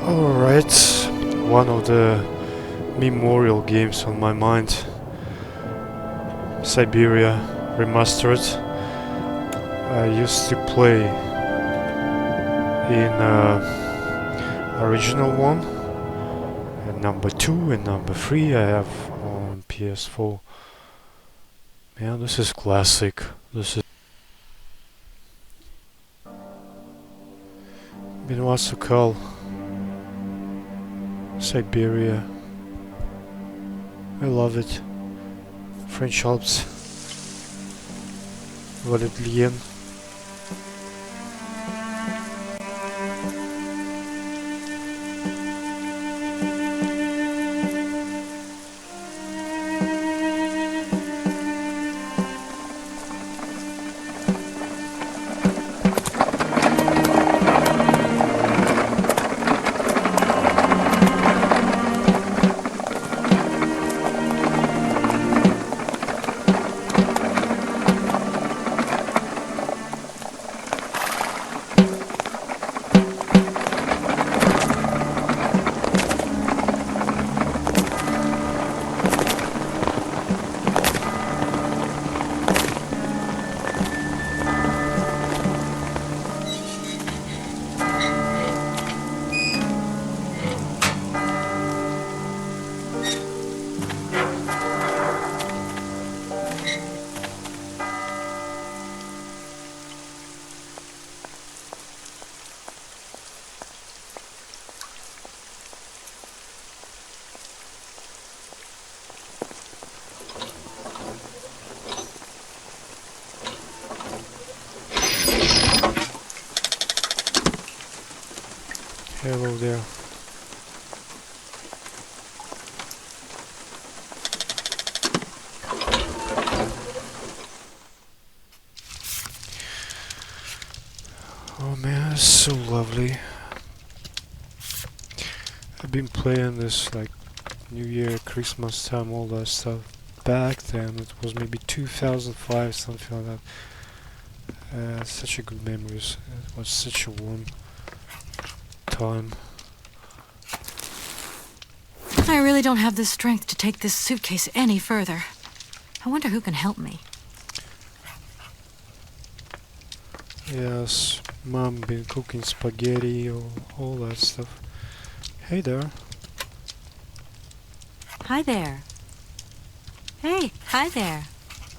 Alright, one of the memorial games on my mind. Syberia Remastered. I used to play in original one, and number 2 and number 3 I have on PS4. Man, this is classic. This is Benoît Sokal, Syberia. I love it. French Alps, Valadilene. Hello there. Oh man, it's so lovely. I've been playing this like New Year, Christmas time, all that stuff. Back then, it was maybe 2005, something like that. Such a good memories. It was such a warm time. I really don't have the strength to take this suitcase any further. I wonder who can help me. Yes, Mom been cooking spaghetti or all that stuff. Hey there. Hi there. Hey, hi there.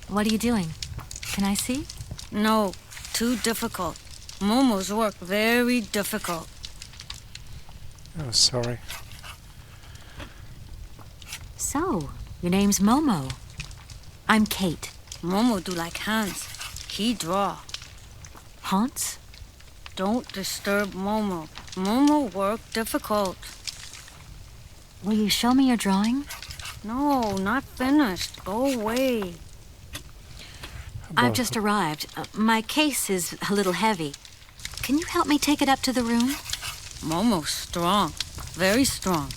What are you doing? Can I see? No, too difficult. Momo's work very difficult. Oh, sorry. So, your name's Momo. I'm Kate. Momo do like Hans. He draw. Hans? Don't disturb Momo. Momo work difficult. Will you show me your drawing? No, not finished. Go away. I've just arrived. My case is a little heavy. Can you help me take it up to the room? Momo's strong. Very strong.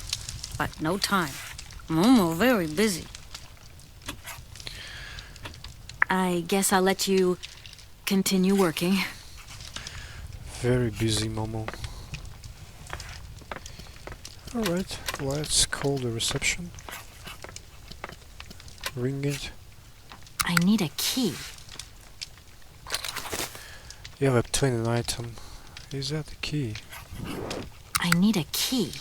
But no time. Momo very busy. I guess I'll let you continue working. Very busy, Momo. Alright, let's call the reception. Ring it. I need a key. You have a twin item. Is that the key? I need a key.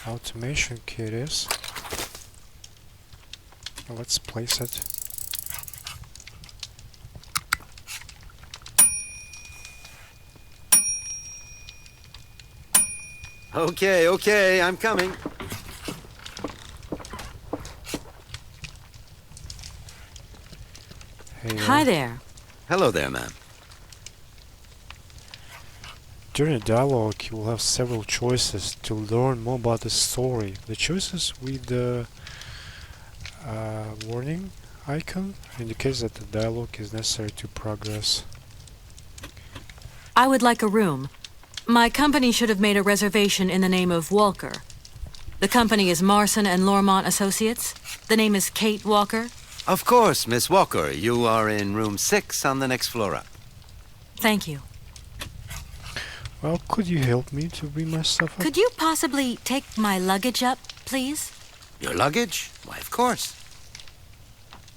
Automation key it is. Let's place it. Okay, I'm coming. Hey, Hi there. Hello there, ma'am. During the dialogue, you will have several choices to learn more about the story. The choices with the warning icon indicates that the dialogue is necessary to progress. I would like a room. My company should have made a reservation in the name of Walker. The company is Marson and Lormont Associates. The name is Kate Walker. Of course, Miss Walker. You are in room 6 on the next floor up. Thank you. Well, could you help me to bring my stuff up? Could you possibly take my luggage up, please? Your luggage? Why, of course.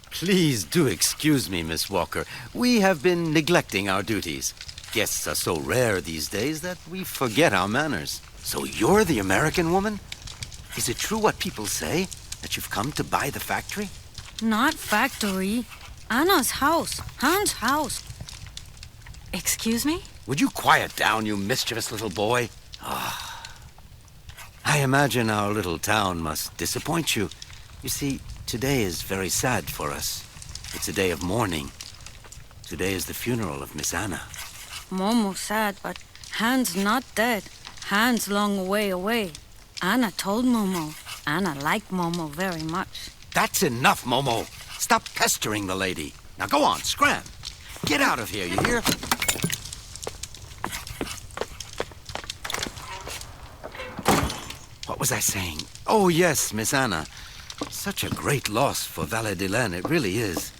Please do excuse me, Miss Walker. We have been neglecting our duties. Guests are so rare these days that we forget our manners. So you're the American woman? Is it true what people say? That you've come to buy the factory? Not factory. Anna's house. Hans' house. Excuse me? Would you quiet down, you mischievous little boy? Ah. I imagine our little town must disappoint you. You see, today is very sad for us. It's a day of mourning. Today is the funeral of Miss Anna. Momo sad, but Hans not dead. Hans long way away. Anna told Momo. Anna liked Momo very much. That's enough, Momo. Stop pestering the lady. Now go on, scram. Get out of here, you hear? What was I saying? Oh, yes, Miss Anna. Such a great loss for Valadilene, it really is.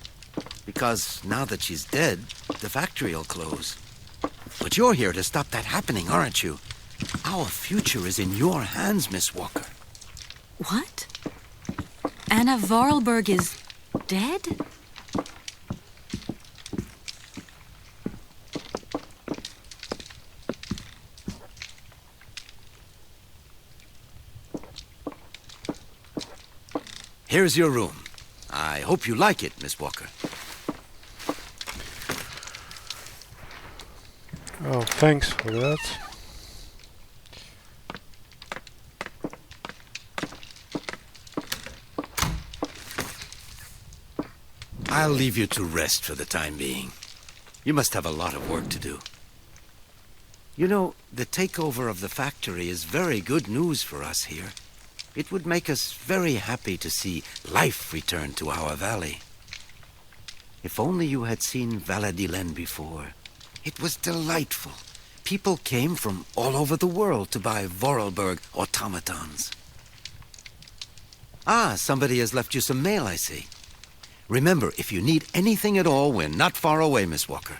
Because now that she's dead, the factory'll close. But you're here to stop that happening, aren't you? Our future is in your hands, Miss Walker. What? Anna Voralberg is dead? Here's your room. I hope you like it, Miss Walker. Oh, thanks for that. I'll leave you to rest for the time being. You must have a lot of work to do. You know, the takeover of the factory is very good news for us here. It would make us very happy to see life return to our valley. If only you had seen Valadilene before. It was delightful. People came from all over the world to buy Voralberg automatons. Ah, somebody has left you some mail, I see. Remember, if you need anything at all, we're not far away, Miss Walker.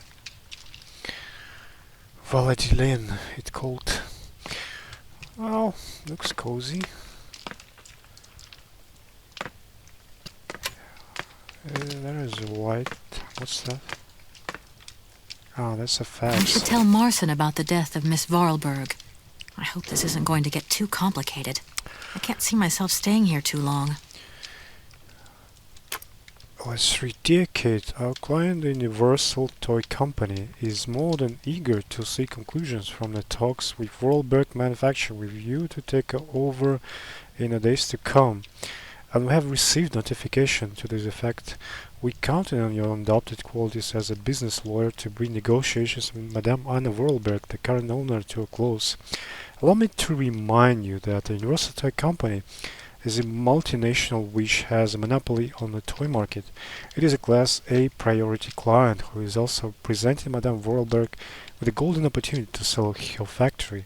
Valadilene, it's called. Well, looks cozy. There is a white. What's that? Oh, that's a I fax. should tell Marson about the death of Miss Voralberg. I hope this isn't going to get too complicated. I can't see myself staying here too long. Let's rededicate. Our client, the Universal Toy Company, is more than eager to see conclusions from the talks with Voralberg Manufacturing with you to take over in the days to come. And we have received notification to this effect. We counted on your undoubted qualities as a business lawyer to bring negotiations with Madame Anna Voralberg, the current owner, to a close. Allow me to remind you that the Universal Toy Company is a multinational which has a monopoly on the toy market. It is a Class A priority client who is also presenting Madame Voralberg with a golden opportunity to sell her factory.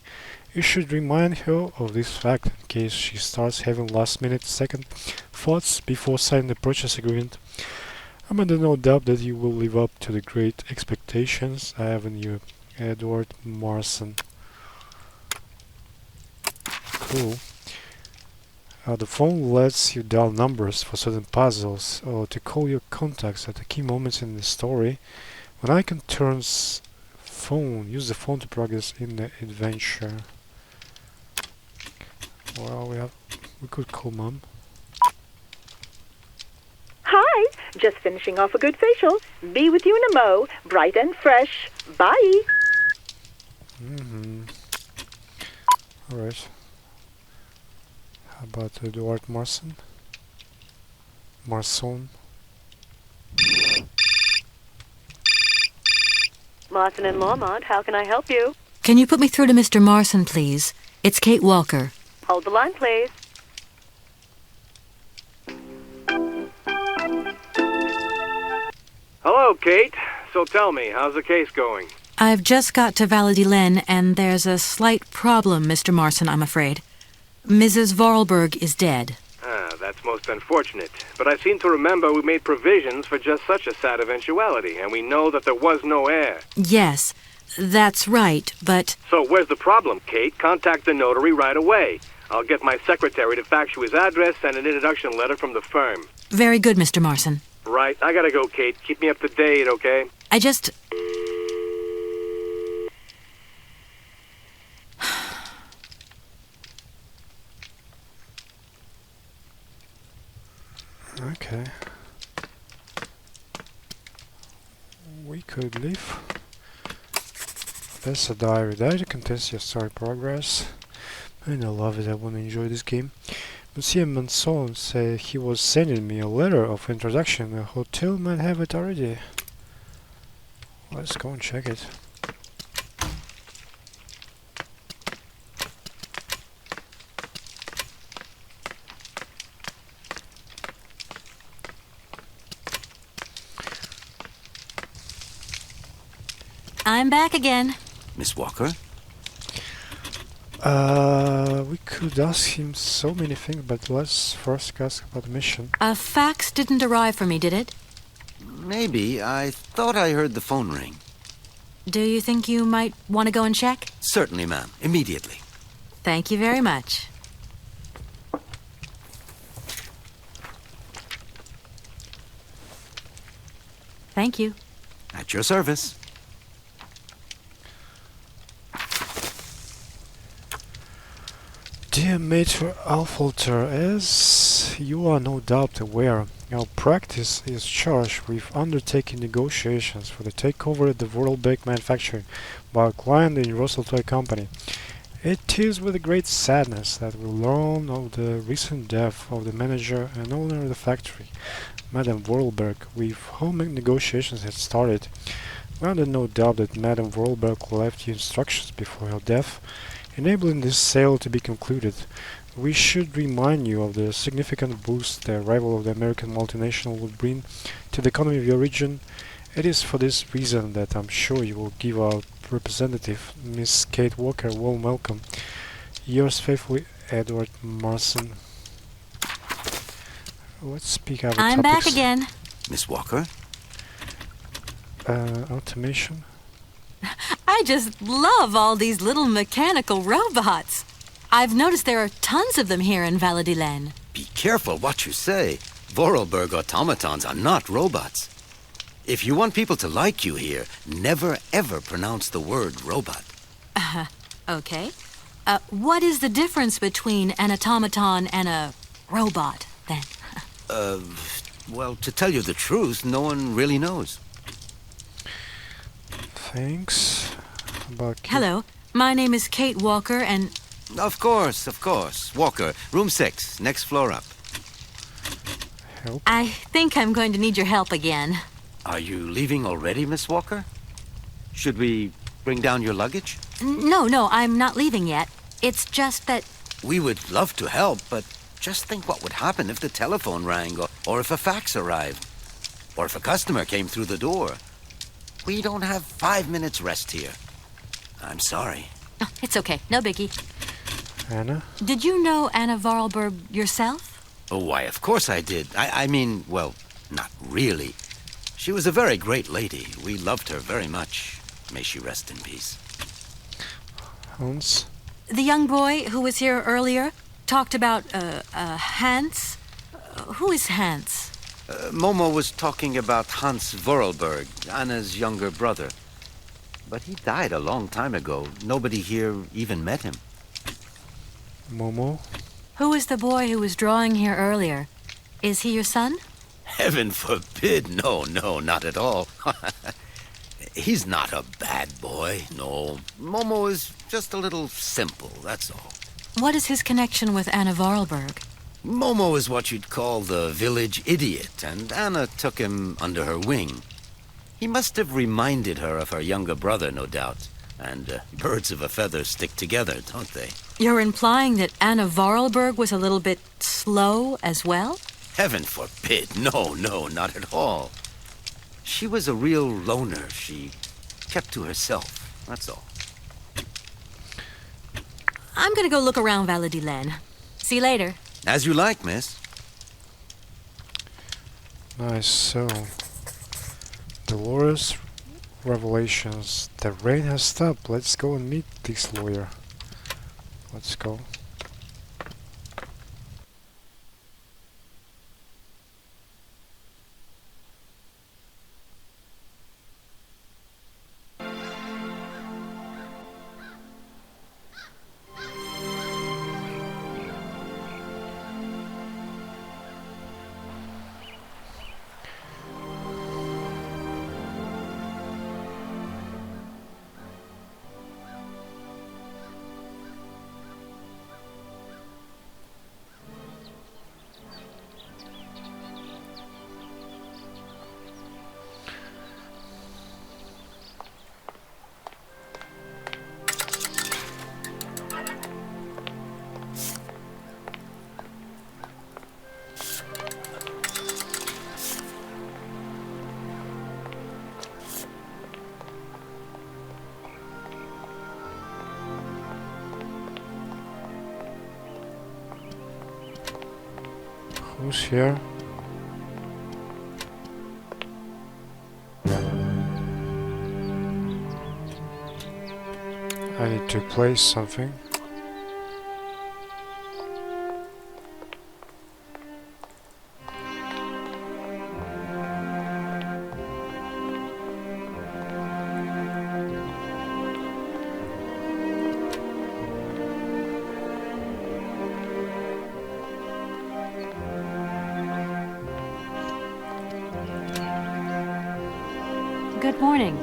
You should remind her of this fact in case she starts having last-minute second thoughts before signing the purchase agreement. I'm under no doubt that you will live up to the great expectations I have in you, Edward Marson. Cool. The phone lets you dial numbers for certain puzzles or to call your contacts at the key moments in the story. When icon turns phone, use the phone to progress in the adventure. Well, we could call Mom. Hi, just finishing off a good facial. Be with you in a mo, bright and fresh. Bye. Alright. How about Edward Marson? Marson? Marson and Lormont, how can I help you? Can you put me through to Mr. Marson, please? It's Kate Walker. Hold the line, please. Hello, Kate. So tell me, how's the case going? I've just got to Valadilene, and there's a slight problem, Mr. Marson, I'm afraid. Mrs. Voralberg is dead. Ah, that's most unfortunate. But I seem to remember we made provisions for just such a sad eventuality, and we know that there was no heir. Yes. That's right, but... So where's the problem, Kate? Contact the notary right away. I'll get my secretary to fax you his address and an introduction letter from the firm. Very good, Mr. Marson. Right, I gotta go, Kate. Keep me up to date, okay? I just... Okay. We could leave. There's a diary. Diary contains your story progress. And I love it. I want to enjoy this game. Monsieur Manson said he was sending me a letter of introduction. The hotel might have it already. Let's go and check it. I'm back again. Miss Walker? We could ask him so many things, but let's first ask about the mission. A fax didn't arrive for me, did it? Maybe. I thought I heard the phone ring. Do you think you might want to go and check? Certainly, ma'am. Immediately. Thank you very much. Thank you. At your service. Dear Maitre Alfolter, as you are no doubt aware, our practice is charged with undertaking negotiations for the takeover of the Voralberg manufacturing by our client, the Universal Toy Company. It is with great sadness that we learn of the recent death of the manager and owner of the factory, Madame Voralberg, with whom negotiations had started. We are under no doubt that Madame Voralberg left you instructions before her death, enabling this sale to be concluded. We should remind you of the significant boost the arrival of the American multinational would bring to the economy of your region. It is for this reason that I'm sure you will give our representative, Miss Kate Walker, a warm welcome. Yours faithfully, Edward Marson. Let's speak our I'm topics. back again. Miss Walker? Automation. I just love all these little mechanical robots. I've noticed there are tons of them here in Valadilene. Be careful what you say. Voralberg automatons are not robots. If you want people to like you here, never ever pronounce the word robot. Okay. What is the difference between an automaton and a robot, then? Well, to tell you the truth, no one really knows. Thanks. Hello, my name is Kate Walker, and... Of course. Walker, room 6, next floor up. Help. I think I'm going to need your help again. Are you leaving already, Miss Walker? Should we bring down your luggage? No, I'm not leaving yet. It's just that... We would love to help, but just think what would happen if the telephone rang, or if a fax arrived, or if a customer came through the door. We don't have 5 minutes rest here. I'm sorry. Oh, it's okay, no biggie. Anna? Did you know Anna Voralberg yourself? Oh, why, of course I did. I mean, well, not really. She was a very great lady. We loved her very much. May she rest in peace. Hans? The young boy who was here earlier talked about, Hans? Who is Hans? Momo was talking about Hans Voralberg, Anna's younger brother. But he died a long time ago. Nobody here even met him. Momo? Who is the boy who was drawing here earlier? Is he your son? Heaven forbid. No, not at all. He's not a bad boy, no. Momo is just a little simple, that's all. What is his connection with Anna Voralberg? Momo is what you'd call the village idiot, and Anna took him under her wing. He must have reminded her of her younger brother, no doubt. And birds of a feather stick together, don't they? You're implying that Anna Voralberg was a little bit slow as well? Heaven forbid. No, not at all. She was a real loner. She kept to herself, that's all. I'm gonna go look around Valadilene. See you later. As you like, miss. Nice, so... Dolores Revelations. The rain has stopped. Let's go and meet this lawyer. Let's go. Who's here? I need to place something. Good morning.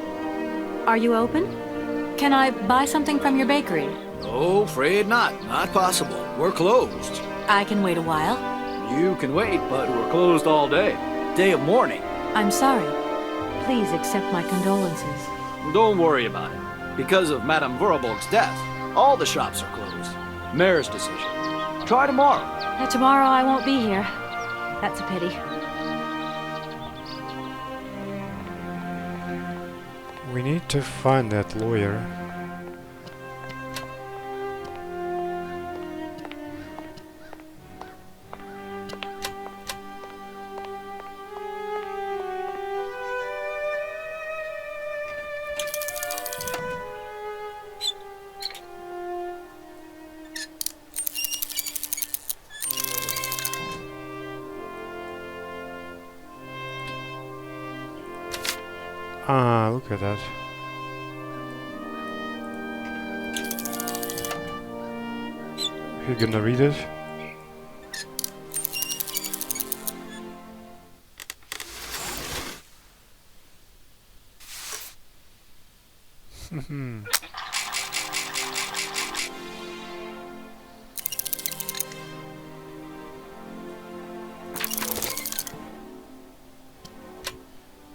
Are you open? Can I buy something from your bakery? Oh, afraid not. Not possible. We're closed. I can wait a while. You can wait, but we're closed all day. Day of mourning. I'm sorry. Please accept my condolences. Don't worry about it. Because of Madame Voralberg's death, all the shops are closed. Mayor's decision. Try tomorrow. Tomorrow I won't be here. That's a pity. We need to find that lawyer. Ah, look at that. You gonna read it?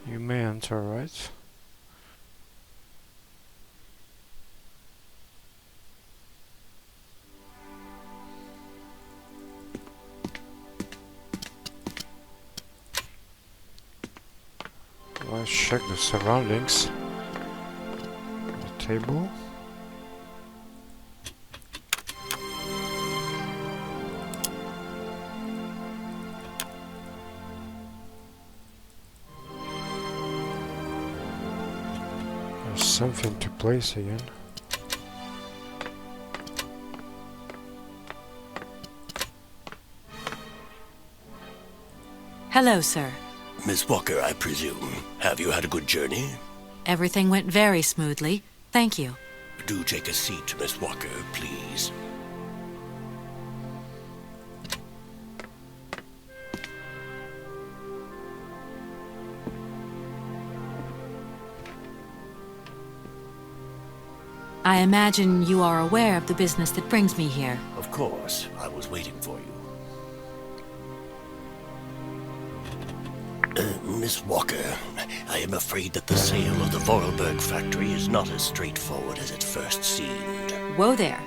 You may enter, right? Let's check the surroundings. The table. There's something to place again. Hello, sir. Miss Walker, I presume. Have you had a good journey? Everything went very smoothly. Thank you. Do take a seat, Miss Walker, please. I imagine you are aware of the business that brings me here. Of course. I was waiting for you. Miss Walker, I am afraid that the sale of the Voralberg factory is not as straightforward as it first seemed. Whoa there.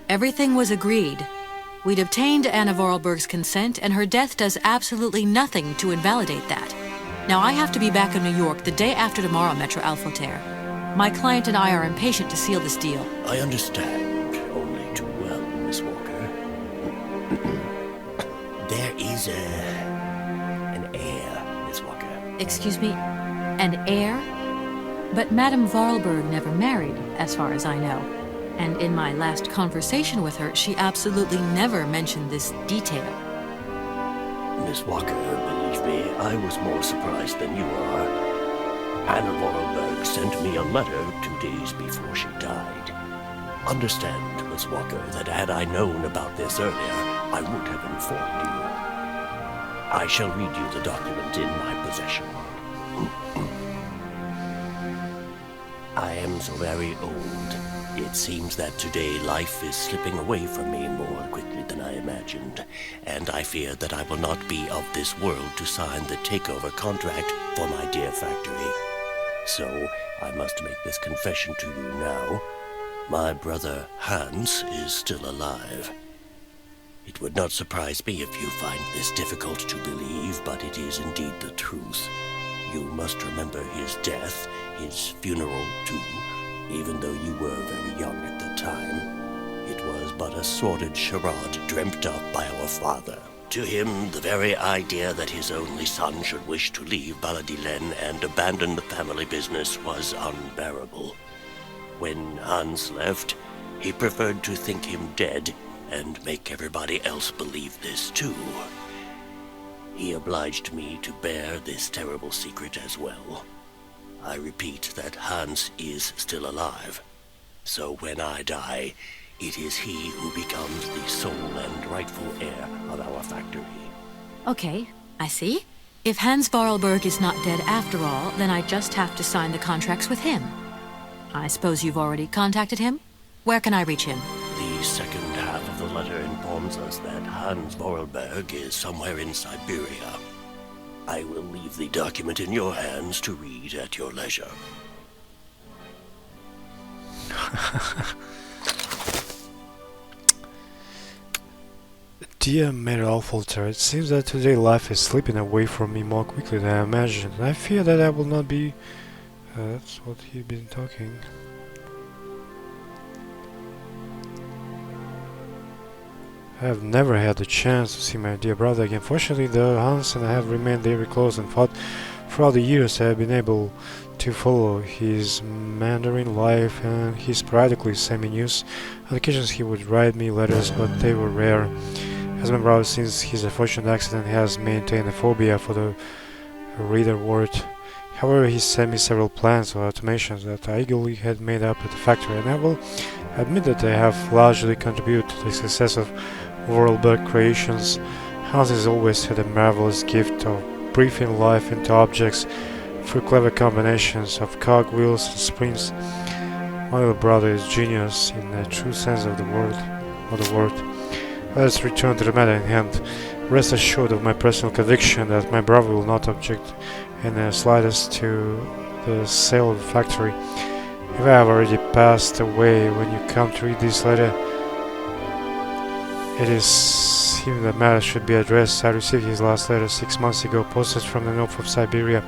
Everything was agreed. We'd obtained Anna Voralberg's consent, and her death does absolutely nothing to invalidate that. Now, I have to be back in New York the day after tomorrow, Maître Alfotaire. My client and I are impatient to seal this deal. I understand only too well, Miss Walker. There is an heir, Miss Walker. Excuse me? An heir? But Madame Voralberg never married, as far as I know. And in my last conversation with her, she absolutely never mentioned this detail. Miss Walker, believe me, I was more surprised than you are. Anna Voralberg sent me a letter 2 days before she died. Understand, Miss Walker, that had I known about this earlier, I would have informed you. I shall read you the document in my possession. I am so very old. It seems that today life is slipping away from me more quickly than I imagined, and I fear that I will not be of this world to sign the takeover contract for my dear factory. So, I must make this confession to you now. My brother Hans is still alive. It would not surprise me if you find this difficult to believe, but it is indeed the truth. You must remember his death, his funeral too, even though you were very young at the time. It was but a sordid charade dreamt up by our father. To him, the very idea that his only son should wish to leave Valadilene and abandon the family business was unbearable. When Hans left, he preferred to think him dead and make everybody else believe this too. He obliged me to bear this terrible secret as well. I repeat that Hans is still alive. So when I die, it is he who becomes the sole and rightful heir of our factory. Okay, I see. If Hans Voralberg is not dead after all, then I just have to sign the contracts with him. I suppose you've already contacted him? Where can I reach him? The second half of the letter informs us that Hans Voralberg is somewhere in Syberia. I will leave the document in your hands to read at your leisure. Dear Mary Alfolter, it seems that today life is slipping away from me more quickly than I imagined. I fear that I will not be... that's what he'd been talking. I have never had the chance to see my dear brother again. Fortunately, though, Hans and I have remained very close and fought throughout the years. I have been able to follow his Mandarin life, and he sporadically sent me news. On occasions he would write me letters, but they were rare. As my brother, since his unfortunate accident, has maintained a phobia for the reader word. However, he sent me several plans or automations that I eagerly had made up at the factory, and I will admit that they have largely contributed to the success of Voralberg creations. Hans has always had a marvelous gift of breathing life into objects through clever combinations of cogwheels and springs. My little brother is genius in the true sense of the word. Let us return to the matter in hand. Rest assured of my personal conviction that my brother will not object in the slightest to the sale of the factory. If I have already passed away when you come to read this letter, it is him that matter should be addressed. I received his last letter 6 months ago, posted from the north of Syberia.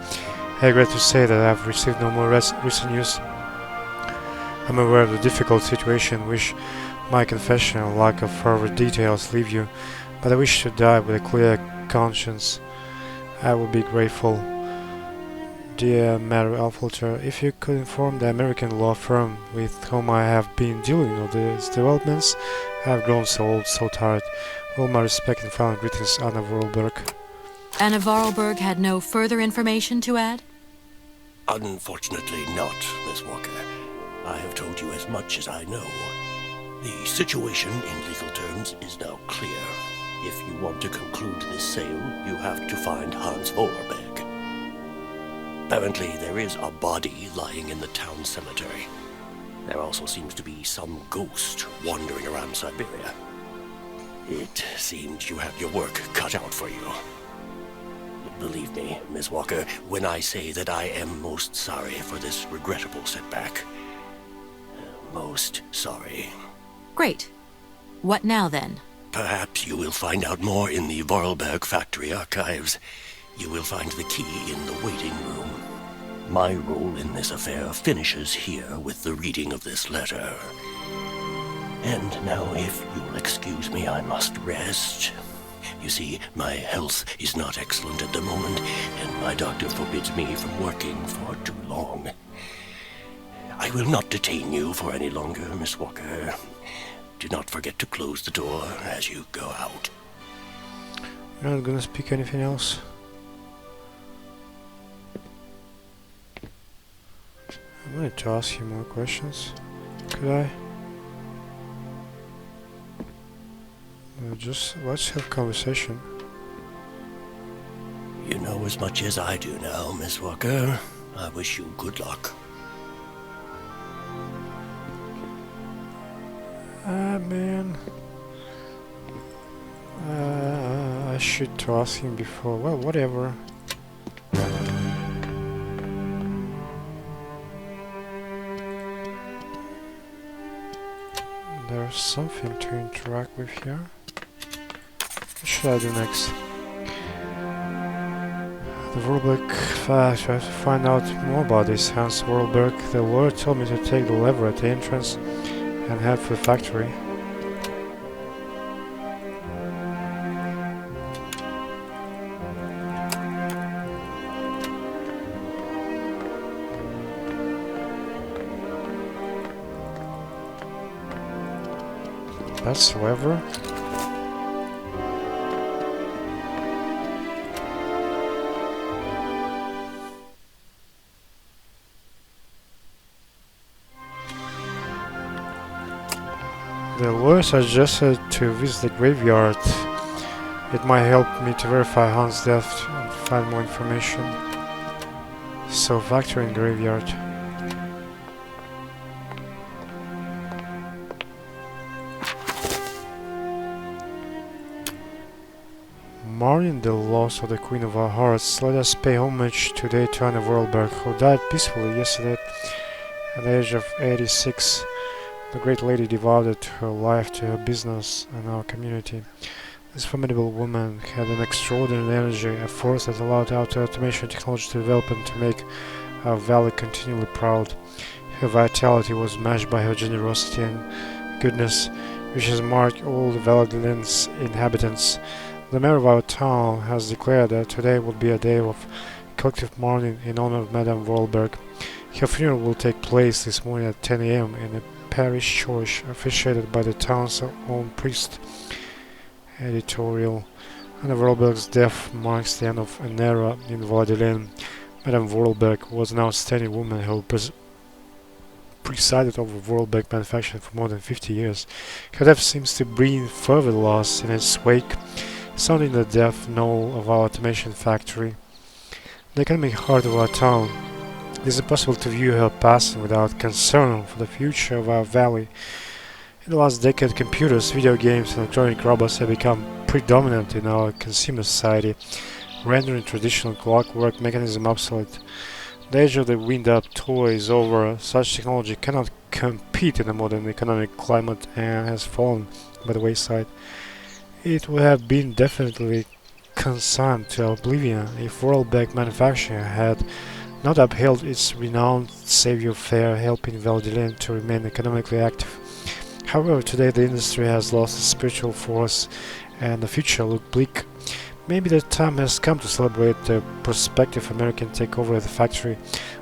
I regret to say that I have received no more recent news. I am aware of the difficult situation in which my confession and lack of further details leave you, but I wish to die with a clear conscience. I would be grateful, dear Mary Alfolter, if you could inform the American law firm with whom I have been dealing with these developments. I have grown so old, so tired. All my respect and final greetings, Anna Voralberg. Anna Voralberg had no further information to add? Unfortunately not, Miss Walker. I have told you as much as I know. The situation, in legal terms, is now clear. If you want to conclude this sale, you have to find Hans Voralberg. Apparently, there is a body lying in the town cemetery. There also seems to be some ghost wandering around Syberia. It seems you have your work cut out for you. Believe me, Miss Walker, when I say that I am most sorry for this regrettable setback. Most sorry. Great. What now, then? Perhaps you will find out more in the Voralberg factory archives. You will find the key in the waiting room. My role in this affair finishes here with the reading of this letter. And now, if you'll excuse me, I must rest. You see, my health is not excellent at the moment, and my doctor forbids me from working for too long. I will not detain you for any longer, Miss Walker. Do not forget to close the door as you go out. You're not gonna speak anything else? I wanted to ask you more questions. Could I? Just let's have conversation. You know as much as I do now, Miss Walker. I wish you good luck. Man. I should to ask him before. Well, whatever. There's something to interact with here. What should I do next? The Voralberg fact. I have to find out more about this Hans Voralberg. The lawyer told me to take the lever at the entrance and head for the factory. That's the lever. The lawyer suggested to visit the graveyard. It might help me to verify Hans' death and find more information. So, factory and graveyard. Mourning the loss of the Queen of our Hearts, let us pay homage today to Anna Voralberg, who died peacefully yesterday at the age of 86. The great lady devoted her life to her business and our community. This formidable woman had an extraordinary energy, a force that allowed automation technology to develop and to make our valley continually proud. Her vitality was matched by her generosity and goodness, which has marked all the Valadilene's inhabitants. The mayor of our town has declared that today will be a day of collective mourning in honor of Madame Voralberg. Her funeral will take place this morning at 10 a.m. in a parish church officiated by the town's own priest. Editorial. Anna Voralberg's death marks the end of an era in Valadilene. Madame Voralberg was an outstanding woman who presided over Voralberg manufacturing for more than 50 years. Her death seems to bring further loss in its wake, sounding the death knell of our automation factory, the economic heart of our town. It is impossible to view her passing without concern for the future of our valley. In the last decade, computers, video games, and electronic robots have become predominant in our consumer society, rendering traditional clockwork mechanism obsolete. The age of the wind-up toy is over. Such technology cannot compete in a modern economic climate and has fallen by the wayside. It would have been definitely consigned to oblivion if Voralberg manufacturing had not upheld its renowned savior fare, helping Valadilene to remain economically active. However, today the industry has lost its spiritual force and the future looks bleak. Maybe the time has come to celebrate the prospective American takeover of the factory,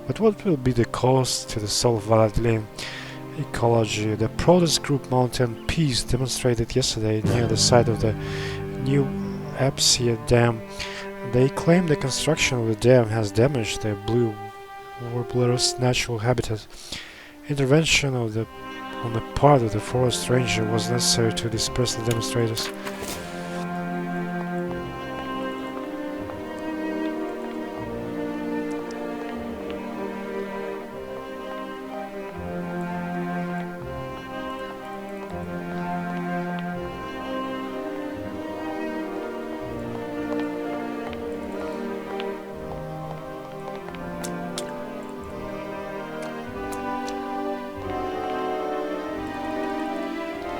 but what will be the cost to the soul of Valadilene? Ecology. The protest group Mountain Peace demonstrated yesterday near the site of the new Apsia Dam. They claim the construction of the dam has damaged the blue warbler's natural habitat. Intervention on the part of the forest ranger was necessary to disperse the demonstrators.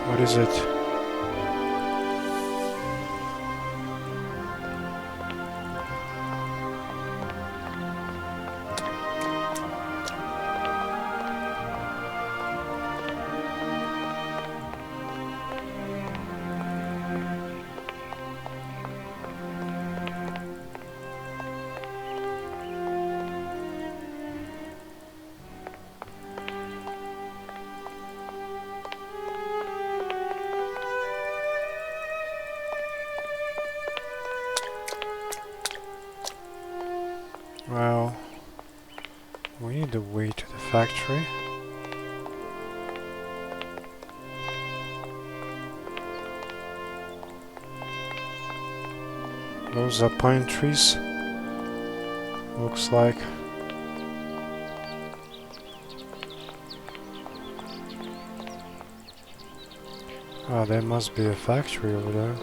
What is it? Well, we need a way to the factory. Those are pine trees. Looks like. Ah, there must be a factory over there.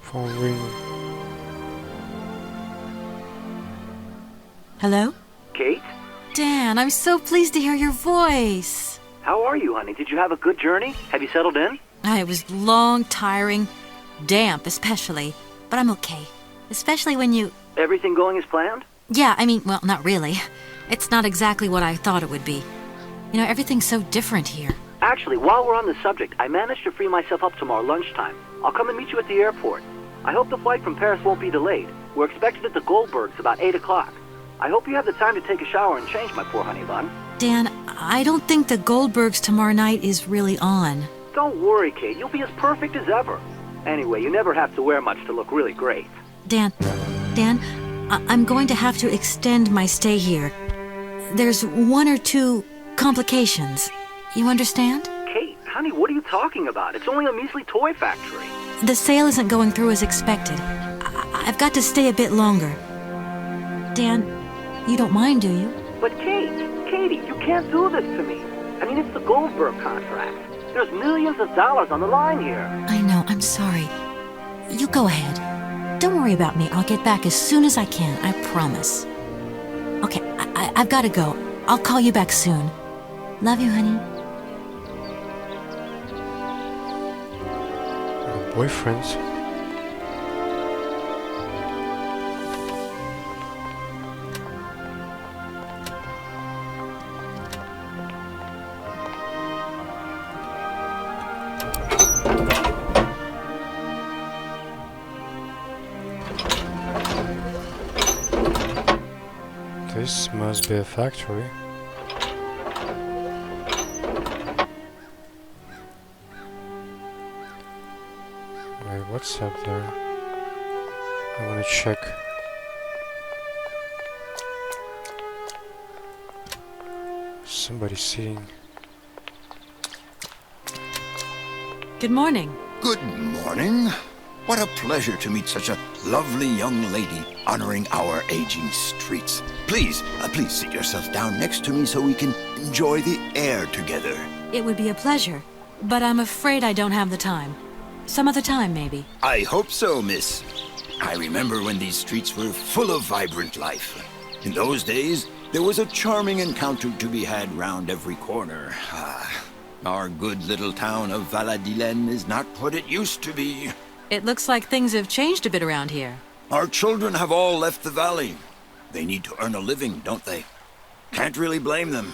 Phone ring. Hello? Kate? Dan, I'm so pleased to hear your voice. How are you, honey? Did you have a good journey? Have you settled in? It was long, tiring, damp especially, but I'm okay. Especially when you... Everything going as planned? Yeah, I mean, well, not really. It's not exactly what I thought it would be. You know, everything's so different here. Actually, while we're on the subject, I managed to free myself up tomorrow lunchtime. I'll come and meet you at the airport. I hope the flight from Paris won't be delayed. We're expected at the Goldbergs about 8 o'clock. I hope you have the time to take a shower and change, my poor honey bun. Dan, I don't think the Goldbergs tomorrow night is really on. Don't worry, Kate. You'll be as perfect as ever. Anyway, you never have to wear much to look really great. Dan, I'm going to have to extend my stay here. There's 1 or 2 complications. You understand? Kate, honey, what are you talking about? It's only a measly toy factory. The sale isn't going through as expected. I've got to stay a bit longer. Dan, you don't mind, do you? But Katie, you can't do this to me. I mean, it's the Goldberg contract. There's millions of dollars on the line here. I know, I'm sorry. You go ahead. Don't worry about me. I'll get back as soon as I can, I promise. Okay, I've got to go. I'll call you back soon. Love you, honey. Boyfriends. This must be a factory. Wait, what's up there? I wanna check. Somebody sitting. Good morning. Good morning. What a pleasure to meet such a lovely young lady honoring our aging streets. Please sit yourself down next to me so we can enjoy the air together. It would be a pleasure, but I'm afraid I don't have the time. Some other time, maybe. I hope so, miss. I remember when these streets were full of vibrant life. In those days, there was a charming encounter to be had round every corner. Our good little town of Valadilene is not what it used to be. It looks like things have changed a bit around here. Our children have all left the valley. They need to earn a living, don't they? Can't really blame them.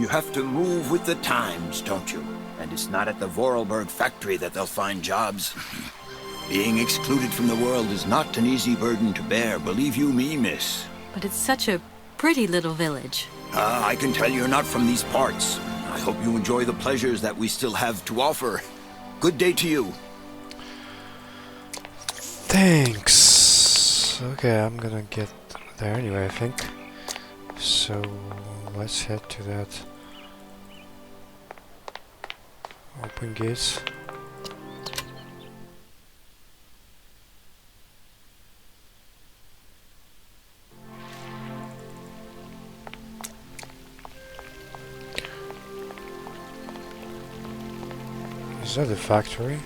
You have to move with the times, don't you? And it's not at the Voralberg factory that they'll find jobs. Being excluded from the world is not an easy burden to bear, believe you me, miss. But it's such a pretty little village. I can tell you're not from these parts. I hope you enjoy the pleasures that we still have to offer. Good day to you. Thanks. Okay, I'm gonna get there anyway, I think. So let's head to that. Open gates. Is that the factory?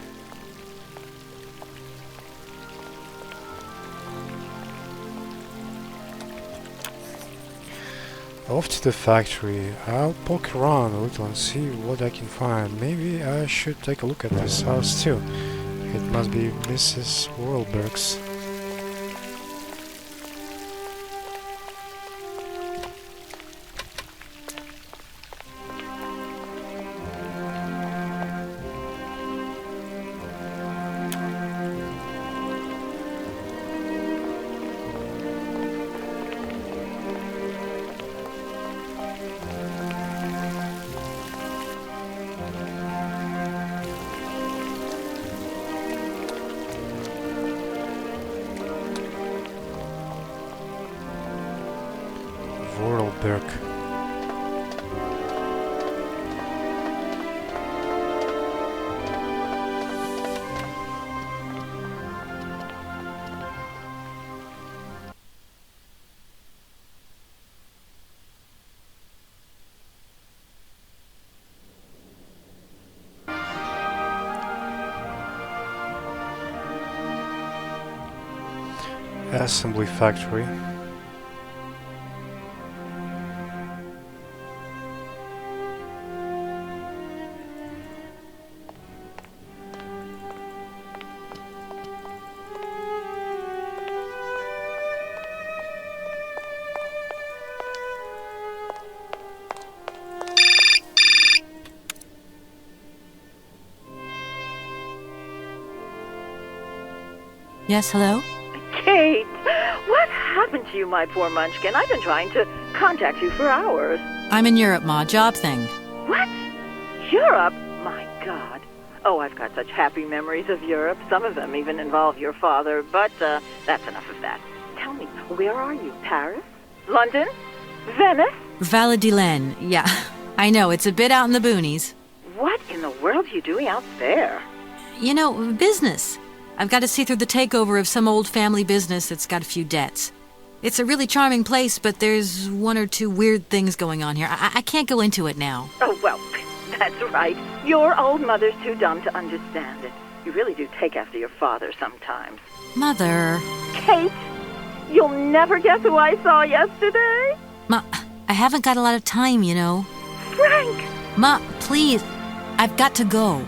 Off to the factory. I'll poke around a little and see what I can find. Maybe I should take a look at this house too. It must be Mrs. Voralberg's. assembly factory. Yes, hello? Kate, what happened to you, my poor munchkin? I've been trying to contact you for hours. I'm in Europe, Ma. Job thing. What? Europe? My God. Oh, I've got such happy memories of Europe. Some of them even involve your father, but that's enough of that. Tell me, where are you? Paris? London? Venice? Valadilene, yeah. I know, it's a bit out in the boonies. What in the world are you doing out there? You know, business. I've got to see through the takeover of some old family business that's got a few debts. It's a really charming place, but there's one or two weird things going on here. I can't go into it now. Oh, well, that's right. Your old mother's too dumb to understand it. You really do take after your father sometimes. Mother. Kate, you'll never guess who I saw yesterday? Ma, I haven't got a lot of time, you know. Frank! Ma, please. I've got to go.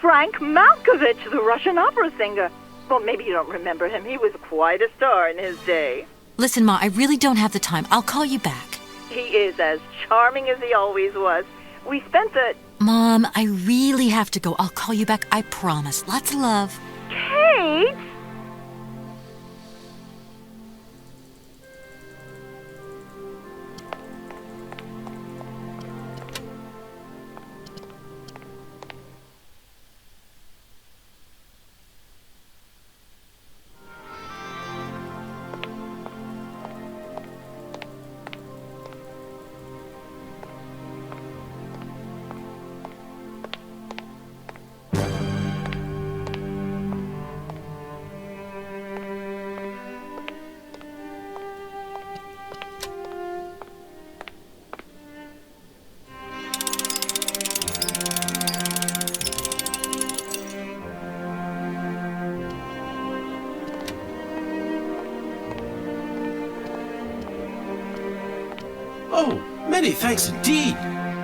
Frank Malkovich, the Russian opera singer. Well, maybe you don't remember him. He was quite a star in his day. Listen, Ma, I really don't have the time. I'll call you back. He is as charming as he always was. We spent the... Mom, I really have to go. I'll call you back, I promise. Lots of love. Kate! Oh, many thanks indeed.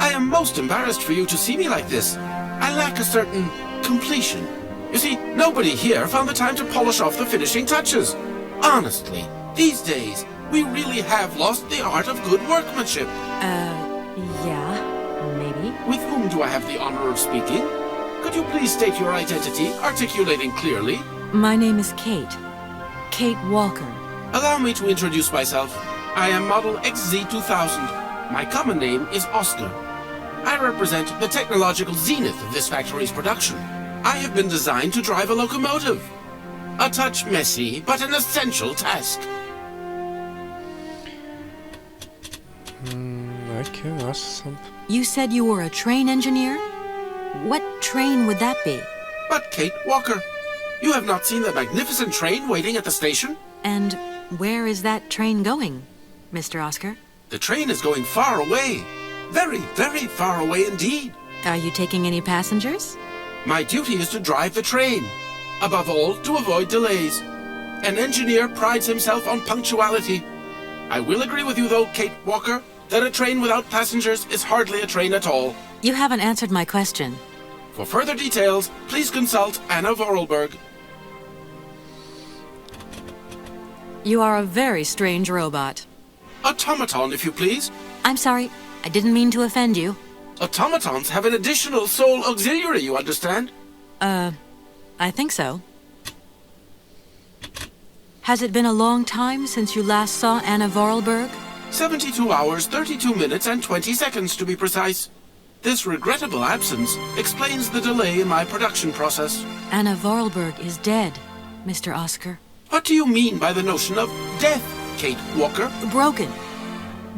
I am most embarrassed for you to see me like this. I lack a certain completion. You see, nobody here found the time to polish off the finishing touches. Honestly, these days, we really have lost the art of good workmanship. Yeah, maybe. With whom do I have the honor of speaking? Could you please state your identity, articulating clearly? My name is Kate. Kate Walker. Allow me to introduce myself. I am Model XZ2000. My common name is Oscar. I represent the technological zenith of this factory's production. I have been designed to drive a locomotive. A touch messy, but an essential task. I can ask something. You said you were a train engineer? What train would that be? But Kate Walker, you have not seen the magnificent train waiting at the station? And where is that train going, Mr. Oscar? The train is going far away. Very, very far away indeed. Are you taking any passengers? My duty is to drive the train. Above all, to avoid delays. An engineer prides himself on punctuality. I will agree with you, though, Kate Walker, that a train without passengers is hardly a train at all. You haven't answered my question. For further details, please consult Anna Voralberg. You are a very strange robot. Automaton, if you please. I'm sorry. I didn't mean to offend you. Automatons have an additional soul auxiliary, you understand? I think so. Has it been a long time since you last saw Anna Voralberg? 72 hours, 32 minutes, and 20 seconds to be precise. This regrettable absence explains the delay in my production process. Anna Voralberg is dead, Mr. Oscar. What do you mean by the notion of death, Kate Walker? Broken.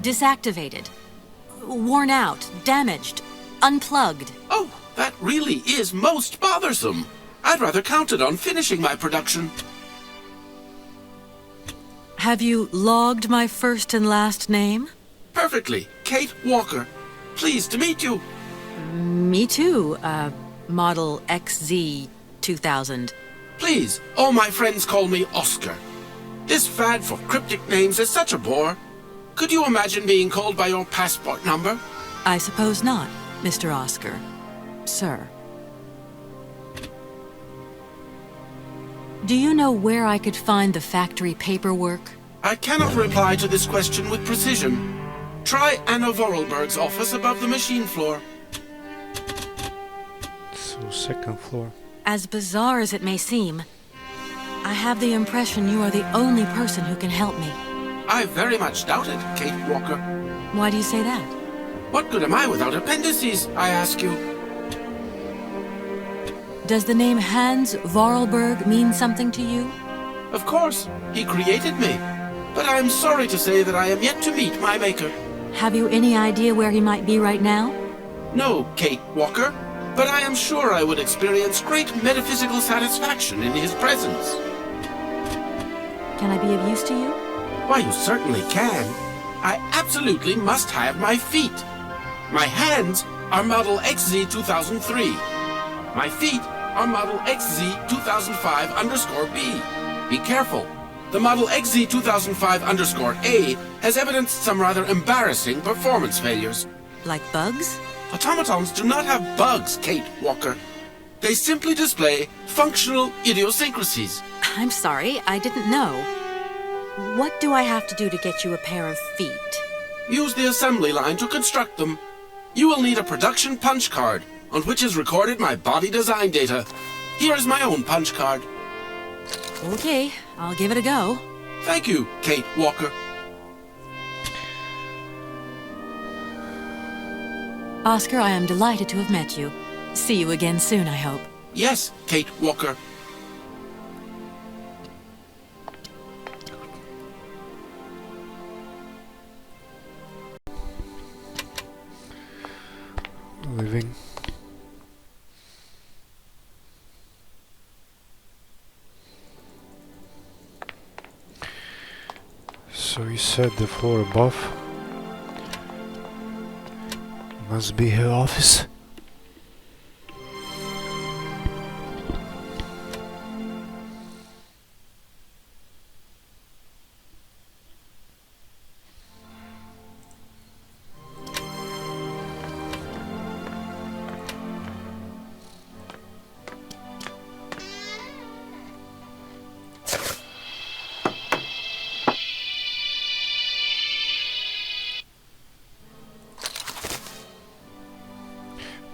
Disactivated. Worn out. Damaged. Unplugged. Oh, that really is most bothersome. I'd rather counted on finishing my production. Have you logged my first and last name? Perfectly. Kate Walker. Pleased to meet you. Me too, Model XZ2000. Please, all my friends call me Oscar. This fad for cryptic names is such a bore. Could you imagine being called by your passport number? I suppose not, Mr. Oscar. Sir. Do you know where I could find the factory paperwork? I cannot reply to this question with precision. Try Anna Voralberg's office above the machine floor. So, second floor. As bizarre as it may seem, I have the impression you are the only person who can help me. I very much doubt it, Kate Walker. Why do you say that? What good am I without appendices, I ask you? Does the name Hans Voralberg mean something to you? Of course, he created me. But I am sorry to say that I am yet to meet my maker. Have you any idea where he might be right now? No, Kate Walker, but I am sure I would experience great metaphysical satisfaction in his presence. Can I be of use to you? Why, you certainly can. I absolutely must have my feet. My hands are Model XZ 2003. My feet are Model XZ 2005_B. Be careful. The Model XZ 2005_A has evidenced some rather embarrassing performance failures. Like bugs? Automatons do not have bugs, Kate Walker. They simply display functional idiosyncrasies. I'm sorry, I didn't know. What do I have to do to get you a pair of feet? Use the assembly line to construct them. You will need a production punch card, on which is recorded my body design data. Here is my own punch card. Okay, I'll give it a go. Thank you, Kate Walker. Oscar, I am delighted to have met you. See you again soon, I hope. Yes, Kate Walker. Living. So you said the floor above must be her office?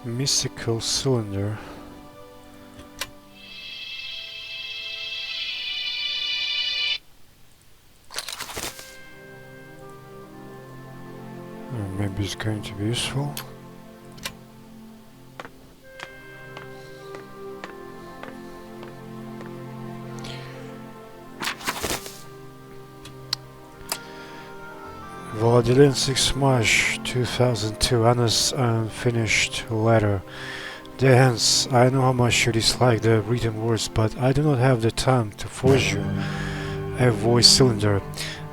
Mystical cylinder. Maybe it's going to be useful. Valadilene 6 March 2002, Anna's unfinished letter. Dear Hans, I know how much you dislike the written words, but I do not have the time to forge you a voice cylinder.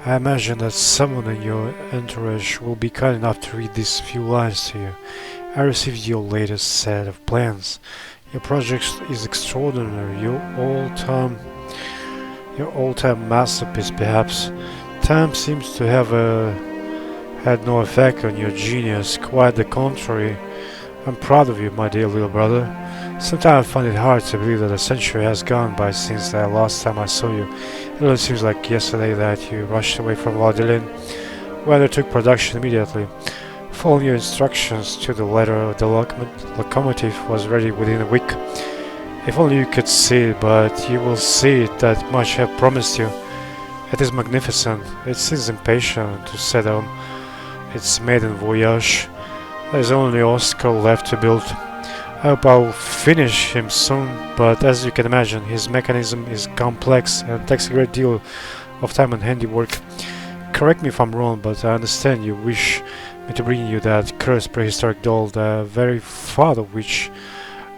I imagine that someone in your entourage will be kind enough to read these few lines to you. I received your latest set of plans. Your project is extraordinary, your all-time masterpiece perhaps. Time seems to have had no effect on your genius, quite the contrary. I'm proud of you, my dear little brother. Sometimes I find it hard to believe that a century has gone by since the last time I saw you. It only seems like yesterday that you rushed away from Valadilene. We undertook production immediately. Following your instructions to the letter, the locomotive was ready within a week. If only you could see it, but you will see it, that much I have promised you. It is magnificent. It seems impatient to set on its maiden voyage. There is only Oscar left to build. I hope I'll finish him soon, but as you can imagine, his mechanism is complex and takes a great deal of time and handiwork. Correct me if I'm wrong, but I understand you wish me to bring you that cursed prehistoric doll, the very thought of which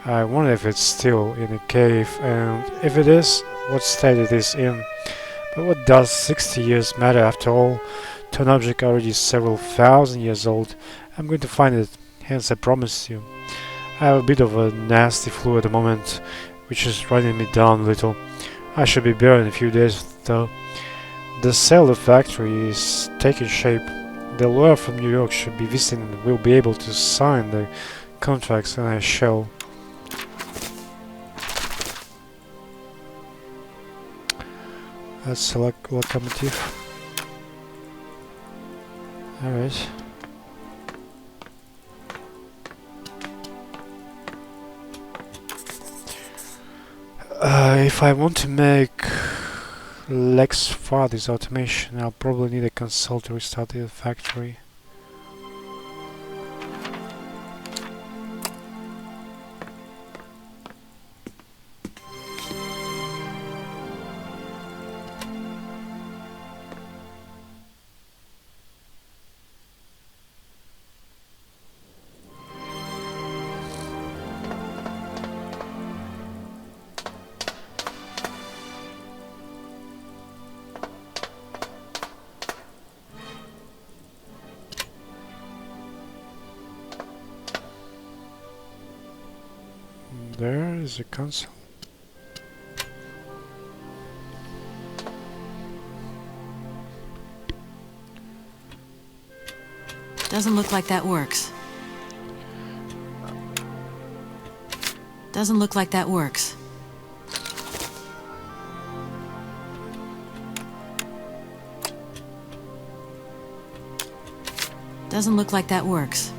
I wonder if it's still in a cave, and if it is, what state it is in. But what does 60 years matter after all? To an object already several thousand years old, I'm going to find it, hence I promise you. I have a bit of a nasty flu at the moment, which is running me down a little. I should be better in a few days though. The sale of the factory is taking shape. The lawyer from New York should be visiting and will be able to sign the contracts, and I shall. That's a locomotive. Alright. If I want to make Lex Father's automation, I'll probably need a console to restart the factory. There is a console. Doesn't look like that works. Doesn't look like that works. Doesn't look like that works.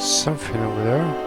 Something over there.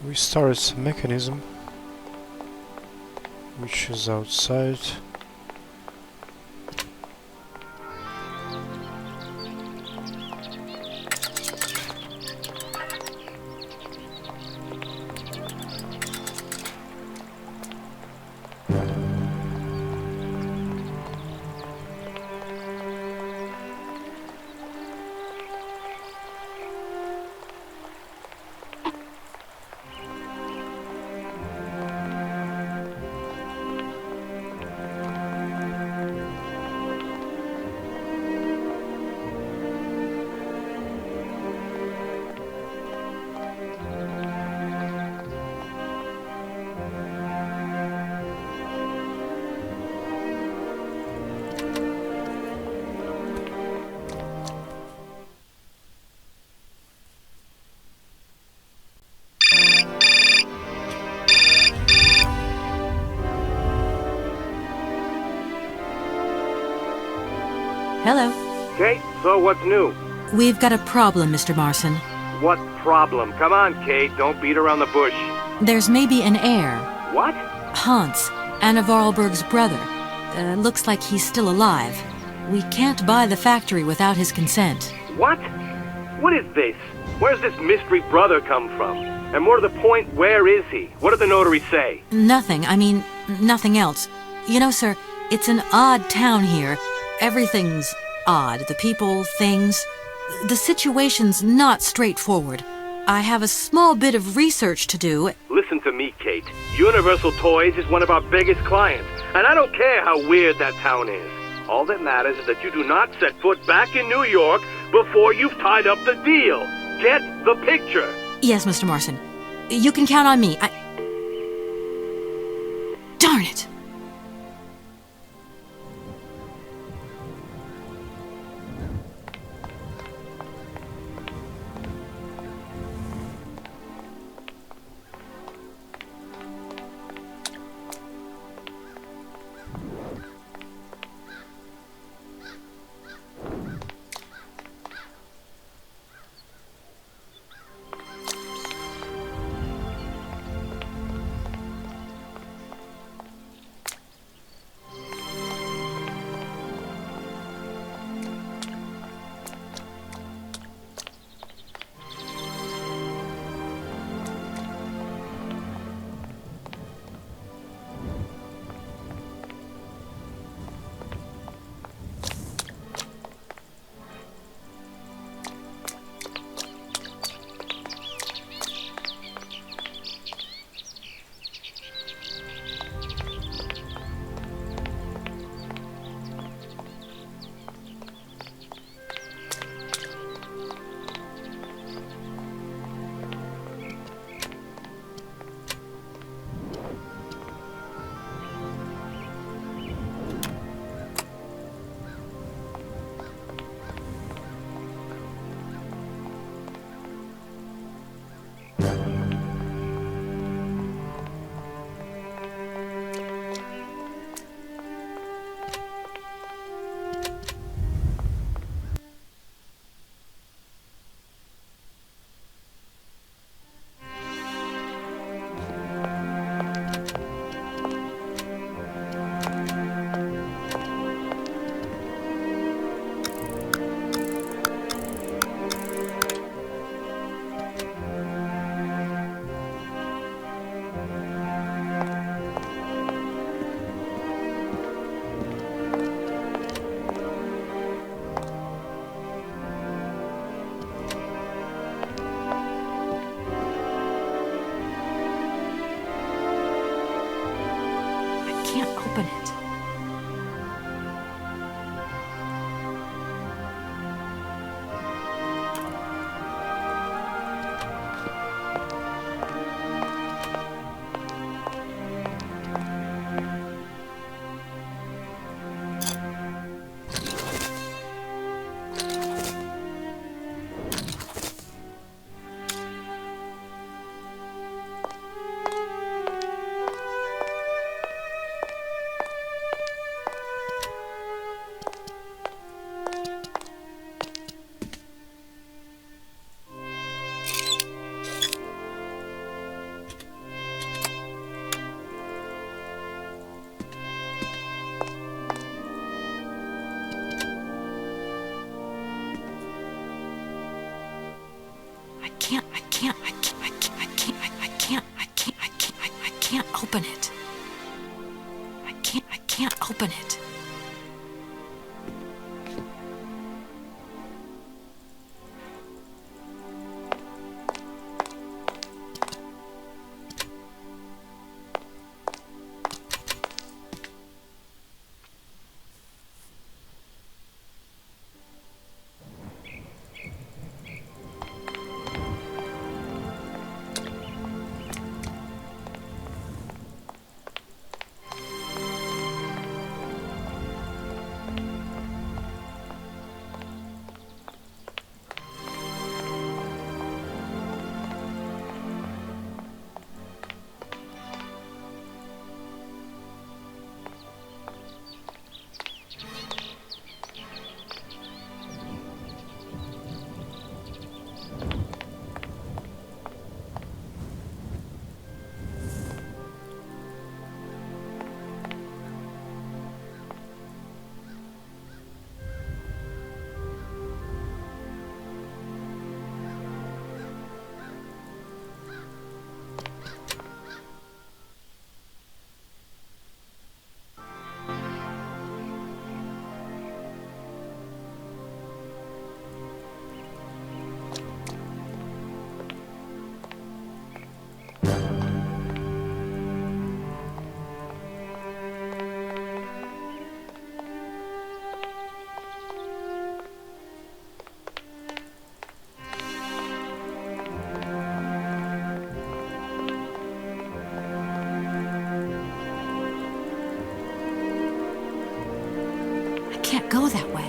We started some mechanism which is outside. Hello. Kate, so what's new? We've got a problem, Mr. Marson. What problem? Come on, Kate, don't beat around the bush. There's maybe an heir. What? Hans, Anna Voralberg's brother. Looks like he's still alive. We can't buy the factory without his consent. What? What is this? Where's this mystery brother come from? And more to the point, where is he? What did the notary say? Nothing. I mean, nothing else. You know, sir, it's an odd town here. Everything's odd. The people, things. The situation's not straightforward. I have a small bit of research to do. Listen to me, Kate. Universal Toys is one of our biggest clients, and I don't care how weird that town is. All that matters is that you do not set foot back in New York before you've tied up the deal. Get the picture. Yes, Mr. Marson. You can count on me. Darn it! Open it. I can't open it. I can't open it. can't go that way.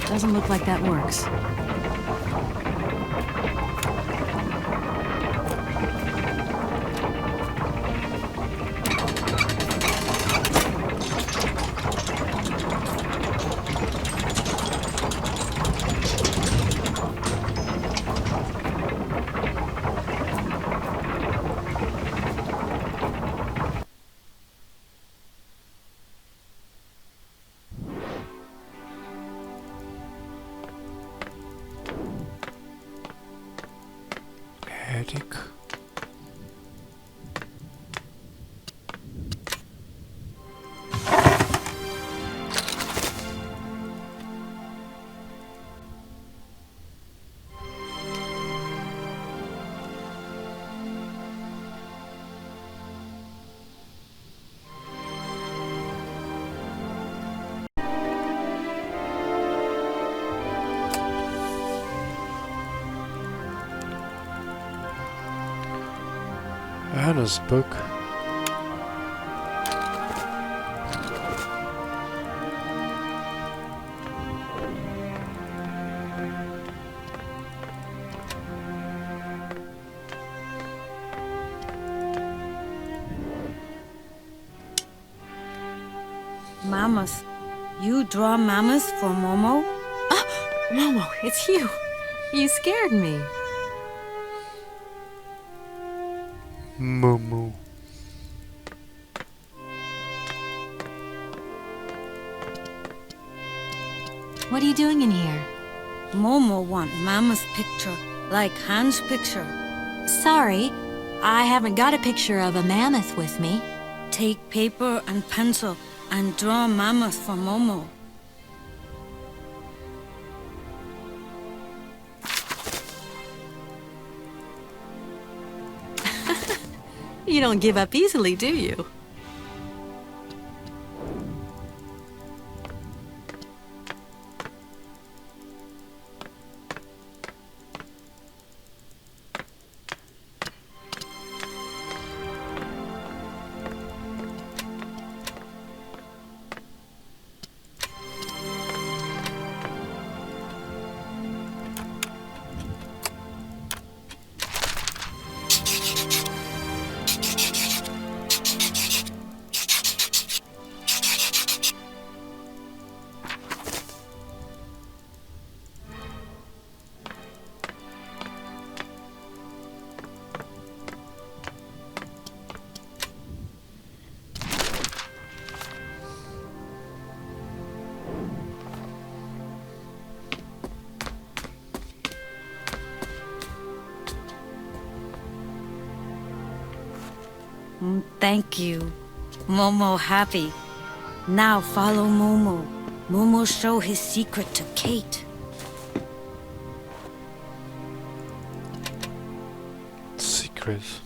Doesn't look like that works. Attic. Anna's book. Mamas. You draw mamas for Momo? Ah, Momo, it's you. You scared me. Momo. What are you doing in here? Momo want Mama's picture, like Hans' picture. Sorry, I haven't got a picture of a mammoth with me. Take paper and pencil and draw Mama's for Momo. You don't give up easily, do you? Thank you. Momo happy. Now follow Momo. Momo show his secret to Kate. secrets.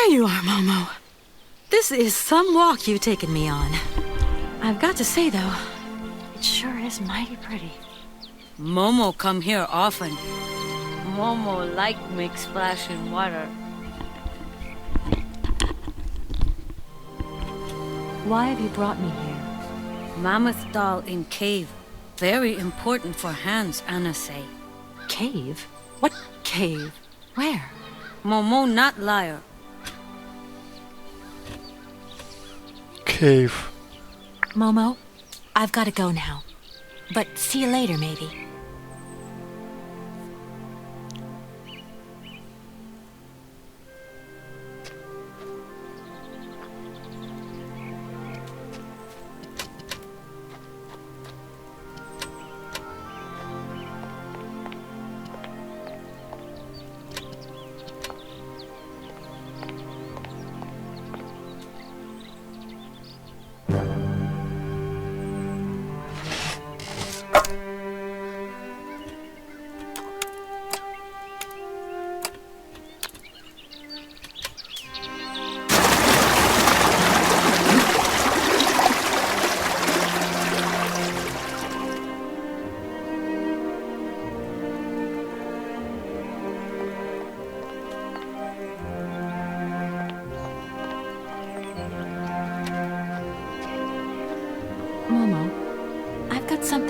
There you are, Momo. This is some walk you've taken me on. I've got to say, though, it sure is mighty pretty. Momo come here often. Momo like make splash in water. Why have you brought me here? Mammoth doll in cave. Very important for Hans, Anna say. Cave? What cave? Where? Momo not liar. Cave. Momo, I've got to go now. But see you later, maybe.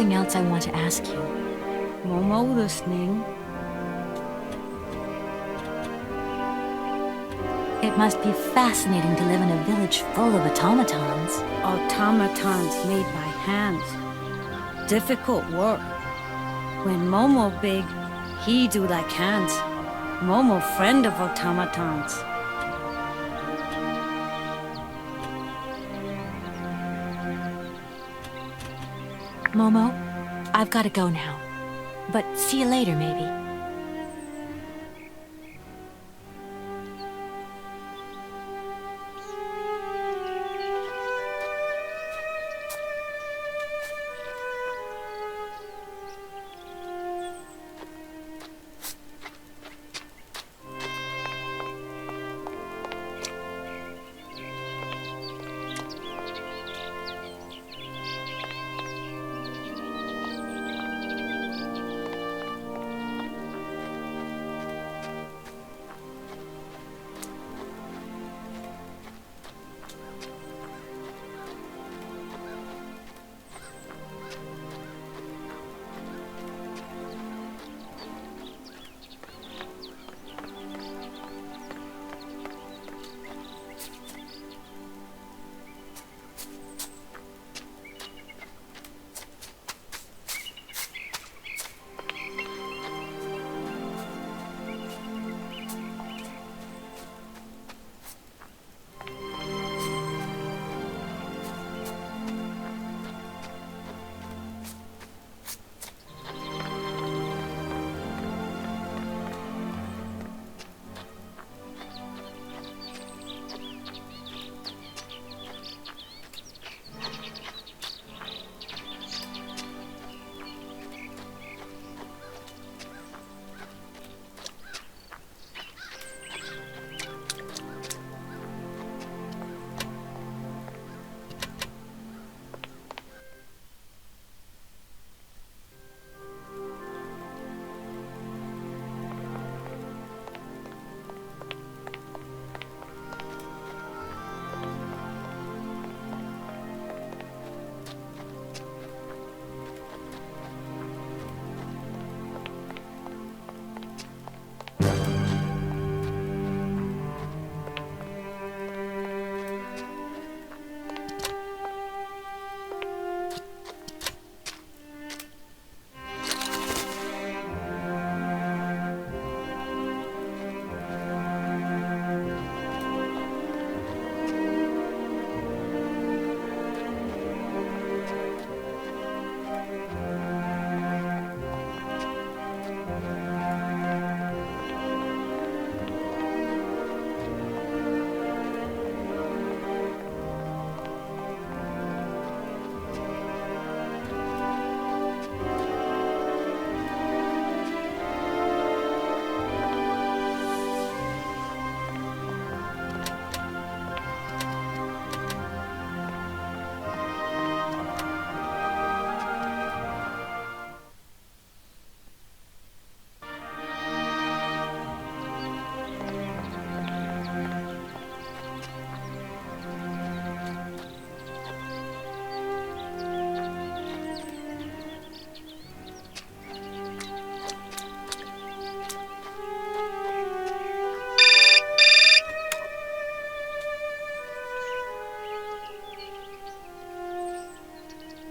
something else I want to ask you. Momo listening. It must be fascinating to live in a village full of automatons. Automatons made by hands. Difficult work. When Momo big, he do like hands. Momo friend of automatons. Momo, I've got to go now. But see you later, maybe.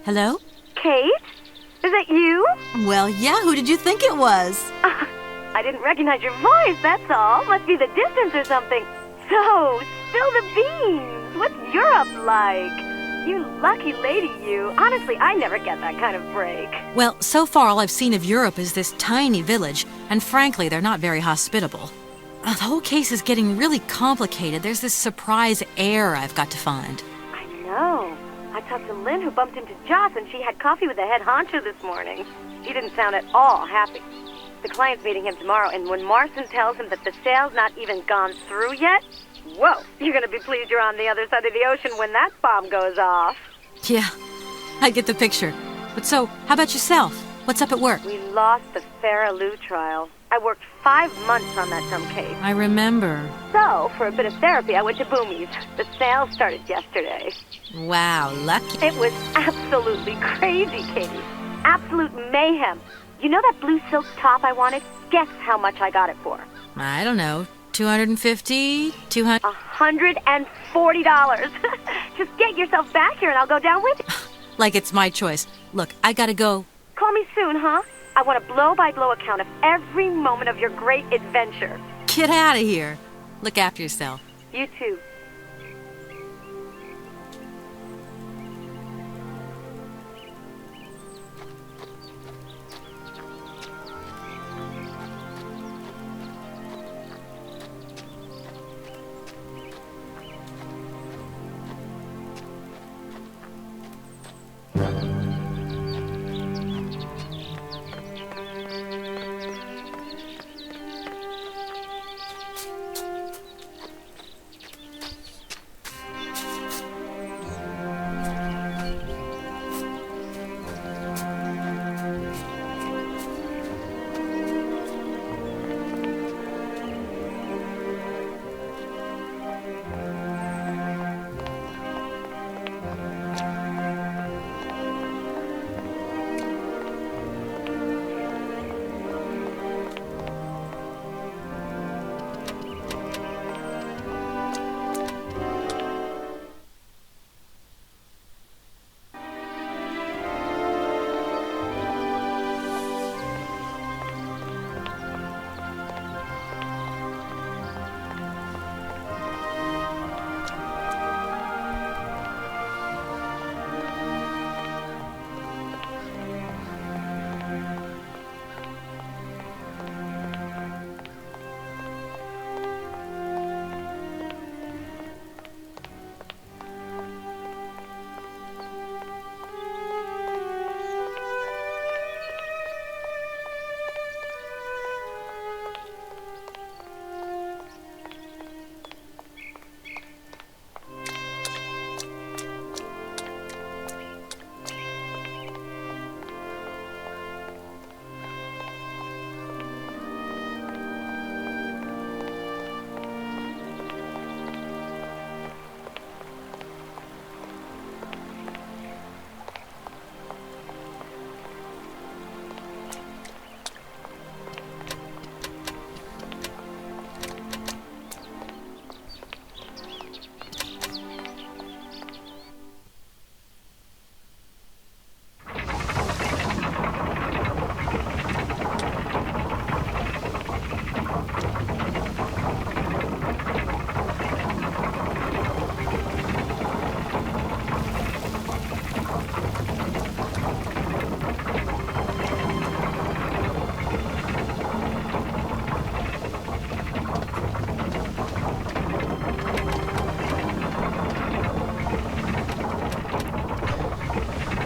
Hello? Kate? Is that you? Well, yeah, who did you think it was? I didn't recognize your voice, that's all. Must be the distance or something. So, spill the beans. What's Europe like? You lucky lady, you. Honestly, I never get that kind of break. Well, so far all I've seen of Europe is this tiny village, and frankly, they're not very hospitable. The whole case is getting really complicated. There's this surprise heir I've got to find. I know. I talked to Lynn, who bumped into Joss, and she had coffee with the head honcho this morning. He didn't sound at all happy. The client's meeting him tomorrow, and when Marson tells him that the sale's not even gone through yet, whoa, you're gonna be pleased you're on the other side of the ocean when that bomb goes off. Yeah, I get the picture. But so, how about yourself? What's up at work? We lost the Farah Lou trial. I worked 5 months on that dumb case. I remember. So, for a bit of therapy, I went to Boomy's. The sale started yesterday. Wow, lucky. It was absolutely crazy, Katie. absolute mayhem. You know that blue silk top I wanted? Guess how much I got it for? I don't know. 250? 200? $140. Just get yourself back here and I'll go down with you. Like it's my choice. Look, I gotta go. Call me soon, huh? I want a blow-by-blow account of every moment of your great adventure. Get out of here. Look after yourself. You too.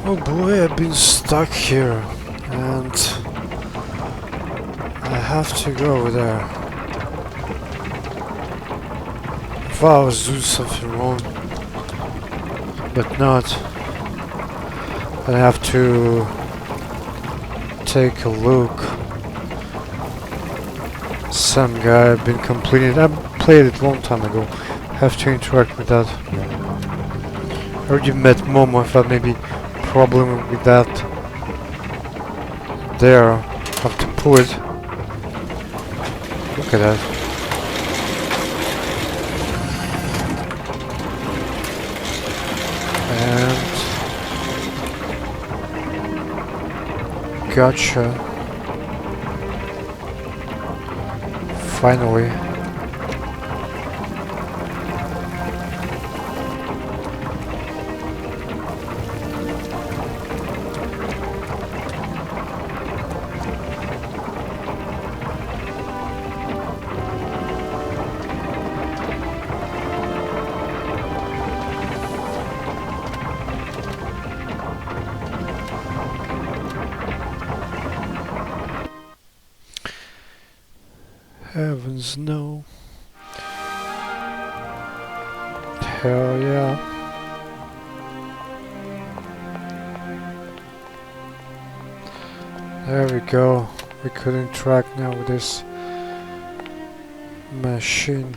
Oh boy, I've been stuck here, and I have to go over there. If I was doing something wrong, but not, I have to take a look. Some guy I've been completing. I played it a long time ago. Have to interact with that. I already met Momo. I thought maybe problem with that. There, have to pull it. Look at that. And gotcha. Finally. Heavens no. Hell yeah. There we go. We could interact now with this machine.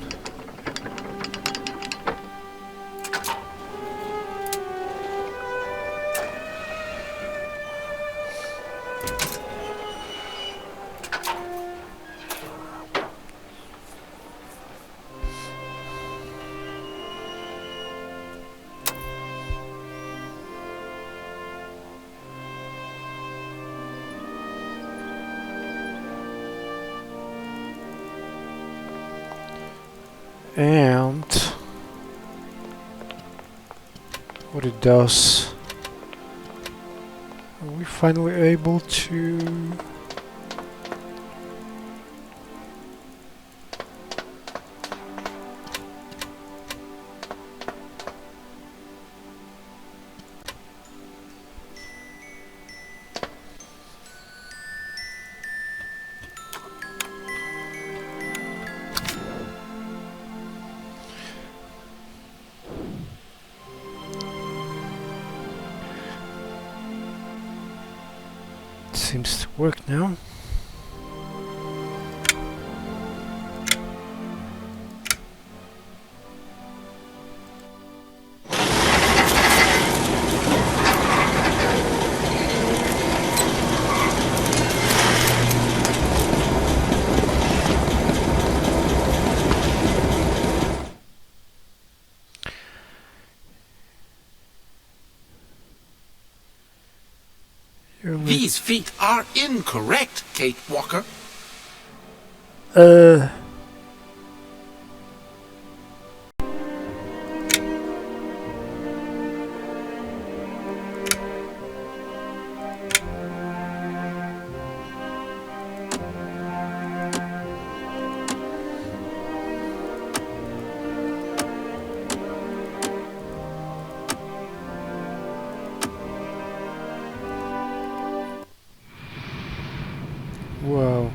And what it does, are we finally able to seems to work now. These feet are incorrect, Kate Walker. Wow.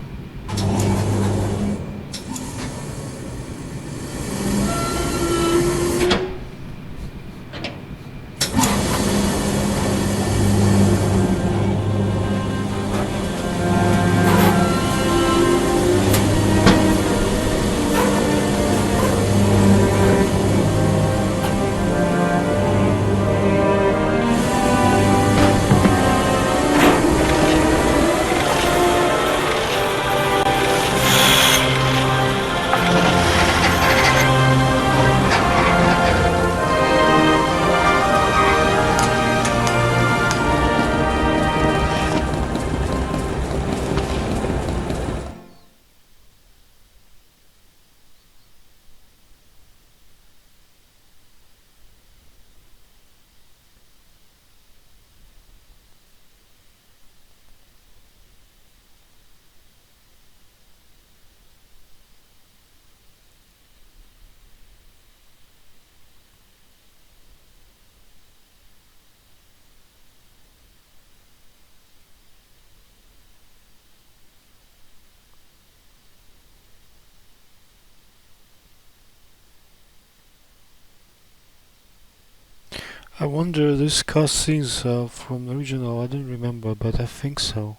I wonder this cutscenes from the original. I don't remember, but I think so.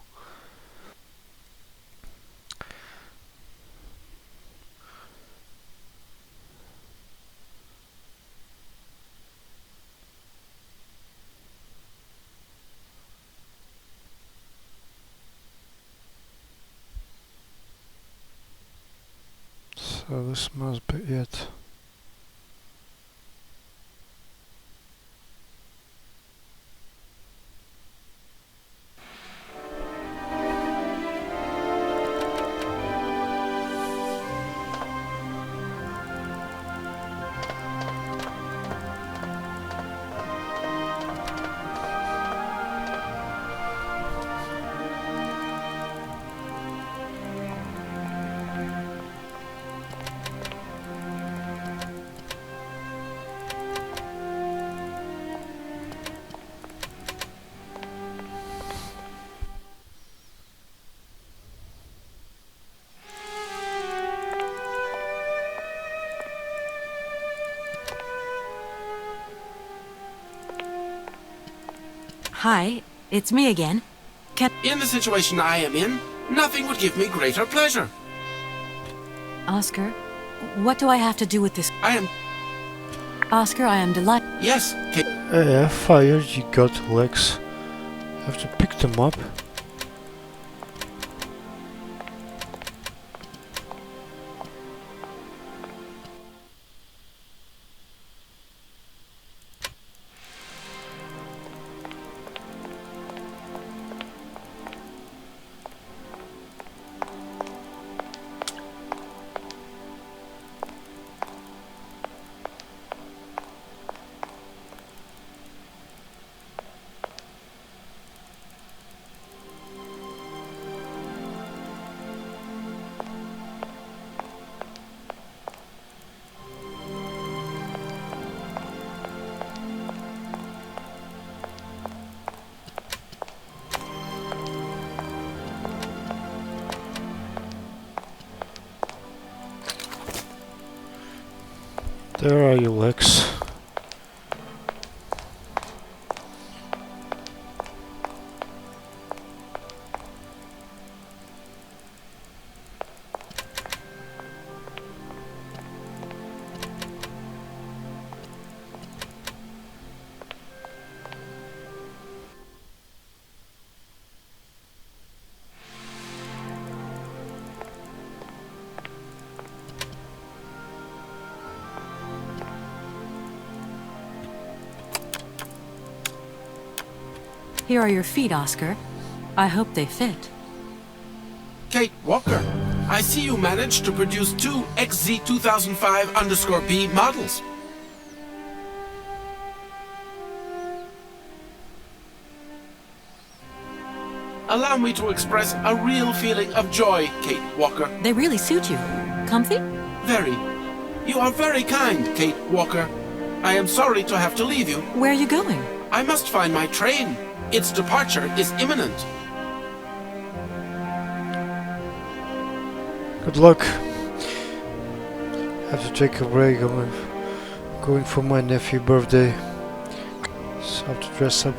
So this must be it. Hi, it's me again. In the situation I am in, nothing would give me greater pleasure. Oscar, what do I have to do with this? Oscar, I am delighted. Yes, Kate. I fired, you got legs. I have to pick them up. There are you, Lex. Here are your feet, Oscar. I hope they fit. Kate Walker, I see you managed to produce 2 XZ2005_B models. Allow me to express a real feeling of joy, Kate Walker. They really suit you. Comfy? Very. You are very kind, Kate Walker. I am sorry to have to leave you. Where are you going? I must find my train. Its departure is imminent. Good luck. Have to take a break. I'm going for my nephew's birthday, so I have to dress up.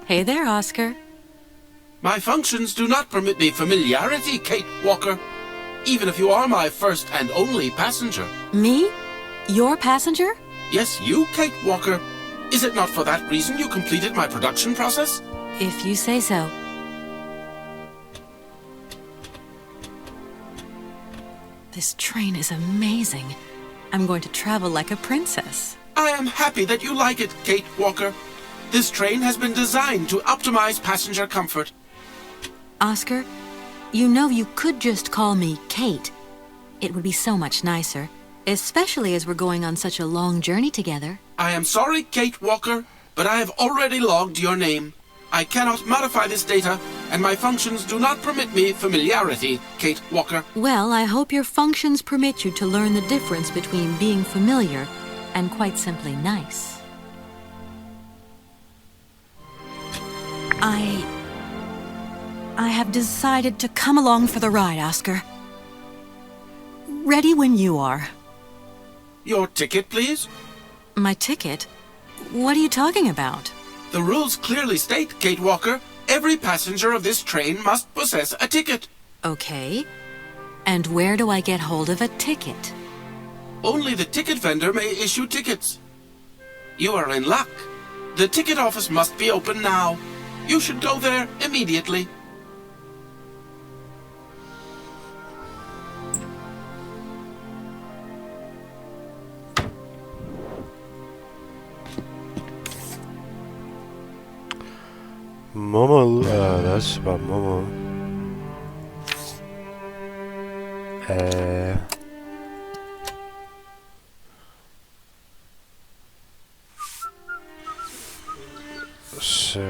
Hey there, Oscar. My functions do not permit me familiarity, Kate Walker. Even if you are my first and only passenger. Me? Your passenger? Yes, you, Kate Walker. Is it not for that reason you completed my production process? If you say so. This train is amazing. I'm going to travel like a princess. I am happy that you like it, Kate Walker. This train has been designed to optimize passenger comfort. Oscar, you know you could just call me Kate. It would be so much nicer, especially as we're going on such a long journey together. I am sorry, Kate Walker, but I have already logged your name. I cannot modify this data, and my functions do not permit me familiarity, Kate Walker. Well, I hope your functions permit you to learn the difference between being familiar and quite simply nice. I have decided to come along for the ride, Oscar. Ready when you are. Your ticket, please? My ticket? What are you talking about? The rules clearly state, Kate Walker, every passenger of this train must possess a ticket. Okay. And where do I get hold of a ticket? Only the ticket vendor may issue tickets. You are in luck. The ticket office must be open now. You should go there immediately. Momo, that's about Momo. So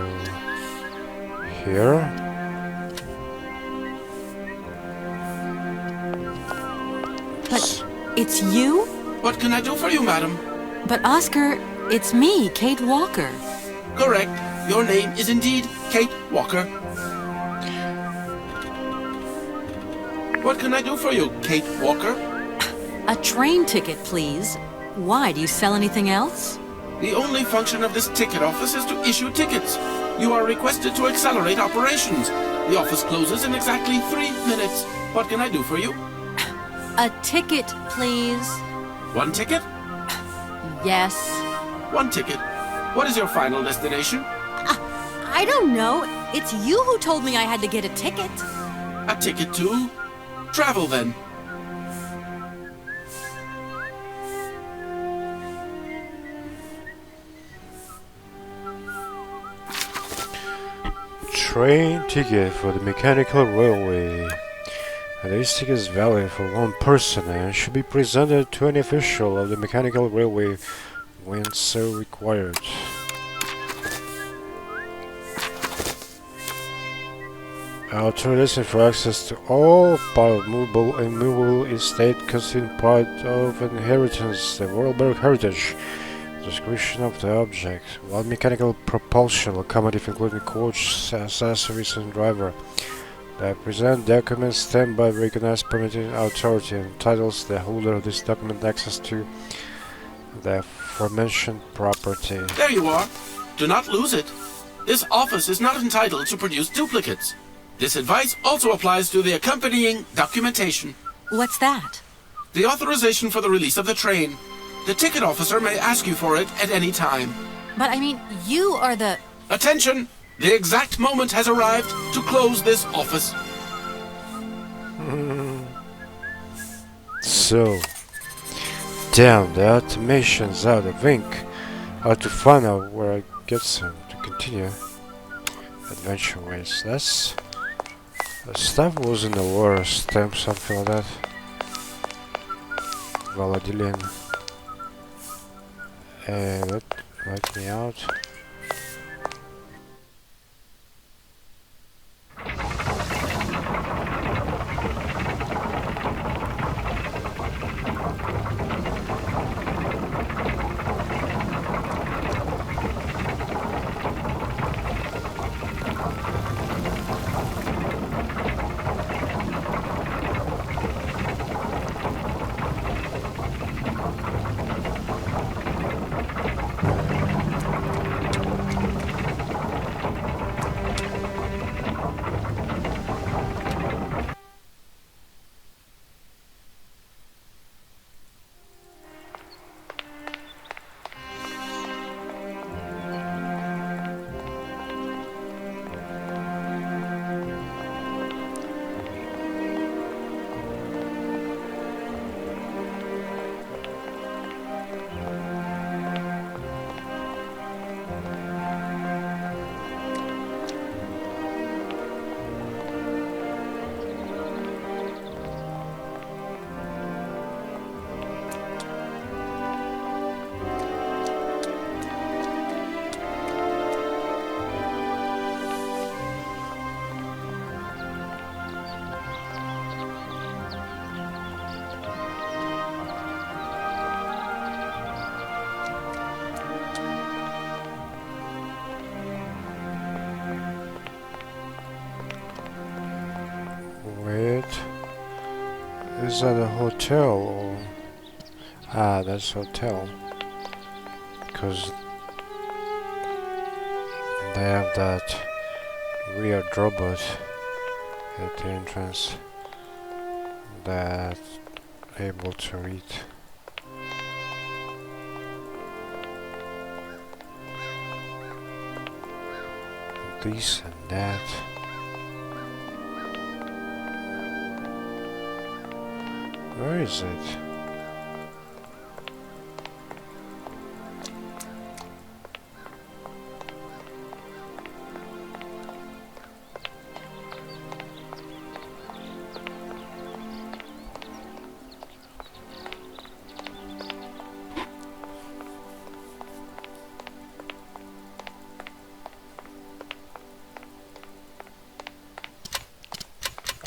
here. But it's you? What can I do for you, madam? But Oscar, it's me, Kate Walker. Correct. Your name is indeed Kate Walker. What can I do for you, Kate Walker? A train ticket, please. Why, do you sell anything else? The only function of this ticket office is to issue tickets. You are requested to accelerate operations. The office closes in exactly 3 minutes. What can I do for you? A ticket, please. One ticket? Yes. One ticket. What is your final destination? I don't know. It's you who told me I had to get a ticket. A ticket to travel, then. Train ticket for the mechanical railway. This ticket is valid for one person and should be presented to any official of the mechanical railway when so required. Authorization for access to all part of movable and immovable estate constituting part of an inheritance, the Voralberg heritage. Description of the object. One mechanical propulsion locomotive including coach, accessories and driver. The present document stamped by recognized permitting authority and entitles the holder of this document access to the aforementioned property. There you are. Do not lose it. This office is not entitled to produce duplicates. This advice also applies to the accompanying documentation. What's that? The authorization for the release of the train. The ticket officer may ask you for it at any time. But I mean, you are the... Attention! The exact moment has arrived to close this office. So, damn, the automation's out of ink. I have to find out where I get some to continue adventure ways. That's... The stuff was in the war stamp, something like that. Valadilene. Let me out. Is that a hotel or... Ah, that's hotel. Because they have that weird robot at the entrance that's able to read. This and that. Where is it?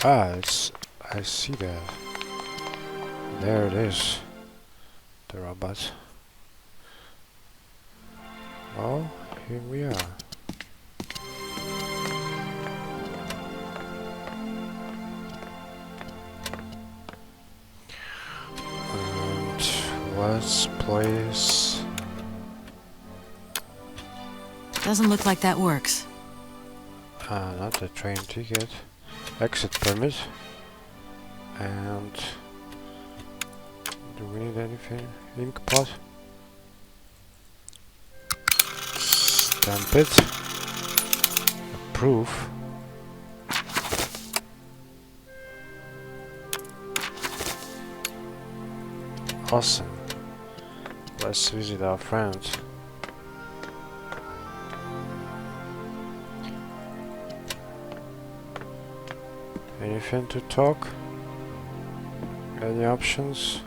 Ah, I see that. There it is. The robot. Well, here we are. And let's place... Doesn't look like that works. Not the train ticket. Exit permit. And do we need anything? Ink pot. Stamp it. Approve. Awesome. Let's visit our friends. Anything to talk? Any options?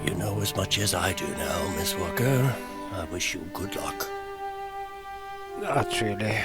You know as much as I do now, Miss Walker. I wish you good luck. Not really.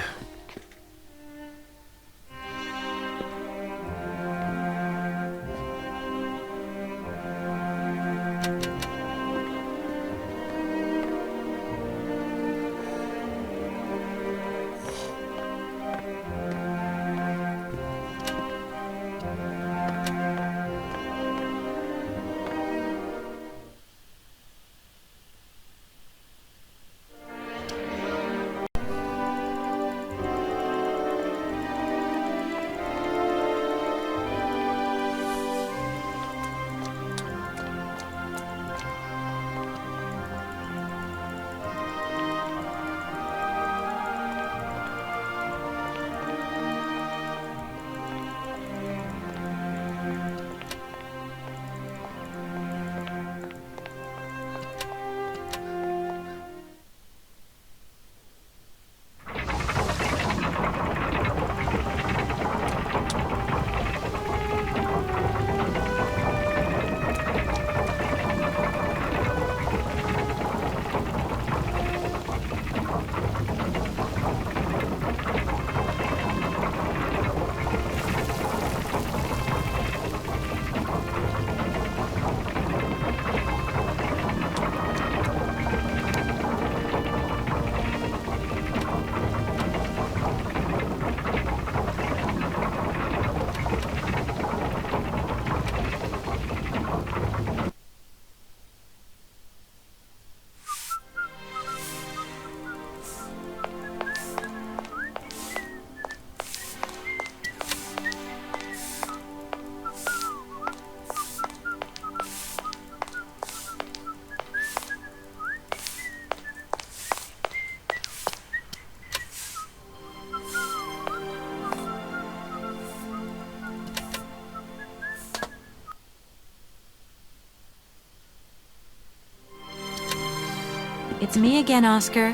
It's me again, Oscar.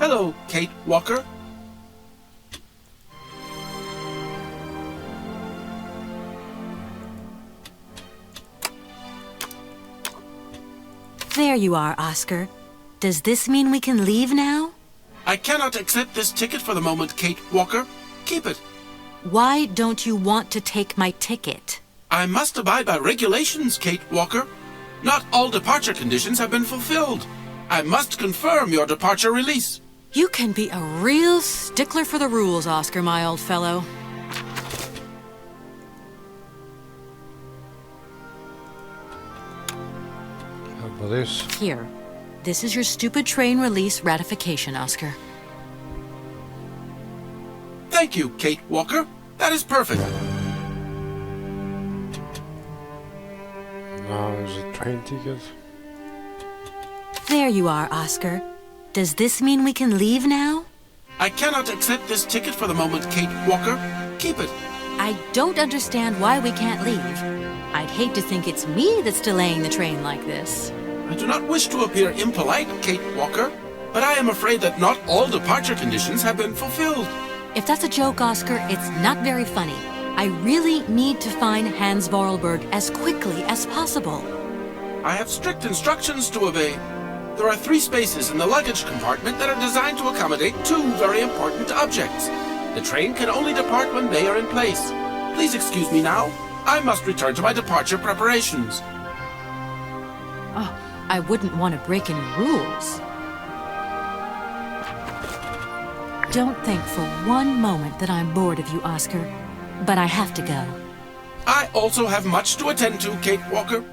Hello, Kate Walker. There you are, Oscar. Does this mean we can leave now? I cannot accept this ticket for the moment, Kate Walker. Keep it. Why don't you want to take my ticket? I must abide by regulations, Kate Walker. Not all departure conditions have been fulfilled. I must confirm your departure release. You can be a real stickler for the rules, Oscar, my old fellow. for this. Here. This is your stupid train release ratification, Oscar. Thank you, Kate Walker. That is perfect. Now is a train ticket. There you are, Oscar. Does this mean we can leave now? I cannot accept this ticket for the moment, Kate Walker. Keep it. I don't understand why we can't leave. I'd hate to think it's me that's delaying the train like this. I do not wish to appear impolite, Kate Walker, but I am afraid that not all departure conditions have been fulfilled. If that's a joke, Oscar, it's not very funny. I really need to find Hans Voralberg as quickly as possible. I have strict instructions to obey. There are 3 spaces in the luggage compartment that are designed to accommodate 2 very important objects. The train can only depart when they are in place. Please excuse me now. I must return to my departure preparations. Oh, I wouldn't want to break any rules. Don't think for one moment that I'm bored of you, Oscar. But I have to go. I also have much to attend to, Kate Walker.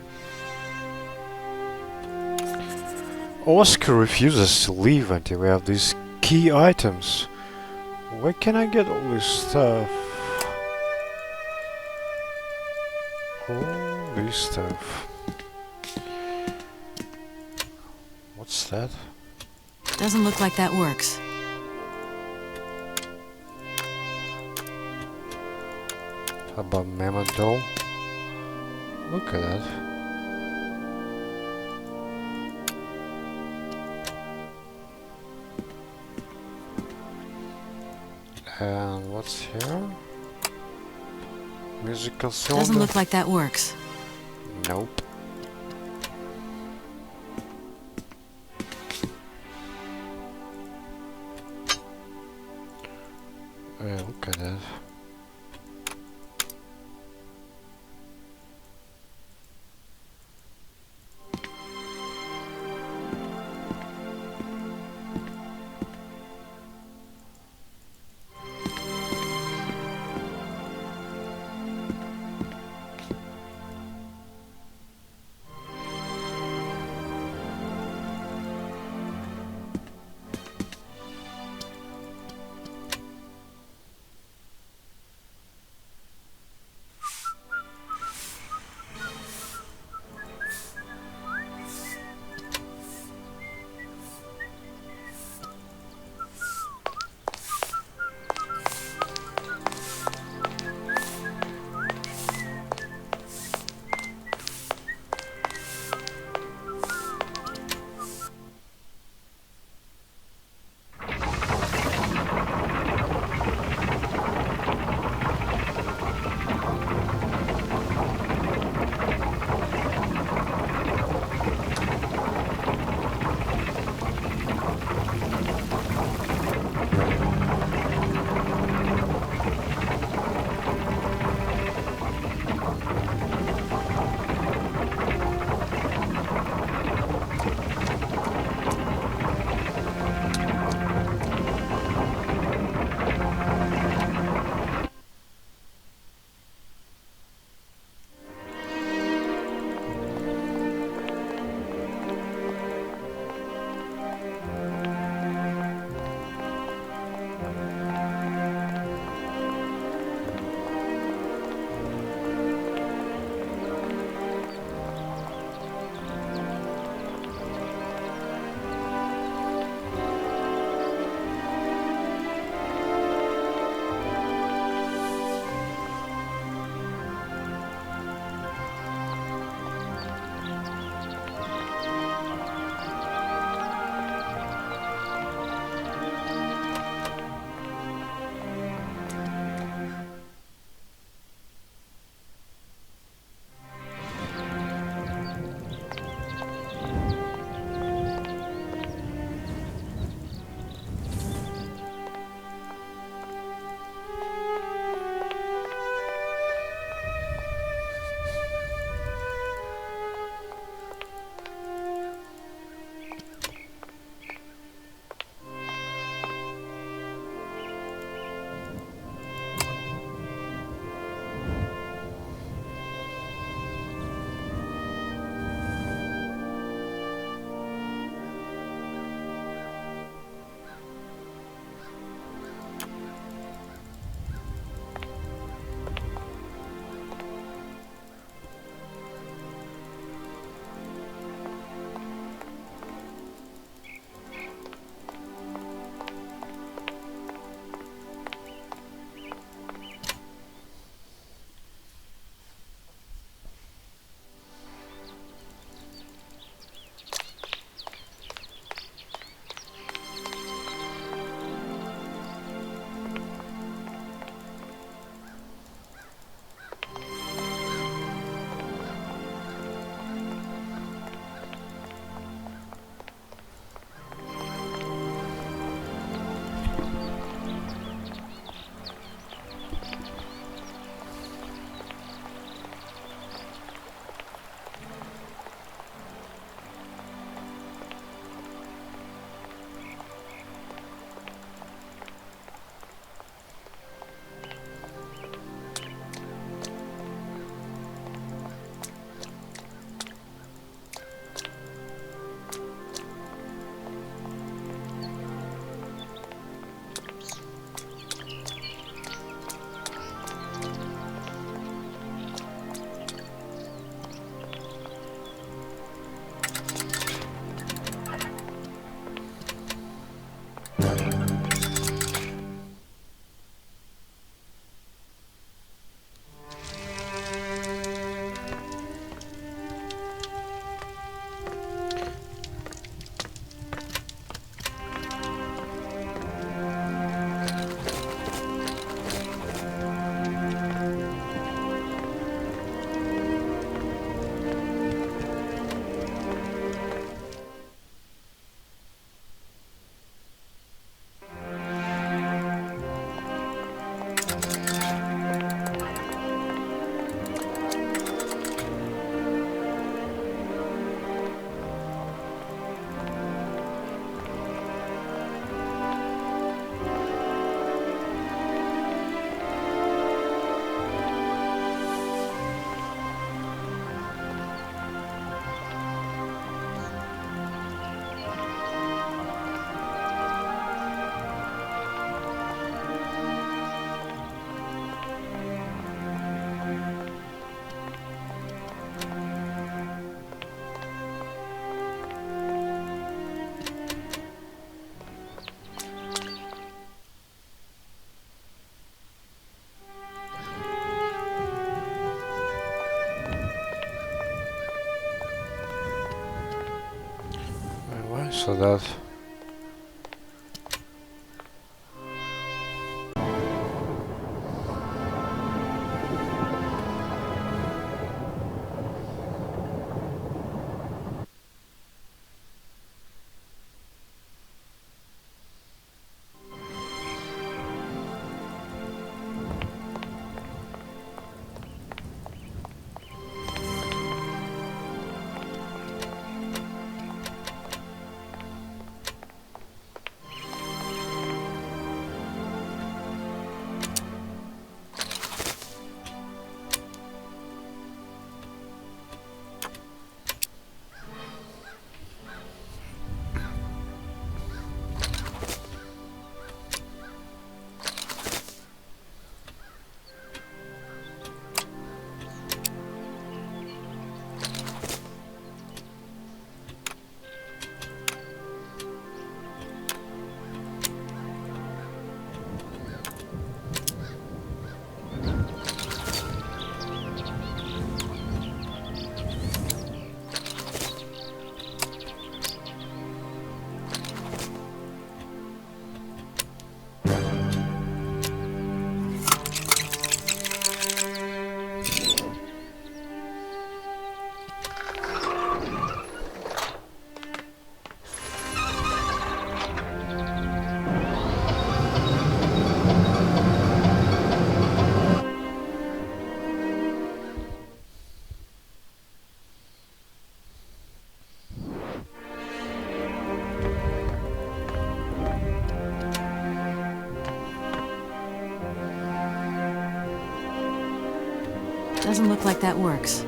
Oscar refuses to leave until we have these key items. Where can I get all this stuff? All this stuff. What's that? Doesn't look like that works. How about Mammoth Doll? Look at that. And what's here? Musical cylinder? Doesn't look like that works. Nope. Look at that. So that. Doesn't look like that works.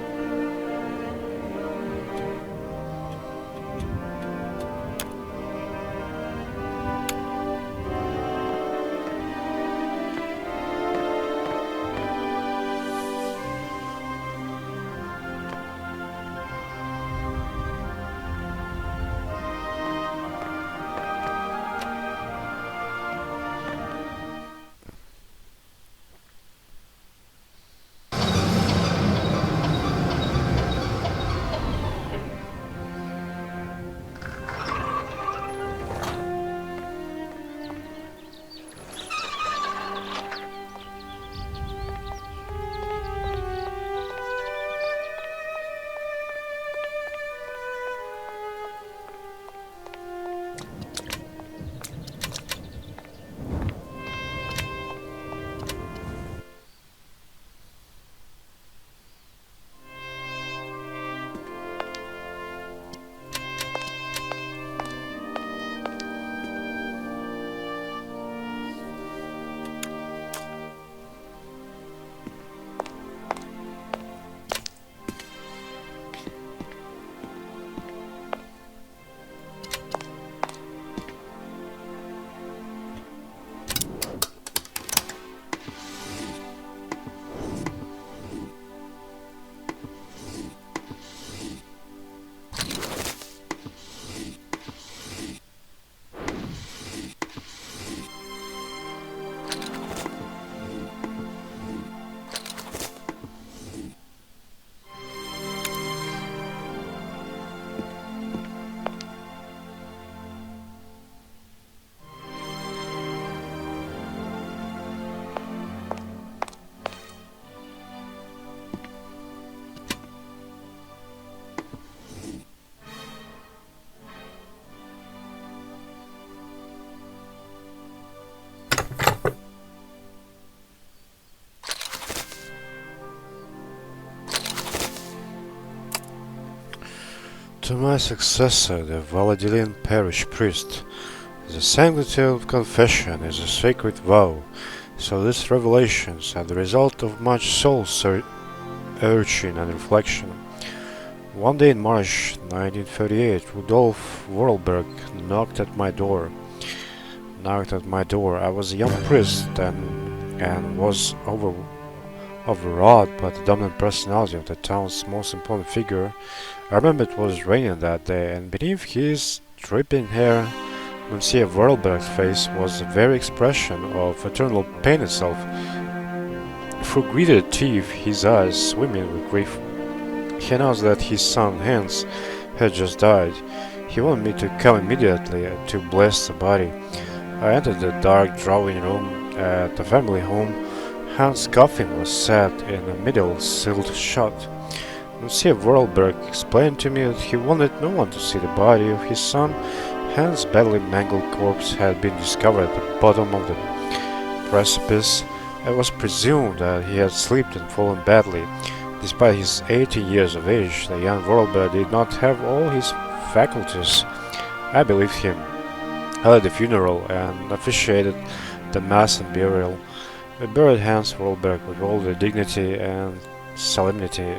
To my successor, the Valadilene parish priest, the sanctity of confession is a sacred vow, so these revelations are the result of much soul-searching and reflection. One day in March 1938, Rudolf Voralberg knocked at my door. I was a young priest and was overawed by the dominant personality of the town's most important figure. I remember it was raining that day, and beneath his dripping hair, Monsieur Voralberg's face was the very expression of eternal pain itself. Through gritted teeth, his eyes swimming with grief. He announced that his son Hans had just died. He wanted me to come immediately to bless the body. I entered the dark drawing room at the family home. Hans' coffin was set in the middle, sealed shut. Monsieur Voralberg explained to me that he wanted no one to see the body of his son. Hans' badly mangled corpse had been discovered at the bottom of the precipice. It was presumed that he had slipped and fallen badly. Despite his 80 years of age, the young Vorarlberg did not have all his faculties. I believed him. I led the funeral and officiated the mass and burial. We buried Hans Vorarlberg with all the dignity and solemnity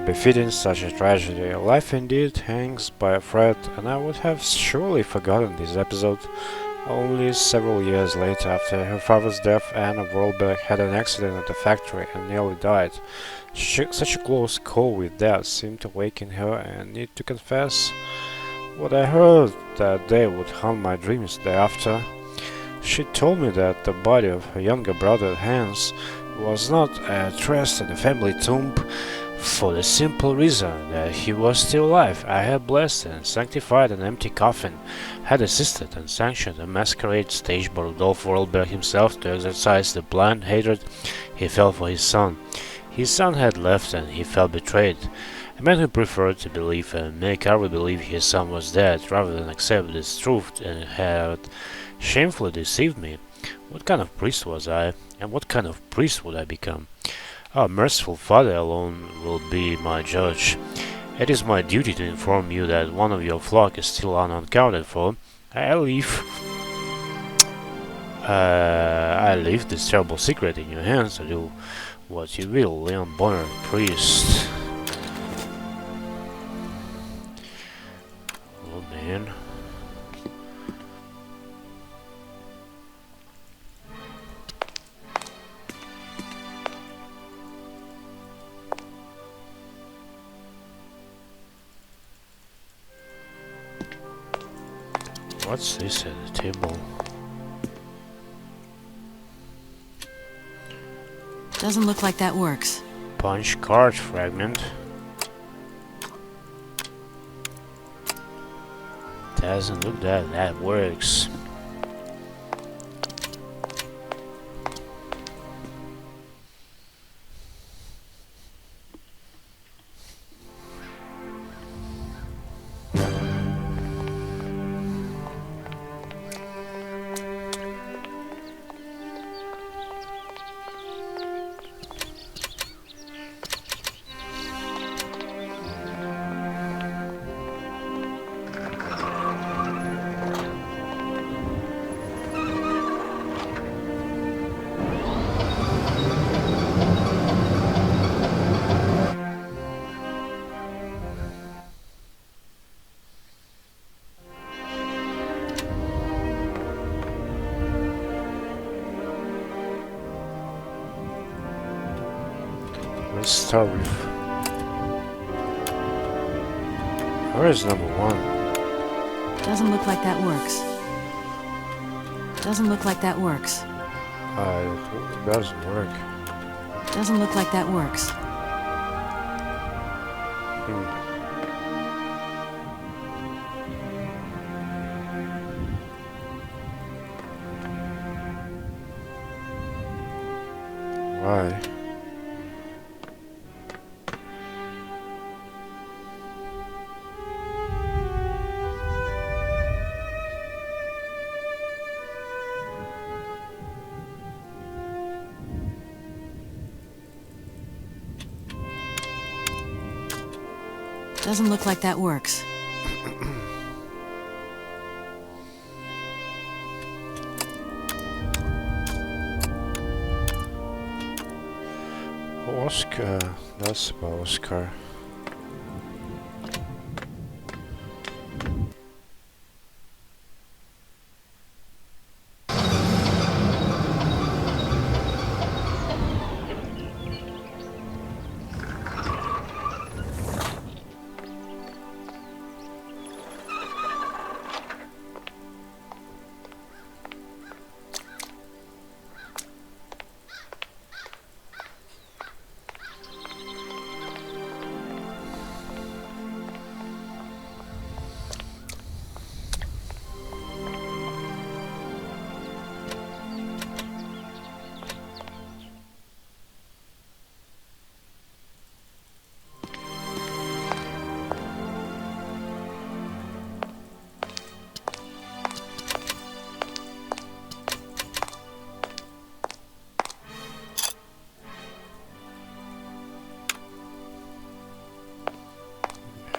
befitting such a tragedy. Life indeed hangs by a thread, and I would have surely forgotten this episode. Only several years later, after her father's death, Anna Vorarlberg had an accident at the factory and nearly died. Such a close call with death seemed to awaken her and need to confess. What I heard that day would haunt my dreams thereafter. She told me that the body of her younger brother Hans was not at rest in the family tomb, for the simple reason that he was still alive. I had blessed and sanctified an empty coffin, had assisted and sanctioned a masquerade staged by Rudolf Vorarlberg himself to exercise the blind hatred he felt for his son. His son had left and he felt betrayed. A man who preferred to believe and make others believe his son was dead rather than accept this truth and had shamefully deceived me. What kind of priest was I, and what kind of priest would I become? Our merciful Father alone will be my judge. It is my duty to inform you that one of your flock is still unaccounted for. I leave this terrible secret in your hands to do what you will, Leon Bonner, priest. Oh man. What's this at the table? Doesn't look like that works. Punch card fragment. Doesn't look that works. Let's start with... Where is number 1? Doesn't look like that works. Doesn't look like that works. It doesn't work. Doesn't look like that works. Why? Doesn't look like that works. Oscar, that's about Oscar.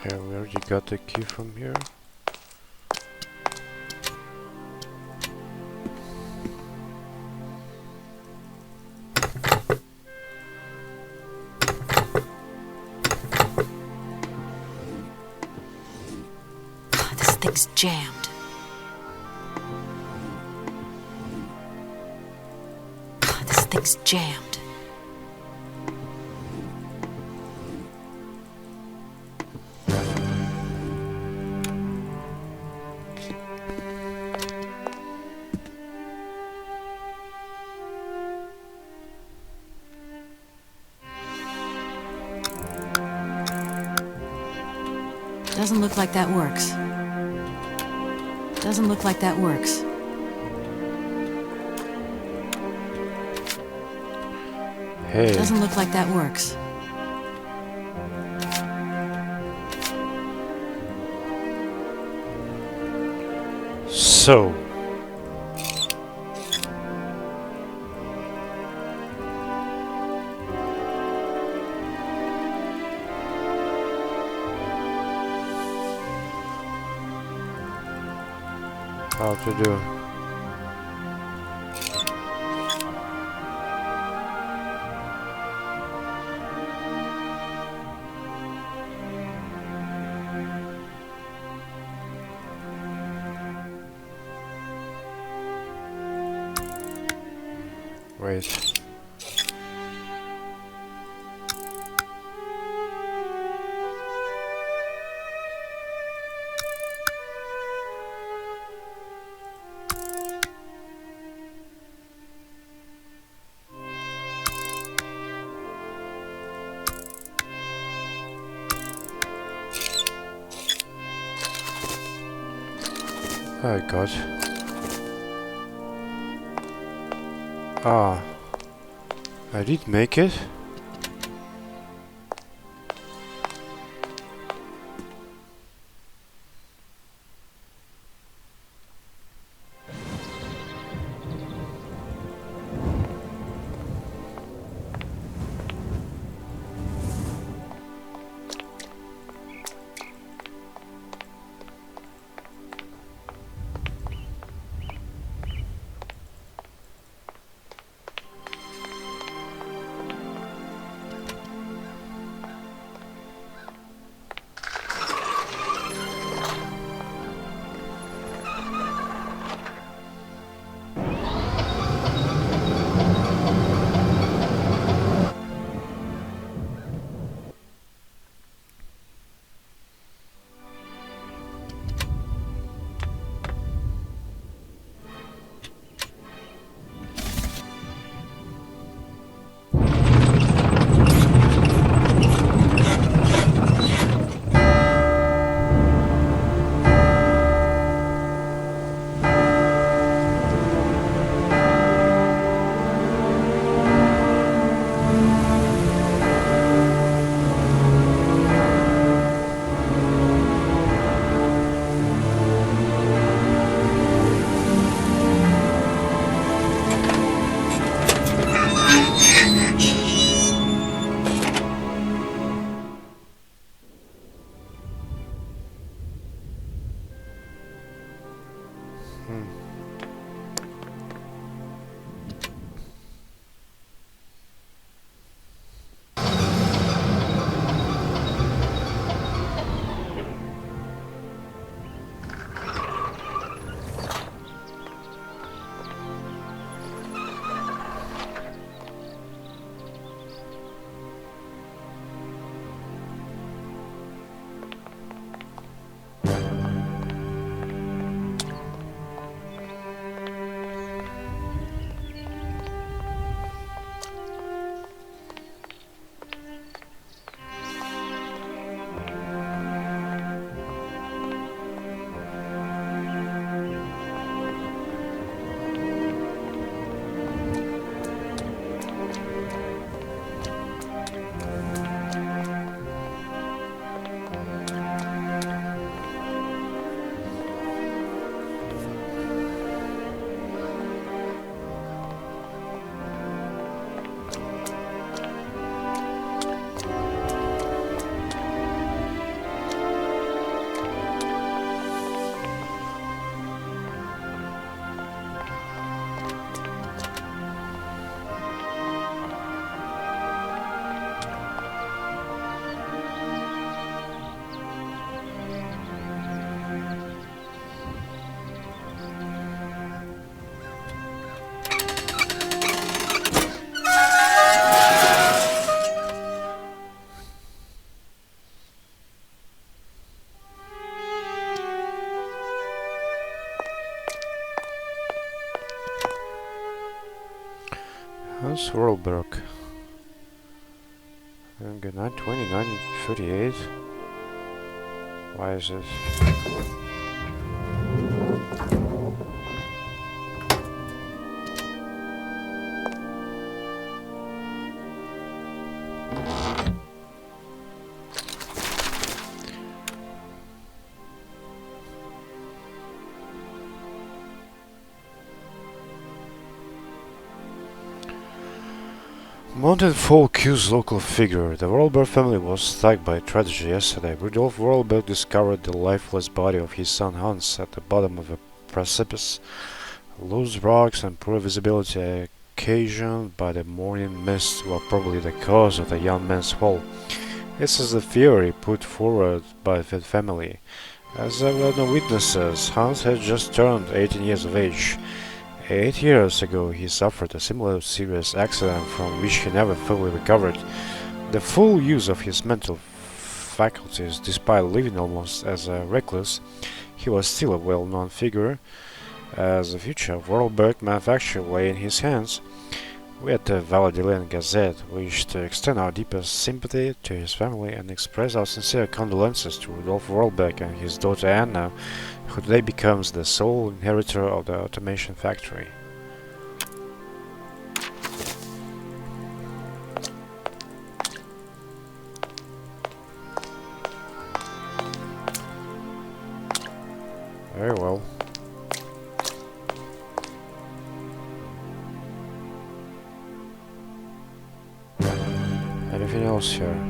Okay, we already got the key from here. This thing's jammed. This thing's jammed. Doesn't look like that works. Doesn't look like that works. Hey. Doesn't look like that works. So. How to do? Wait. Oh God. Ah. I did make it. Hans Voralberg. 920, 938. Why is this? Mountain folk accused local figure. The Voralberg family was struck by tragedy yesterday. Rudolf Voralberg discovered the lifeless body of his son Hans at the bottom of a precipice. Loose rocks and poor visibility occasioned by the morning mist were probably the cause of the young man's fall. This is the theory put forward by the family. As there were no witnesses, Hans had just turned 18 years of age. 8 years ago he suffered a similar serious accident from which he never fully recovered. The full use of his mental faculties, despite living almost as a recluse, he was still a well-known figure. As the future of Voralberg manufacture lay in his hands, we at the Valadilene Gazette wish to extend our deepest sympathy to his family and express our sincere condolences to Rudolf Voralberg and his daughter Anna, who today becomes the sole inheritor of the automation factory. Very well. Anything else here?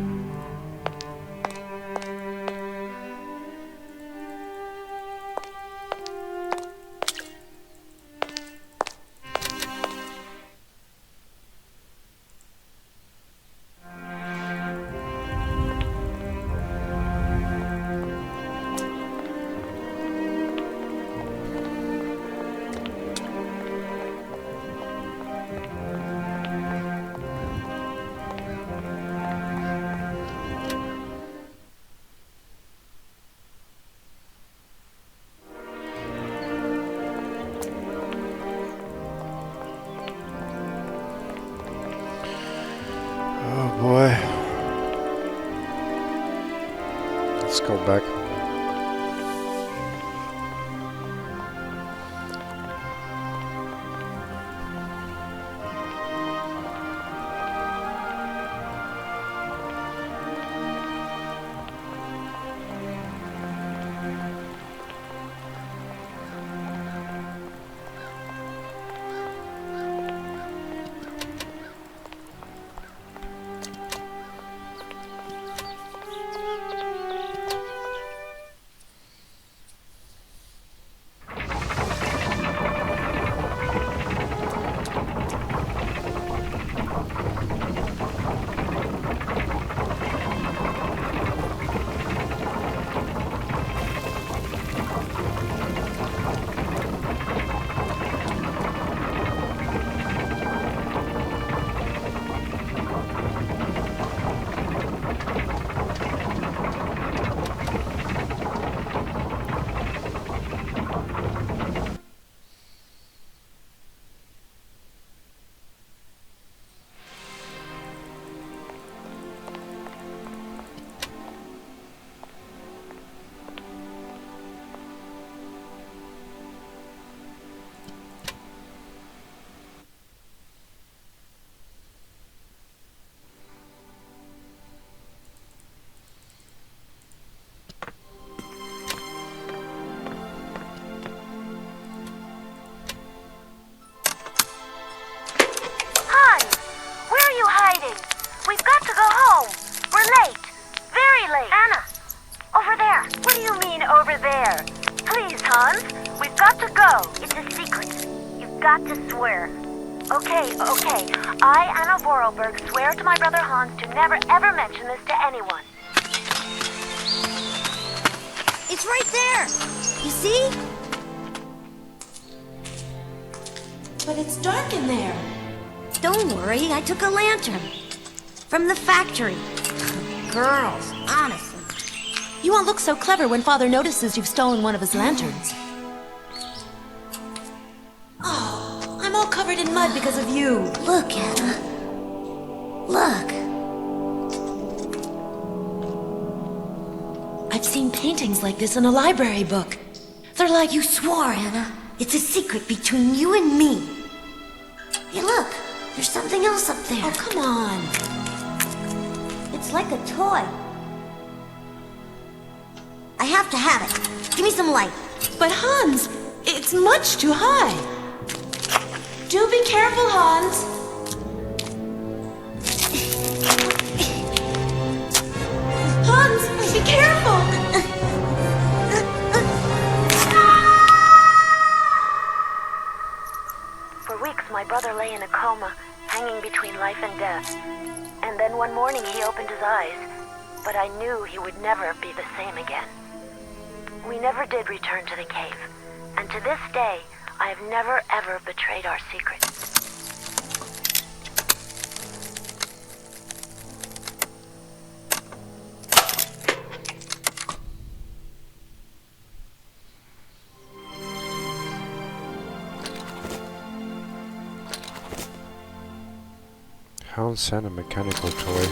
Boy, let's go back. We've got to go home. We're late. Very late. Anna, over there. What do you mean, over there? Please, Hans, we've got to go. It's a secret. You've got to swear. Okay. I, Anna Voralberg, swear to my brother Hans to never, ever mention this to anyone. It's right there. You see? But it's dark in there. Don't worry, I took a lantern. From the factory. Girls, honestly. You won't look so clever when Father notices you've stolen one of his lanterns. Oh, I'm all covered in mud because of you. Look, Anna. Look. I've seen paintings like this in a library book. They're like... You swore, Anna. It's a secret between you and me. Hey, look. There's something else up there. Oh, come on. It's like a toy. I have to have it. Give me some light. But Hans, it's much too high. Do be careful, Hans. Hans, be careful. For weeks, my brother lay in a coma, hanging between life and death. And then one morning he opened his eyes, but I knew he would never be the same again. We never did return to the cave, and to this day, I have never ever betrayed our secret. Hans and a mechanical toy.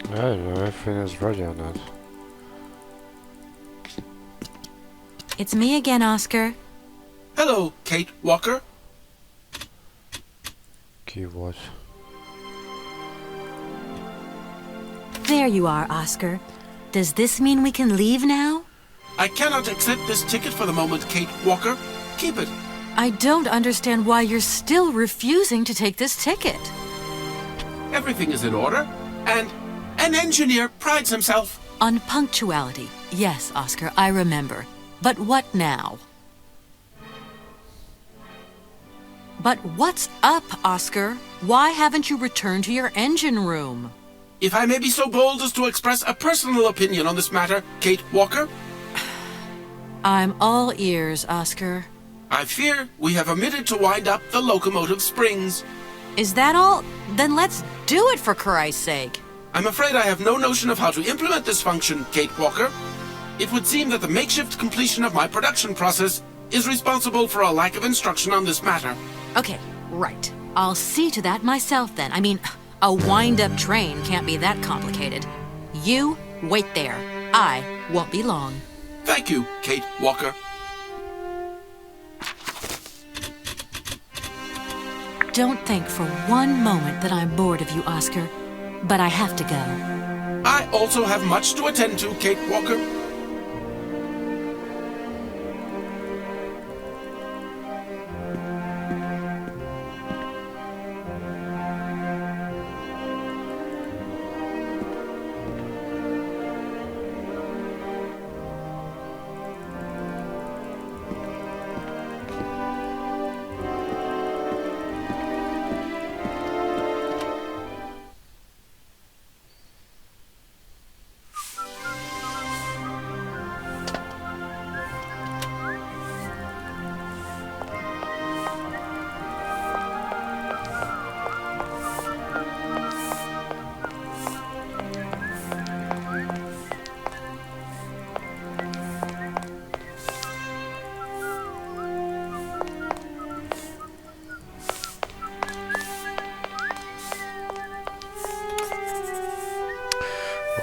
I don't know, everything is ready or not. It's me again, Oscar. Hello, Kate Walker. Key what? There you are, Oscar. Does this mean we can leave now? I cannot accept this ticket for the moment, Kate Walker. Keep it. I don't understand why you're still refusing to take this ticket. Everything is in order, and an engineer prides himself on punctuality. Yes, Oscar, I remember. But what now? But what's up, Oscar? Why haven't you returned to your engine room? If I may be so bold as to express a personal opinion on this matter, Kate Walker. I'm all ears, Oscar. I fear we have omitted to wind up the locomotive springs. Is that all? Then let's do it, for Christ's sake. I'm afraid I have no notion of how to implement this function, Kate Walker. It would seem that the makeshift completion of my production process is responsible for a lack of instruction on this matter. Okay, right. I'll see to that myself then. I mean, a wind-up train can't be that complicated. You wait there. I won't be long. Thank you, Kate Walker. Don't think for one moment that I'm bored of you, Oscar. But I have to go. I also have much to attend to, Kate Walker.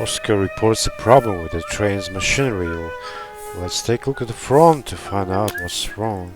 Oscar reports a problem with the train's machinery. Let's take a look at the front to find out what's wrong.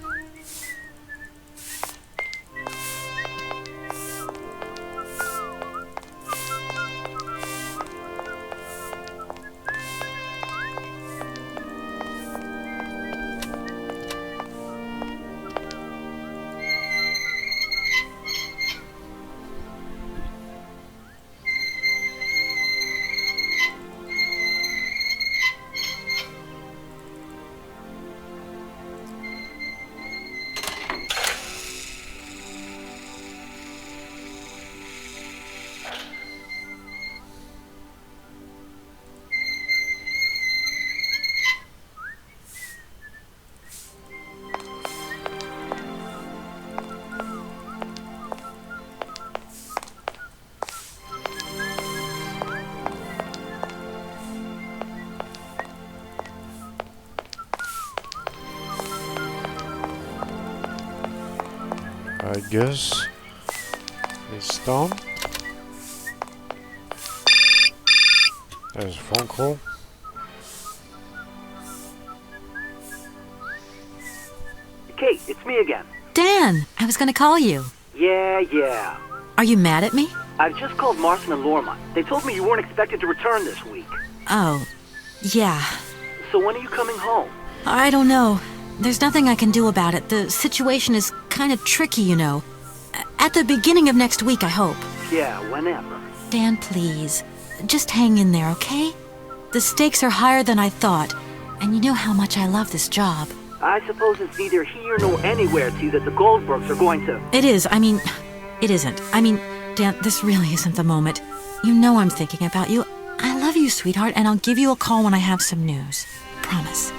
I guess it's done. There's a phone call. Kate, it's me again. Dan, I was gonna call you. Yeah. Are you mad at me? I've just called Marson and Lorma. They told me you weren't expected to return this week. Oh, yeah. So when are you coming home? I don't know. There's nothing I can do about it. The situation is kind of tricky, you know. At the beginning of next week, I hope. Yeah, whenever. Dan, please. Just hang in there, okay? The stakes are higher than I thought. And you know how much I love this job. I suppose it's neither here nor anywhere to you that the Goldbergs are going to... It is. I mean, it isn't. I mean, Dan, this really isn't the moment. You know I'm thinking about you. I love you, sweetheart, and I'll give you a call when I have some news. Promise.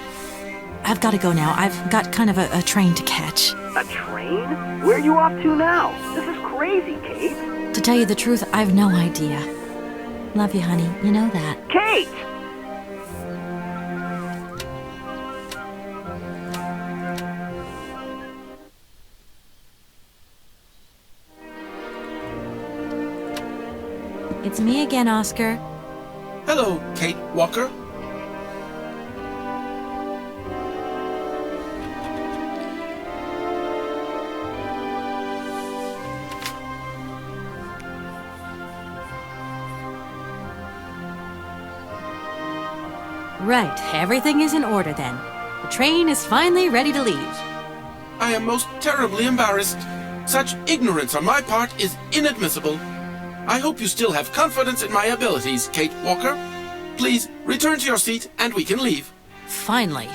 I've got to go now. I've got kind of a train to catch. A train? Where are you off to now? This is crazy, Kate. To tell you the truth, I've no idea. Love you, honey. You know that. Kate! It's me again, Oscar. Hello, Kate Walker. Right, everything is in order then. The train is finally ready to leave. I am most terribly embarrassed. Such ignorance on my part is inadmissible. I hope you still have confidence in my abilities, Kate Walker. Please, return to your seat and we can leave. Finally.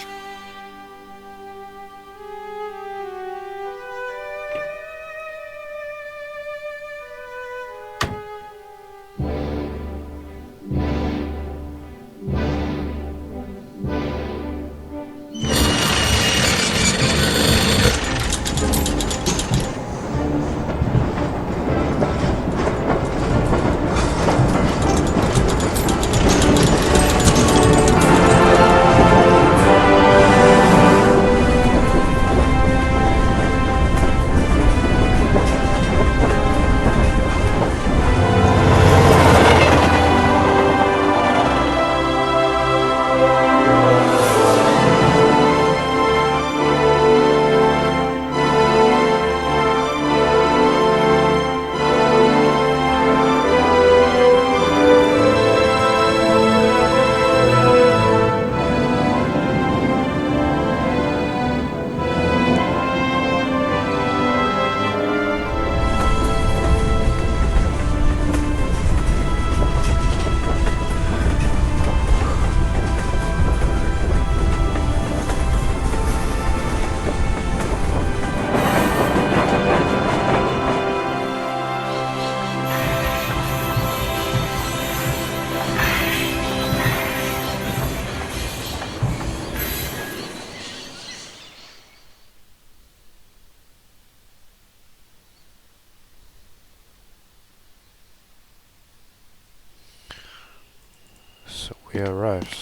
We arrived.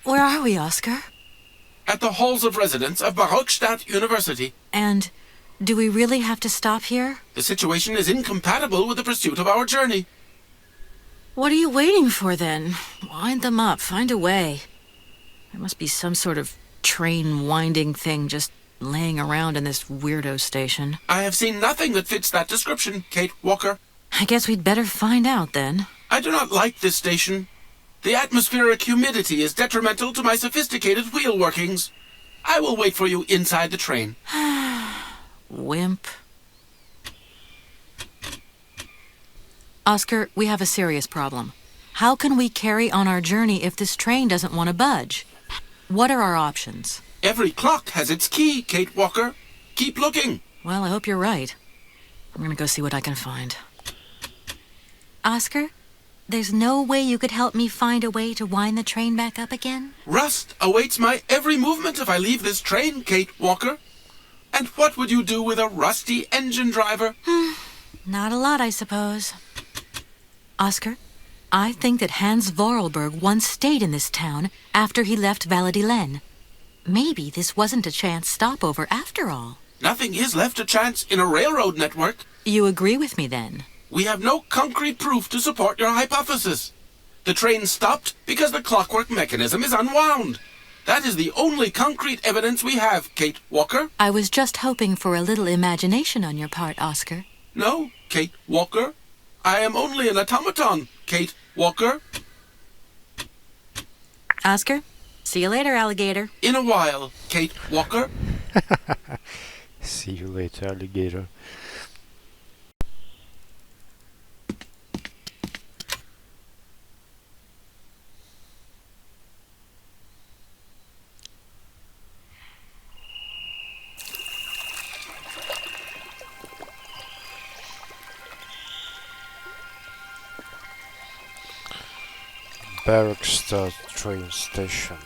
Where are we, Oscar? At the halls of residence of Barrockstadt University. And do we really have to stop here? The situation is incompatible with the pursuit of our journey. What are you waiting for, then? Wind them up. Find a way. There must be some sort of train winding thing just laying around in this weirdo station. I have seen nothing that fits that description, Kate Walker. I guess we'd better find out, then. I do not like this station. The atmospheric humidity is detrimental to my sophisticated wheel workings. I will wait for you inside the train. Wimp. Oscar, we have a serious problem. How can we carry on our journey if this train doesn't want to budge? What are our options? Every clock has its key, Kate Walker. Keep looking. Well, I hope you're right. I'm gonna go see what I can find. Oscar, there's no way you could help me find a way to wind the train back up again? Rust awaits my every movement if I leave this train, Kate Walker. And what would you do with a rusty engine driver? Not a lot, I suppose. Oscar, I think that Hans Voralberg once stayed in this town after he left Valadilene. Maybe this wasn't a chance stopover after all. Nothing is left to chance in a railroad network. You agree with me, then? We have no concrete proof to support your hypothesis. The train stopped because the clockwork mechanism is unwound. That is the only concrete evidence we have, Kate Walker. I was just hoping for a little imagination on your part, Oscar. No, Kate Walker. I am only an automaton, Kate Walker. Oscar, see you later, alligator. In a while, Kate Walker. See you later, alligator. Barrockstadt train station.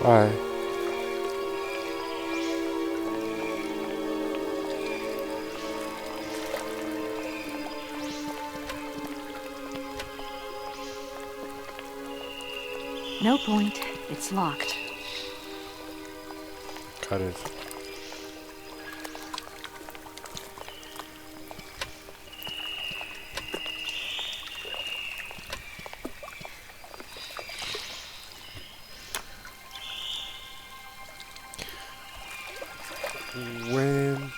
Why? No point. It's locked. cut it. When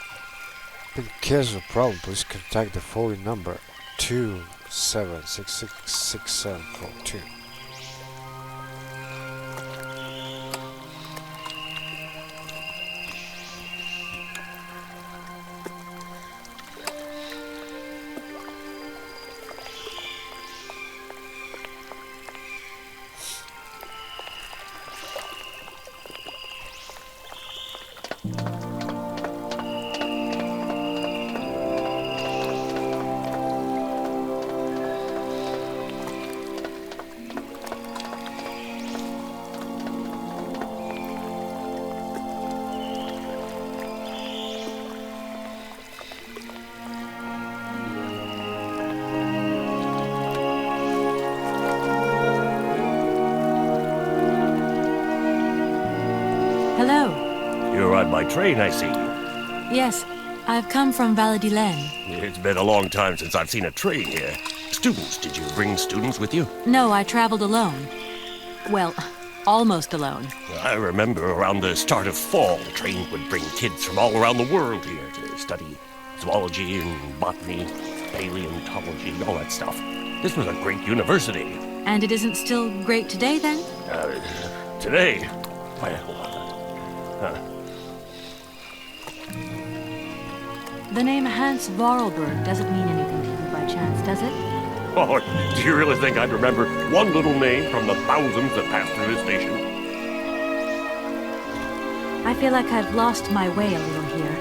in case of problem, please contact the following number 27666742. Hello. You're on my train, I see. Yes, I've come from Valadilene. It's been a long time since I've seen a train here. Students, did you bring students with you? No, I traveled alone. Well, almost alone. I remember around the start of fall, the train would bring kids from all around the world here to study zoology and botany, paleontology, all that stuff. This was a great university. And it isn't still great today, then? Today? Well, The name Hans Voralberg doesn't mean anything to you by chance, does it? Oh, do you really think I'd remember one little name from the thousands that passed through this station? I feel like I've lost my way a little here.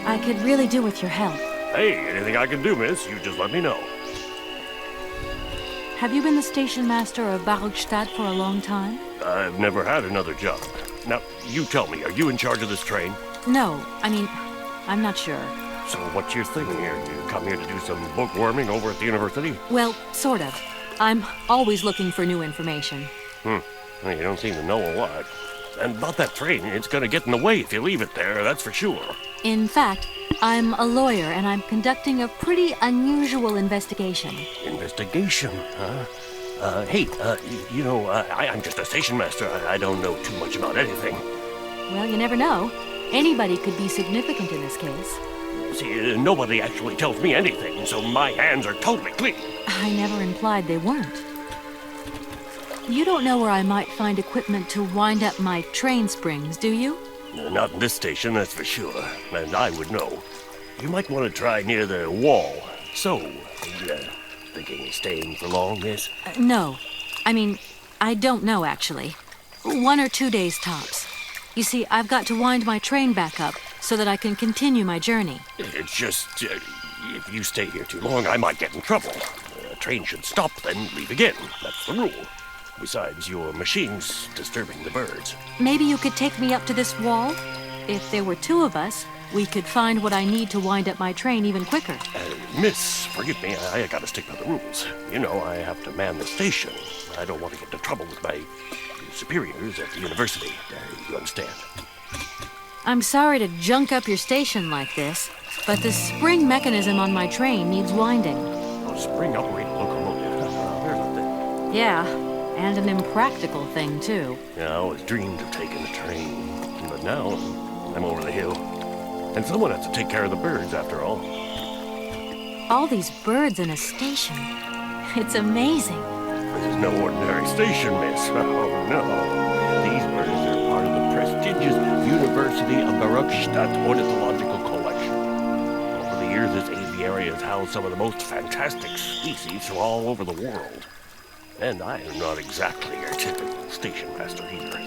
I could really do with your help. Hey, anything I can do, miss, you just let me know. Have you been the station master of Barrockstadt for a long time? I've never had another job. Now, you tell me, are you in charge of this train? No, I'm not sure. So what's your thing here? You come here to do some bookworming over at the university? Well, sort of. I'm always looking for new information. Well, you don't seem to know a lot. And about that train, it's gonna get in the way if you leave it there, that's for sure. In fact, I'm a lawyer and I'm conducting a pretty unusual investigation. Investigation, huh? Hey, I'm just a station master. I don't know too much about anything. Well, you never know. Anybody could be significant in this case. See, nobody actually tells me anything, so my hands are totally clean. I never implied they weren't. You don't know where I might find equipment to wind up my train springs, do you? Not in this station, that's for sure. And I would know. You might want to try near the wall. So, thinking of staying for long, miss? No. I don't know, actually. 1 or 2 days tops. You see, I've got to wind my train back up so that I can continue my journey. It's just, if you stay here too long, I might get in trouble. The train should stop, then leave again. That's the rule. Besides, your machine's disturbing the birds. Maybe you could take me up to this wall? If there were 2 of us, we could find what I need to wind up my train even quicker. Miss, forgive me, I gotta stick by the rules. You know, I have to man the station. I don't want to get into trouble with my superiors at the university. You understand? I'm sorry to junk up your station like this, but the spring mechanism on my train needs winding. A spring-operated locomotive? There's a thing. Yeah, and an impractical thing, too. Yeah, I always dreamed of taking a train, but now I'm over the hill. And someone has to take care of the birds, after all. All these birds in a station. It's amazing. This is no ordinary station, miss. Oh, no. These birds are part of the prestigious University of Barrockstadt Ornithological Collection. Over the years, this aviary has housed some of the most fantastic species from all over the world. And I am not exactly your typical station master either.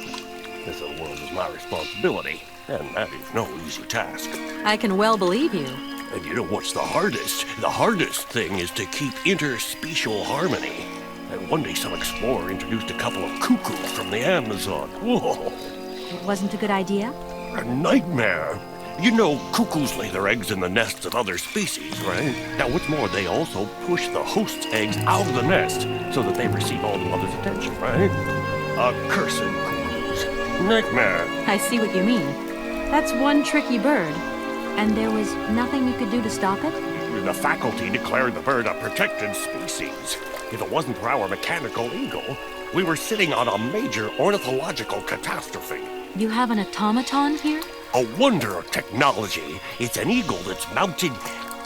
This whole world is my responsibility, and that is no easy task. I can well believe you. And you know what's the hardest? The hardest thing is to keep interspecial harmony. And one day some explorer introduced a couple of cuckoos from the Amazon. Whoa! It wasn't a good idea? A nightmare. You know, cuckoos lay their eggs in the nests of other species, right? Now, what's more, they also push the host's eggs out of the nest so that they receive all the mother's attention, right? Accursed cuckoos. Nightmare. I see what you mean. That's one tricky bird. And there was nothing you could do to stop it? The faculty declared the bird a protected species. If it wasn't for our mechanical eagle, we were sitting on a major ornithological catastrophe. You have an automaton here? A wonder of technology. It's an eagle that's mounted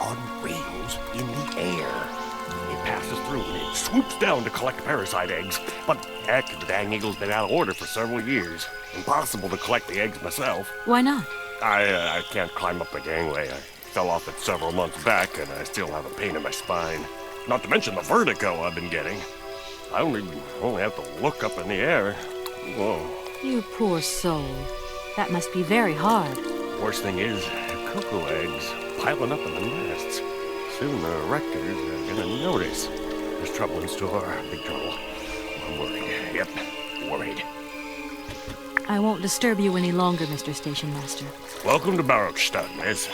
on wings in the air. It passes through and it swoops down to collect parasite eggs. But heck, the dang eagle's been out of order for several years. Impossible to collect the eggs myself. Why not? I can't climb up the gangway. I fell off it several months back, and I still have a pain in my spine. Not to mention the vertigo I've been getting. I only have to look up in the air. Whoa. You poor soul. That must be very hard. Worst thing is, cuckoo eggs piling up in the nests. Soon the rectors are gonna notice. There's trouble in store, big trouble. I'm worried. Yep, worried. I won't disturb you any longer, Mr. Station Master. Welcome to Barrockstadt, miss.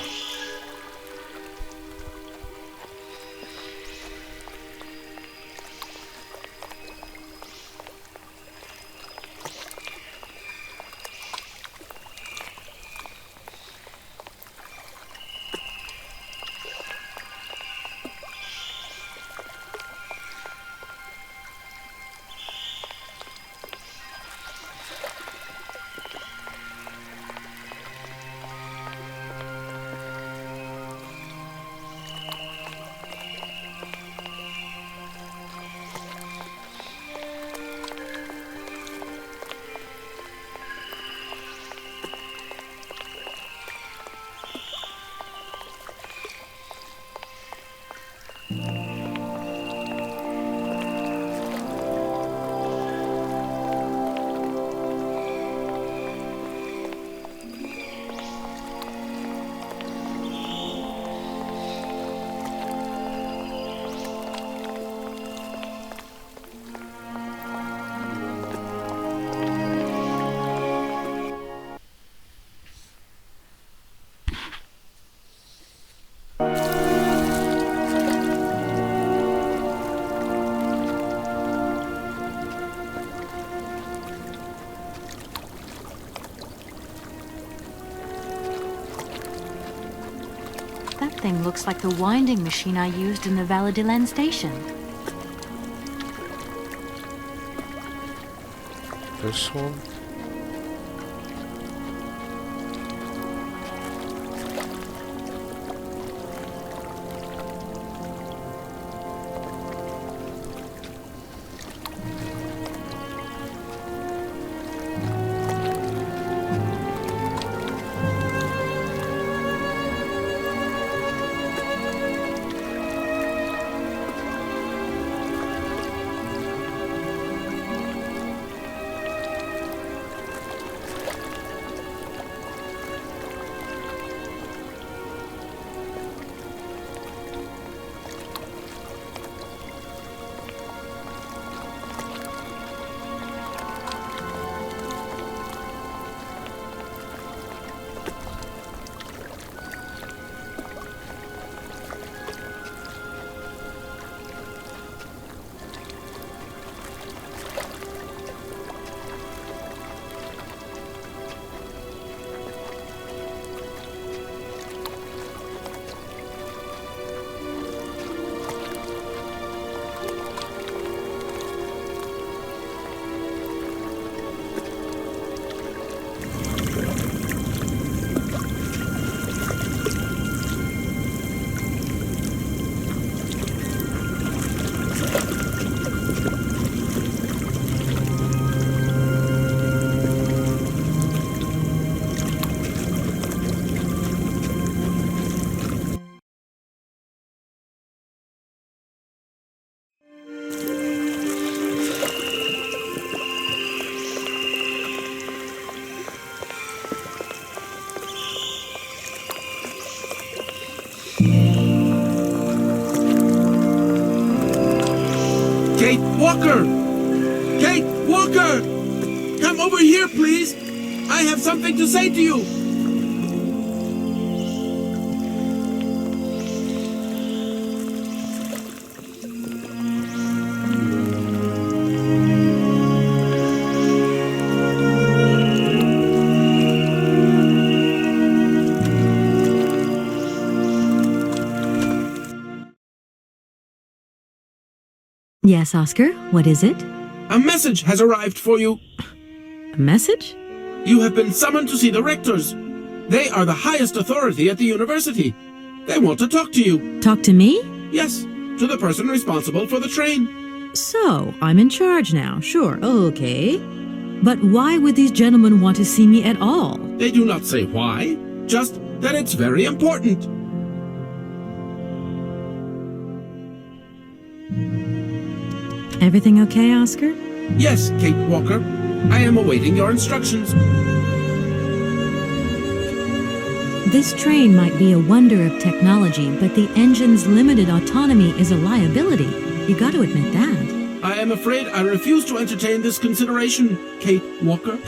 That thing looks like the winding machine I used in the Valadilene station. This one? Kate Walker! Kate Walker! Come over here, please! I have something to say to you! Yes, Oscar, what is it? A message has arrived for you. A message? You have been summoned to see the rectors. They are the highest authority at the university. They want to talk to you. Talk to me? Yes, to the person responsible for the train. So, I'm in charge now, sure, okay. But why would these gentlemen want to see me at all? They do not say why, just that it's very important. Everything okay, Oscar? Yes, Kate Walker. I am awaiting your instructions. This train might be a wonder of technology, but the engine's limited autonomy is a liability. You got to admit that. I am afraid I refuse to entertain this consideration, Kate Walker.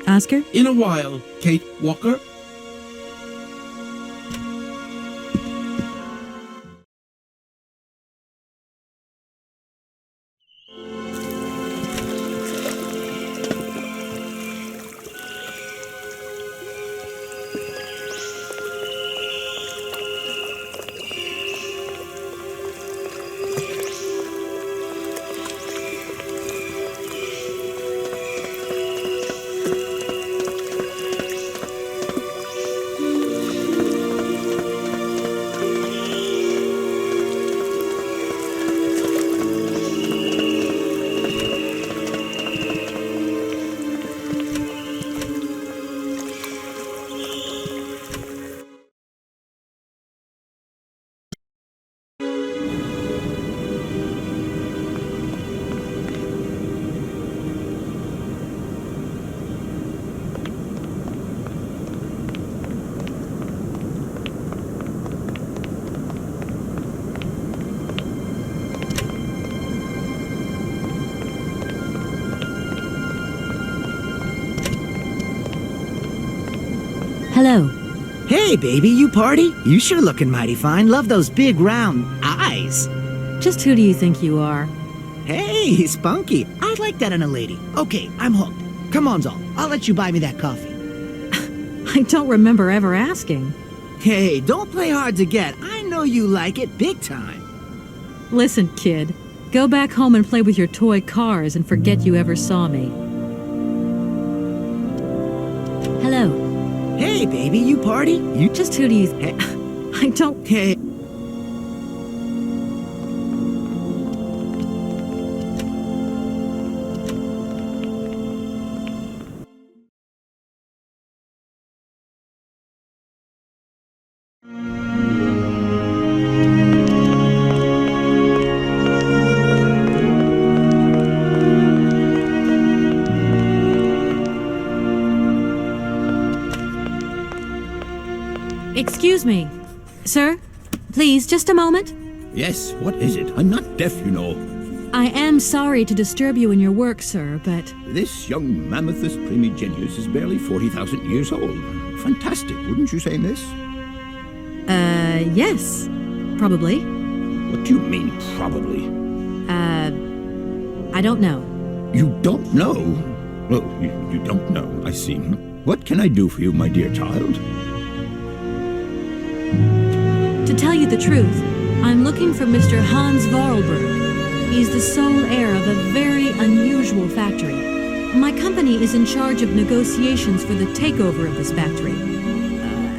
Oscar? In a while, Kate Walker. Hello. Hey, baby, you party? You sure looking mighty fine. Love those big, round eyes. Just who do you think you are? Hey, spunky. I like that in a lady. Okay, I'm hooked. Come on, Zol. I'll let you buy me that coffee. I don't remember ever asking. Hey, don't play hard to get. I know you like it big time. Listen, kid. Go back home and play with your toy cars and forget you ever saw me. Hello. Hey, baby, you party? You just who do you... I don't... Hey. Excuse me. Sir, please, just a moment. Yes, what is it? I'm not deaf, you know. I am sorry to disturb you in your work, sir, but... This young Mammothus primigenius is barely 40,000 years old. Fantastic, wouldn't you say, miss? Yes. Probably. What do you mean, probably? I don't know. You don't know? Oh, you don't know, I see. What can I do for you, my dear child? To tell you the truth, I'm looking for Mr. Hans Voralberg. He's the sole heir of a very unusual factory. My company is in charge of negotiations for the takeover of this factory.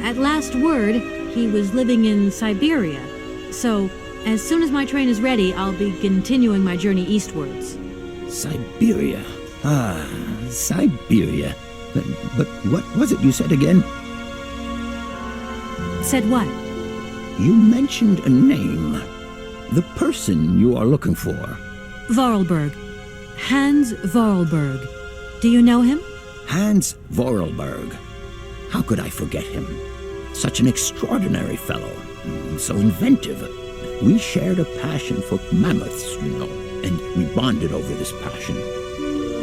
At last word, he was living in Syberia. So, as soon as my train is ready, I'll be continuing my journey eastwards. Syberia. Ah, Syberia. But what was it you said again? Said what? You mentioned a name. The person you are looking for. Voralberg. Hans Voralberg. Do you know him? Hans Voralberg. How could I forget him? Such an extraordinary fellow. So inventive. We shared a passion for mammoths, you know, and we bonded over this passion.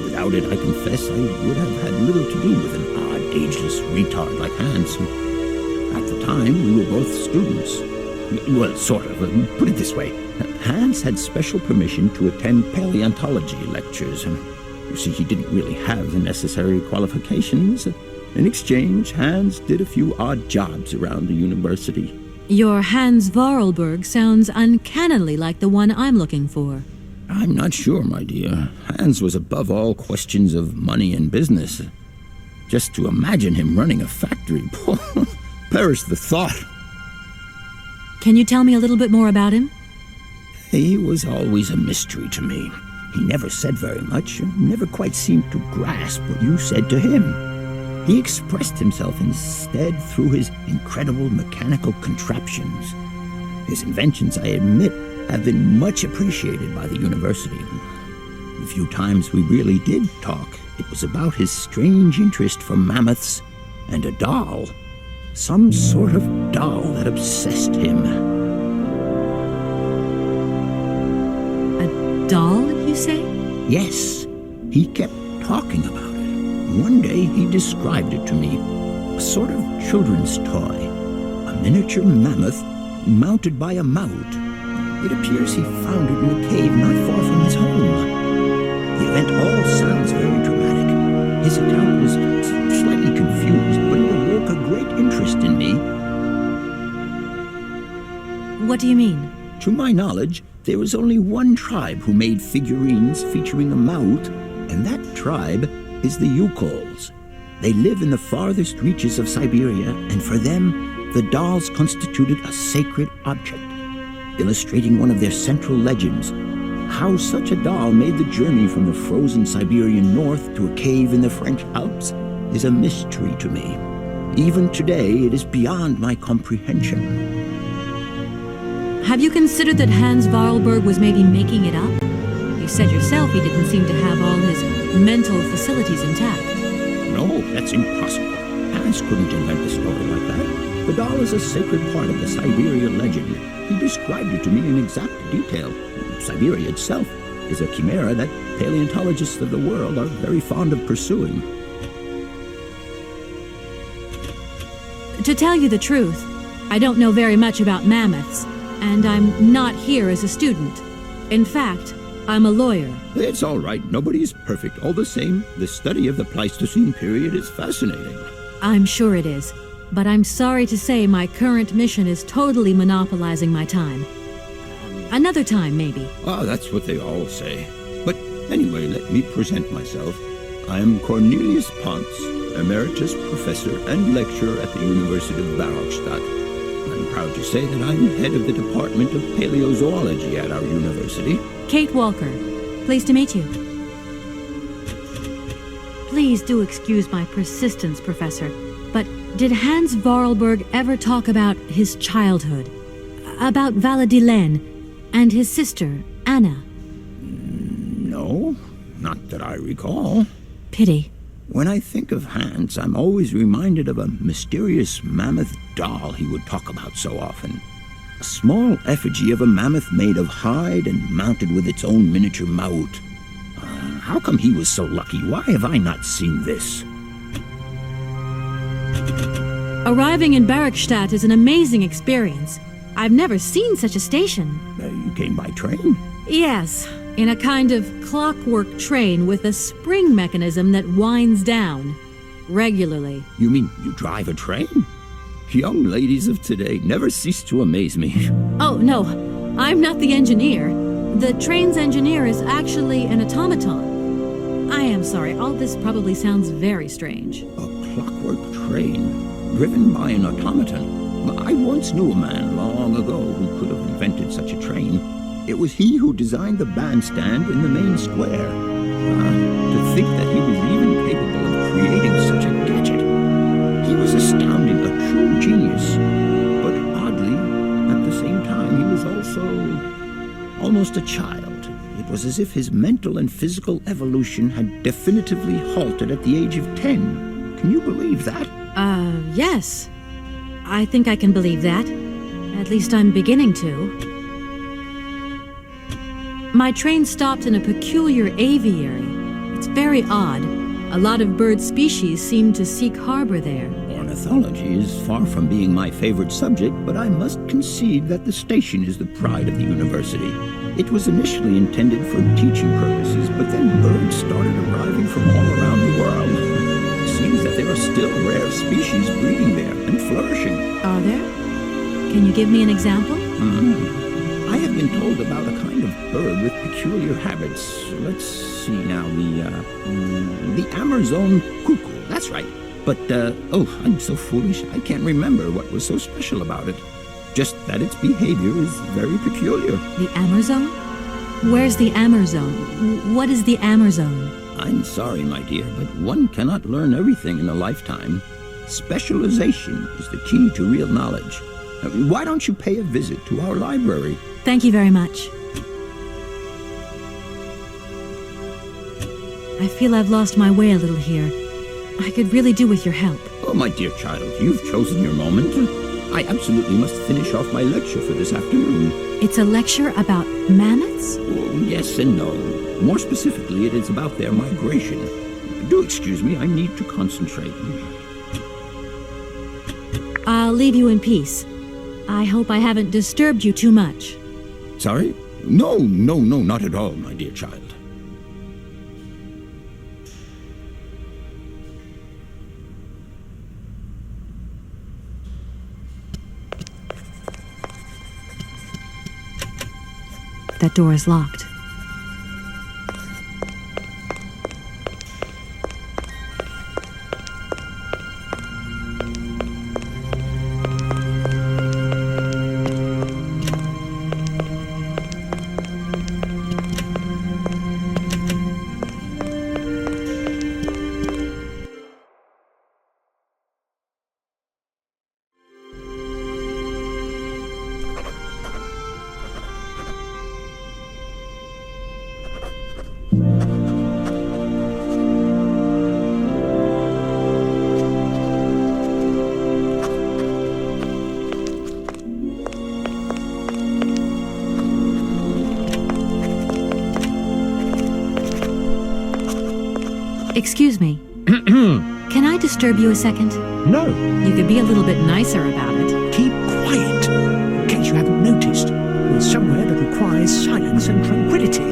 Without it, I confess, I would have had little to do with an odd, ageless retard like Hans. At the time, we were both students. Well, sort of. Put it this way. Hans had special permission to attend paleontology lectures. You see, he didn't really have the necessary qualifications. In exchange, Hans did a few odd jobs around the university. Your Hans Voralberg sounds uncannily like the one I'm looking for. I'm not sure, my dear. Hans was above all questions of money and business. Just to imagine him running a factory, perish the thought. Can you tell me a little bit more about him? He was always a mystery to me. He never said very much, and never quite seemed to grasp what you said to him. He expressed himself instead through his incredible mechanical contraptions. His inventions, I admit, have been much appreciated by the university. The few times we really did talk, it was about his strange interest for mammoths and a doll. Some sort of doll that obsessed him. A doll, you say? Yes, he kept talking about it. One day he described it to me. A sort of children's toy. A miniature mammoth mounted by a mount. It appears he found it in a cave not far from his home. The event all sounds very dramatic. His account was slightly confused, but it awoke a great interest in me. What do you mean? To my knowledge, there was only one tribe who made figurines featuring a mount, and that tribe is the Yukols. They live in the farthest reaches of Syberia, and for them, the dolls constituted a sacred object, illustrating one of their central legends. How such a doll made the journey from the frozen Siberian north to a cave in the French Alps is a mystery to me. Even today, it is beyond my comprehension. Have you considered that Hans Voralberg was maybe making it up? You said yourself he didn't seem to have all his mental facilities intact. No, that's impossible. Hans couldn't invent a story like that. The doll is a sacred part of the Syberia legend. He described it to me in exact detail. Syberia itself is a chimera that paleontologists of the world are very fond of pursuing. To tell you the truth, I don't know very much about mammoths, and I'm not here as a student. In fact, I'm a lawyer. It's all right. Nobody's perfect. All the same, the study of the Pleistocene period is fascinating. I'm sure it is, but I'm sorry to say my current mission is totally monopolizing my time. Another time, maybe. Ah, that's what they all say. But anyway, let me present myself. I am Cornelius Ponce, Emeritus Professor and Lecturer at the University of Barrockstadt. I'm proud to say that I'm head of the Department of Paleozoology at our university. Kate Walker. Pleased to meet you. Please do excuse my persistence, Professor, but did Hans Voralberg ever talk about his childhood? About Valadilene and his sister, Anna? No, not that I recall. Pity. When I think of Hans, I'm always reminded of a mysterious mammoth doll he would talk about so often. A small effigy of a mammoth made of hide and mounted with its own miniature mount. How come he was so lucky? Why have I not seen this? Arriving in Barrockstadt is an amazing experience. I've never seen such a station. You came by train? Yes, in a kind of clockwork train with a spring mechanism that winds down regularly. You mean you drive a train? Young ladies of today never cease to amaze me. Oh, no, I'm not the engineer. The train's engineer is actually an automaton. I am sorry, all this probably sounds very strange. A clockwork train, driven by an automaton. I once knew a man long ago who could have invented such a train. It was he who designed the bandstand in the main square. To think that he was even capable of creating such a gadget. He was astounding, a true genius. But oddly, at the same time, he was also almost a child. It was as if his mental and physical evolution had definitively halted at the age of 10. Can you believe that? Yes. I think I can believe that. At least I'm beginning to. My train stopped in a peculiar aviary. It's very odd. A lot of bird species seem to seek harbor there. Ornithology is far from being my favorite subject, but I must concede that the station is the pride of the university. It was initially intended for teaching purposes, but then birds started arriving from all around the world. It seems that there are still rare species breeding there and flourishing. Are there? Can you give me an example? I have been told about a kind of bird with peculiar habits. Let's see now, the Amazon cuckoo, that's right. But, I'm so foolish, I can't remember what was so special about it. Just that its behavior is very peculiar. The Amazon? Where's the Amazon? What is the Amazon? I'm sorry, my dear, but one cannot learn everything in a lifetime. Specialization is the key to real knowledge. Why don't you pay a visit to our library? Thank you very much. I feel I've lost my way a little here. I could really do with your help. Oh, my dear child, you've chosen your moment. I absolutely must finish off my lecture for this afternoon. It's a lecture about mammoths? Oh, yes and no. More specifically, it is about their migration. Do excuse me, I need to concentrate. I'll leave you in peace. I hope I haven't disturbed you too much. Sorry? No, not at all, my dear child. That door is locked. Excuse me. Can I disturb you a second? No. You could be a little bit nicer about it. Keep quiet. In case you haven't noticed, we're somewhere that requires silence and tranquility.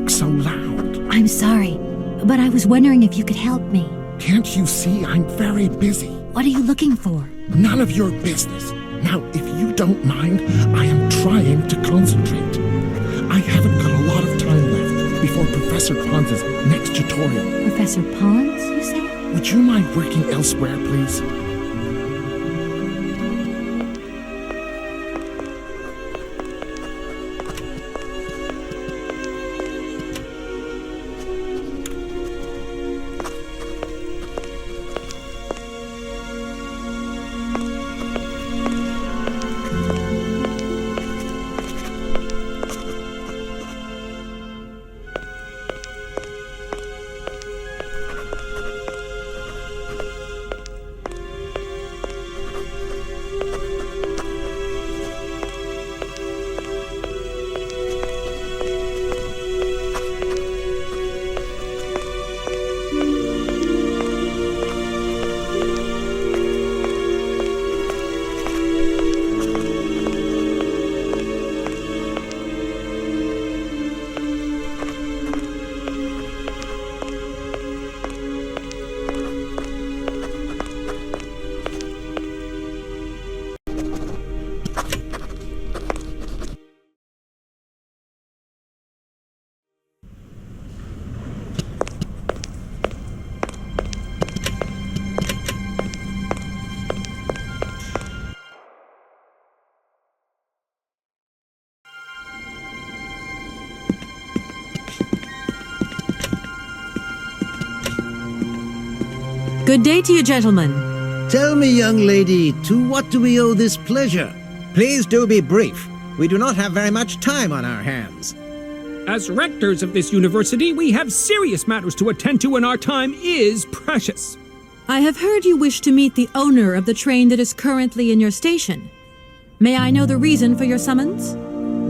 So loud. I'm sorry, but I was wondering if you could help me. Can't you see I'm very busy? What are you looking for? None of your business. Now, if you don't mind, I am trying to concentrate. I haven't got a lot of time left before Professor Pons' next tutorial. Professor Pons, you say? Would you mind working elsewhere, please? Good day to you, gentlemen. Tell me, young lady, to what do we owe this pleasure? Please do be brief. We do not have very much time on our hands. As rectors of this university, we have serious matters to attend to, and our time is precious. I have heard you wish to meet the owner of the train that is currently in your station. May I know the reason for your summons?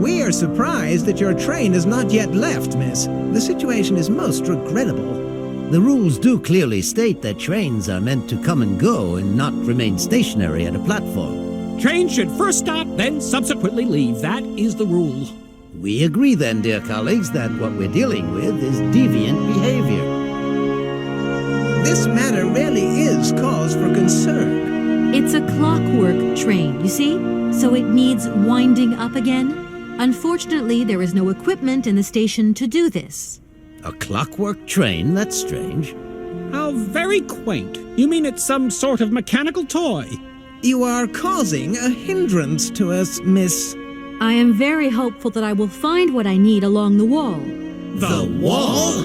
We are surprised that your train has not yet left, miss. The situation is most regrettable. The rules do clearly state that trains are meant to come and go and not remain stationary at a platform. Trains should first stop, then subsequently leave. That is the rule. We agree then, dear colleagues, that what we're dealing with is deviant behavior. This matter really is cause for concern. It's a clockwork train, you see? So it needs winding up again. Unfortunately, there is no equipment in the station to do this. A clockwork train? That's strange. How very quaint. You mean it's some sort of mechanical toy? You are causing a hindrance to us, miss. I am very hopeful that I will find what I need along the wall. The wall?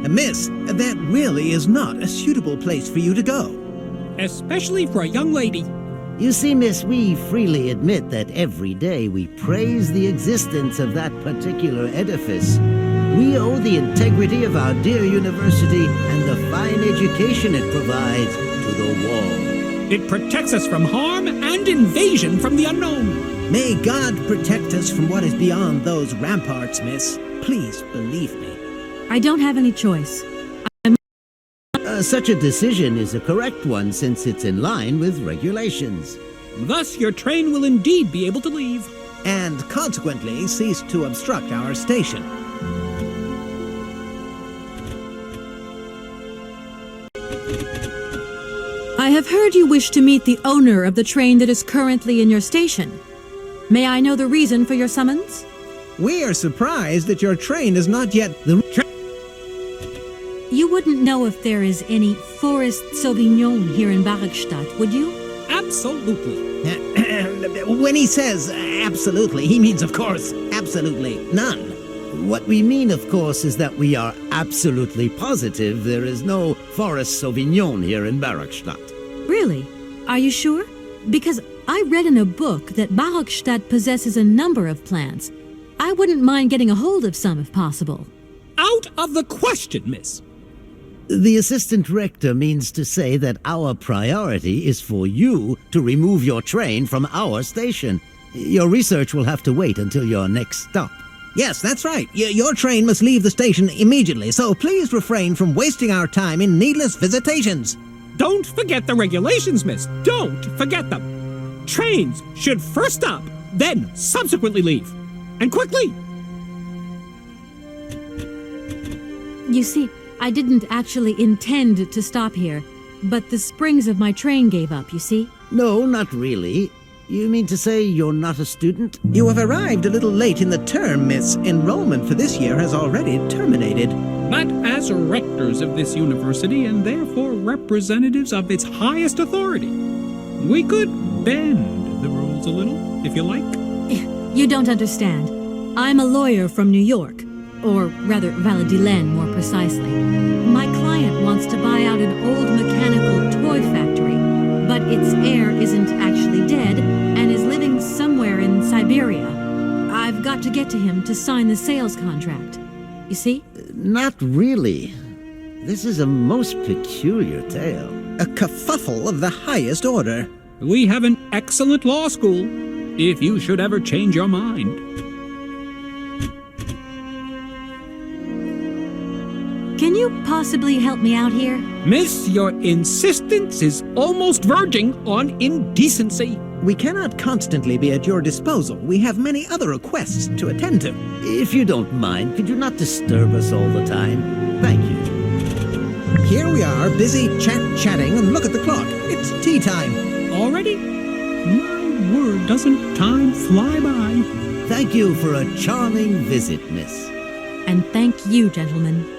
Miss, that really is not a suitable place for you to go. Especially for a young lady. You see, miss, we freely admit that every day we praise the existence of that particular edifice. We owe the integrity of our dear university and the fine education it provides to the wall. It protects us from harm and invasion from the unknown. May God protect us from what is beyond those ramparts, miss. Please believe me. I don't have any choice. Such a decision is a correct one since it's in line with regulations. Thus, your train will indeed be able to leave. And consequently cease to obstruct our station. I have heard you wish to meet the owner of the train that is currently in your station. May I know the reason for your summons? We are surprised that your train is not yet You wouldn't know if there is any Forest Sauvignon here in Barrockstadt, would you? Absolutely. When he says absolutely, he means, of course, absolutely none. What we mean, of course, is that we are absolutely positive there is no Forest Sauvignon here in Barrockstadt. Really? Are you sure? Because I read in a book that Barrockstadt possesses a number of plants. I wouldn't mind getting a hold of some if possible. Out of the question, miss. The assistant rector means to say that our priority is for you to remove your train from our station. Your research will have to wait until your next stop. Yes, that's right. Your train must leave the station immediately, so please refrain from wasting our time in needless visitations. Don't forget the regulations, miss. Don't forget them. Trains should first stop, then subsequently leave. And quickly! You see, I didn't actually intend to stop here, but the springs of my train gave up, you see? No, not really. You mean to say you're not a student? You have arrived a little late in the term, miss. Enrollment for this year has already terminated. But as rectors of this university and therefore representatives of its highest authority, we could bend the rules a little, if you like. You don't understand. I'm a lawyer from New York. Or rather, Valadilene, more precisely. My client wants to buy out an old mechanical toy factory, but its heir isn't actually dead and is living somewhere in Syberia. I've got to get to him to sign the sales contract. You see? Not really. This is a most peculiar tale. A kerfuffle of the highest order. We have an excellent law school, if you should ever change your mind. Can you possibly help me out here? Miss, your insistence is almost verging on indecency. We cannot constantly be at your disposal. We have many other requests to attend to. If you don't mind, could you not disturb us all the time? Thank you. Here we are, busy chatting, and look at the clock. It's tea time. Already? My word, doesn't time fly by? Thank you for a charming visit, miss. And thank you, gentlemen.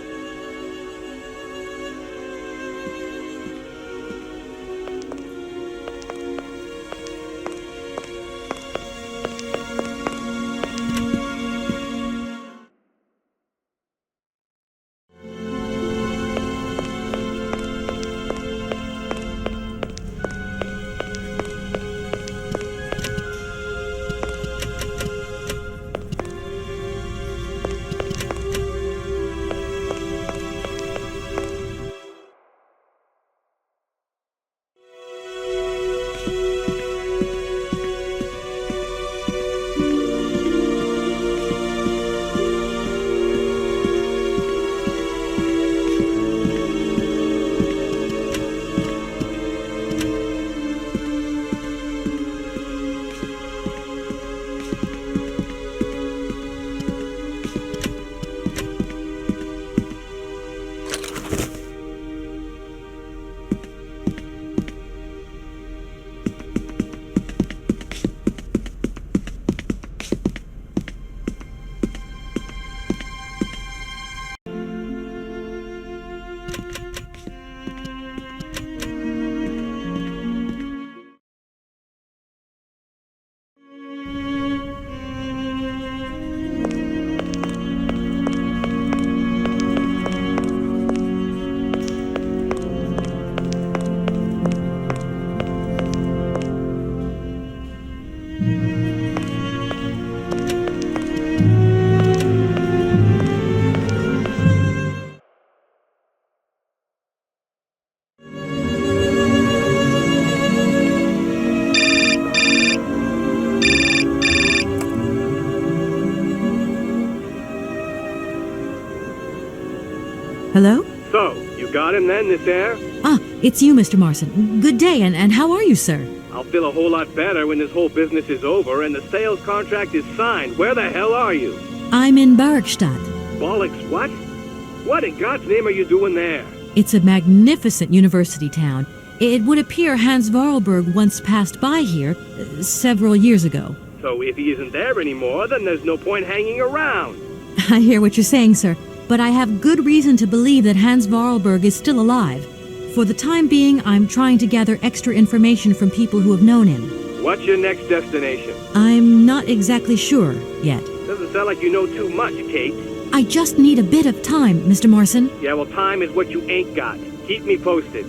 Hello? So, you got him then, this heir? Ah, it's you, Mr. Marson. Good day, and how are you, sir? I'll feel a whole lot better when this whole business is over and the sales contract is signed. Where the hell are you? I'm in Barrockstadt. Bollocks, what? What in God's name are you doing there? It's a magnificent university town. It would appear Hans Voralberg once passed by here several years ago. So if he isn't there anymore, then there's no point hanging around. I hear what you're saying, sir, but I have good reason to believe that Hans Voralberg is still alive. For the time being, I'm trying to gather extra information from people who have known him. What's your next destination? I'm not exactly sure yet. Doesn't sound like you know too much, Kate. I just need a bit of time, Mr. Marson. Yeah, well, time is what you ain't got. Keep me posted.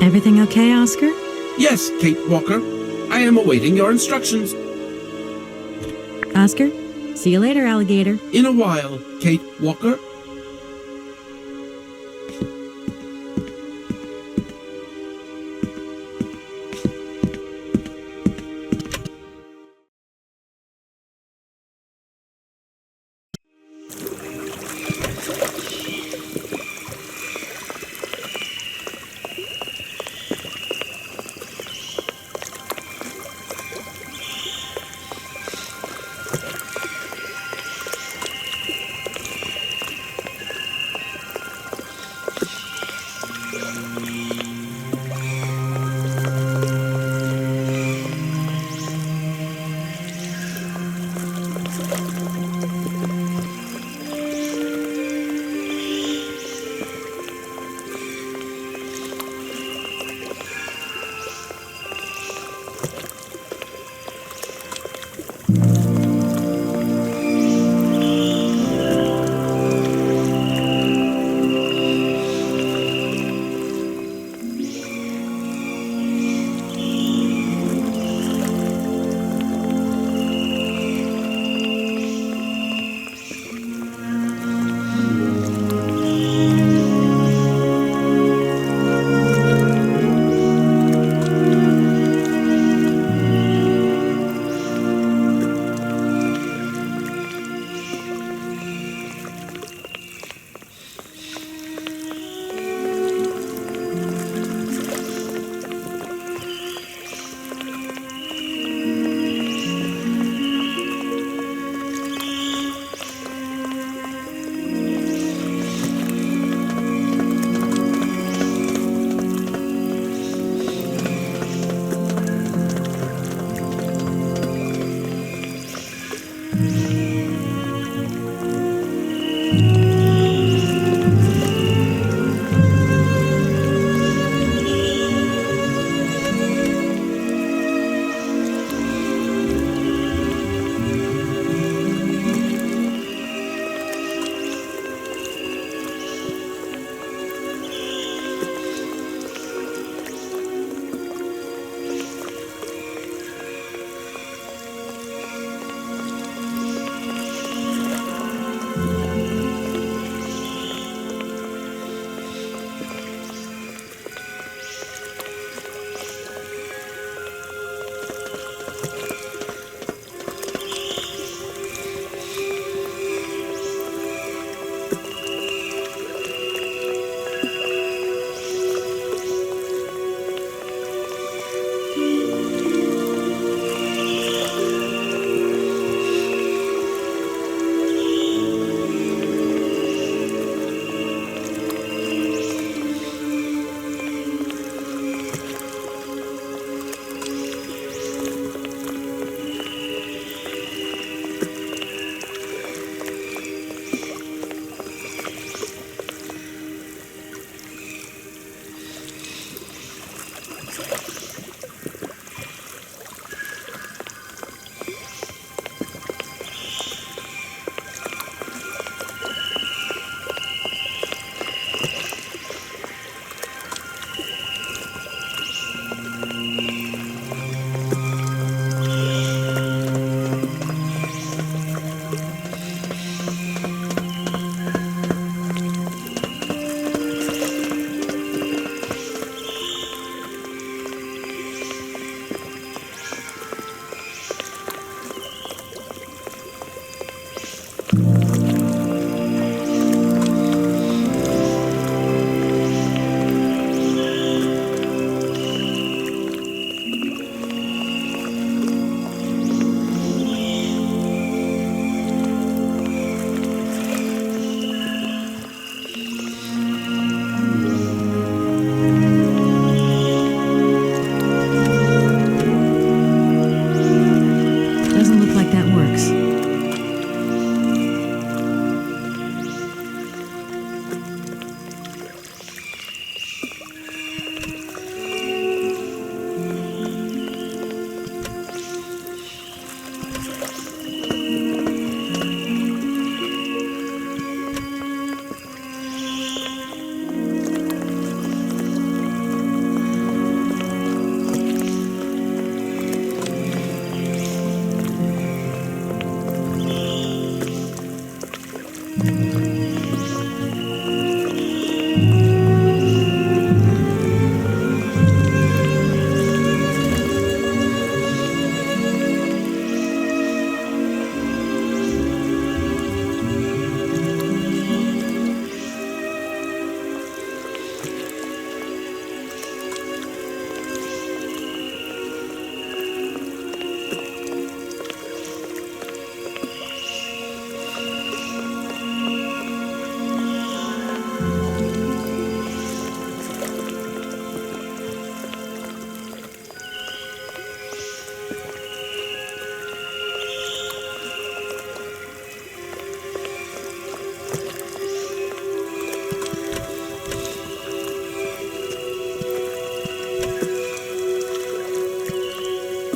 Everything okay, Oscar? Yes, Kate Walker. I am awaiting your instructions. Oscar? See you later, alligator. In a while, Kate Walker.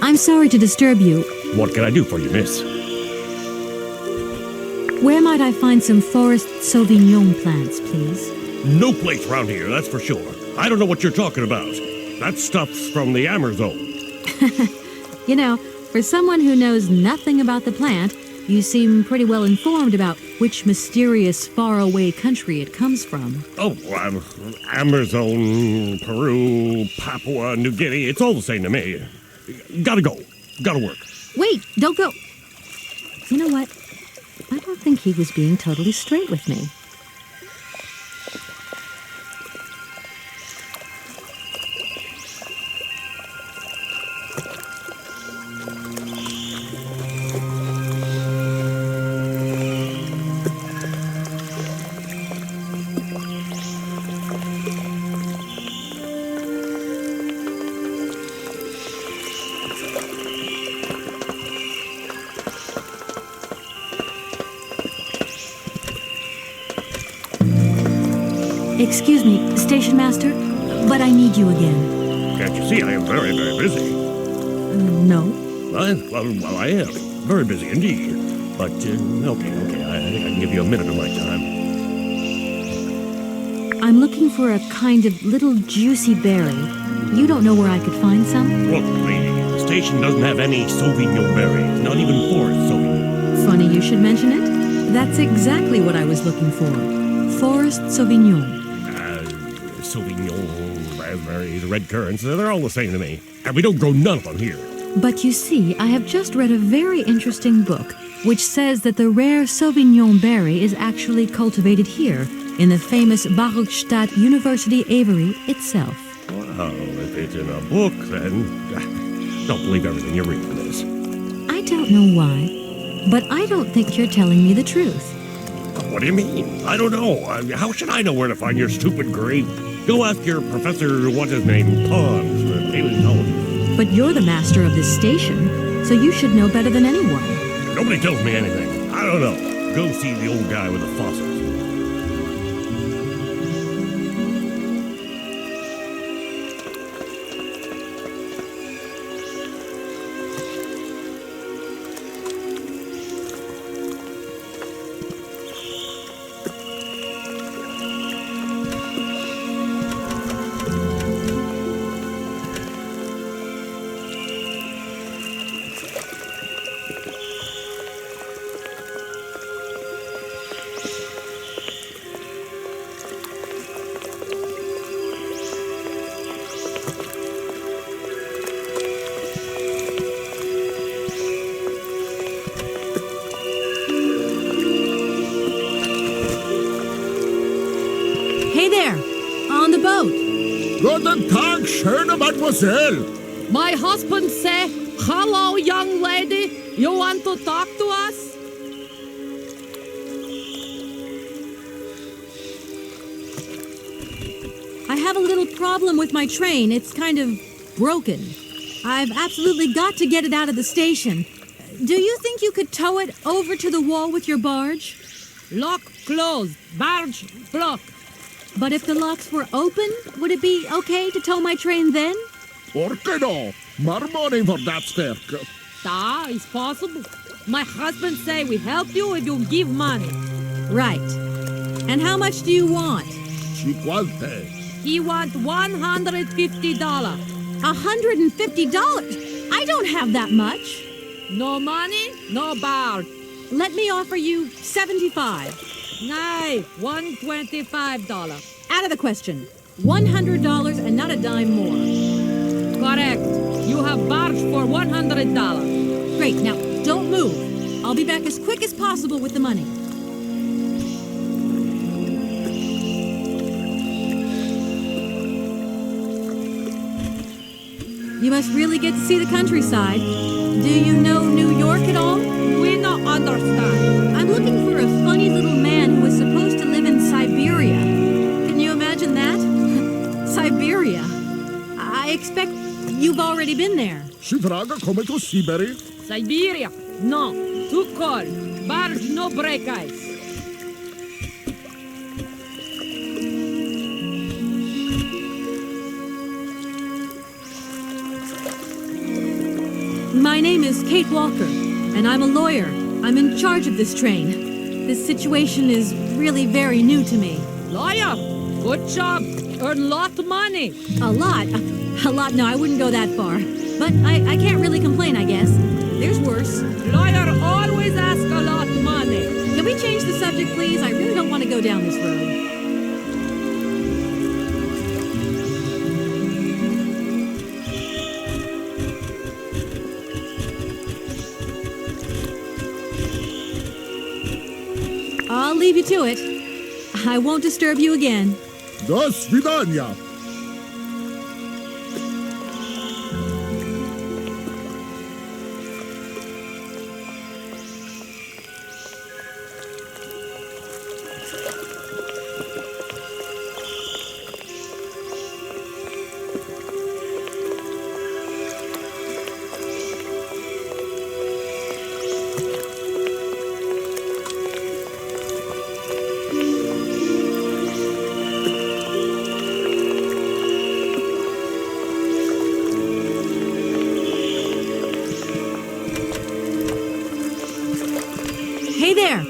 I'm sorry to disturb you. What can I do for you, miss? Where might I find some Forest Sauvignon plants, please? No place around here, that's for sure. I don't know what you're talking about. That stuff's from the Amazon. You know, for someone who knows nothing about the plant, you seem pretty well informed about which mysterious faraway country it comes from. Oh, Amazon, Peru, Papua New Guinea, it's all the same to me. Gotta go. Gotta work. Wait, don't go. You know what? I don't think he was being totally straight with me. Excuse me, Station Master, but I need you again. Can't you see I am very, very busy? No. Well, I am. Very busy indeed. But, okay, I think I can give you a minute of my time. I'm looking for a kind of little juicy berry. You don't know where I could find some? Look, the station doesn't have any Sauvignon berries, not even Forest Sauvignon. Funny you should mention it. That's exactly what I was looking for. Forest Sauvignon. Sauvignon, raspberries, red currants, they're all the same to me. And we don't grow none of them here. But you see, I have just read a very interesting book which says that the rare Sauvignon berry is actually cultivated here in the famous Barrockstadt University aviary itself. Well, if it's in a book, then don't believe everything you read in this. I don't know why, but I don't think you're telling me the truth. What do you mean? I don't know. How should I know where to find your stupid grape? Go ask your professor, what's his name, Hans, the paleontologist. But you're the master of this station, so you should know better than anyone. Nobody tells me anything. I don't know. Go see the old guy with the fossils. Hey there! On the boat! Guten Tag, schöne Mademoiselle! My husband say, hello, young lady. You want to talk to us? I have a little problem with my train. It's kind of broken. I've absolutely got to get it out of the station. Do you think you could tow it over to the wall with your barge? Lock closed. Barge blocked. But if the locks were open, would it be okay to tow my train then? Por qué no? More money for that work. Da, it's possible. My husband say we help you if you give money. Right. And how much do you want? $50. He want $150. $150? I don't have that much. No money, no barge. Let me offer you $75. Nay, $125. Out of the question. $100 and not a dime more. Correct. You have barge for $100. Great. Now, don't move. I'll be back as quick as possible with the money. You must really get to see the countryside. Do you know New York at all? We don't understand. I'm looking for a funny little man who was supposed to live in Syberia. Can you imagine that? Siberia. I expect you've already been there. Si vraga come to Syberia? Siberia? No. Too cold. Barge no break ice. My name is Kate Walker, and I'm a lawyer. I'm in charge of this train. This situation is really very new to me. Lawyer, good job. Earn lot of money. A lot? A lot? No, I wouldn't go that far. But I can't really complain, I guess. There's worse. Lawyer always ask a lot of money. Can we change the subject, please? I really don't want to go down this road. I'll leave you to it. I won't disturb you again. До свидания. Hey there!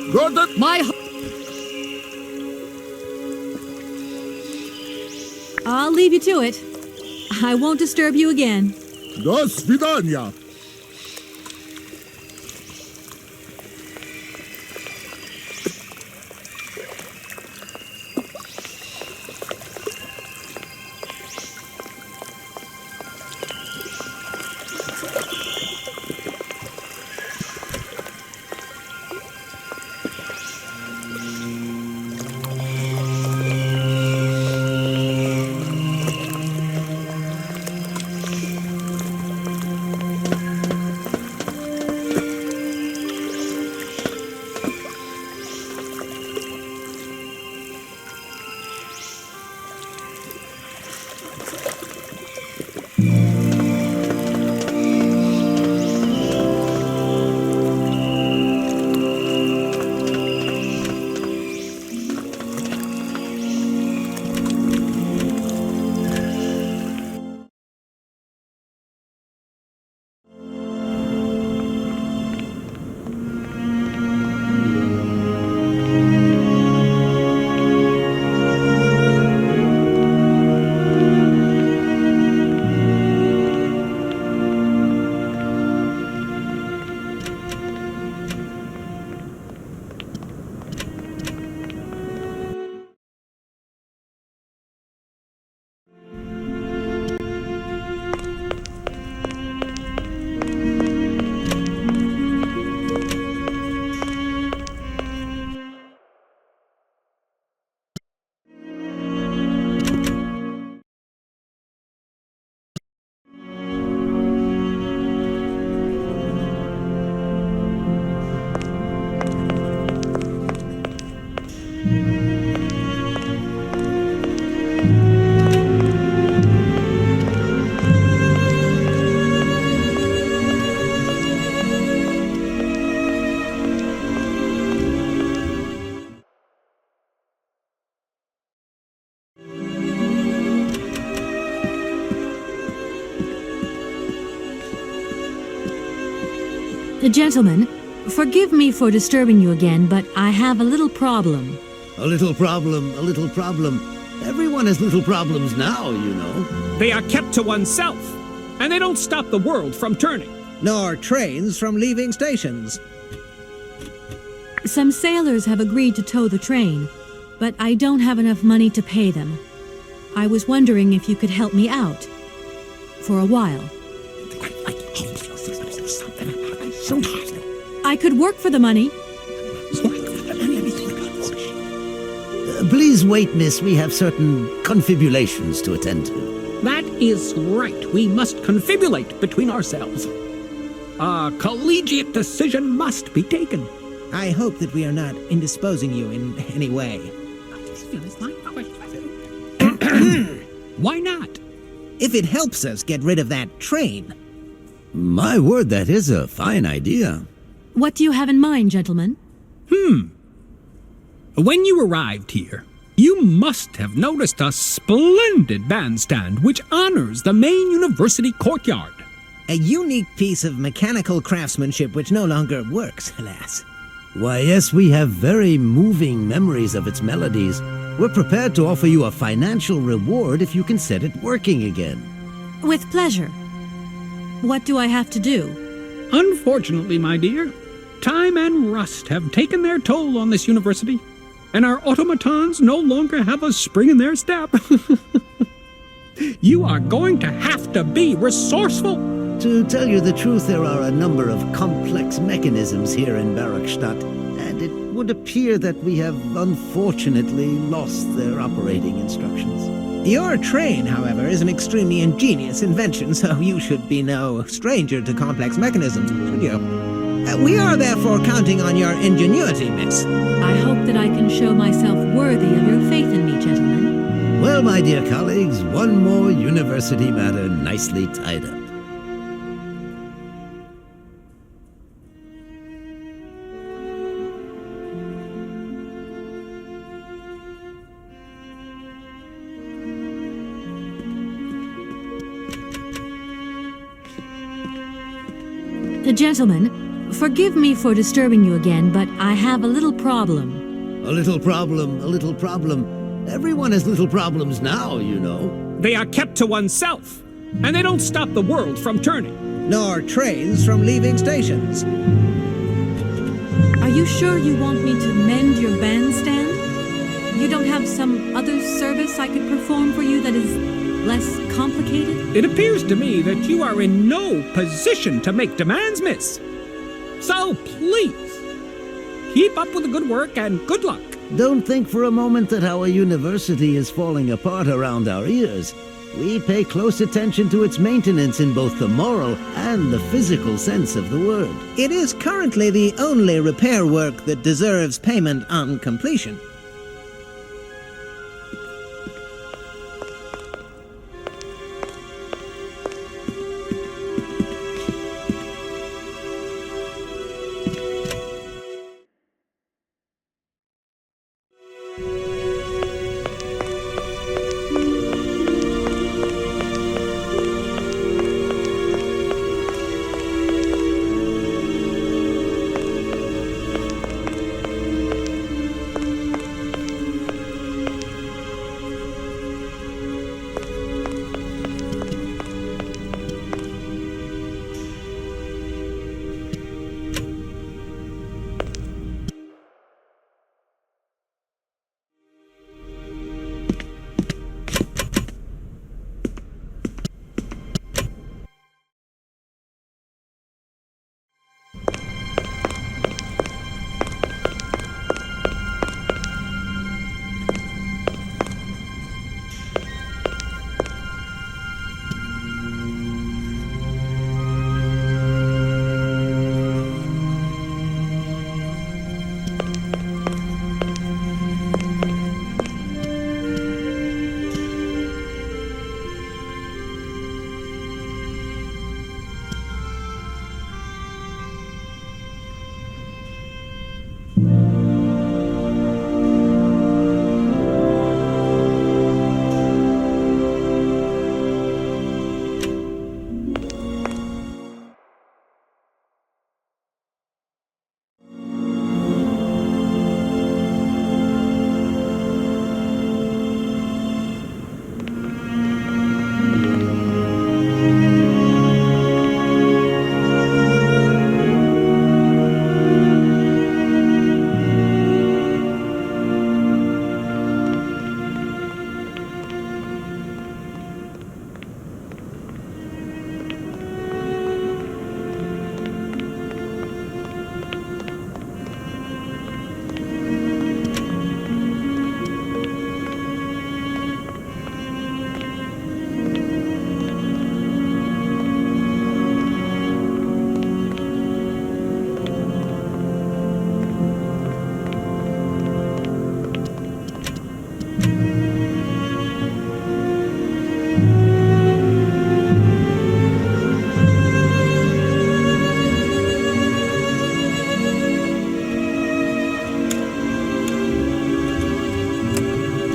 I'll leave you to it. I won't disturb you again. До свидания. Gentlemen, forgive me for disturbing you again, but I have a little problem. A little problem, a little problem. Everyone has little problems now, you know. They are kept to oneself, and they don't stop the world from turning. Nor trains from leaving stations. Some sailors have agreed to tow the train, but I don't have enough money to pay them. I was wondering if you could help me out. For a while. I could work for the money. Please wait, miss. We have certain confibulations to attend to. That is right. We must confibulate between ourselves. A collegiate decision must be taken. I hope that we are not indisposing you in any way. Why not? If it helps us get rid of that train. My word, that is a fine idea. What do you have in mind, gentlemen? When you arrived here, you must have noticed a splendid bandstand which honors the main university courtyard. A unique piece of mechanical craftsmanship which no longer works, alas. Why, yes, we have very moving memories of its melodies. We're prepared to offer you a financial reward if you can set it working again. With pleasure. What do I have to do? Unfortunately, my dear, time and rust have taken their toll on this university, and our automatons no longer have a spring in their step. You are going to have to be resourceful. To tell you the truth, there are a number of complex mechanisms here in Barrockstadt, and it would appear that we have unfortunately lost their operating instructions. Your train, however, is an extremely ingenious invention, so you should be no stranger to complex mechanisms, should you? We are therefore counting on your ingenuity, miss. I hope that I can show myself worthy of your faith in me, gentlemen. Well, my dear colleagues, one more university matter nicely tied up. Gentlemen, forgive me for disturbing you again, but I have a little problem. A little problem, a little problem. Everyone has little problems now, you know. They are kept to oneself, and they don't stop the world from turning. Nor trains from leaving stations. Are you sure you want me to mend your bandstand? You don't have some other service I could perform for you that is less complicated? It appears to me that you are in no position to make demands, miss. So please, keep up with the good work and good luck. Don't think for a moment that our university is falling apart around our ears. We pay close attention to its maintenance in both the moral and the physical sense of the word. It is currently the only repair work that deserves payment on completion.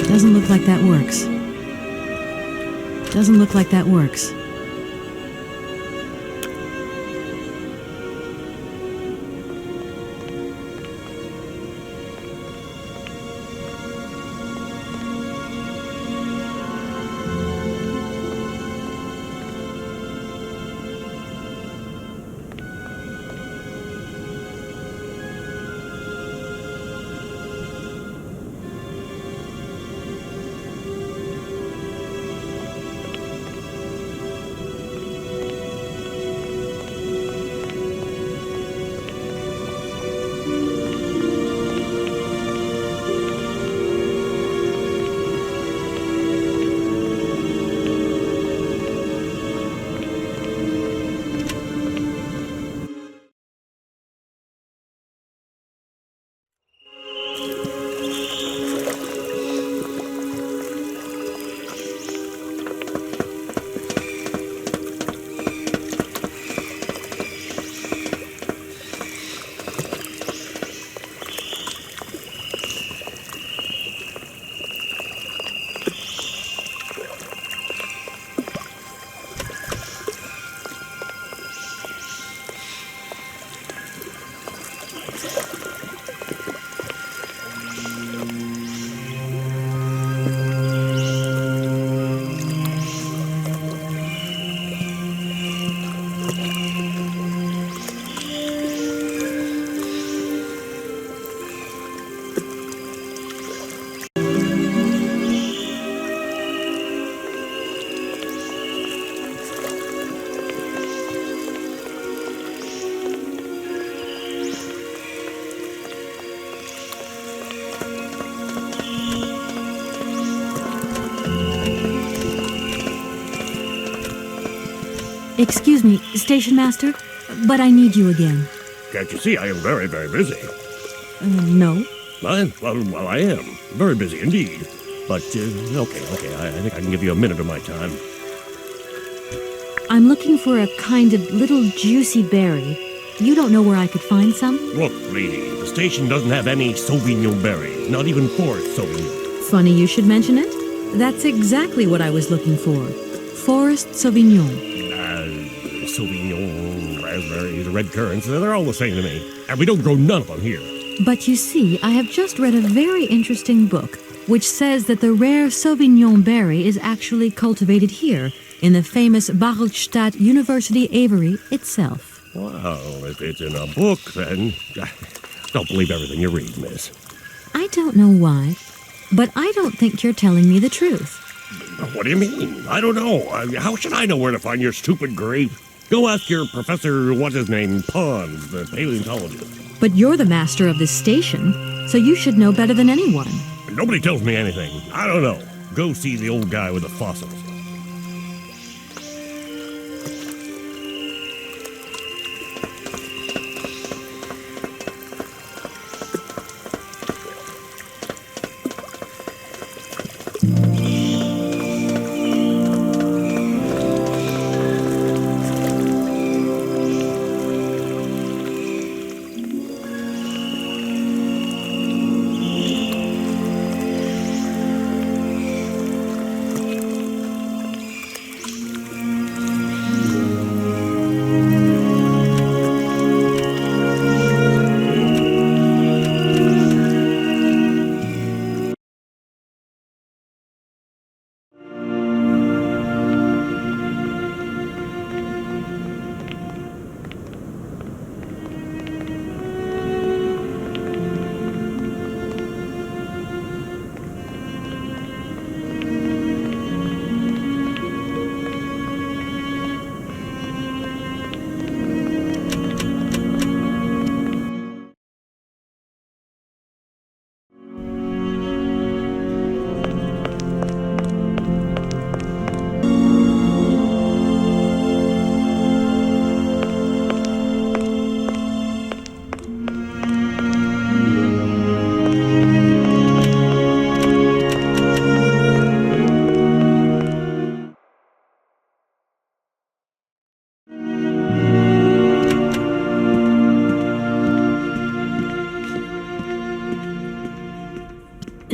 Doesn't look like that works. Doesn't look like that works. Excuse me, Station Master, but I need you again. Can't you see I am very, very busy? No. Well, I am. Very busy indeed. But, okay, I think I can give you a minute of my time. I'm looking for a kind of little juicy berry. You don't know where I could find some? Look, lady, the station doesn't have any Sauvignon berries, not even Forest Sauvignon. Funny you should mention it. That's exactly what I was looking for. Forest Sauvignon. Sauvignon, raspberries, red currants, they're all the same to me. And we don't grow none of them here. But you see, I have just read a very interesting book which says that the rare Sauvignon berry is actually cultivated here in the famous Barrockstadt University aviary itself. Well, if it's in a book, then don't believe everything you read, miss. I don't know why, but I don't think you're telling me the truth. What do you mean? I don't know. How should I know where to find your stupid grape? Go ask your Professor, what's his name, Pons, the paleontologist. But you're the master of this station, so you should know better than anyone. Nobody tells me anything. I don't know. Go see the old guy with the fossils.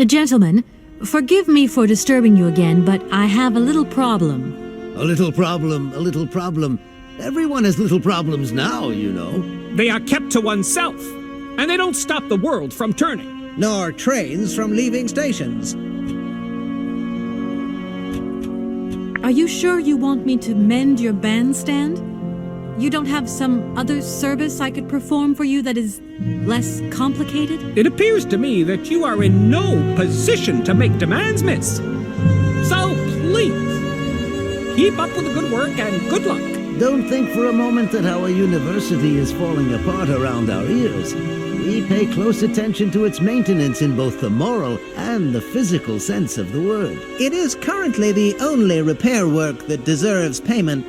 Gentlemen, forgive me for disturbing you again, but I have a little problem. A little problem. Everyone has little problems now, you know. They are kept to oneself, and they don't stop the world from turning. Nor trains from leaving stations. Are you sure you want me to mend your bandstand? You don't have some other service I could perform for you that is less complicated? It appears to me that you are in no position to make demands, miss. So please, keep up with the good work and good luck. Don't think for a moment that our university is falling apart around our ears. We pay close attention to its maintenance in both the moral and the physical sense of the word. It is currently the only repair work that deserves payment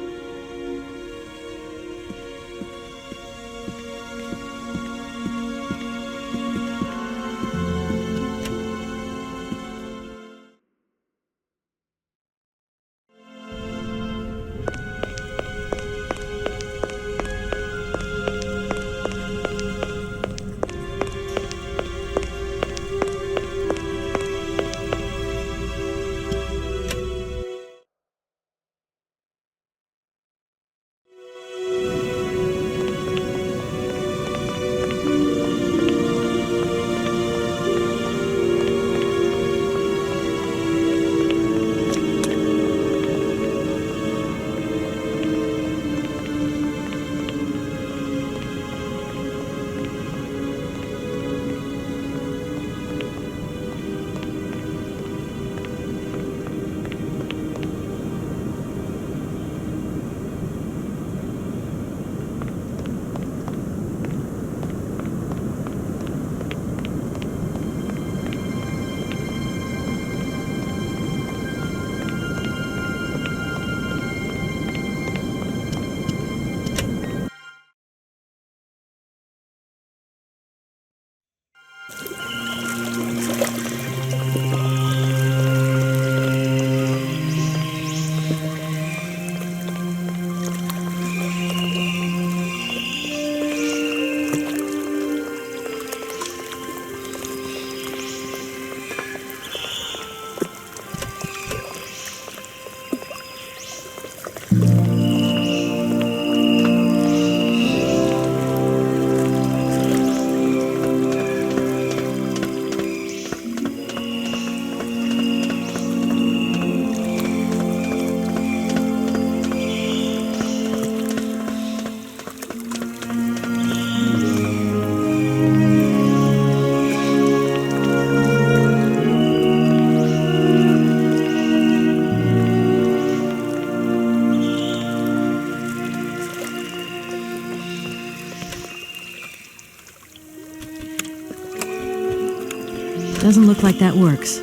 Doesn't look like that works.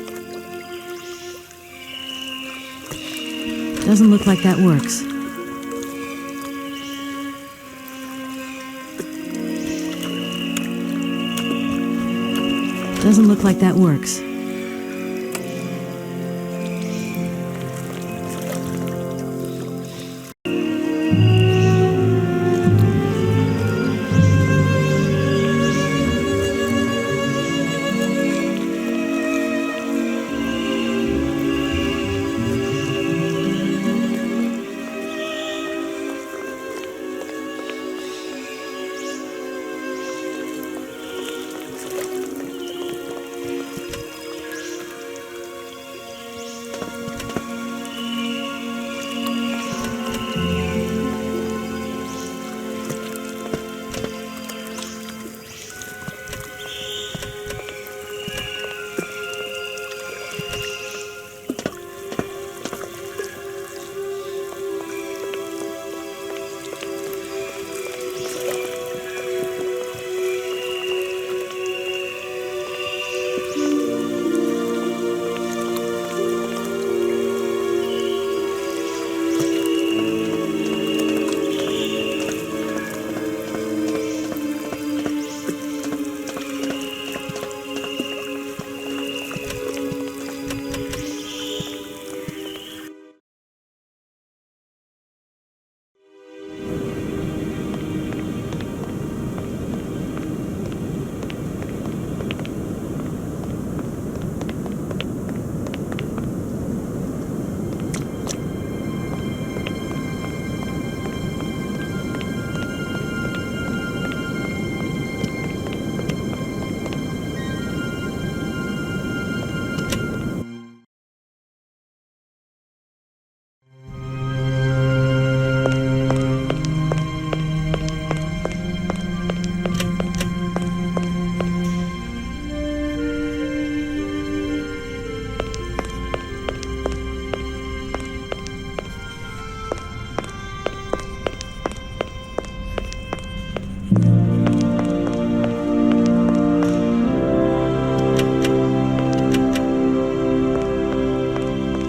Doesn't look like that works. Doesn't look like that works.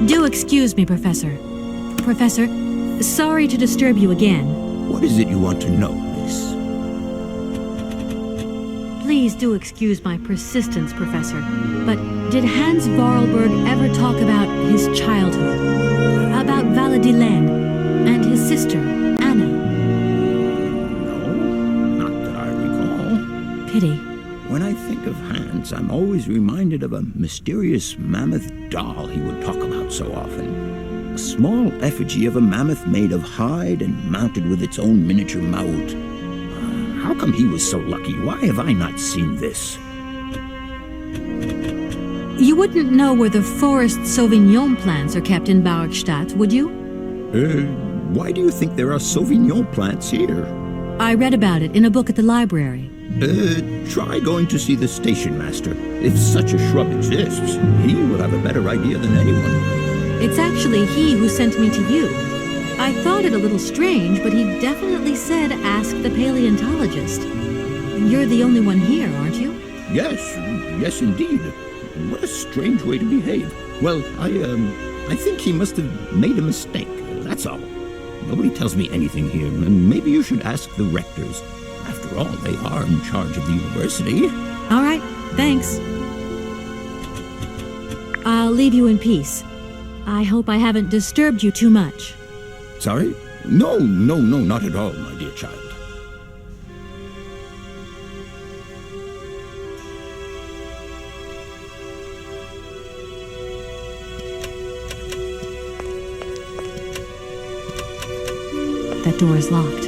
Do excuse me, Professor. Professor, sorry to disturb you again. What is it you want to know, miss? Please do excuse my persistence, Professor. But did Hans Voralberg ever talk about his childhood? About Valadilene and his sister, Anna? No, not that I recall. Pity. When I think of Hans, I'm always reminded of a mysterious mammoth doll he would talk about so often. A small effigy of a mammoth made of hide and mounted with its own miniature mouth. How come he was so lucky? Why have I not seen this? You wouldn't know where the forest Sauvignon plants are kept in Barrockstadt, would you? Why do you think there are Sauvignon plants here? I read about it in a book at the library. Try going to see the station master. If such a shrub exists, he will have a better idea than anyone. It's actually he who sent me to you. I thought it a little strange, but he definitely said ask the paleontologist. You're the only one here, aren't you? Yes indeed. What a strange way to behave. Well, I think he must have made a mistake, that's all. Nobody tells me anything here, and maybe you should ask the rectors. After all, they are in charge of the university. All right, thanks. I'll leave you in peace. I hope I haven't disturbed you too much. Sorry? No, not at all, my dear child. That door is locked.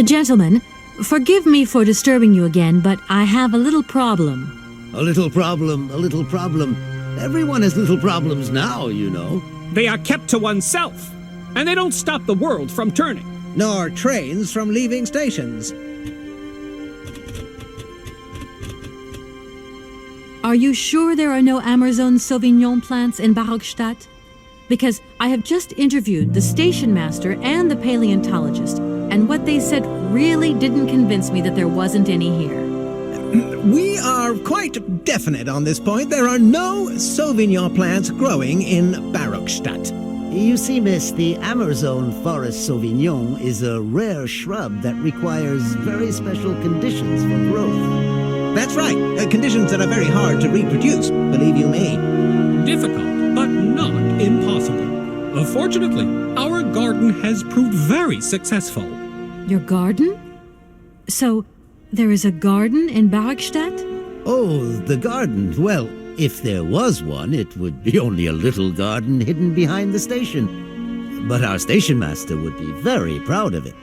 Gentlemen, forgive me for disturbing you again, but I have a little problem. A little problem, a little problem. Everyone has little problems now, you know. They are kept to oneself, and they don't stop the world from turning. Nor trains from leaving stations. Are you sure there are no Amazon Sauvignon plants in Barrockstadt? Because I have just interviewed the station master and the paleontologist, and what they said really didn't convince me that there wasn't any here. We are quite definite on this point. There are no Sauvignon plants growing in Barrockstadt. You see, miss, the Amazon Forest Sauvignon is a rare shrub that requires very special conditions for growth. That's right. Conditions that are very hard to reproduce, believe you me. Difficult, but not impossible. Fortunately, our garden has proved very successful. Your garden? So, there is a garden in Barrockstadt? Oh, the garden. Well, if there was one, it would be only a little garden hidden behind the station. But our station master would be very proud of it.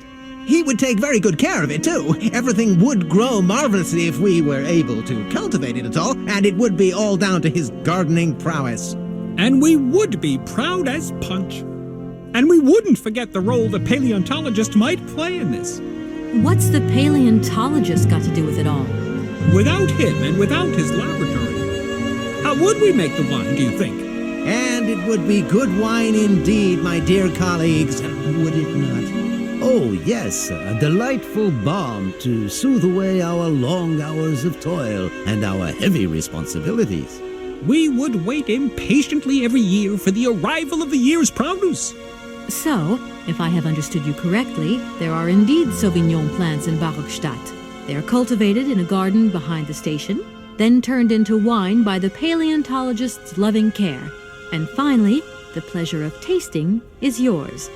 He would take very good care of it, too. Everything would grow marvelously if we were able to cultivate it at all, and it would be all down to his gardening prowess. And we would be proud as punch. And we wouldn't forget the role the paleontologist might play in this. What's the paleontologist got to do with it all? Without him and without his laboratory, how would we make the wine, do you think? And it would be good wine indeed, my dear colleagues, would it not? Oh, yes, a delightful balm to soothe away our long hours of toil and our heavy responsibilities. We would wait impatiently every year for the arrival of the year's produce. So, if I have understood you correctly, there are indeed Sauvignon plants in Barrockstadt. They are cultivated in a garden behind the station, then turned into wine by the paleontologist's loving care. And finally, the pleasure of tasting is yours.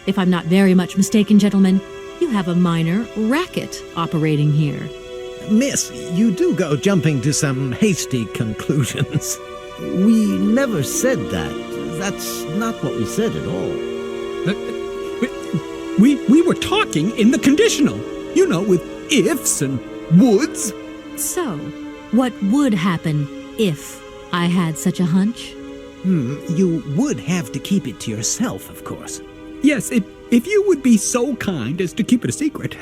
If I'm not very much mistaken, gentlemen, you have a minor racket operating here. Miss, you do go jumping to some hasty conclusions. We never said that. That's not what we said at all. We were talking in the conditional, you know, with ifs and woulds. So, what would happen if I had such a hunch? You would have to keep it to yourself, of course. Yes, if you would be so kind as to keep it a secret.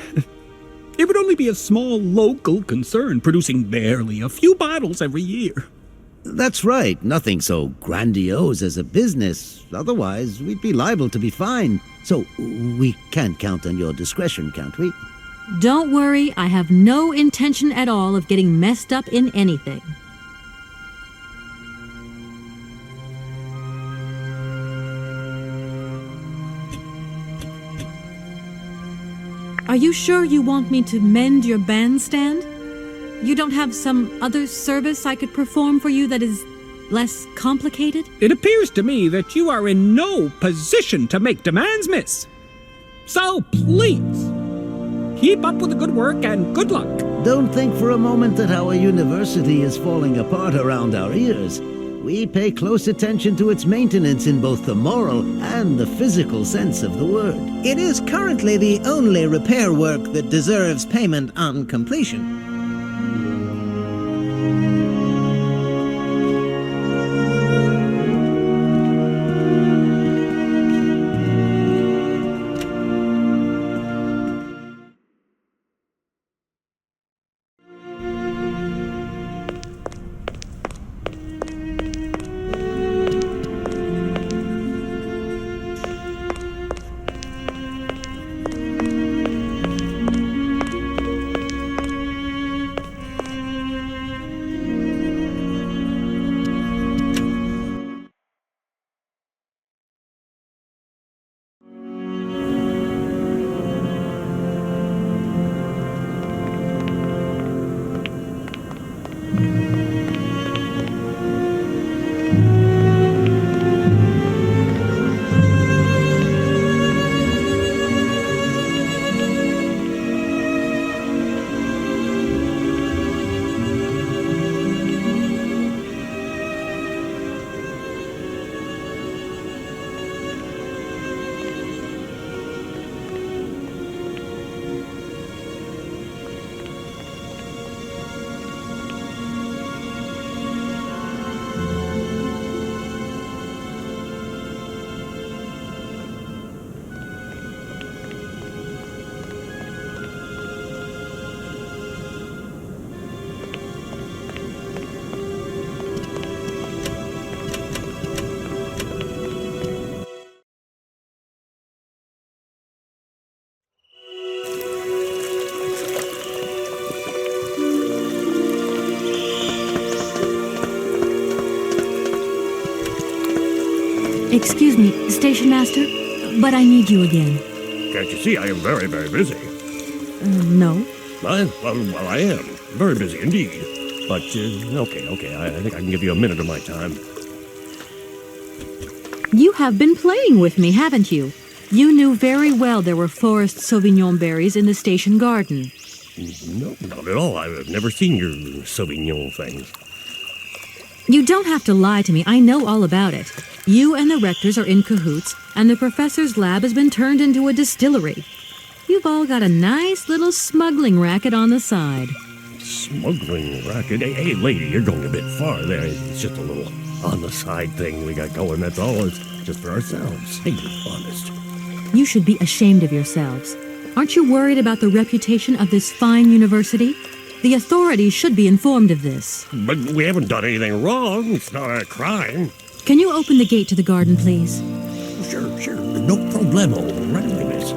It would only be a small local concern, producing barely a few bottles every year. That's right. Nothing so grandiose as a business. Otherwise, we'd be liable to be fined. So, we can't count on your discretion, can't we? Don't worry, I have no intention at all of getting messed up in anything. Are you sure you want me to mend your bandstand? You don't have some other service I could perform for you that is less complicated? It appears to me that you are in no position to make demands, miss. So please, keep up with the good work and good luck. Don't think for a moment that our university is falling apart around our ears. We pay close attention to its maintenance in both the moral and the physical sense of the word. It is currently the only repair work that deserves payment on completion. Excuse me, Station Master, but I need you again. Can't you see I am very, very busy? No. Well, I am. Very busy indeed. But, okay, I think I can give you a minute of my time. You have been playing with me, haven't you? You knew very well there were forest Sauvignon berries in the station garden. No, not at all. I've never seen your Sauvignon things. You don't have to lie to me. I know all about it. You and the rectors are in cahoots, and the professor's lab has been turned into a distillery. You've all got a nice little smuggling racket on the side. Smuggling racket? Hey, lady, you're going a bit far there. It's just a little on-the-side thing we got going, that's all. It's just for ourselves. Hey, you're honest. You should be ashamed of yourselves. Aren't you worried about the reputation of this fine university? The authorities should be informed of this. But we haven't done anything wrong. It's not a crime. Can you open the gate to the garden, please? Sure. No problemo. Right away, miss.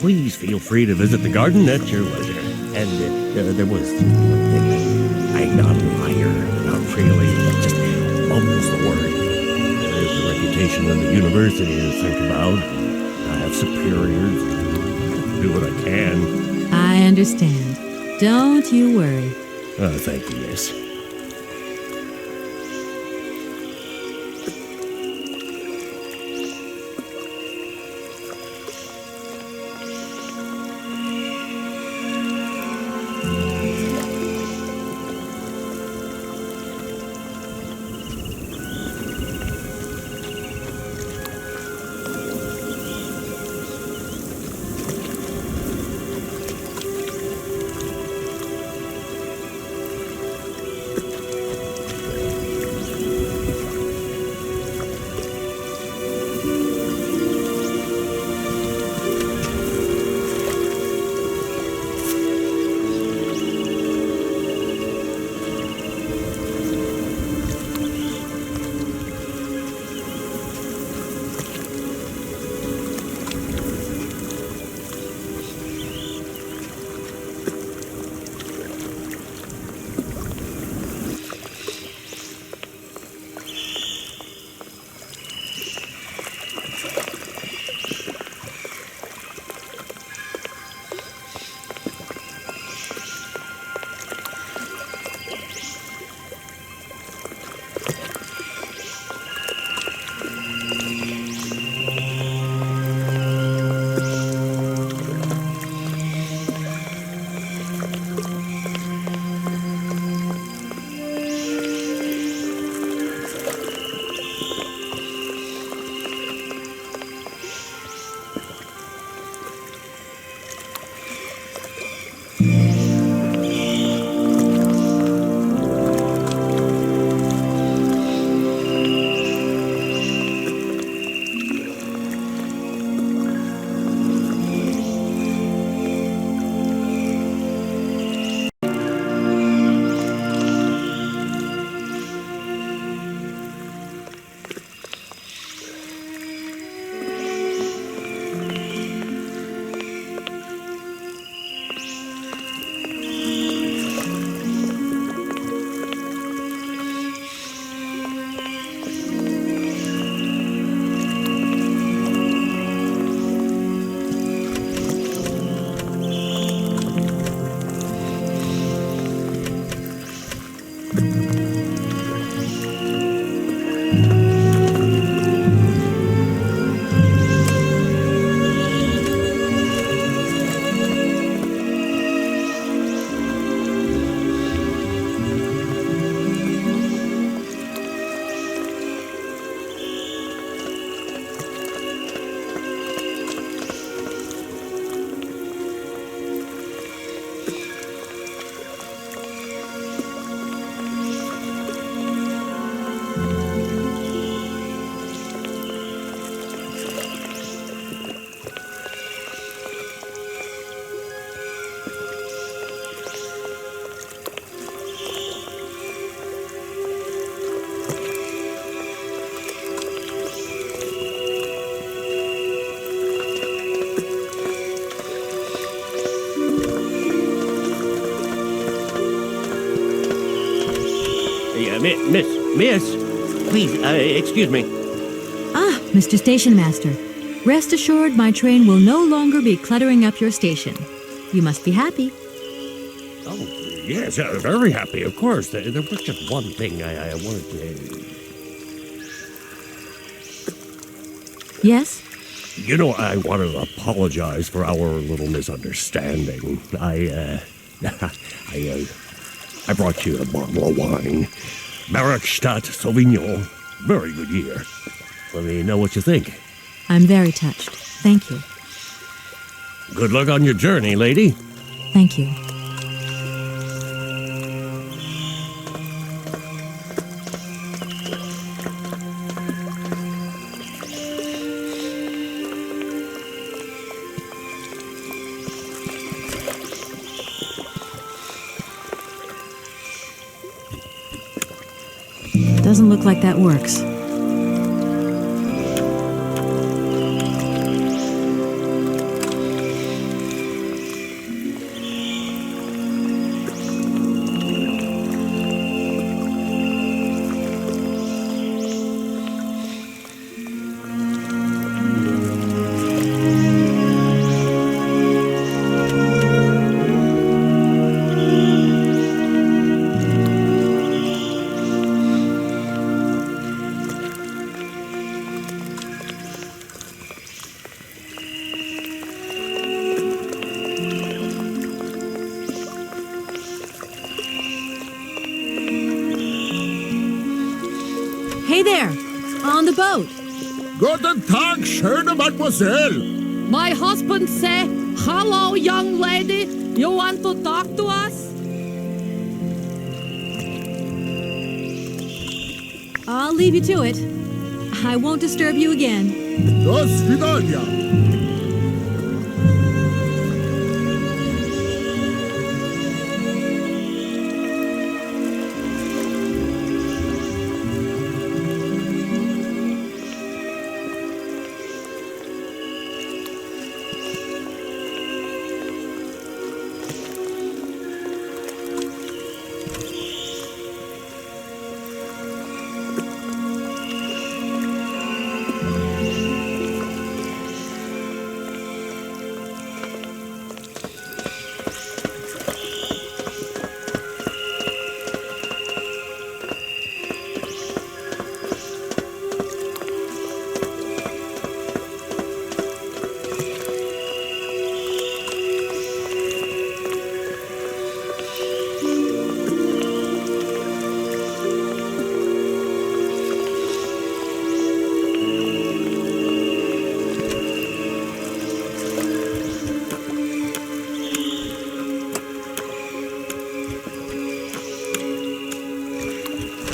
Please feel free to visit the garden at your leisure. And there was one thing. I'm not a liar, not really, just almost the word. There's the reputation of the university to think about. I have superiors. I have to do what I can. I understand. Don't you worry. Thank you, miss. Miss, please, excuse me. Ah, Mr. Station Master. Rest assured my train will no longer be cluttering up your station. You must be happy. Oh, yes, very happy, of course. There was just one thing I wanted to... Yes? You know, I want to apologize for our little misunderstanding. I brought you a bottle of wine. Barrockstadt Sauvignon. Very good year. Let me know what you think. I'm very touched. Thank you. Good luck on your journey, lady. Thank you. Doesn't look like that works. Hey there! On the boat! Guten Tag, schöne Mademoiselle! My husband say, hello, young lady. You want to talk to us? I'll leave you to it. I won't disturb you again. До свидания!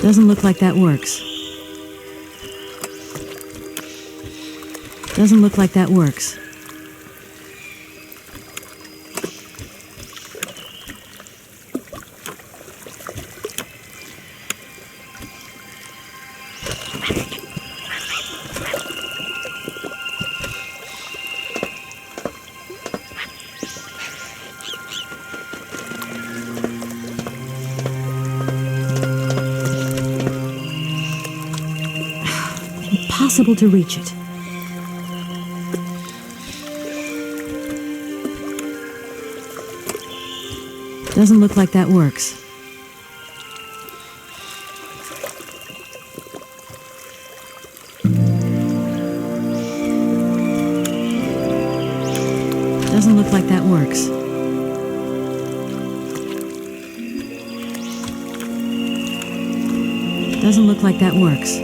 Doesn't look like that works. Doesn't look like that works. Impossible to reach it. Doesn't look like that works. Doesn't look like that works. Doesn't look like that works.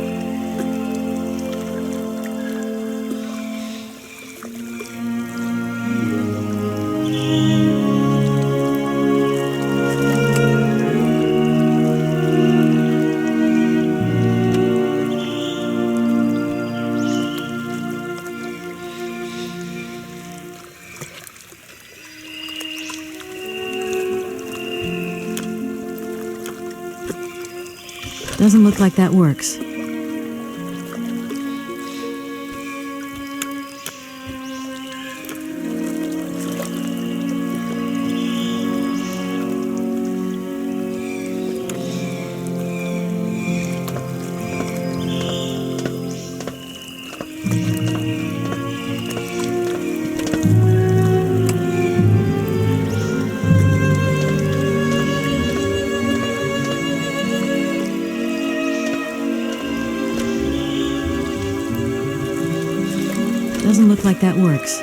Doesn't look like that works. look like that works.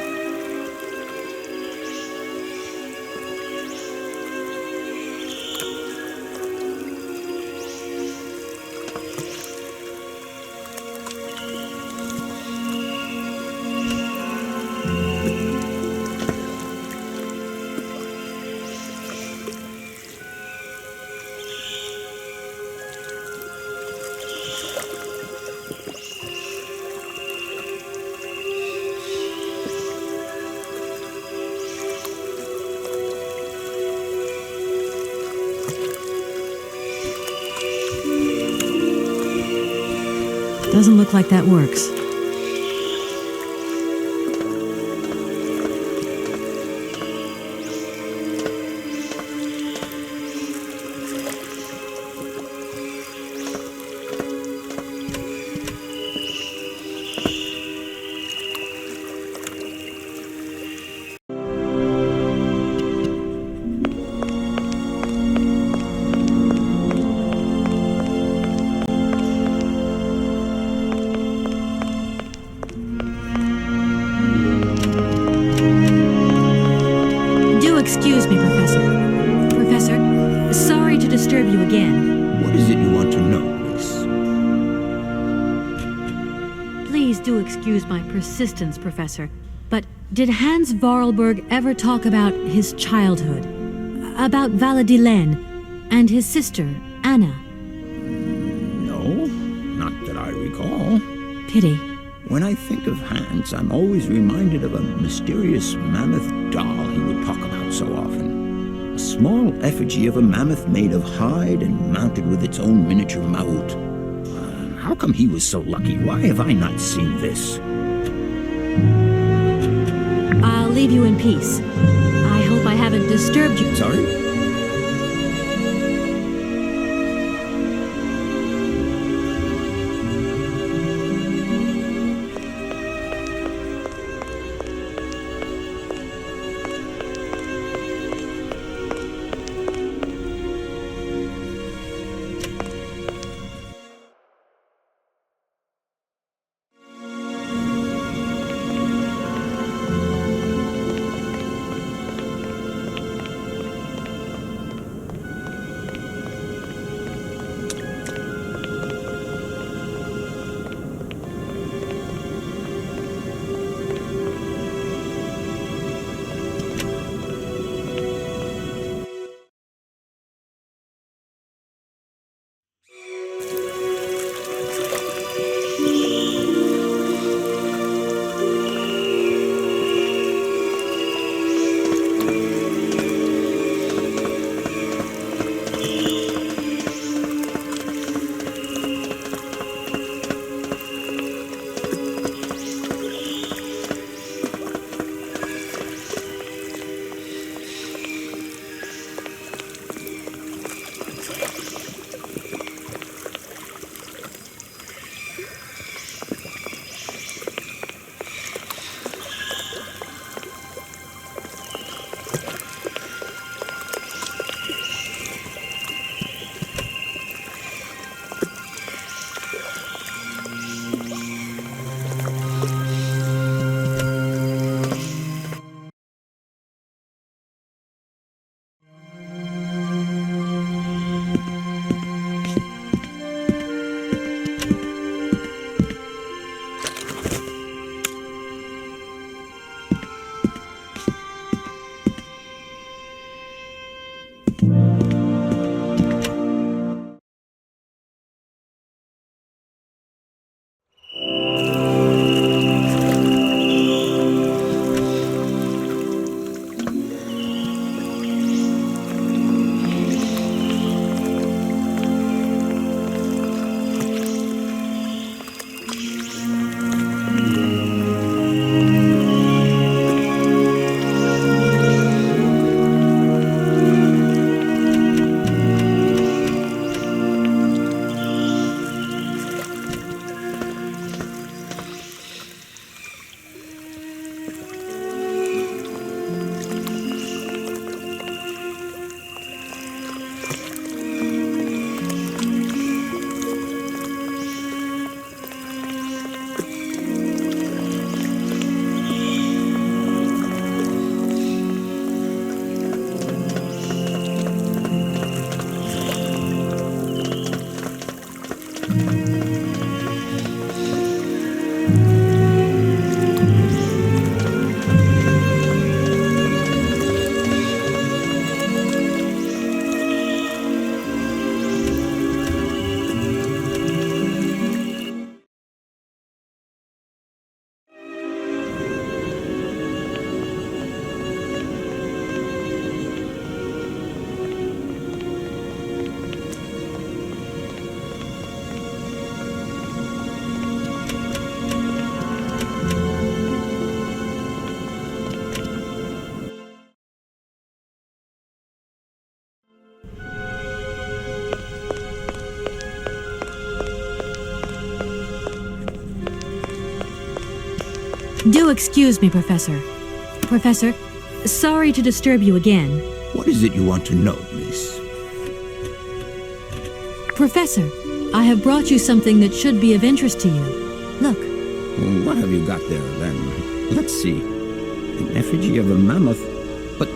Doesn't look like that works. Excuse me, Professor. Professor, sorry to disturb you again. What is it you want to know, Miss? Please do excuse my persistence, Professor. But did Hans Voralberg ever talk about his childhood? About Valadilene and his sister, Anna? No, not that I recall. Pity. When I think of Hans, I'm always reminded of a mysterious mammoth doll he would talk about so often. A small effigy of a mammoth made of hide and mounted with its own miniature mouth. How come he was so lucky? Why have I not seen this? I'll leave you in peace. I hope I haven't disturbed you. Sorry? Do excuse me, Professor. Professor, sorry to disturb you again. What is it you want to know, miss? Professor, I have brought you something that should be of interest to you. Look. What have you got there, then? Let's see. An effigy of a mammoth. But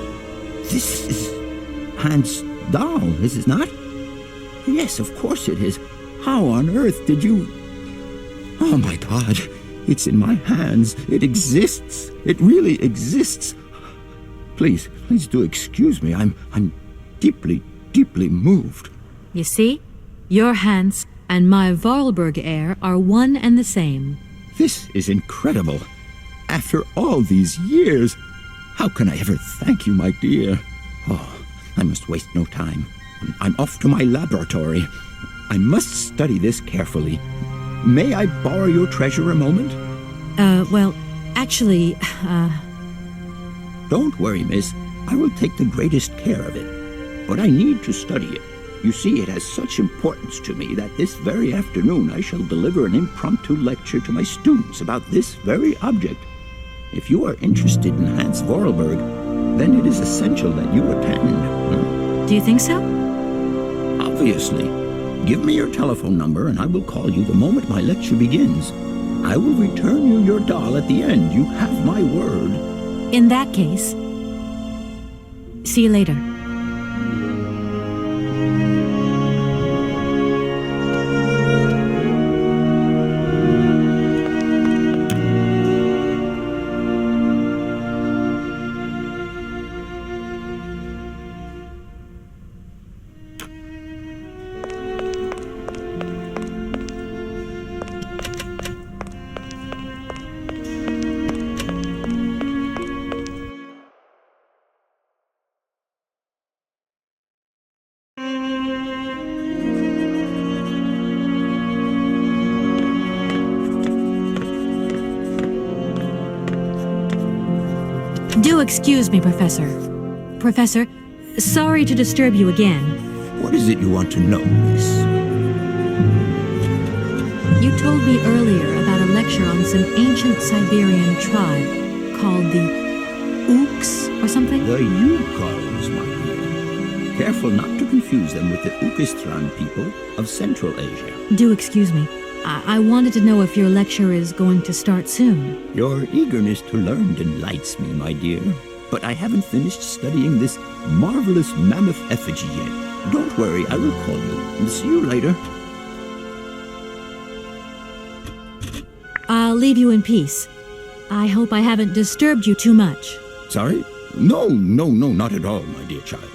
this is Hans' doll, is it not? Yes, of course it is. How on earth did you... Oh, my God. It's in my hands. It exists. It really exists. Please do excuse me. I'm deeply, deeply moved. You see? Your Hans and my Voralberg heir are one and the same. This is incredible. After all these years, how can I ever thank you, my dear? Oh, I must waste no time. I'm off to my laboratory. I must study this carefully. May I borrow your treasure a moment? Well, actually, Don't worry, miss. I will take the greatest care of it. But I need to study it. You see, it has such importance to me that this very afternoon I shall deliver an impromptu lecture to my students about this very object. If you are interested in Hans Voralberg, then it is essential that you attend. Do you think so? Obviously. Give me your telephone number and I will call you the moment my lecture begins. I will return you your doll at the end. You have my word. In that case, see you later. Do excuse me, Professor. Professor, sorry to disturb you again. What is it you want to know, miss? You told me earlier about a lecture on some ancient Siberian tribe called the Ooks or something? The Yukos, my dear. Careful not to confuse them with the Ukistran people of Central Asia. Do excuse me. I wanted to know if your lecture is going to start soon. Your eagerness to learn delights me, my dear. But I haven't finished studying this marvelous mammoth effigy yet. Don't worry, I will call you. And see you later. I'll leave you in peace. I hope I haven't disturbed you too much. Sorry? No, not at all, my dear child.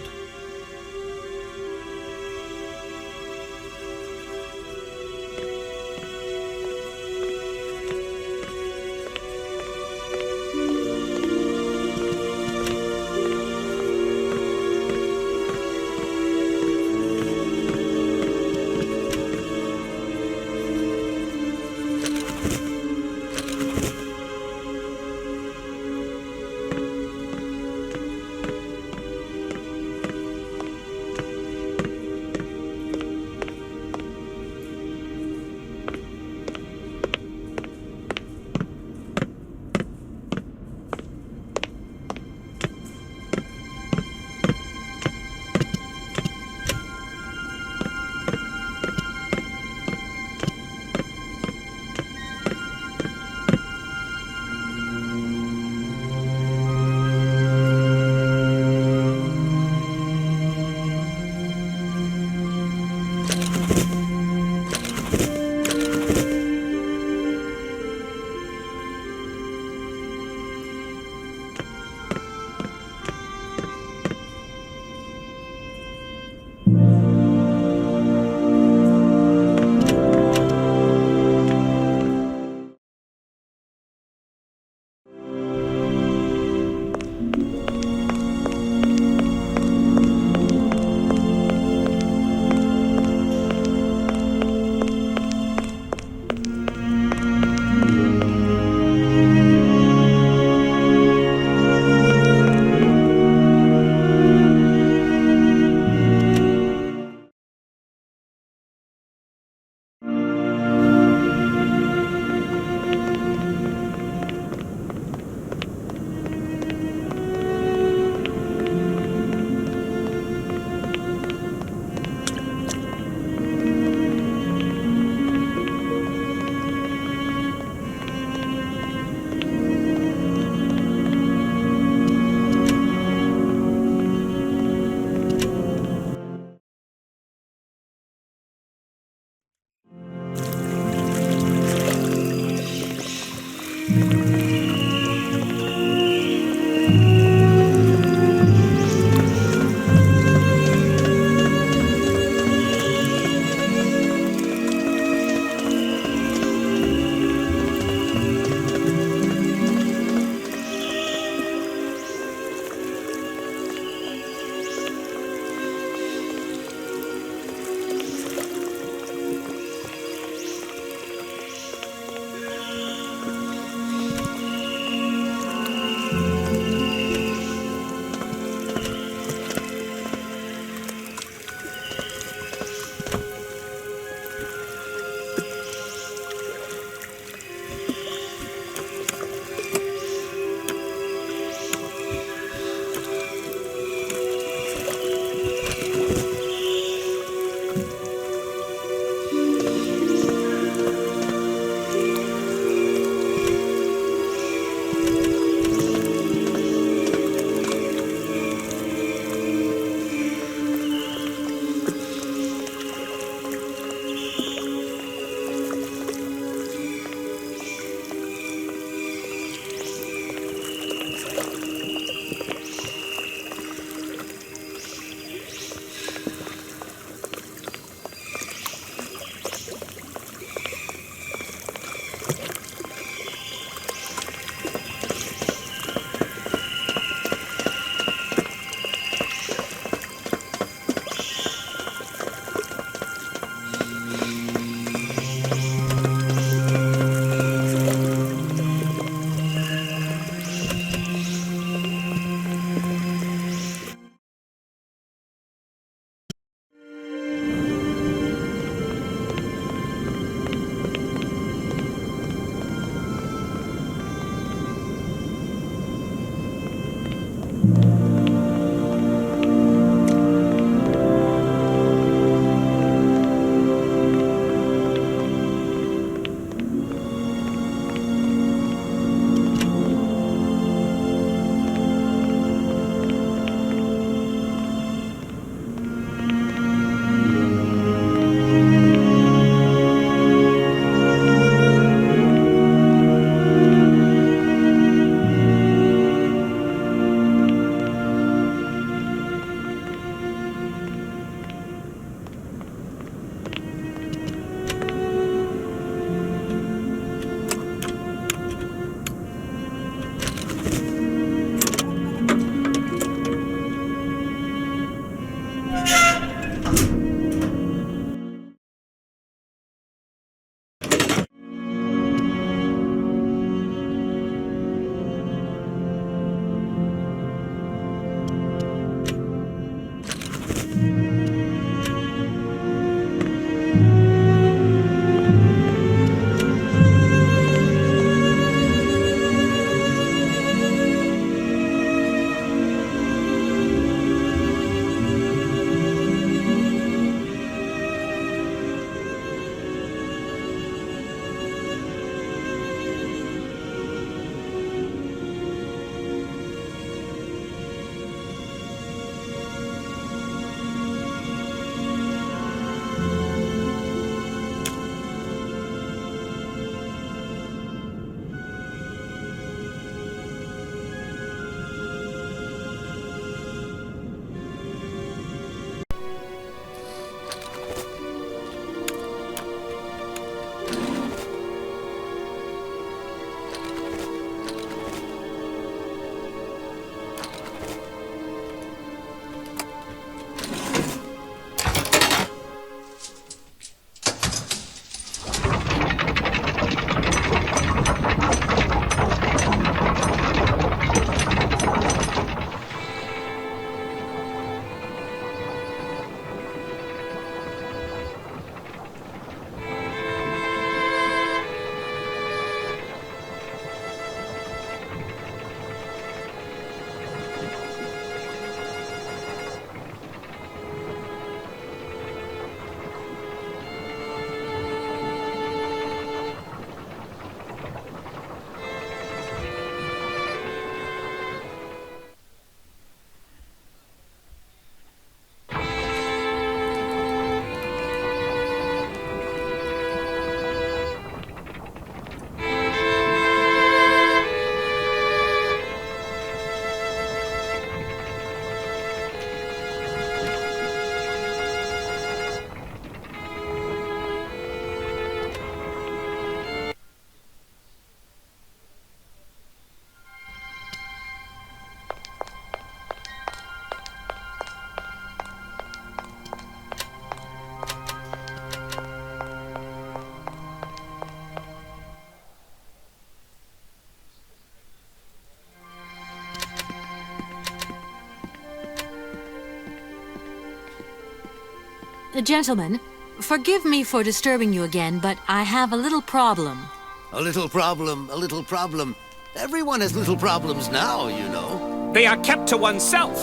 Gentlemen, forgive me for disturbing you again, but I have a little problem. A little problem, a little problem. Everyone has little problems now, you know. They are kept to oneself,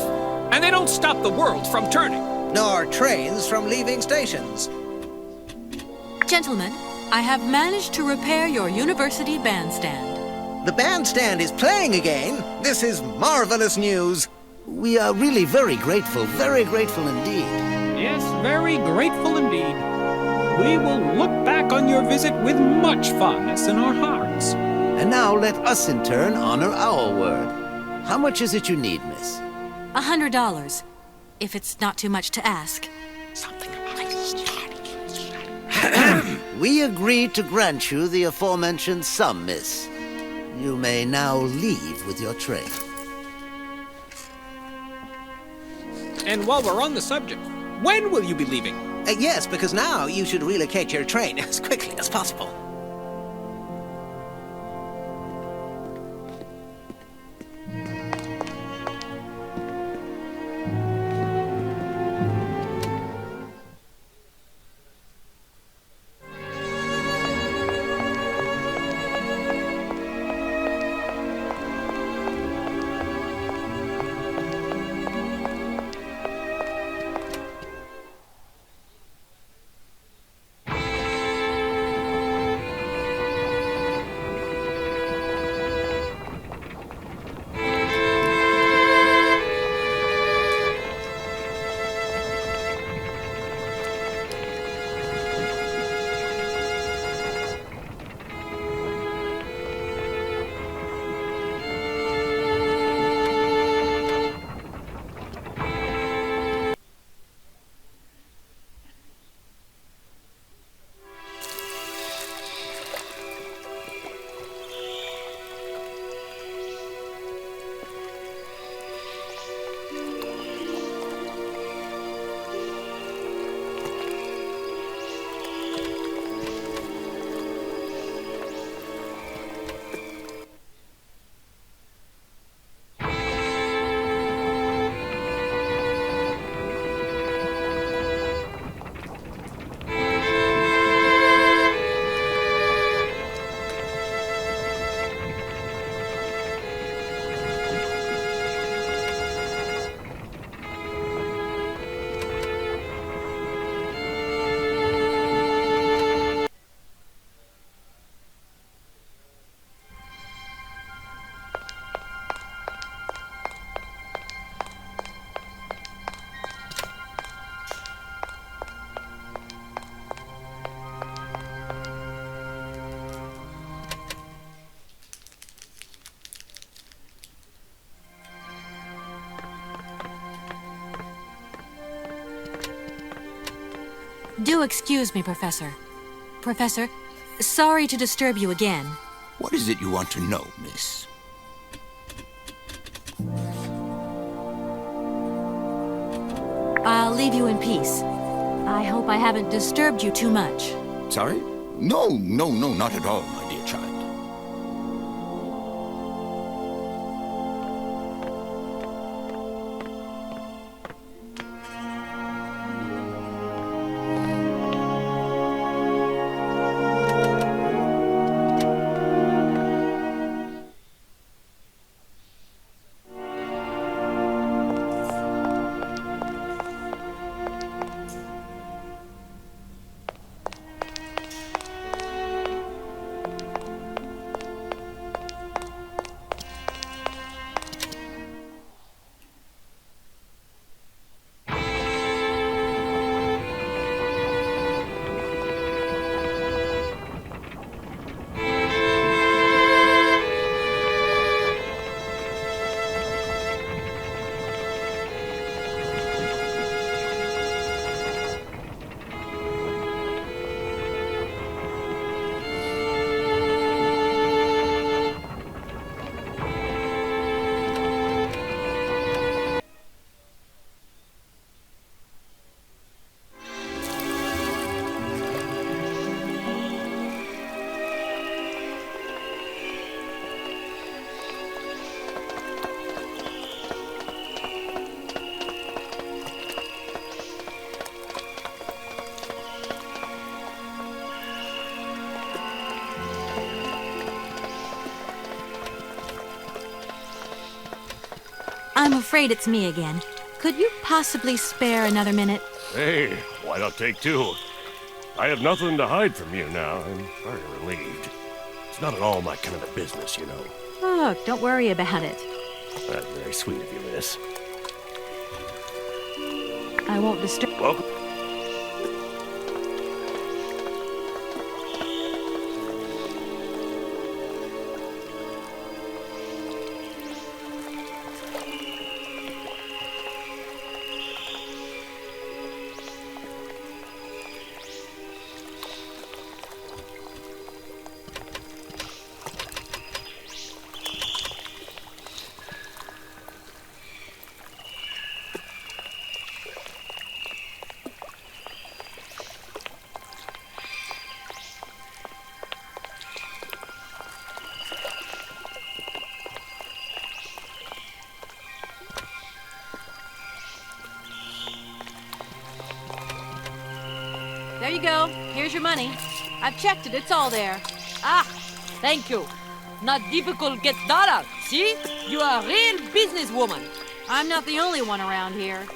and they don't stop the world from turning. Nor trains from leaving stations. Gentlemen, I have managed to repair your university bandstand. The bandstand is playing again. This is marvelous news. We are really very grateful indeed. Yes, very grateful indeed. We will look back on your visit with much fondness in our hearts. And now let us in turn honor our word. How much is it you need, miss? $100, if it's not too much to ask. We agree to grant you the aforementioned sum, miss. You may now leave with your train. And while we're on the subject, when will you be leaving? Yes, because now you should relocate your train as quickly as possible. Do excuse me, Professor. Professor, sorry to disturb you again. What is it you want to know, miss? I'll leave you in peace. I hope I haven't disturbed you too much. Sorry? No, not at all, my dear child. I'm afraid it's me again. Could you possibly spare another minute? Hey, why not take two? I have nothing to hide from you now. I'm very relieved. It's not at all my kind of a business, you know. Look, don't worry about it. That's very sweet of you, miss. I won't disturb. Welcome. There you go. Here's your money. I've checked it. It's all there. Ah, thank you. Not difficult get dollar. See? You are a real businesswoman. I'm not the only one around here.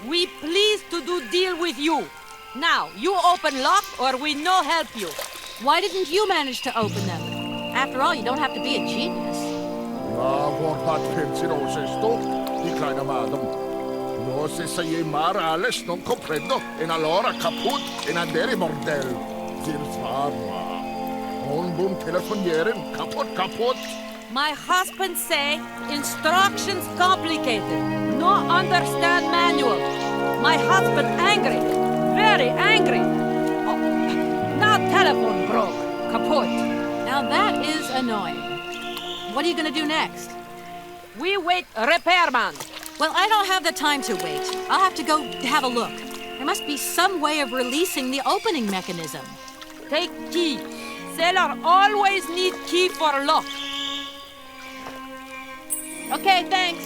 We pleased to do deal with you. Now, you open lock or we no help you. Why didn't you manage to open them? After all, you don't have to be a genius. Vad pensiones esto, di kleine madam. No se sei marales non comprendo, en allora caput en andere bordel. Dir farma. On bun telefonieren, kaput. My husband say instructions complicated. No understand manual. My husband angry. Very angry. Oh, now telephone broke. Kaput. Now that is annoying. What are you gonna do next? We wait repairman. Well, I don't have the time to wait. I'll have to go have a look. There must be some way of releasing the opening mechanism. Take key. Sailor always need key for lock. Okay, thanks.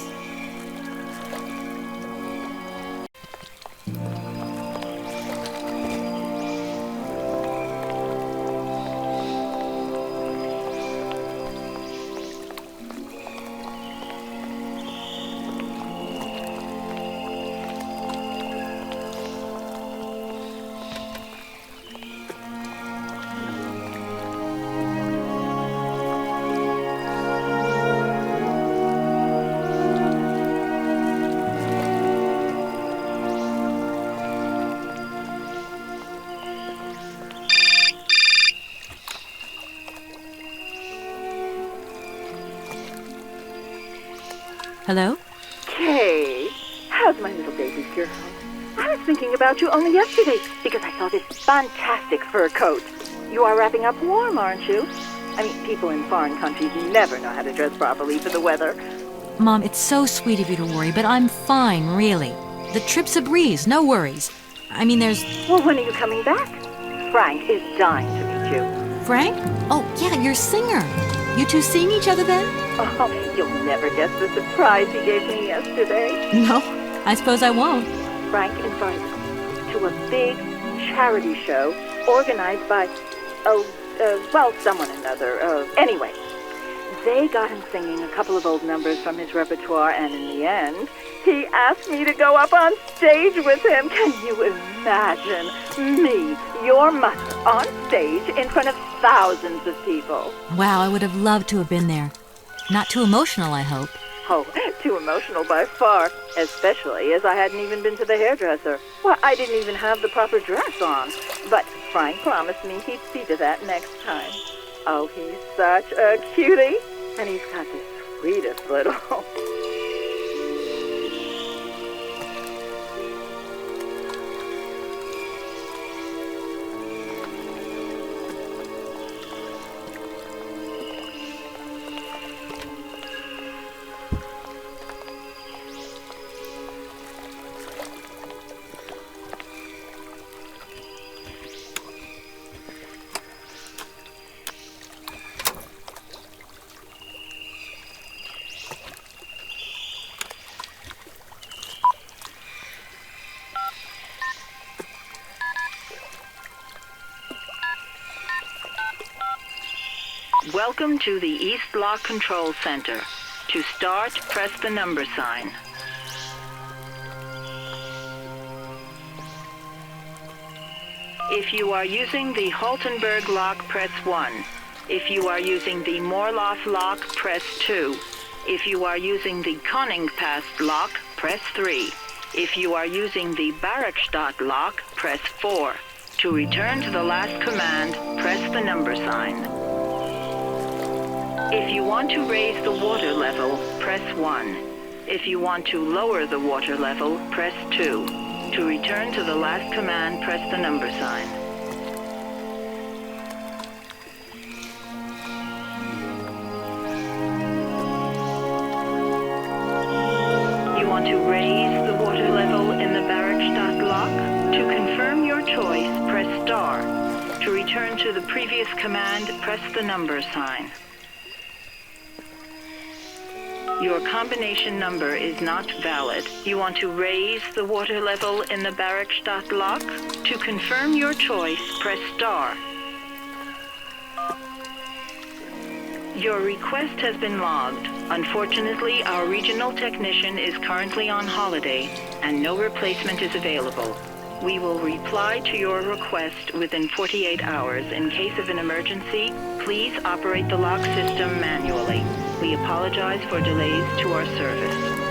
Hello? Kay, how's my little baby girl? I was thinking about you only yesterday because I saw this fantastic fur coat. You are wrapping up warm, aren't you? I mean, people in foreign countries never know how to dress properly for the weather. Mom, it's so sweet of you to worry, but I'm fine, really. The trip's a breeze, no worries. I mean, there's... Well, when are you coming back? Frank is dying to meet you. Frank? Oh, yeah, your singer. You two seeing each other then? Oh, you'll never guess the surprise he gave me yesterday. No, I suppose I won't. Frank invited me to a big charity show organized by, someone or another. Anyway, they got him singing a couple of old numbers from his repertoire, and in the end, he asked me to go up on stage with him. Can you imagine me, your mother, on stage in front of thousands of people? Wow, I would have loved to have been there. Not too emotional, I hope. Oh, too emotional by far, especially as I hadn't even been to the hairdresser. Well, I didn't even have the proper dress on. But Frank promised me he'd see to that next time. Oh, he's such a cutie. And he's got the sweetest little... Welcome to the East Block Control Center. To start, press the number sign. If you are using the Haltenberg lock, press 1. If you are using the Morloff lock, press 2. If you are using the Konningpast lock, press 3. If you are using the Barrockstadt lock, press 4. To return to the last command, press the number sign. If you want to raise the water level, press 1. If you want to lower the water level, press 2. To return to the last command, press the number sign. You want to raise the water level in the Barrockstadt lock? To confirm your choice, press star. To return to the previous command, press the number sign. Your combination number is not valid. You want to raise the water level in the Barrockstadt lock? To confirm your choice, press star. Your request has been logged. Unfortunately, our regional technician is currently on holiday, and no replacement is available. We will reply to your request within 48 hours. In case of an emergency, please operate the lock system manually. We apologize for delays to our service.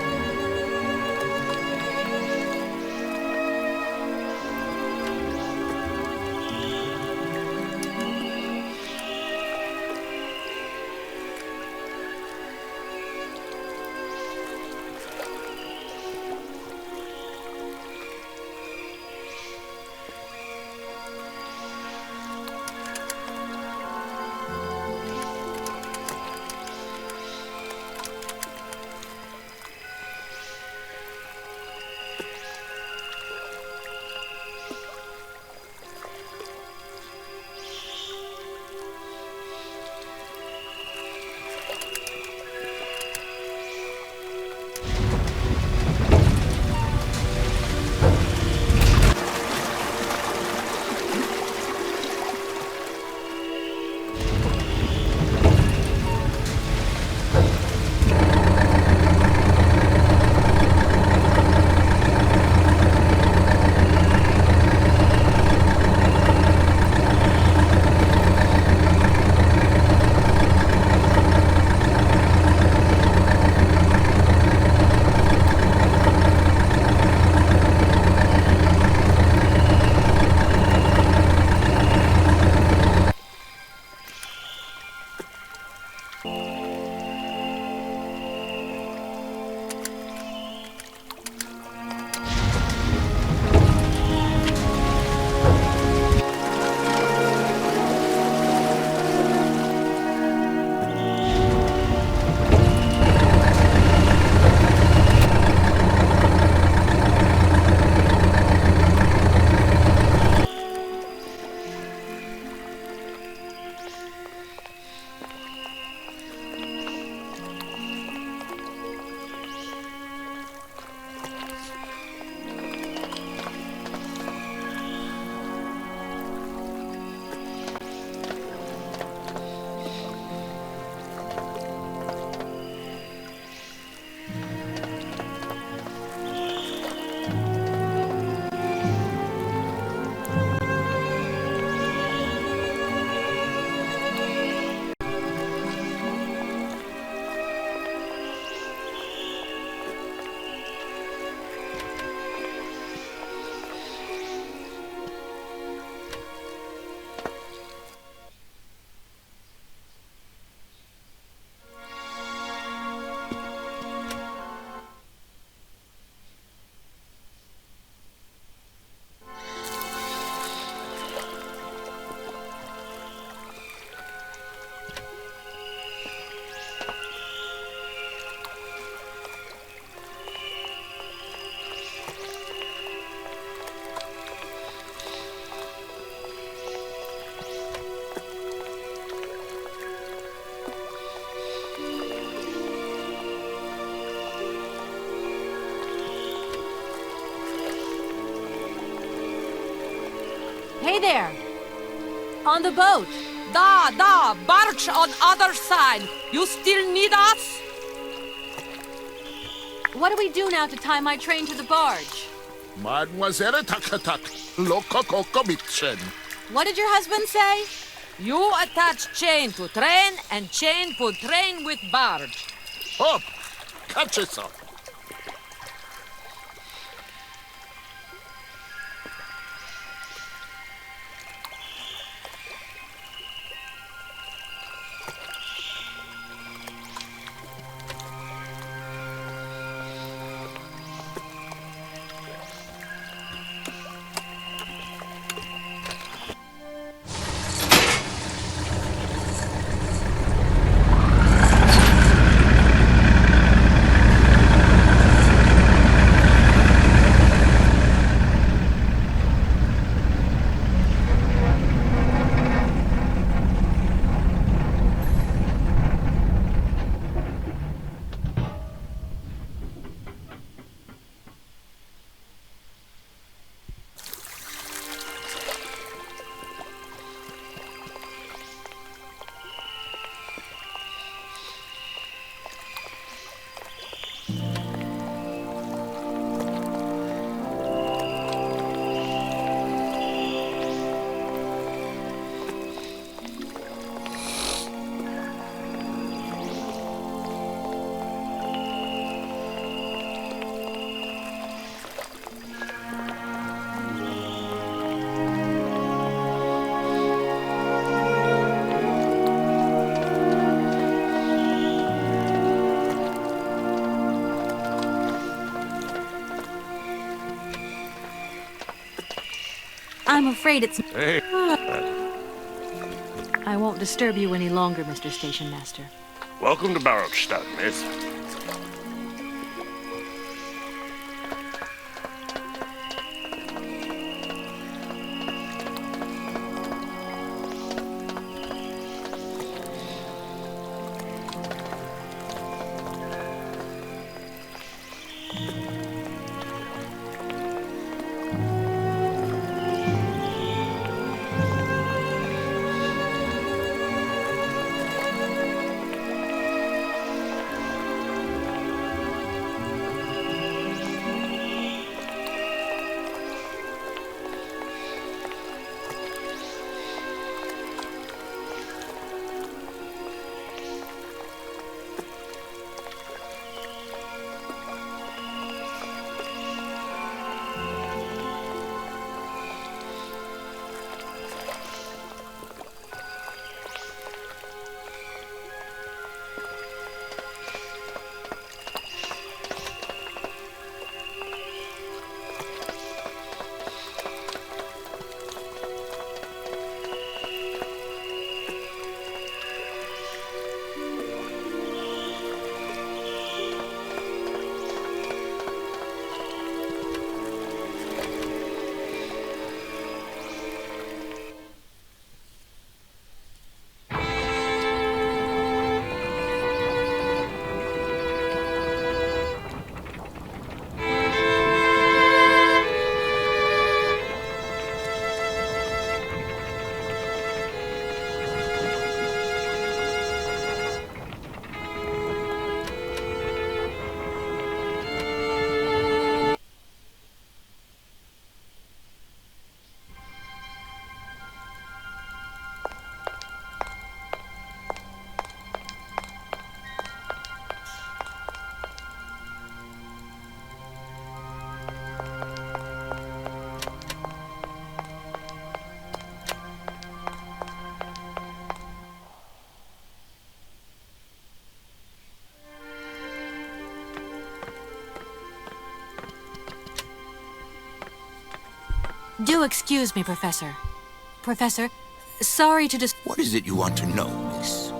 Hey there! On the boat! Da! Barge on other side! You still need us? What do we do now to tie my train to the barge? Mademoiselle Takatak, Lokokokomitchen. What did your husband say? You attach chain to train and chain put train with barge. Hop! Catch it up. I'm afraid it's... Hey. I won't disturb you any longer, Mr. Station Master. Welcome to Barrockstadt, miss. Do excuse me, Professor. Professor, sorry to What is it you want to know, miss?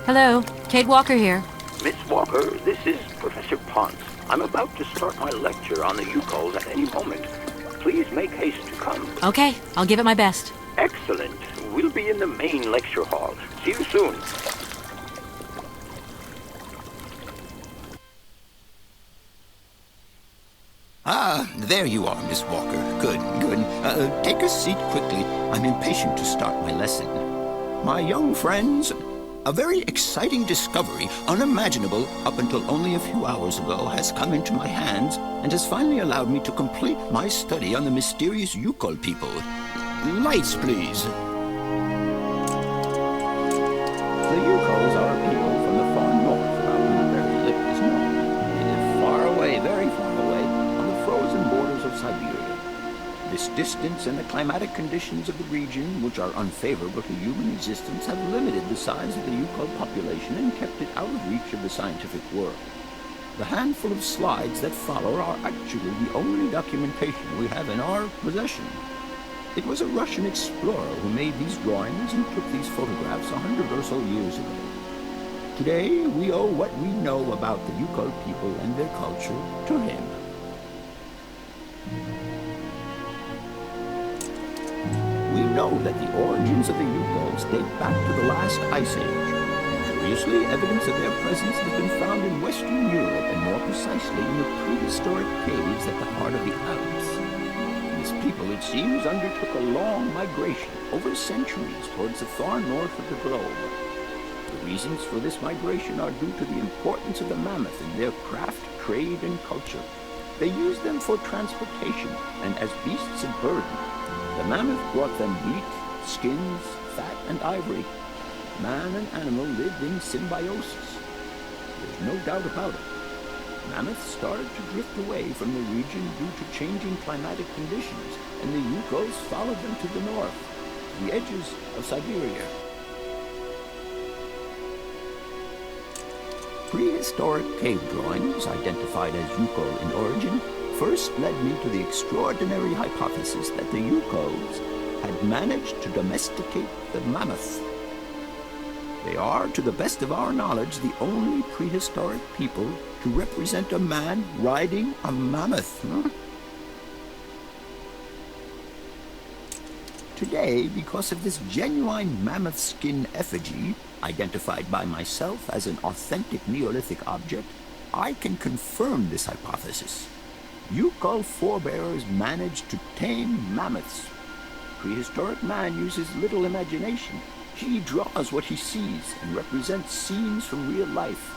Hello, Kate Walker here. Miss Walker, this is Professor Ponce. I'm about to start my lecture on the Yukols at any moment. Please make haste to come. Okay, I'll give it my best. Excellent. We'll be in the main lecture hall. See you soon. Ah, there you are, Miss Walker. Good, good. Take a seat quickly. I'm impatient to start my lesson. My young friends, a very exciting discovery, unimaginable up until only a few hours ago, has come into my hands and has finally allowed me to complete my study on the mysterious Yukol people. Lights, please. The Yukols are a people from the far north about whom very little is known. They live far away, very far away, on the frozen borders of Siberia. This distance and the climatic conditions of the region, which are unfavorable to human existence, have limited the size of the Yukol population and kept it out of reach of the scientific world. The handful of slides that follow are actually the only documentation we have in our possession. It was a Russian explorer who made these drawings and took these photographs 100 or so years ago. Today, we owe what we know about the Yukol people and their culture to him. We know that the origins of the Yukols date back to the last Ice Age. Curiously, evidence of their presence has been found in Western Europe, and more precisely in the prehistoric caves at the heart of the Alps. These people, it seems, undertook a long migration over centuries towards the far north of the globe. The reasons for this migration are due to the importance of the mammoth in their craft, trade, and culture. They used them for transportation and as beasts of burden. The mammoth brought them meat, skins, fat, and ivory. Man and animal lived in symbiosis. There's no doubt about it. Mammoths started to drift away from the region due to changing climatic conditions, and the Yukols followed them to the north, to the edges of Syberia. Prehistoric cave drawings, identified as Yukol in origin, first led me to the extraordinary hypothesis that the Yukols had managed to domesticate the mammoth. They are, to the best of our knowledge, the only prehistoric people to represent a man riding a mammoth. Today, because of this genuine mammoth skin effigy, identified by myself as an authentic Neolithic object, I can confirm this hypothesis. Yukol forebears managed to tame mammoths. Prehistoric man uses little imagination. He draws what he sees and represents scenes from real life.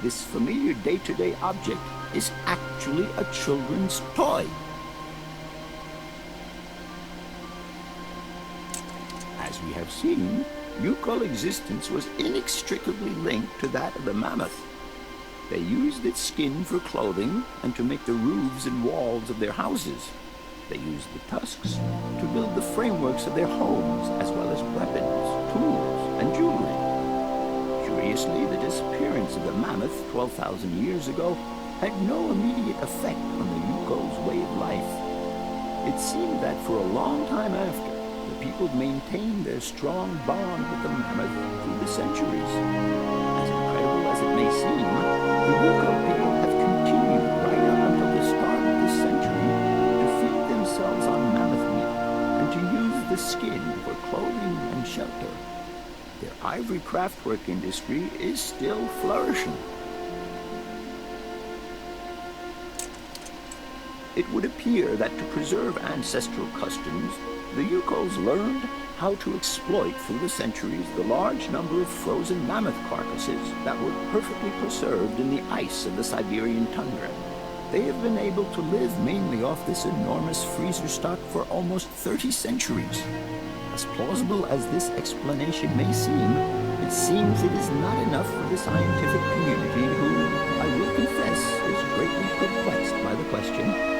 This familiar day-to-day object is actually a children's toy. As we have seen, Yukol existence was inextricably linked to that of the mammoth. They used its skin for clothing and to make the roofs and walls of their houses. They used the tusks to build the frameworks of their homes, as well as weapons, tools, and jewelry. Curiously, the disappearance of the mammoth 12,000 years ago had no immediate effect on the Yukol's way of life. It seemed that for a long time after, the people maintained their strong bond with the mammoth through the centuries. As incredible as it may seem, the Yukol people have continued right up until the start of this century to feed themselves on mammoth meat and to use the skin for clothing and shelter. Their ivory craftwork industry is still flourishing. It would appear that to preserve ancestral customs, the Yukols learned how to exploit through the centuries the large number of frozen mammoth carcasses that were perfectly preserved in the ice of the Siberian tundra. They have been able to live mainly off this enormous freezer stock for almost 30 centuries. As plausible as this explanation may seem, it seems it is not enough for the scientific community who, I will confess, is greatly perplexed by the question.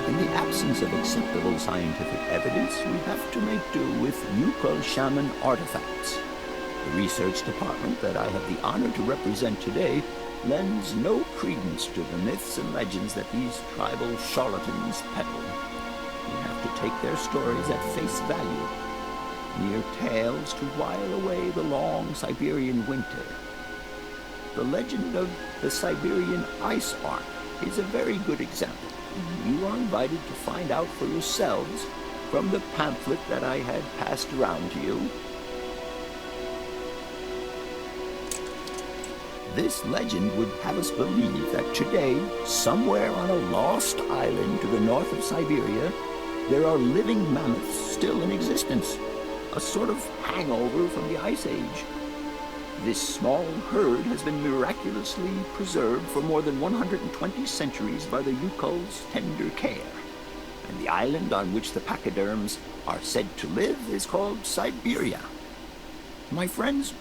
In the absence of acceptable scientific evidence, we have to make do with Yukol shaman artifacts. The research department that I have the honor to represent today lends no credence to the myths and legends that these tribal charlatans peddle. We have to take their stories at face value. mere tales to while away the long Siberian winter. The legend of the Siberian Ice Ark is a very good example. You are invited to find out for yourselves from the pamphlet that I had passed around to you. This legend would have us believe that today, somewhere on a lost island to the north of Siberia, there are living mammoths still in existence, a sort of hangover from the Ice Age. This small herd has been miraculously preserved for more than 120 centuries by the Yukol's tender care, and the island on which the pachyderms are said to live is called Syberia. My friends,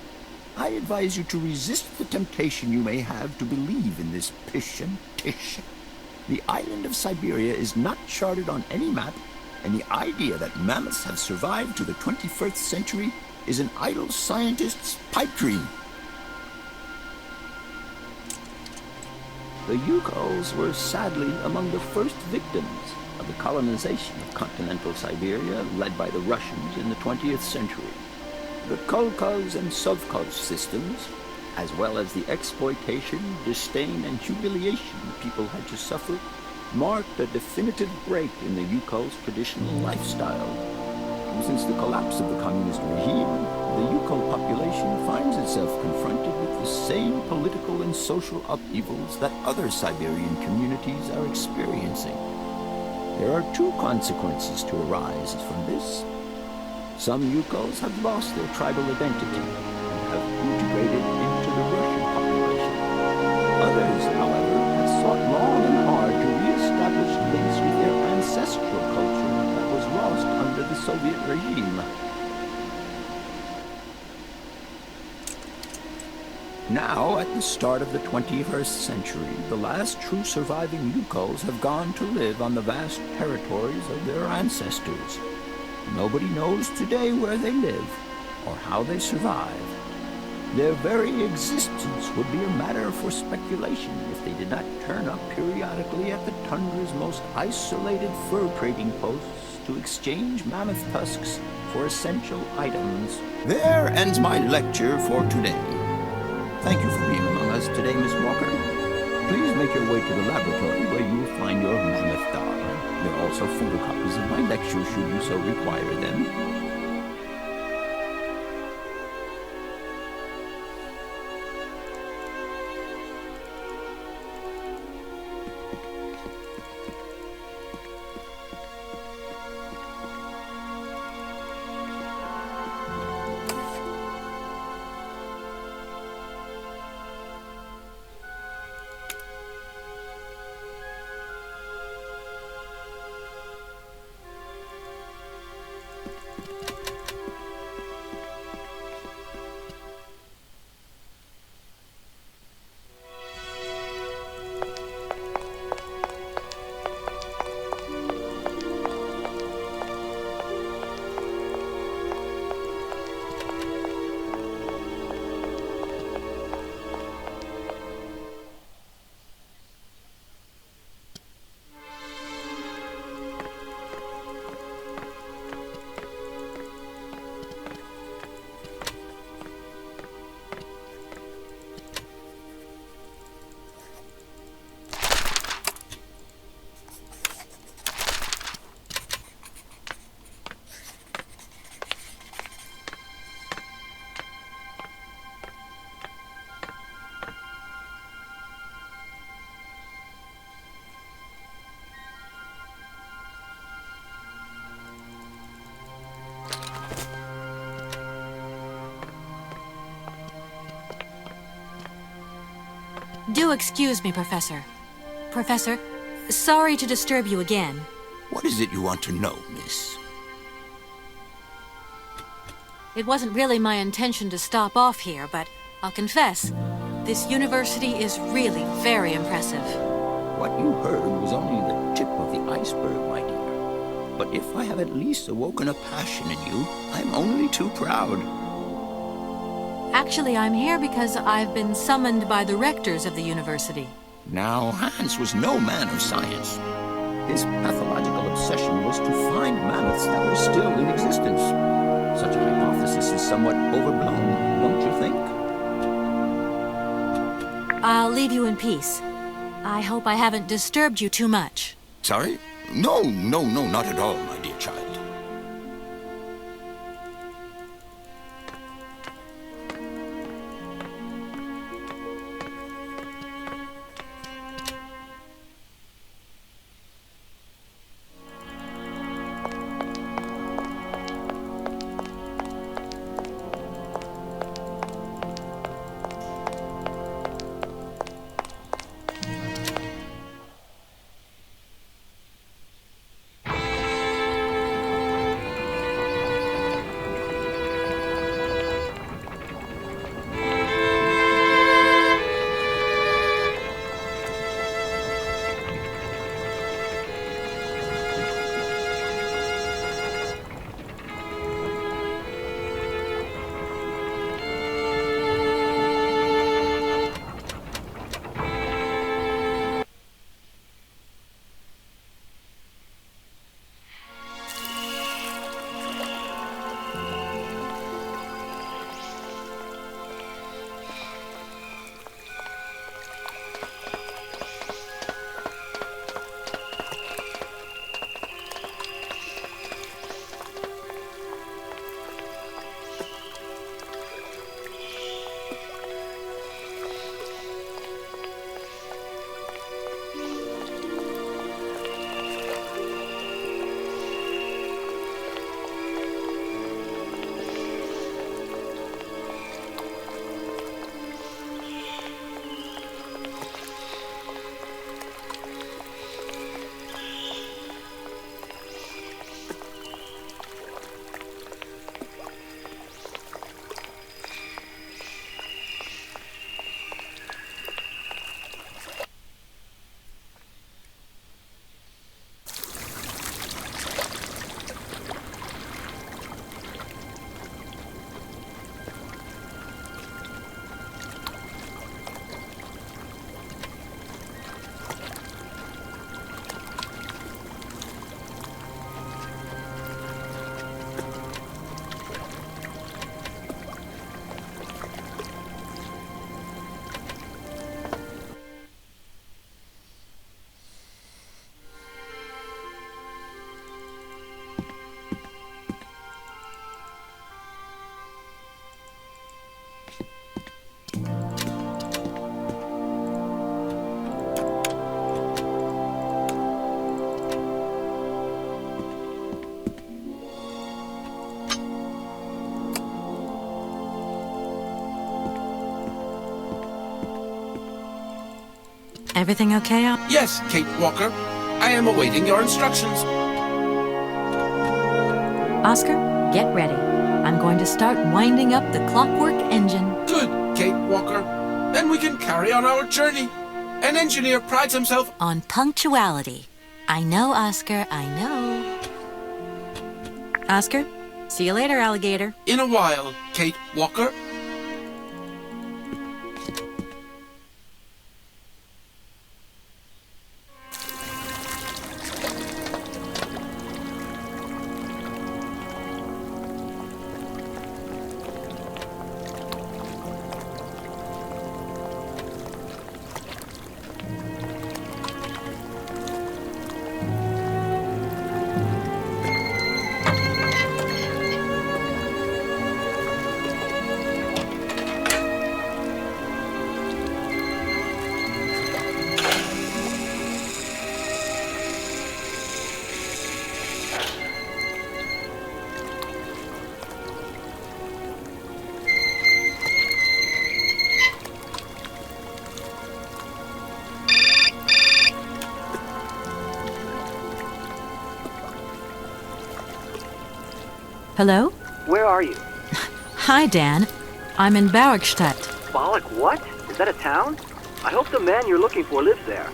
I advise you to resist the temptation you may have to believe in this pish and tish. The island of Syberia is not charted on any map, and the idea that mammoths have survived to the 21st century is an idle scientist's pipe dream. The Yukols were sadly among the first victims of the colonization of continental Siberia led by the Russians in the 20th century. The Kolkhoz and Sovkhoz systems, as well as the exploitation, disdain, and humiliation the people had to suffer, marked a definitive break in the Yukol's traditional lifestyle. Since the collapse of the communist regime, the Yukol population finds itself confronted with the same political and social upheavals that other Siberian communities are experiencing. There are two consequences to arise from this. Some Yukols have lost their tribal identity and have integrated into the Russian population. Others, however, have sought long and hard to re-establish links with their ancestral culture that was lost under the Soviet regime. Now, at the start of the 21st century, the last true surviving Yukols have gone to live on the vast territories of their ancestors. Nobody knows today where they live or how they survive. Their very existence would be a matter for speculation if they did not turn up periodically at the tundra's most isolated fur trading posts to exchange mammoth tusks for essential items. There ends my lecture for today. Thank you for being among us today, Miss Walker. Please make your way to the laboratory where you will find your mammoth doll. There are also photocopies of my lecture should you so require them. Do excuse me, Professor. Professor, sorry to disturb you again. What is it you want to know, miss? It wasn't really my intention to stop off here, but I'll confess, this university is really very impressive. What you heard was only the tip of the iceberg, my dear. But if I have at least awoken a passion in you, I'm only too proud. Actually, I'm here because I've been summoned by the rectors of the university. Now, Hans was no man of science. His pathological obsession was to find mammoths that were still in existence. Such a somewhat overblown, don't you think? I'll leave you in peace. I hope I haven't disturbed you too much. Sorry? No, not at all, my dear child. Everything okay out? Yes, Kate Walker. I am awaiting your instructions. Oscar, get ready. I'm going to start winding up the clockwork engine. Good, Kate Walker. Then we can carry on our journey. An engineer prides himself on punctuality. I know, Oscar, I know. Oscar, see you later, alligator. In a while, Kate Walker. Hello? Where are you? Hi, Dan. I'm in Barrockstadt. Bollock, what? Is that a town? I hope the man you're looking for lives there.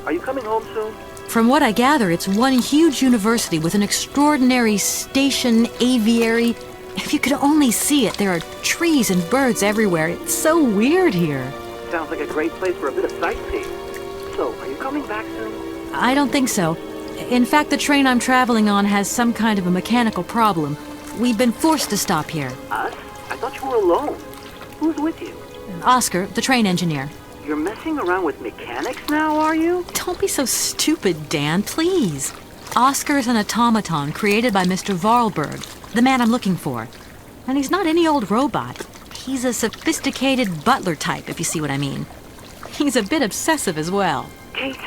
Are you coming home soon? From what I gather, it's one huge university with an extraordinary station aviary. If you could only see it, there are trees and birds everywhere. It's so weird here. Sounds like a great place for a bit of sightseeing. So, are you coming back soon? I don't think so. In fact, the train I'm traveling on has some kind of a mechanical problem. We've been forced to stop here. Us? I thought you were alone. Who's with you? Oscar, the train engineer. You're messing around with mechanics now, are you? Don't be so stupid, Dan, please. Oscar's an automaton created by Mr. Voralberg, the man I'm looking for. And he's not any old robot. He's a sophisticated butler type, if you see what I mean. He's a bit obsessive as well. Kate,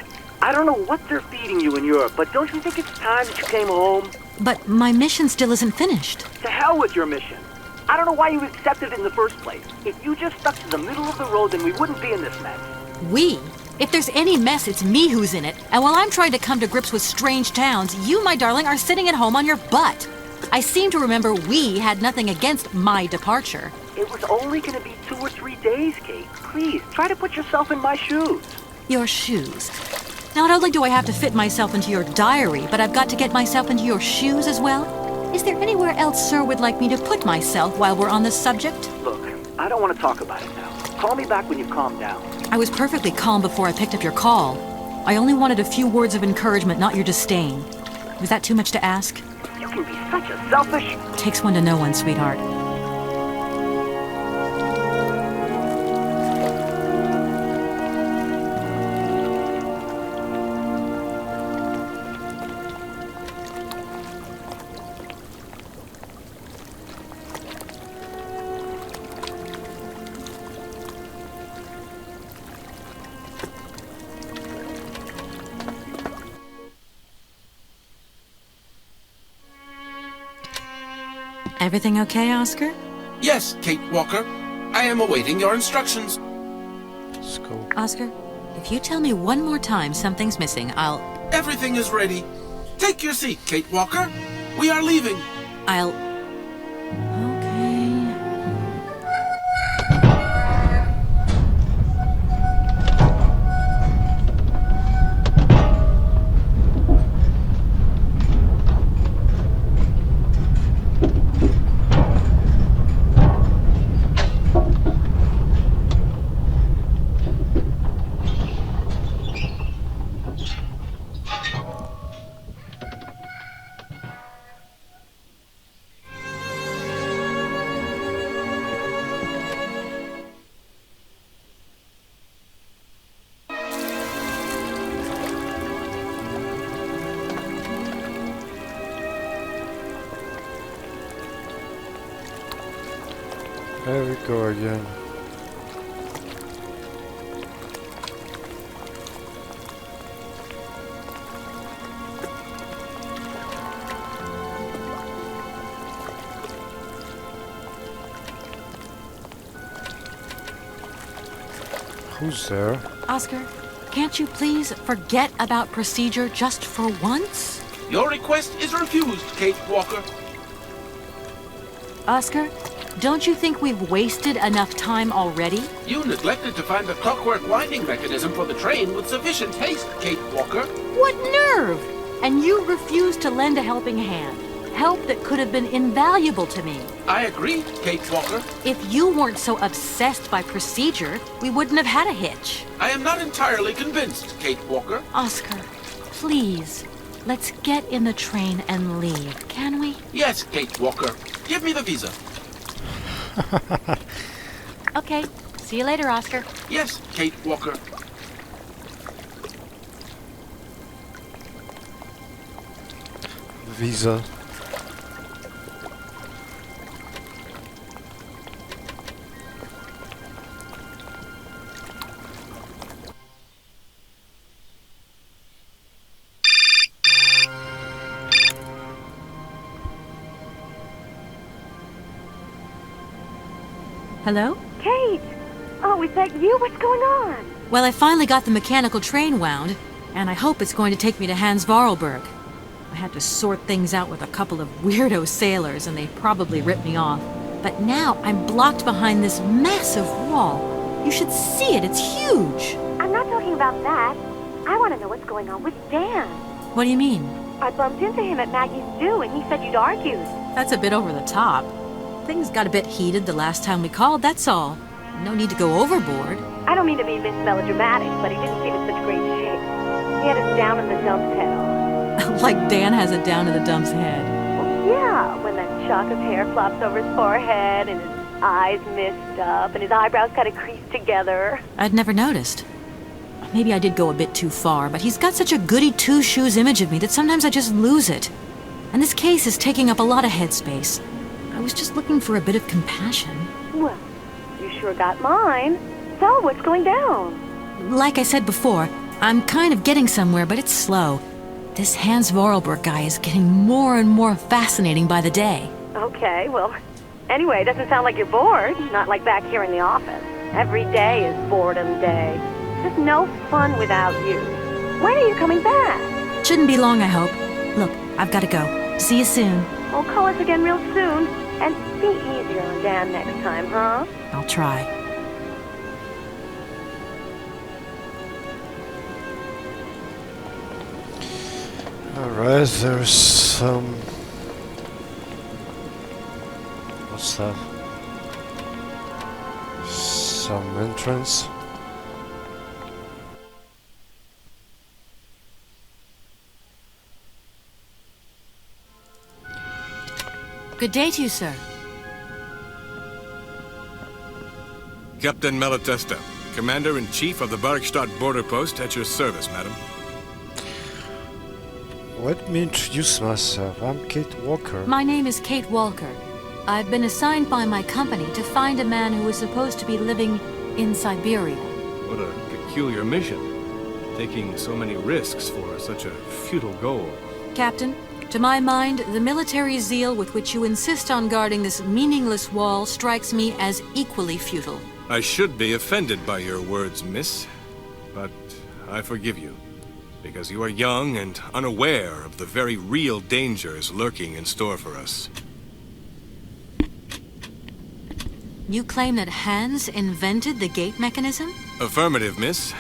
I don't know what they're feeding you in Europe, but don't you think it's time that you came home? But my mission still isn't finished. To hell with your mission. I don't know why you accepted it in the first place. If you just stuck to the middle of the road, then we wouldn't be in this mess. We? If there's any mess, it's me who's in it. And while I'm trying to come to grips with strange towns, you, my darling, are sitting at home on your butt. I seem to remember we had nothing against my departure. It was only going to be 2 or 3 days, Kate. Please, try to put yourself in my shoes. Your shoes. Not only do I have to fit myself into your diary, but I've got to get myself into your shoes as well? Is there anywhere else Sir would like me to put myself while we're on this subject? Look, I don't want to talk about it now. Call me back when you've calmed down. I was perfectly calm before I picked up your call. I only wanted a few words of encouragement, not your disdain. Was that too much to ask? You can be such a selfish... Takes one to know one, sweetheart. Everything okay, Oscar? Yes, Kate Walker. I am awaiting your instructions. Let's go. Oscar, if you tell me one more time something's missing, I'll... Everything is ready. Take your seat, Kate Walker. We are leaving. I'll... There we go again. Who's there? Oscar, can't you please forget about procedure just for once? Your request is refused, Kate Walker. Oscar, don't you think we've wasted enough time already? You neglected to find the clockwork winding mechanism for the train with sufficient haste, Kate Walker. What nerve! And you refused to lend a helping hand. Help that could have been invaluable to me. I agree, Kate Walker. If you weren't so obsessed by procedure, we wouldn't have had a hitch. I am not entirely convinced, Kate Walker. Oscar, please, let's get in the train and leave, can we? Yes, Kate Walker. Give me the visa. Okay, see you later, Oscar. Yes, Kate Walker. Visa. Hello? Kate! Oh, is that you? What's going on? Well, I finally got the mechanical train wound, and I hope it's going to take me to Hans Voralberg. I had to sort things out with a couple of weirdo sailors, and they probably ripped me off. But now I'm blocked behind this massive wall. You should see it, it's huge. I'm not talking about that. I want to know what's going on with Dan. What do you mean? I bumped into him at Maggie's do, and he said you'd argued. That's a bit over the top. Things got a bit heated the last time we called, that's all. No need to go overboard. I don't mean to be a bit melodramatic, but he didn't seem in such great shape. He had us down in the dump's head on. Like Dan has it down to the dump's head. Well, yeah, when that shock of hair flops over his forehead and his eyes missed up and his eyebrows kind of creased together. I'd never noticed. Maybe I did go a bit too far, but he's got such a goody two-shoes image of me that sometimes I just lose it. And this case is taking up a lot of headspace. I was just looking for a bit of compassion. Well, you sure got mine. So, what's going down? Like I said before, I'm kind of getting somewhere, but it's slow. This Hans Voralberg guy is getting more and more fascinating by the day. Okay, well, anyway, it doesn't sound like you're bored. Not like back here in the office. Every day is boredom day. There's no fun without you. When are you coming back? Shouldn't be long, I hope. Look, I've got to go. See you soon. Well, call us again real soon. And be easier on Dan next time, huh? I'll try. Alright, there's some... What's that? Some entrance. Good day to you, sir. Captain Malatesta, Commander-in-Chief of the Barrockstadt border post, at your service, madam. Let me introduce myself. I'm Kate Walker. My name is Kate Walker. I've been assigned by my company to find a man who is supposed to be living in Syberia. What a peculiar mission. Taking so many risks for such a futile goal. Captain, to my mind, the military zeal with which you insist on guarding this meaningless wall strikes me as equally futile. I should be offended by your words, miss. But I forgive you. Because you are young and unaware of the very real dangers lurking in store for us. You claim that Hans invented the gate mechanism? Affirmative, miss.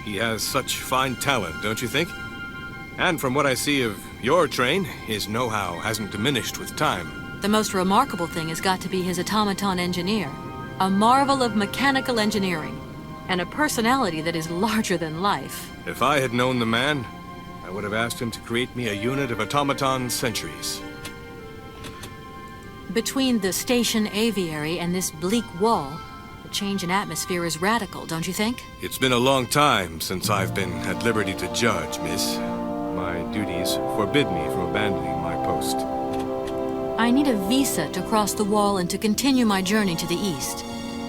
He has such fine talent, don't you think? And from what I see of your train, his know-how hasn't diminished with time. The most remarkable thing has got to be his automaton engineer. A marvel of mechanical engineering. And a personality that is larger than life. If I had known the man, I would have asked him to create me a unit of automaton sentries. Between the station aviary and this bleak wall, the change in atmosphere is radical, don't you think? It's been a long time since I've been at liberty to judge, miss. My duties forbid me from abandoning my post. I need a visa to cross the wall and to continue my journey to the east.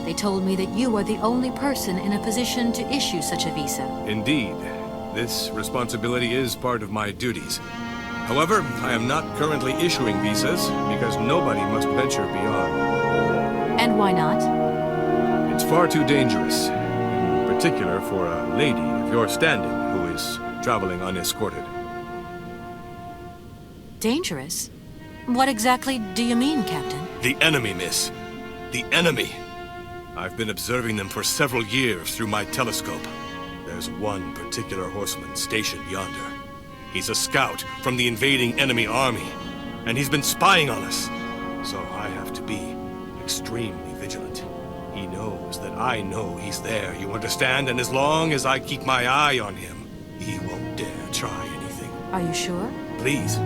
They told me that you are the only person in a position to issue such a visa. Indeed. This responsibility is part of my duties. However, I am not currently issuing visas because nobody must venture beyond. And why not? It's far too dangerous, in particular for a lady of your standing who is traveling unescorted. Dangerous? What exactly do you mean, Captain? The enemy, miss. The enemy. I've been observing them for several years through my telescope. There's one particular horseman stationed yonder. He's a scout from the invading enemy army, and he's been spying on us. So I have to be extremely vigilant. He knows that I know he's there, you understand? And as long as I keep my eye on him, he won't dare try anything. Are you sure? Please,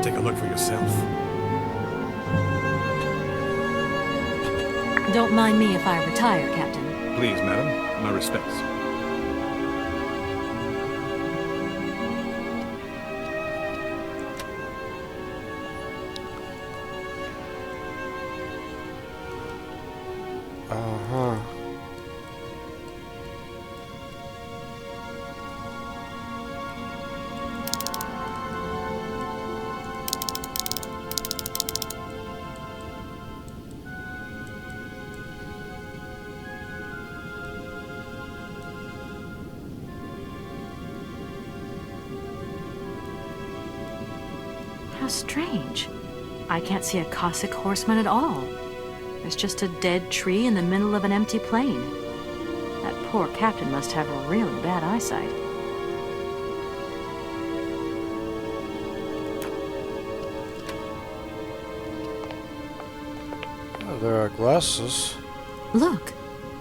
take a look for yourself. Don't mind me if I retire, Captain. Please, madam. My respects. Uh-huh. How strange. I can't see a Cossack horseman at all. There's just a dead tree in the middle of an empty plain. That poor captain must have really bad eyesight. Oh, there are glasses. Look,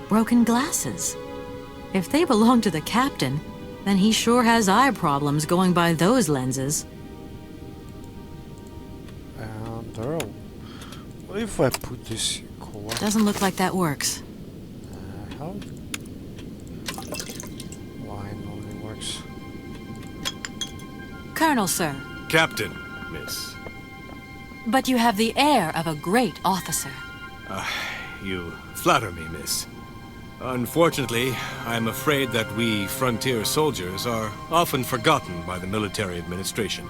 broken glasses. If they belong to the captain, then he sure has eye problems going by those lenses. And what if I put this Cola. Doesn't look like that works. How? Wine only works. Colonel, sir. Captain, miss. But you have the air of a great officer. You flatter me, miss. Unfortunately, I'm afraid that we frontier soldiers are often forgotten by the military administration.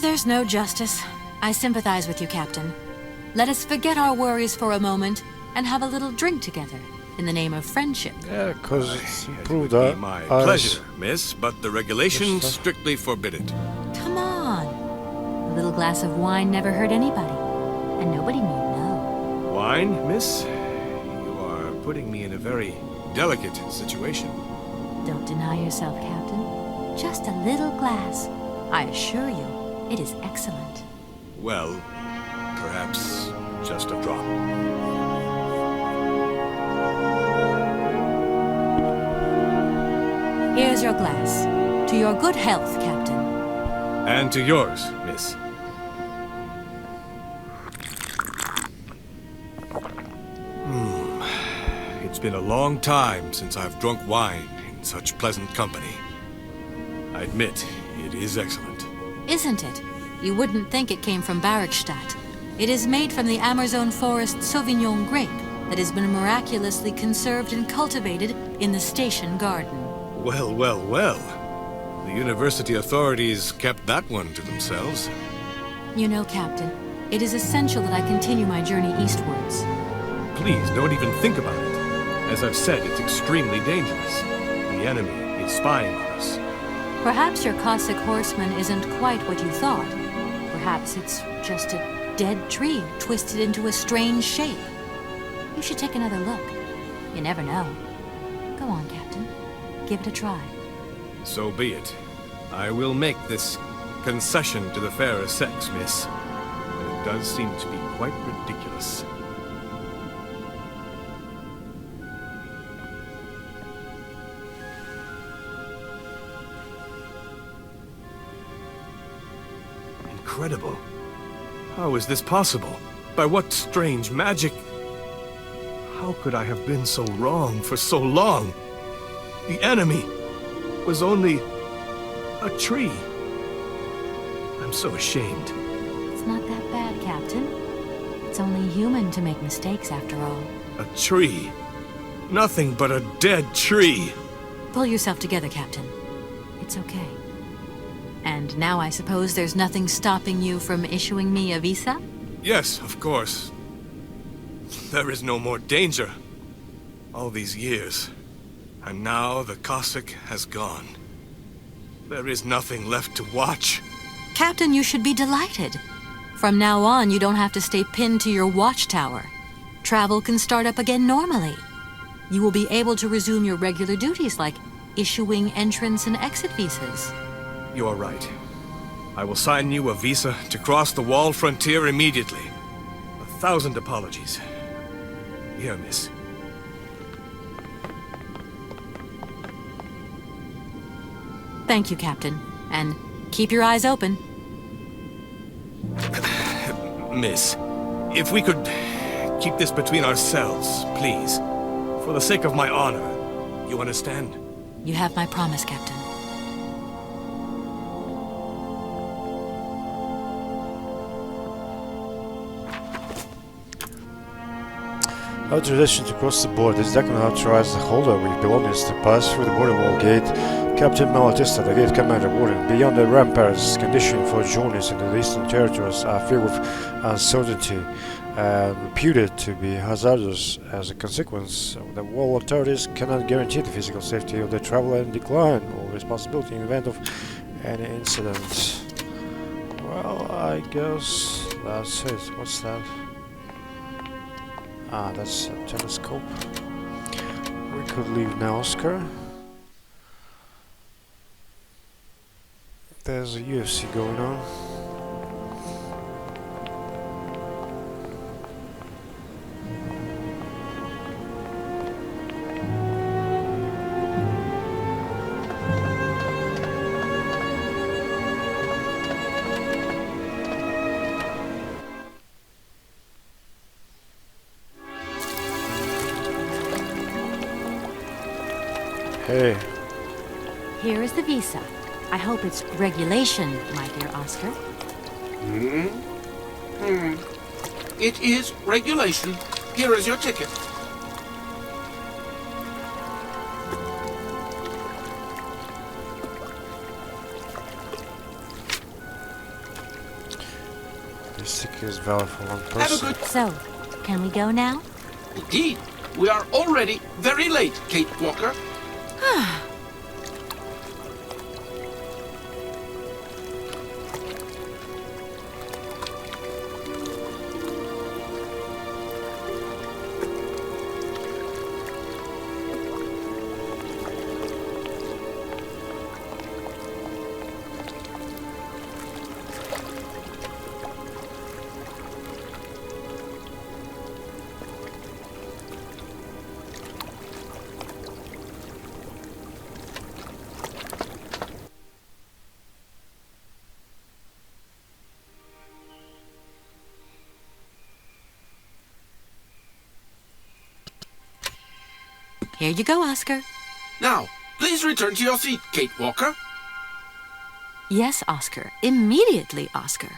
There's no justice. I sympathize with you, Captain. Let us forget our worries for a moment and have a little drink together in the name of friendship. Yeah, because it's improved It would be my pleasure, miss, but the regulations strictly forbid it. Come on. A little glass of wine never hurt anybody, and nobody need know. Wine, miss? You are putting me in a very delicate situation. Don't deny yourself, Captain. Just a little glass. I assure you, it is excellent. Well, perhaps just a drop. Here's your glass. To your good health, Captain. And to yours, miss. It's been a long time since I've drunk wine in such pleasant company. I admit, it is excellent. Isn't it? You wouldn't think it came from Barrockstadt. It is made from the Amazon forest Sauvignon grape that has been miraculously conserved and cultivated in the station garden. Well, well, well. The university authorities kept that one to themselves. You know, Captain, it is essential that I continue my journey eastwards. Please, don't even think about it. As I've said, it's extremely dangerous. The enemy is spying on us. Perhaps your Cossack horseman isn't quite what you thought. Perhaps it's just a dead tree twisted into a strange shape. You should take another look. You never know. Go on, Captain. Give it a try. So be it. I will make this concession to the fairer sex, miss. But it does seem to be quite ridiculous. Incredible. How is this possible? By what strange magic? How could I have been so wrong for so long? The enemy was only a tree. I'm so ashamed. It's not that bad, Captain. It's only human to make mistakes, after all. A tree. Nothing but a dead tree. Pull yourself together, Captain. It's okay. And now I suppose there's nothing stopping you from issuing me a visa? Yes, of course. There is no more danger. All these years. And now the Cossack has gone. There is nothing left to watch. Captain, you should be delighted. From now on, you don't have to stay pinned to your watchtower. Travel can start up again normally. You will be able to resume your regular duties like issuing entrance and exit visas. You are right. I will sign you a visa to cross the wall frontier immediately. 1,000 apologies. Here, miss. Thank you, Captain. And keep your eyes open. Miss, if we could keep this between ourselves, please. For the sake of my honor. You understand? You have my promise, Captain. Our tradition to cross the border is document authorized the holder with belongings to pass through the border wall gate. Captain Malatista, the gate commander, warning. Beyond the ramparts, conditions for journeys into the eastern territories are filled with uncertainty and reputed to be hazardous. As a consequence, the wall authorities cannot guarantee the physical safety of the traveler and decline all responsibility in the event of any incident. Well, I guess that's it. What's that? Ah, that's a telescope. We could leave now, Oscar. There's a UFC going on. Hey. Here is the visa. I hope it's regulation, my dear Oscar. It is regulation. Here is your ticket. This ticket is valid for one person. Have a good... So, can we go now? Indeed. We are already very late, Kate Walker. Here you go, Oscar. Now, please return to your seat, Kate Walker. Yes, Oscar. Immediately, Oscar.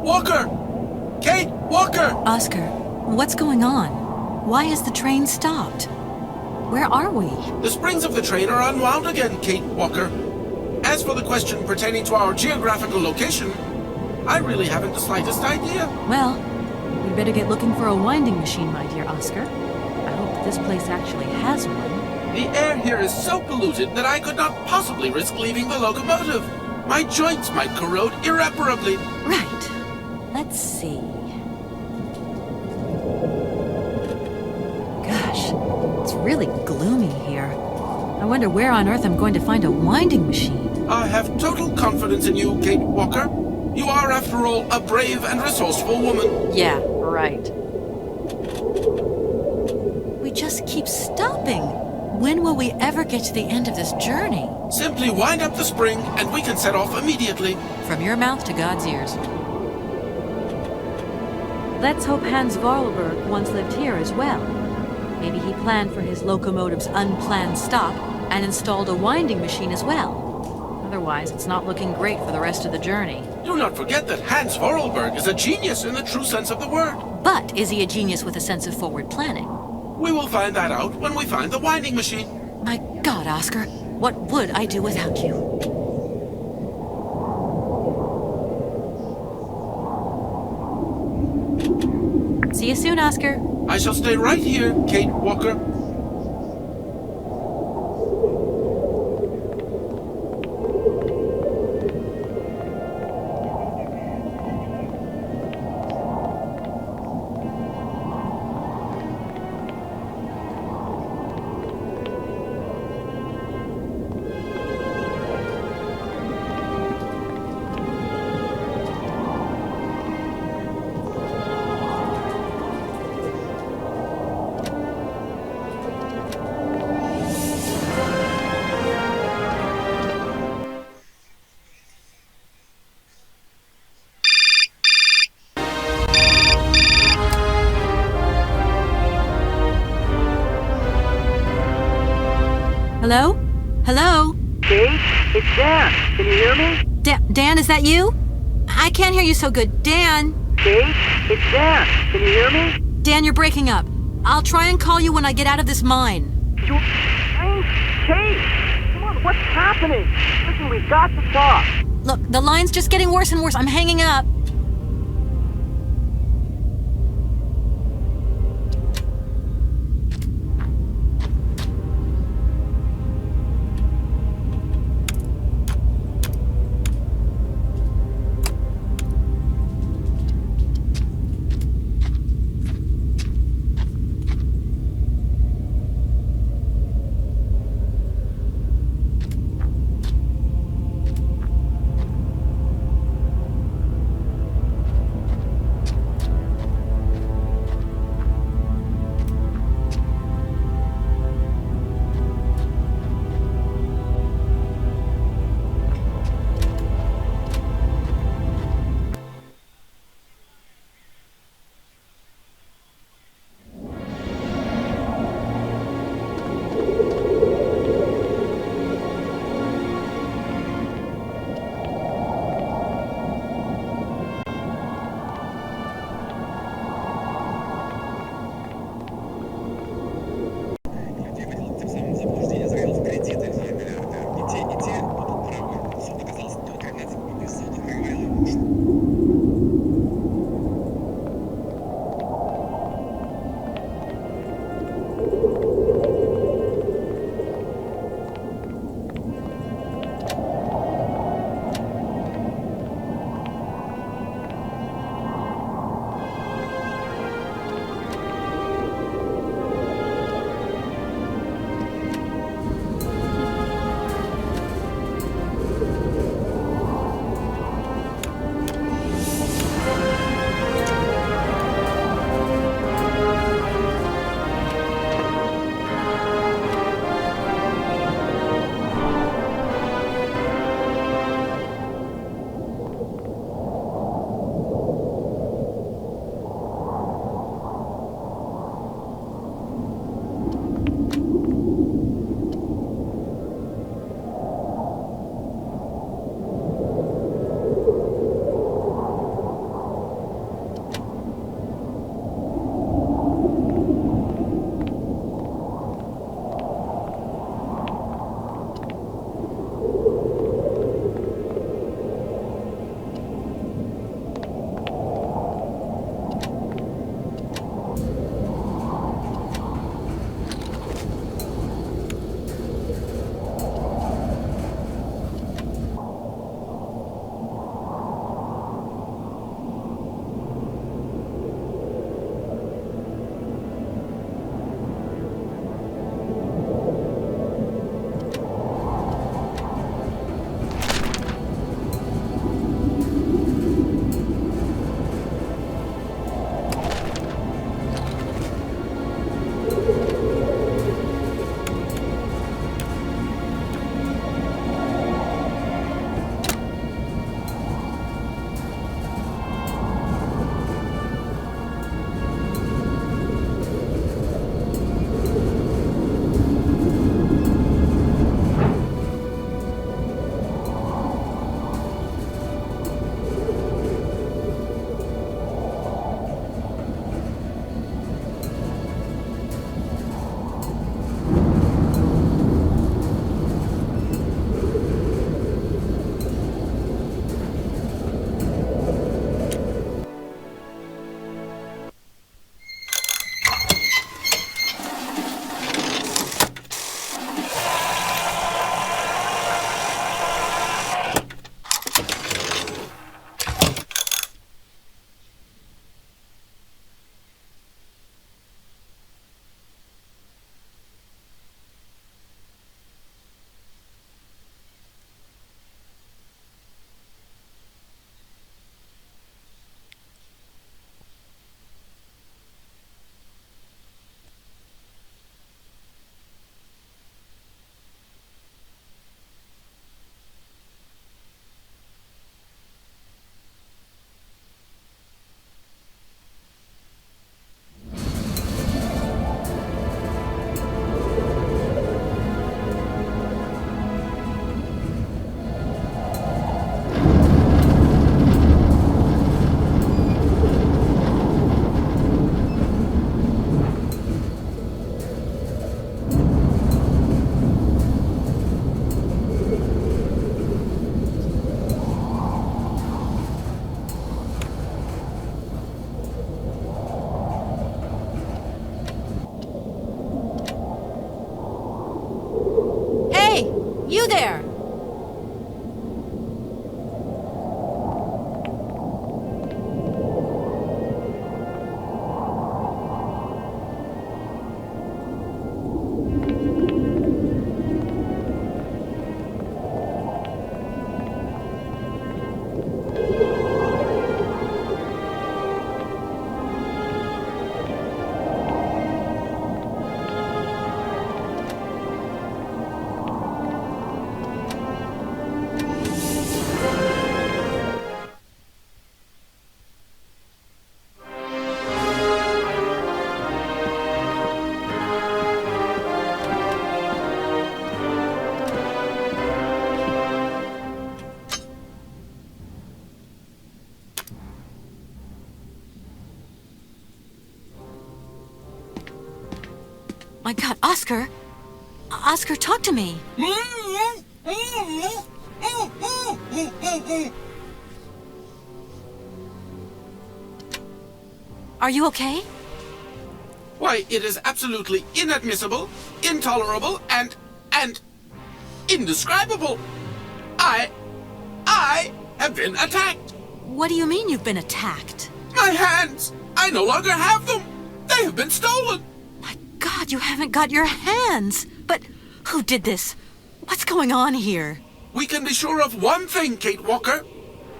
Walker! Kate Walker! Oscar, what's going on? Why has the train stopped? Where are we? The springs of the train are unwound again, Kate Walker. As for the question pertaining to our geographical location, I really haven't the slightest idea. Well, we better get looking for a winding machine, my dear Oscar. I hope that this place actually has one. The air here is so polluted that I could not possibly risk leaving the locomotive. My joints might corrode irreparably. Right. Let's see. Gosh, it's really gloomy here. I wonder where on earth I'm going to find a winding machine. I have total confidence in you, Kate Walker. You are, after all, a brave and resourceful woman. Yeah, right. We just keep stopping. When will we ever get to the end of this journey? Simply wind up the spring and we can set off immediately. From your mouth to God's ears. Let's hope Hans Voralberg once lived here as well. Maybe he planned for his locomotive's unplanned stop and installed a winding machine as well. Otherwise, it's not looking great for the rest of the journey. Do not forget that Hans Voralberg is a genius in the true sense of the word. But is he a genius with a sense of forward planning? We will find that out when we find the winding machine. My God, Oscar, what would I do without you? See you soon, Oscar. I shall stay right here, Kate Walker. Hello? Hello? Kate, it's Dan. Can you hear me? Dan, is that you? I can't hear you so good. Dan? Kate, it's Dan. Can you hear me? Dan, you're breaking up. I'll try and call you when I get out of this mine. Kate! Come on, what's happening? Listen, we've got to talk. Look, the line's just getting worse and worse. I'm hanging up. You there! My God, Oscar! Oscar, talk to me! Are you okay? Why, it is absolutely inadmissible, intolerable, and indescribable. I have been attacked. What do you mean you've been attacked? My hands! I no longer have them! They have been stolen! God, you haven't got your hands! But who did this? What's going on here? We can be sure of one thing, Kate Walker.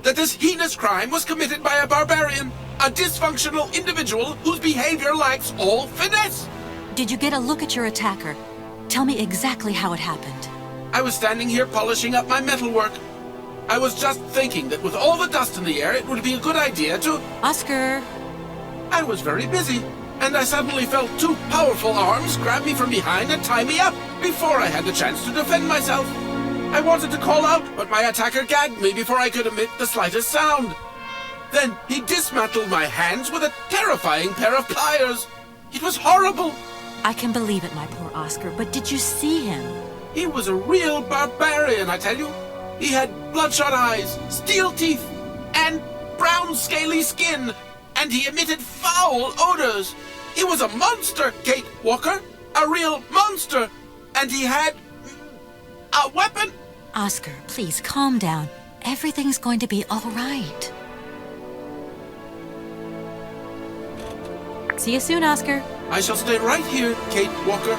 That this heinous crime was committed by a barbarian. A dysfunctional individual whose behavior lacks all finesse. Did you get a look at your attacker? Tell me exactly how it happened. I was standing here polishing up my metalwork. I was just thinking that with all the dust in the air, it would be a good idea to... Oscar! I was very busy. And I suddenly felt two powerful arms grab me from behind and tie me up before I had the chance to defend myself. I wanted to call out, but my attacker gagged me before I could emit the slightest sound. Then he dismantled my hands with a terrifying pair of pliers. It was horrible. I can believe it, my poor Oscar, but did you see him? He was a real barbarian, I tell you. He had bloodshot eyes, steel teeth, and brown scaly skin. And he emitted foul odors. He was a monster, Kate Walker. A real monster. And he had... a weapon. Oscar, please calm down. Everything's going to be all right. See you soon, Oscar. I shall stay right here, Kate Walker.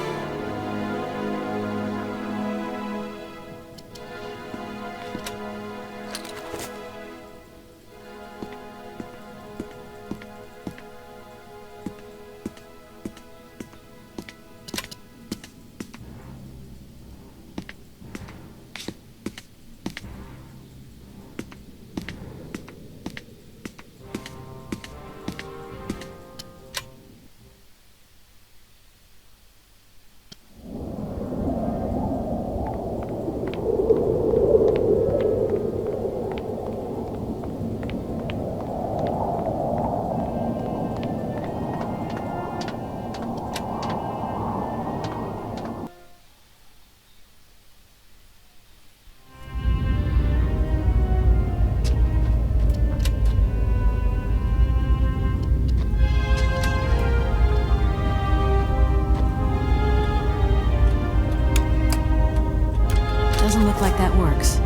Doesn't look like that works.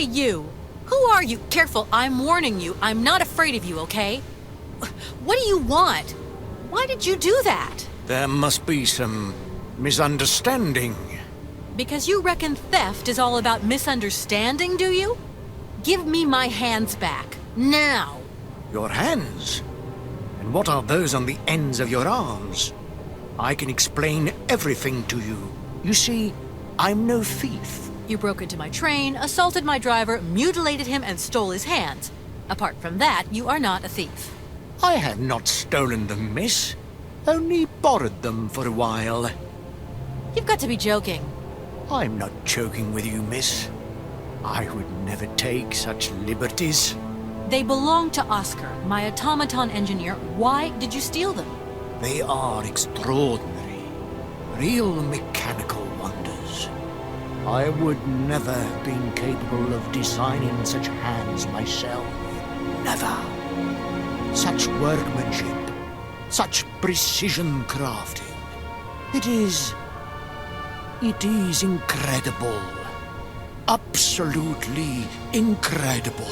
you! Who are you? Careful, I'm warning you. I'm not afraid of you, okay? What do you want? Why did you do that? There must be some misunderstanding. Because you reckon theft is all about misunderstanding, do you? Give me my hands back. Now! Your hands? And what are those on the ends of your arms? I can explain everything to you. You see, I'm no thief. You broke into my train, assaulted my driver, mutilated him, and stole his hands. Apart from that, you are not a thief. I have not stolen them, miss. Only borrowed them for a while. You've got to be joking. I'm not joking with you, miss. I would never take such liberties. They belong to Oscar, my automaton engineer. Why did you steal them? They are extraordinary. Real mechanical wonders. I would never have been capable of designing such hands myself. Never. Such workmanship. Such precision crafting. It is incredible. Absolutely incredible.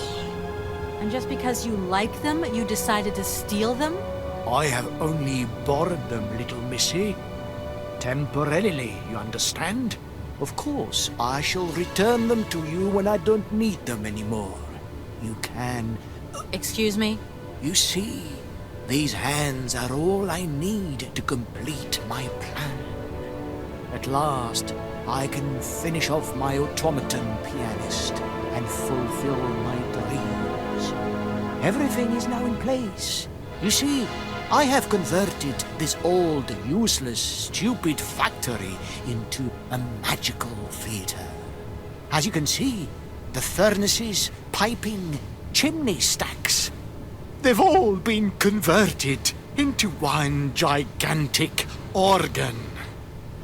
And just because you like them, you decided to steal them? I have only borrowed them, little missy. Temporarily, you understand? Of course, I shall return them to you when I don't need them anymore. You can... Excuse me? You see, these hands are all I need to complete my plan. At last, I can finish off my automaton pianist and fulfill my dreams. Everything is now in place. You see, I have converted this old, useless, stupid factory into a magical theater. As you can see, the furnaces, piping, chimney stacks, they've all been converted into one gigantic organ.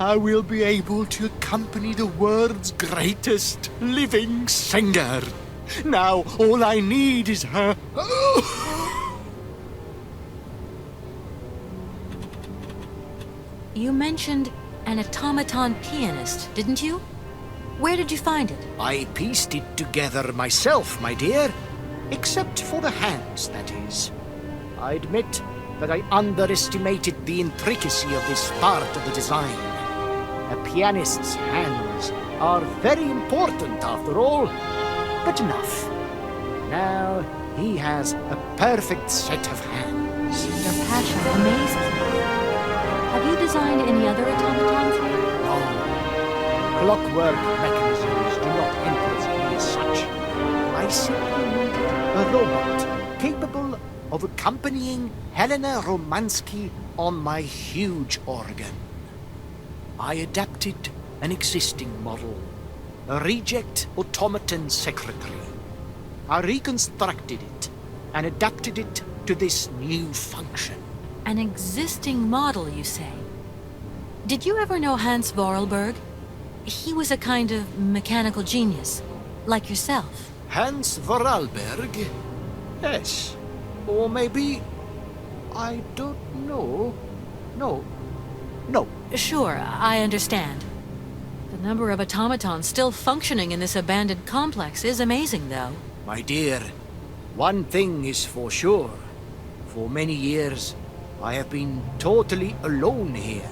I will be able to accompany the world's greatest living singer. Now, all I need is her... You mentioned an automaton pianist, didn't you? Where did you find it? I pieced it together myself, my dear. Except for the hands, that is. I admit that I underestimated the intricacy of this part of the design. A pianist's hands are very important, after all. But enough. Now, he has a perfect set of hands. Your passion amazes me. Have you designed any other automatons here? No. Clockwork mechanisms do not interest me as such. I simply needed a robot capable of accompanying Helena Romansky on my huge organ. I adapted an existing model, a reject automaton secretary. I reconstructed it and adapted it to this new function. An existing model, you say? Did you ever know Hans Voralberg? He was a kind of mechanical genius, like yourself. Hans Voralberg? Yes. Or maybe... I don't know. No. Sure, I understand. The number of automatons still functioning in this abandoned complex is amazing, though. My dear, one thing is for sure. For many years, I have been totally alone here.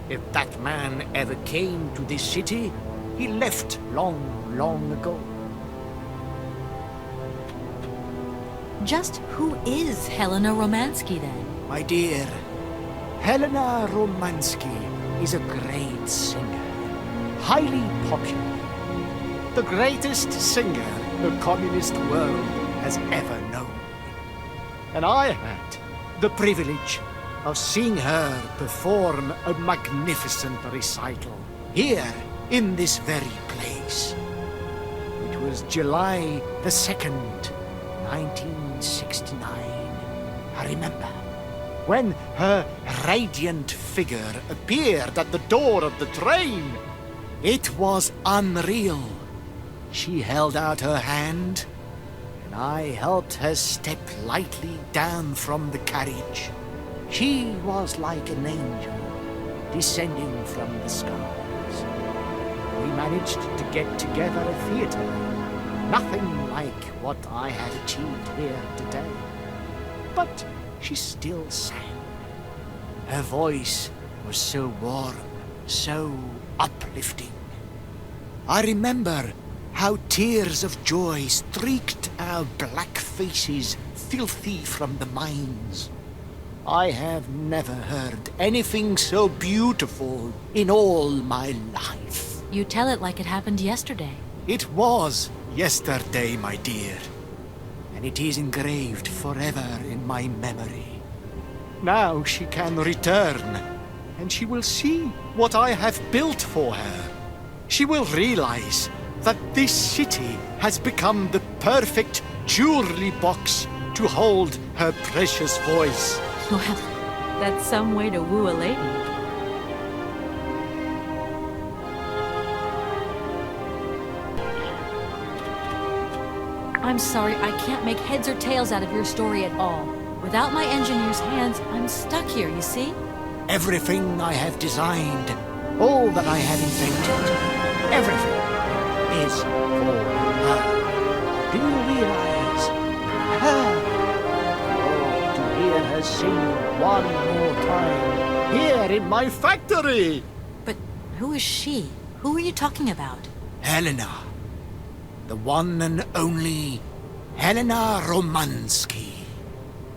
If that man ever came to this city, he left long, long ago. Just who is Helena Romansky, then? My dear, Helena Romansky is a great singer, highly popular. The greatest singer the communist world has ever known. And I had the privilege of seeing her perform a magnificent recital here in this very place. It was July the 2nd, 1969. I remember when her radiant figure appeared at the door of the train. It was unreal. She held out her hand, and I helped her step lightly down from the carriage. She was like an angel descending from the skies. We managed to get together a theater, nothing like what I had achieved here today. But she still sang. Her voice was so warm, so uplifting. I remember how tears of joy streaked our black faces, filthy from the mines. I have never heard anything so beautiful in all my life. You tell it like it happened yesterday. It was yesterday, my dear, and it is engraved forever in my memory. Now she can return, and she will see what I have built for her. She will realize that this city has become the perfect jewelry box to hold her precious voice. Well, that's some way to woo a lady. I'm sorry, I can't make heads or tails out of your story at all. Without my engineer's hands, I'm stuck here, you see? Everything I have designed, all that I have invented, everything is for her. Do you realize? Her. Oh, to hear her sing one more time, here in my factory! But who is she? Who are you talking about? Helena. The one and only Helena Romansky.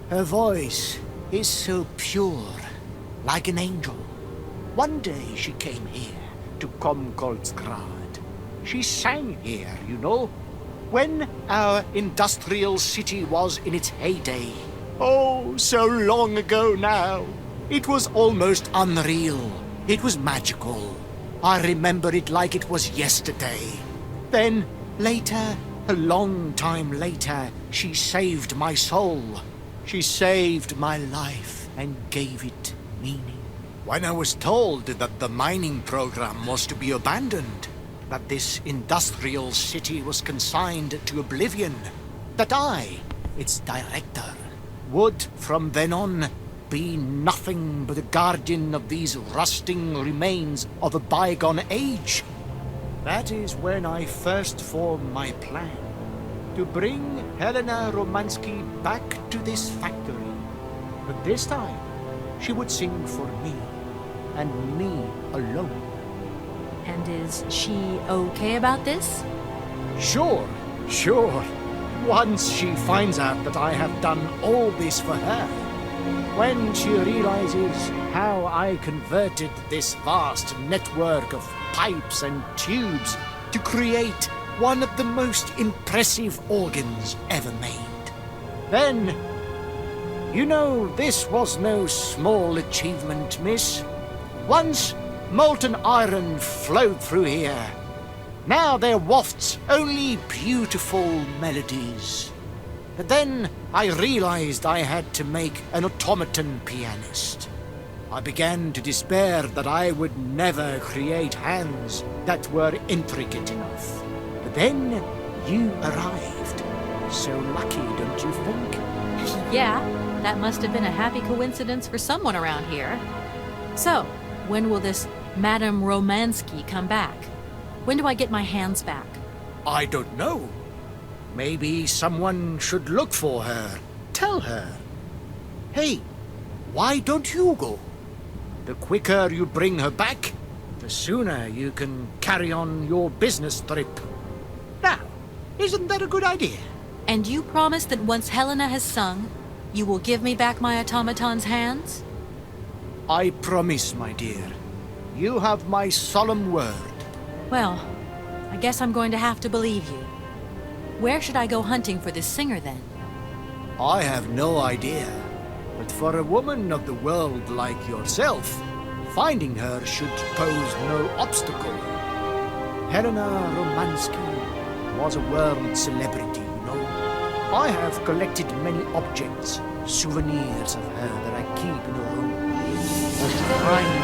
Her voice is so pure, like an angel. One day she came here to Komkolzgrad. She sang here, you know, when our industrial city was in its heyday. Oh, so long ago now. It was almost unreal. It was magical. I remember it like it was yesterday. Then, later, a long time later, she saved my soul. She saved my life and gave it meaning. When I was told that the mining program was to be abandoned, that this industrial city was consigned to oblivion, that I, its director, would from then on be nothing but a guardian of these rusting remains of a bygone age, that is when I first formed my plan to bring Helena Romansky back to this factory. But this time, she would sing for me, and me alone. And is she okay about this? Sure. Once she finds out that I have done all this for her, when she realizes how I converted this vast network of pipes and tubes to create one of the most impressive organs ever made. Then, you know, this was no small achievement, miss. Once, molten iron flowed through here. Now there wafts only beautiful melodies. But then I realized I had to make an automaton pianist. I began to despair that I would never create hands that were intricate enough. But then you arrived. So lucky, don't you think? Yeah, that must have been a happy coincidence for someone around here. So, when will this Madame Romansky come back? When do I get my hands back? I don't know. Maybe someone should look for her. Tell her. Hey, why don't you go? The quicker you bring her back, the sooner you can carry on your business trip. Now, isn't that a good idea? And you promise that once Helena has sung, you will give me back my automaton's hands? I promise, my dear. You have my solemn word. Well, I guess I'm going to have to believe you. Where should I go hunting for this singer, then? I have no idea. But for a woman of the world like yourself, finding her should pose no obstacle. Helena Romansky was a world celebrity, you know. I have collected many objects, souvenirs of her that I keep in a room. A shrine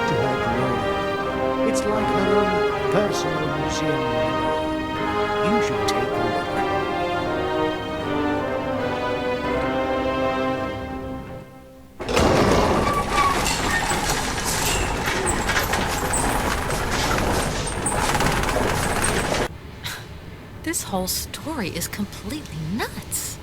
to her glory. It's like her own personal museum. You should take a look. This whole story is completely nuts.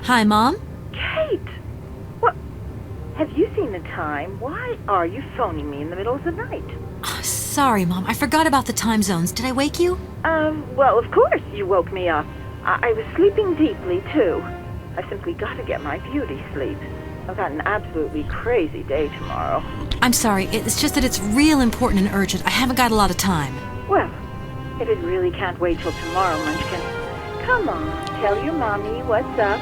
Hi, Mom? Kate! What? Have you seen the time? Why are you phoning me in the middle of the night? Sorry, Mom. I forgot about the time zones. Did I wake you? Well, of course you woke me up. I was sleeping deeply, too. I simply got to get my beauty sleep. I've got an absolutely crazy day tomorrow. I'm sorry. It's just that it's real important and urgent. I haven't got a lot of time. Well, if it really can't wait till tomorrow, Munchkin, come on, tell your mommy what's up.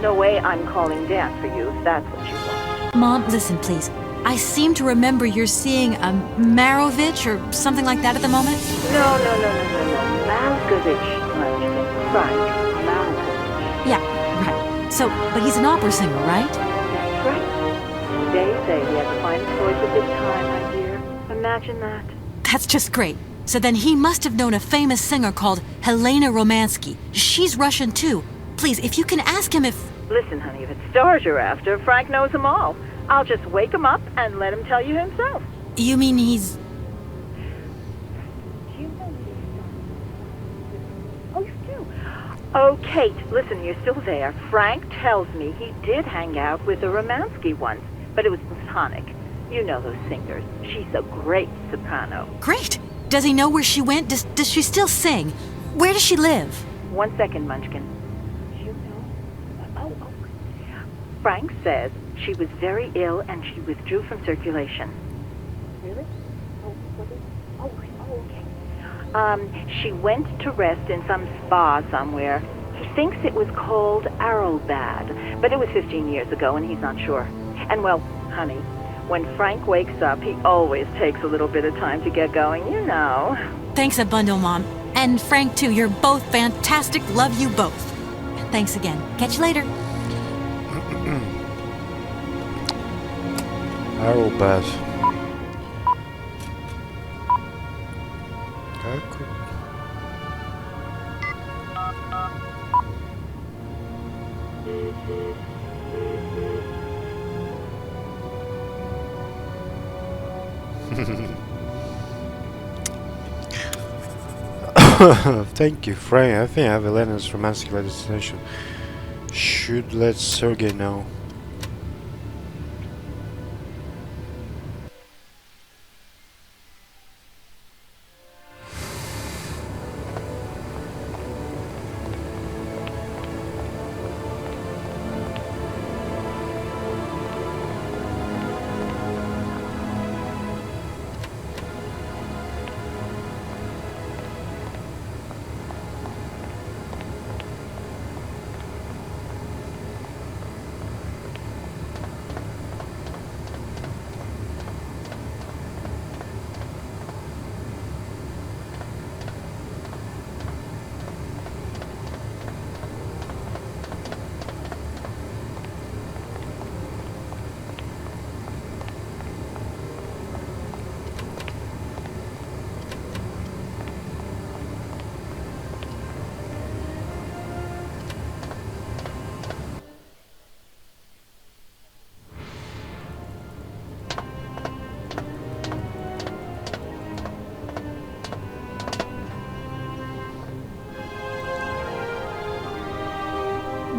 No way I'm calling Dad for you, if that's what you want. Mom, listen, please. I seem to remember you're seeing a Marovich or something like that at the moment? No. Malkovich, Munchkin. Frank Malkovich. Yeah, right. So, but he's an opera singer, right? That's right. They say he has the finest voice of his time, my dear. Imagine that. That's just great. So then he must have known a famous singer called Helena Romansky. She's Russian, too. Please, if you can ask him if... Listen, honey, if it's stars you're after, Frank knows them all. I'll just wake him up and let him tell you himself. You mean he's... Oh, you do? Oh, Kate, listen, you're still there. Frank tells me he did hang out with a Romansky once, but it was platonic. You know those singers. She's a great soprano. Great! Does he know where she went? Does she still sing? Where does she live? 1 second, Munchkin. Frank says she was very ill and she withdrew from circulation. Really? Okay. She went to rest in some spa somewhere. He thinks it was called Arrowbad, but it was 15 years ago and he's not sure. And well, honey, when Frank wakes up, he always takes a little bit of time to get going, you know. Thanks a bundle, Mom. And Frank, too. You're both fantastic. Love you both. Thanks again. Catch you later. Arrowbad. Okay, cool. Thank you, Frank. I think I have Elena's romantic legislation. Should let Sergei know.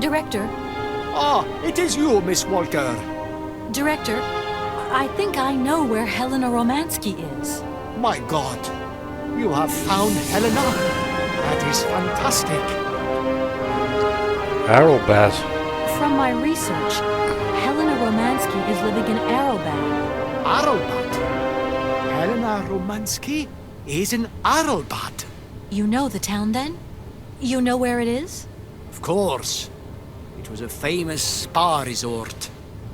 Director, Ah, it is you, Miss Walker. Director, I think I know where Helena Romansky is. My God, you have found Helena. That is fantastic. Arrowbat. From my research, Helena Romansky is living in Arrowbat. Arrowbat? Helena Romansky is in Arrowbat. You know the town then? You know where it is? Of course. It was a famous spa resort.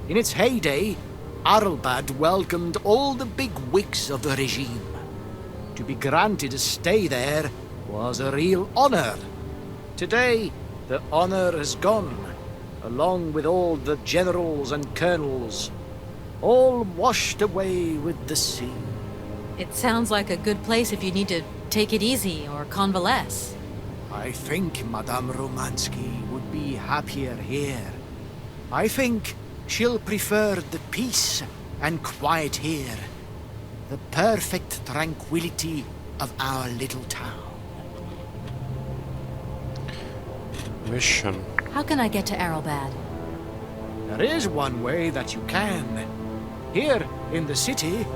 In its heyday, Arrowbat welcomed all the big wigs of the regime. To be granted a stay there was a real honor. Today, the honor has gone, along with all the generals and colonels, all washed away with the sea. It sounds like a good place if you need to take it easy or convalesce. I think Madame Romansky would be happier here. I think she'll prefer the peace and quiet here, the perfect tranquility of our little town. Mission. How can I get to Arrowbat? There is one way that you can. Here in the city,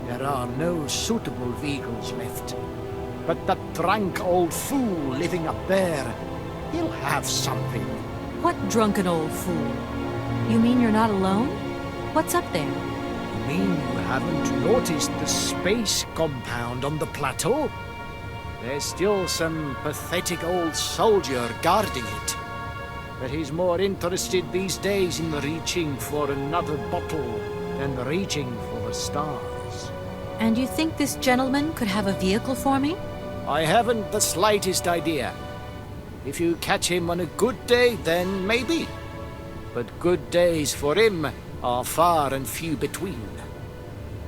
there are no suitable vehicles left. But that drunk old fool living up there, he'll have something. What drunken old fool? You mean you're not alone? What's up there? You mean you haven't noticed the space compound on the plateau? There's still some pathetic old soldier guarding it. But he's more interested these days in reaching for another bottle than reaching for the stars. And you think this gentleman could have a vehicle for me? I haven't the slightest idea. If you catch him on a good day, then maybe. But good days for him are far and few between.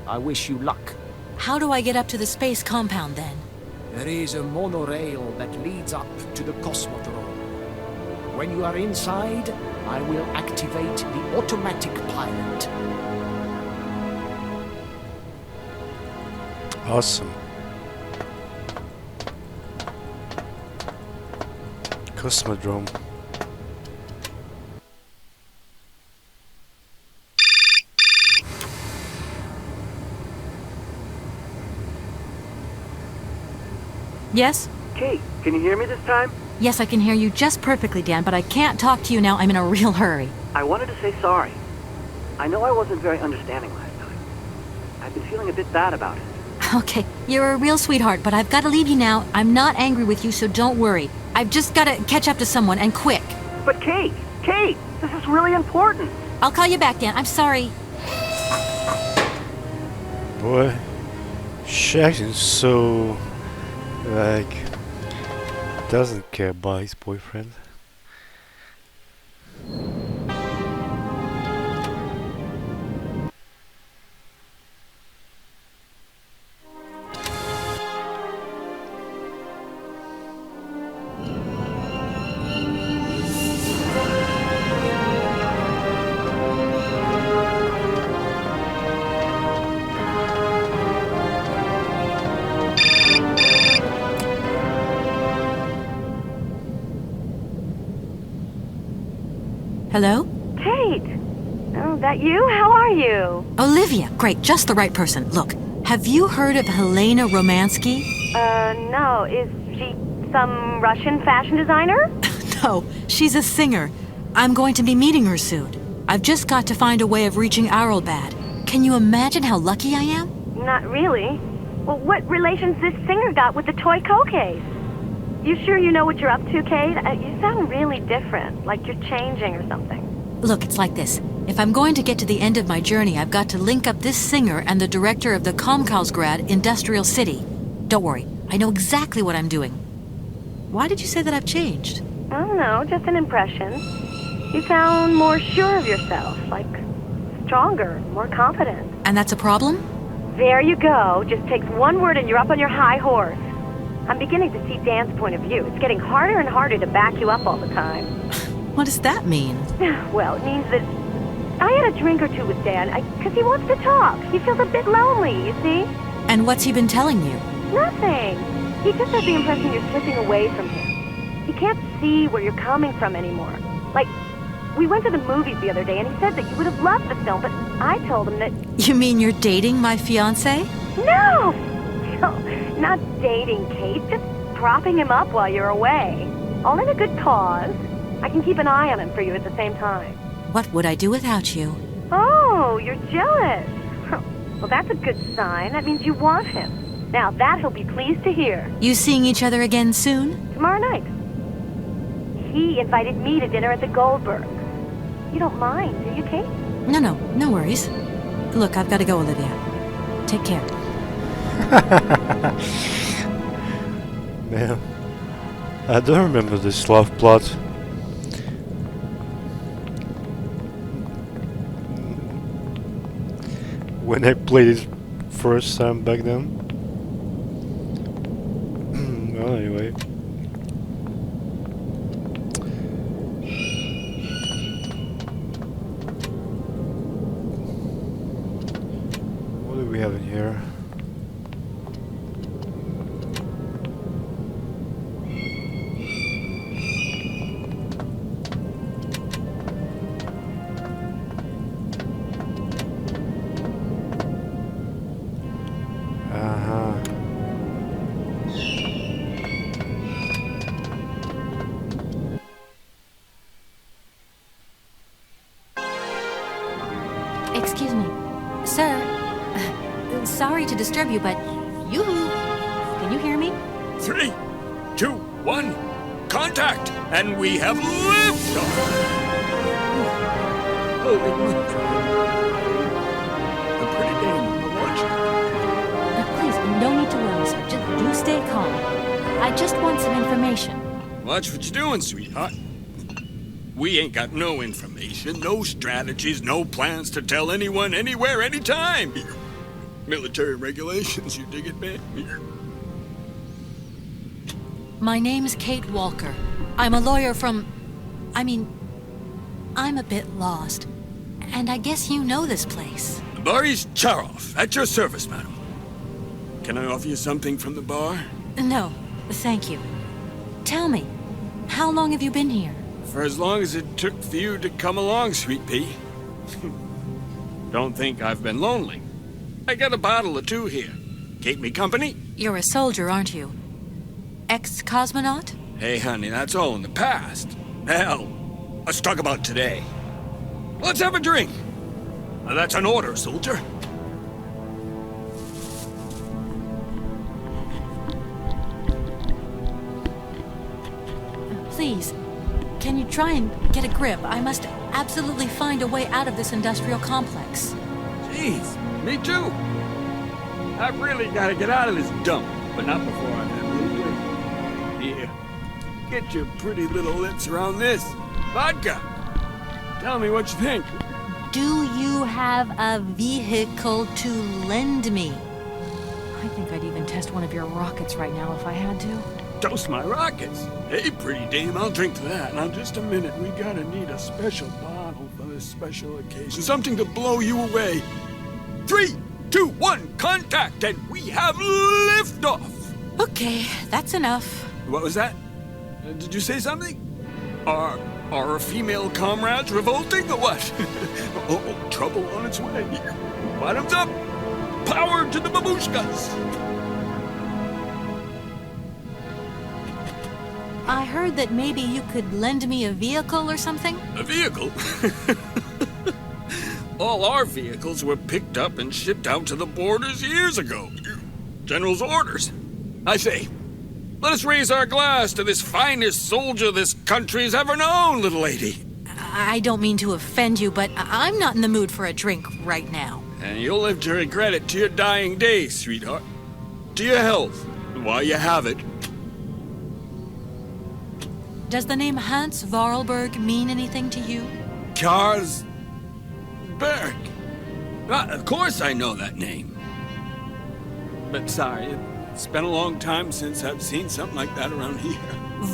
I wish you luck. How do I get up to the space compound then? There is a monorail that leads up to the Cosmodrome. When you are inside, I will activate the automatic pilot. Awesome. Cosmodrome. Yes? Kate, can you hear me this time? Yes, I can hear you just perfectly, Dan, but I can't talk to you now. I'm in a real hurry. I wanted to say sorry. I know I wasn't very understanding last time. I've been feeling a bit bad about it. Okay, you're a real sweetheart, but I've got to leave you now. I'm not angry with you, so don't worry. I've just got to catch up to someone, and quick. But Kate, this is really important. I'll call you back, Dan. I'm sorry. Boy, she acting so, like, doesn't care about his boyfriend. Hello? Kate! Oh, that you? How are you? Olivia, great, just the right person. Look, have you heard of Helena Romansky? No. Is she some Russian fashion designer? No, she's a singer. I'm going to be meeting her soon. I've just got to find a way of reaching Arrowbat. Can you imagine how lucky I am? Not really. Well, what relation's this singer got with the toy case? You sure you know what you're up to, Kate? You sound really different, like you're changing or something. Look, it's like this. If I'm going to get to the end of my journey, I've got to link up this singer and the director of the Komkolzgrad Industrial City. Don't worry, I know exactly what I'm doing. Why did you say that I've changed? I don't know, just an impression. You sound more sure of yourself, like stronger, more confident. And that's a problem? There you go. Just takes one word and you're up on your high horse. I'm beginning to see Dan's point of view. It's getting harder and harder to back you up all the time. What does that mean? Well, it means that I had a drink or two with Dan, because he wants to talk. He feels a bit lonely, you see? And what's he been telling you? Nothing. He just has the impression you're slipping away from him. He can't see where you're coming from anymore. Like, we went to the movies the other day, and he said that you would have loved the film, but I told him that... You mean you're dating my fiancé? No! No, not dating, Kate. Just propping him up while you're away. All in a good cause. I can keep an eye on him for you at the same time. What would I do without you? Oh, you're jealous. Well, that's a good sign. That means you want him. Now, that he'll be pleased to hear. You seeing each other again soon? Tomorrow night. He invited me to dinner at the Goldberg. You don't mind, do you, Kate? No worries. Look, I've got to go, Olivia. Take care. Man, I don't remember this love plot. When I played it first time back then. Well, anyway. What do we have in here? Excuse me. Sir, sorry to disturb you, but can you hear me? 3, 2, 1, contact! And we have liftoff! Holy moly. A pretty dame, watch. Please, no need to worry, sir. Just do stay calm. I just want some information. Watch what you're doing, sweetheart. We ain't got no information, no strategies, no plans to tell anyone, anywhere, anytime. Military regulations, you dig it, man? My name's Kate Walker. I'm a lawyer from... I'm a bit lost. And I guess you know this place. Boris Charov, at your service, madam. Can I offer you something from the bar? No, thank you. Tell me, how long have you been here? For as long as it took for you to come along, sweet pea. Don't think I've been lonely. I got a bottle or two here. Keep me company? You're a soldier, aren't you? Ex-cosmonaut? Hey, honey, that's all in the past. Hell, let's talk about today. Let's have a drink. That's an order, soldier. Please, can you try and get a grip? I must absolutely find a way out of this industrial complex. Jeez, me too. I've really got to get out of this dump, but not before I have a little drink. Here, get your pretty little lips around this. Vodka. Tell me what you think. Do you have a vehicle to lend me? I think I'd even test one of your rockets right now if I had to. Toast my rockets. Hey, pretty dame, I'll drink to that. Now, just a minute. We gotta need a special bottle for this special occasion. Something to blow you away. 3, 2, 1, contact, and we have liftoff. Okay, that's enough. What was that? Did you say something? Are our female comrades revolting or what? Oh, trouble on its way. Bottoms up. Power to the babushkas. I heard that maybe you could lend me a vehicle or something? A vehicle? All our vehicles were picked up and shipped out to the borders years ago. General's orders. I say, let us raise our glass to this finest soldier this country's ever known, little lady. I don't mean to offend you, but I'm not in the mood for a drink right now. And you'll live to regret it to your dying days, sweetheart. To your health, while you have it. Does the name Hans Voralberg mean anything to you? Karlsberg. Of course I know that name. But sorry, it's been a long time since I've seen something like that around here.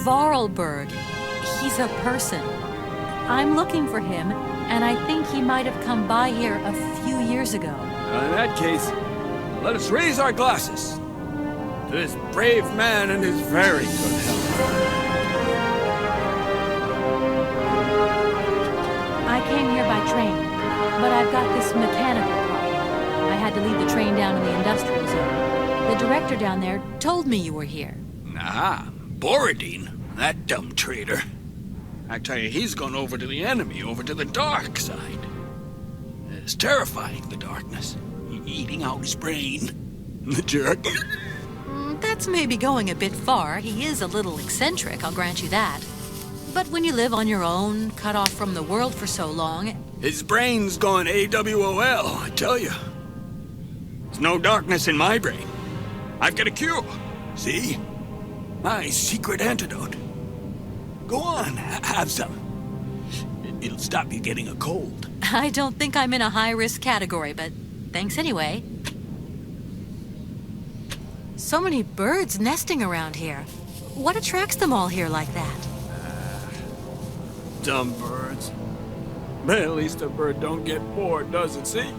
Voralberg. He's a person. I'm looking for him, and I think he might have come by here a few years ago. Well, in that case, let us raise our glasses to this brave man and his very good health. I've got this mechanical problem. I had to leave the train down in the industrial zone. The director down there told me you were here. Ah, Borodine, that dumb traitor. I tell you, he's gone over to the enemy, over to the dark side. It's terrifying, the darkness. Eating out his brain. The jerk. That's maybe going a bit far. He is a little eccentric, I'll grant you that. But when you live on your own, cut off from the world for so long... His brain's gone AWOL, I tell you. There's no darkness in my brain. I've got a cure. See? My secret antidote. Go on, have some. It'll stop you getting a cold. I don't think I'm in a high-risk category, but thanks anyway. So many birds nesting around here. What attracts them all here like that? Dumb birds. But at least a bird don't get bored, does it? See?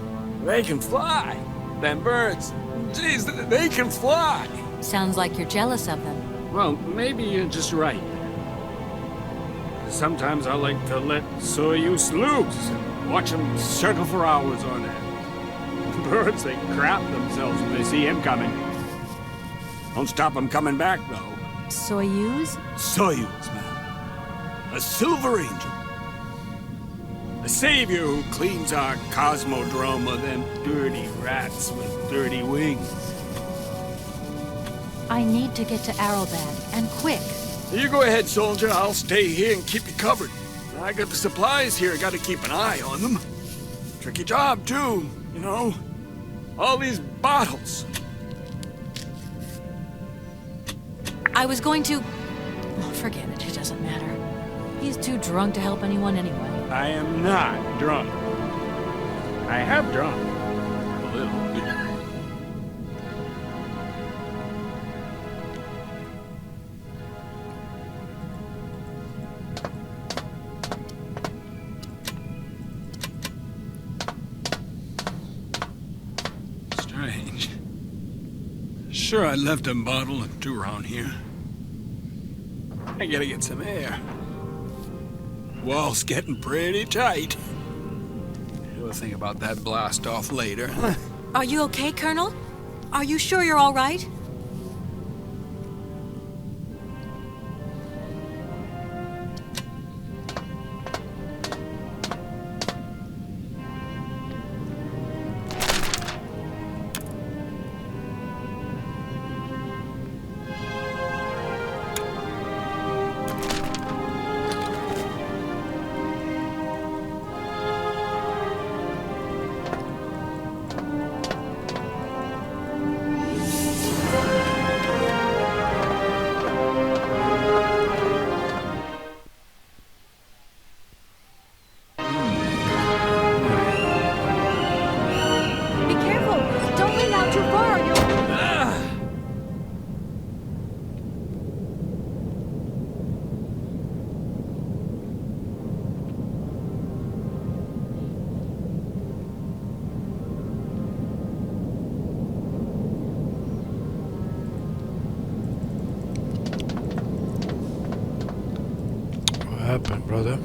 They can fly. Them birds. Jeez, they can fly. Sounds like you're jealous of them. Well, maybe you're just right. Sometimes I like to let Soyuz loose and watch them circle for hours on end. Birds, they crap themselves when they see him coming. Don't stop him coming back, though. Soyuz? Soyuz, man. A silver angel. A savior who cleans our cosmodrome of them dirty rats with dirty wings. I need to get to Arrowbad, and quick. You go ahead, soldier. I'll stay here and keep you covered. I got the supplies here. Got to keep an eye on them. Tricky job, too, you know. All these bottles. I was going to... Oh, forget it. It doesn't matter. He's too drunk to help anyone anyway. I am not drunk. I have drunk. A little. Strange. Sure, I left a bottle or two around here. I gotta get some air. Wall's getting pretty tight. We'll think about that blast off later. Are you okay, Colonel? Are you sure you're all right? What happened, brother?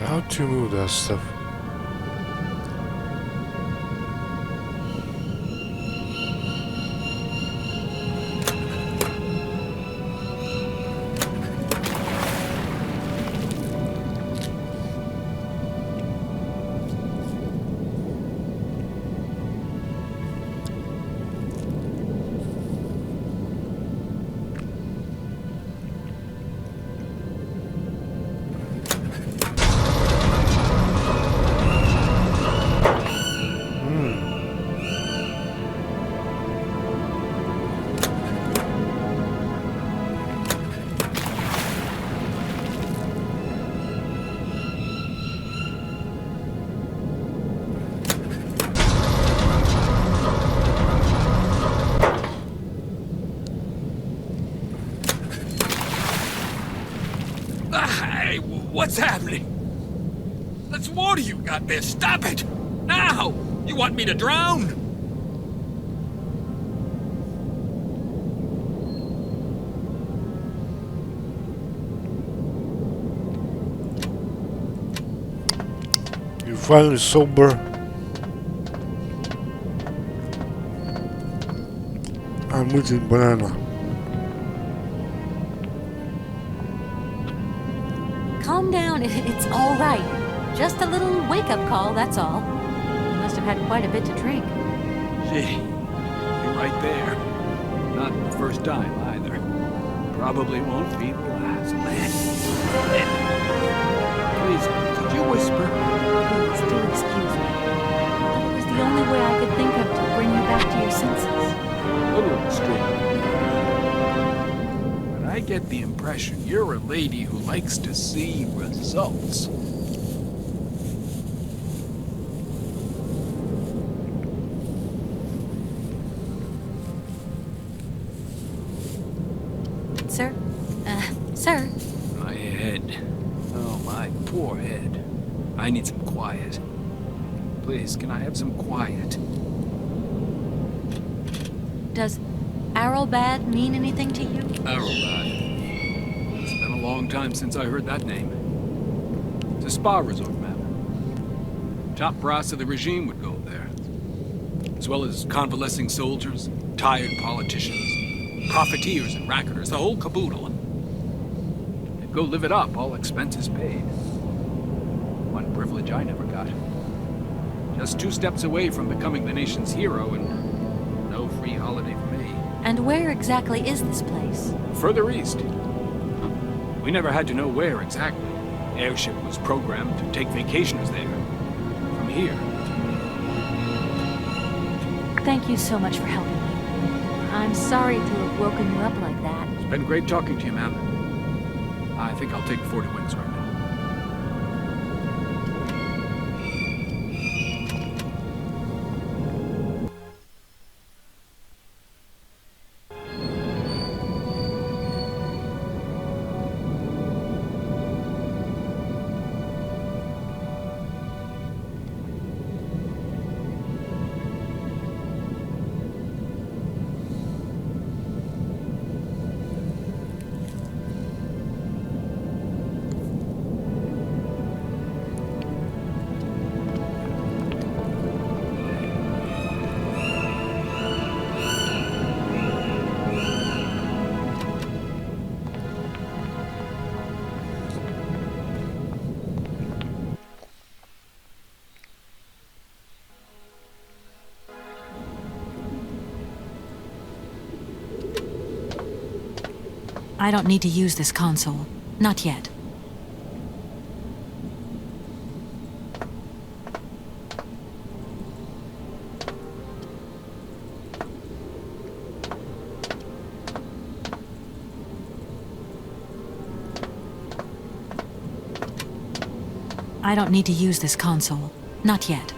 How to move that stuff? What's happening? That's water you got there. Stop it! Now! You want me to drown? You're finally sober. I'm eating banana. Calm down, it's all right. Just a little wake-up call, that's all. You must have had quite a bit to drink. Gee, you're right there. Not the first time, either. Probably won't be the last. Please, did you whisper? Please, do excuse me. It was the only way I could think of to bring you back to your senses. A little extreme. But I get the impression you're a lady who likes to see results. Sir? Sir? My head. Oh, my poor head. I need some quiet. Please, can I have some quiet? Does Arrowbad mean anything to you? Arrowbad. It's been a long time since I heard that name. It's a spa resort, ma'am. Top brass of the regime would go there. As well as convalescing soldiers, tired politicians, profiteers and racketers, the whole caboodle. They'd go live it up, all expenses paid. One privilege I never got. Just 2 steps away from becoming the nation's hero and no free holiday for me. And where exactly is this place? Further east. We never had to know where exactly. Airship was programmed to take vacationers there. From here. Thank you so much for helping me. I'm sorry to have woken you up like that. It's been great talking to you, ma'am. I think I'll take 40 wings right now. I don't need to use this console. Not yet. I don't need to use this console. Not yet.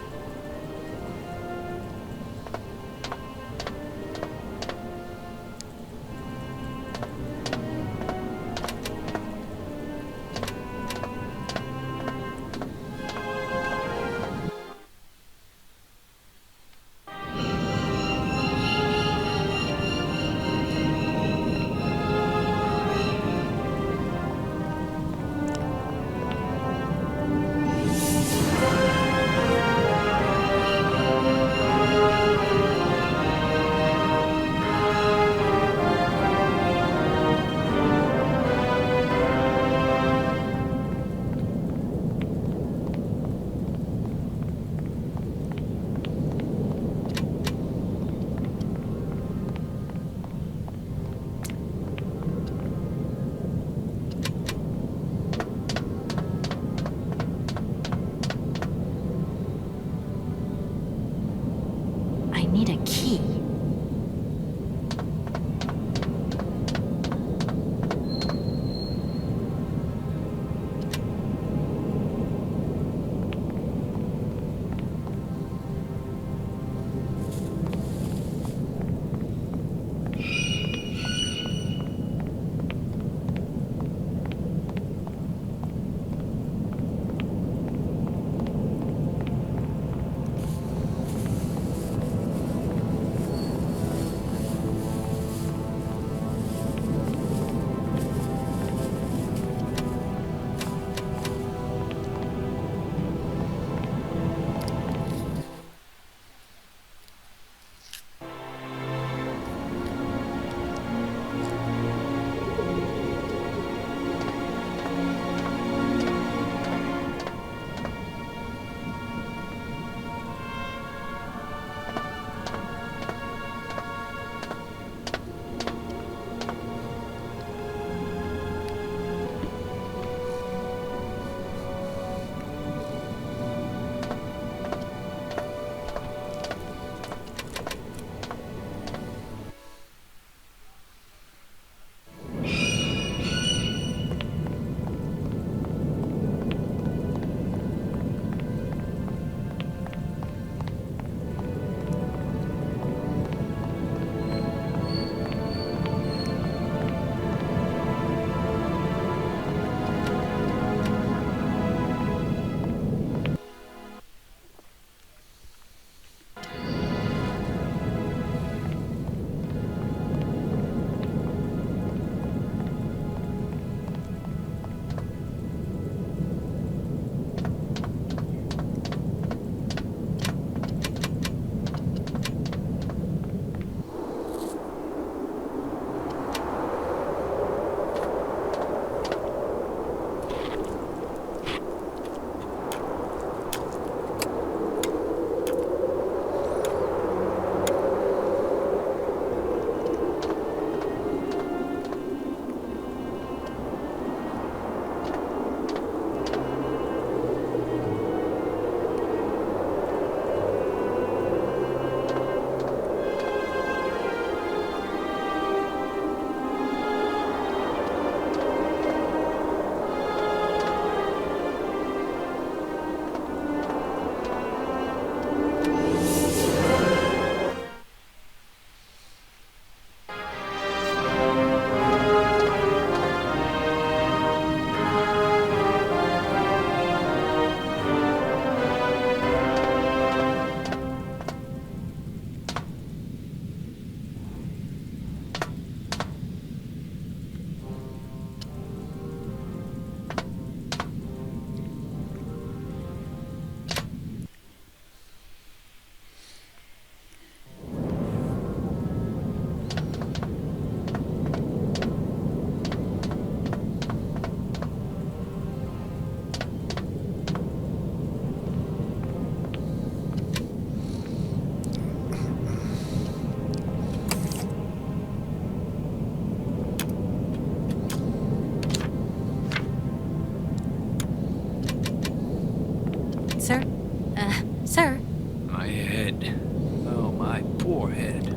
ahead.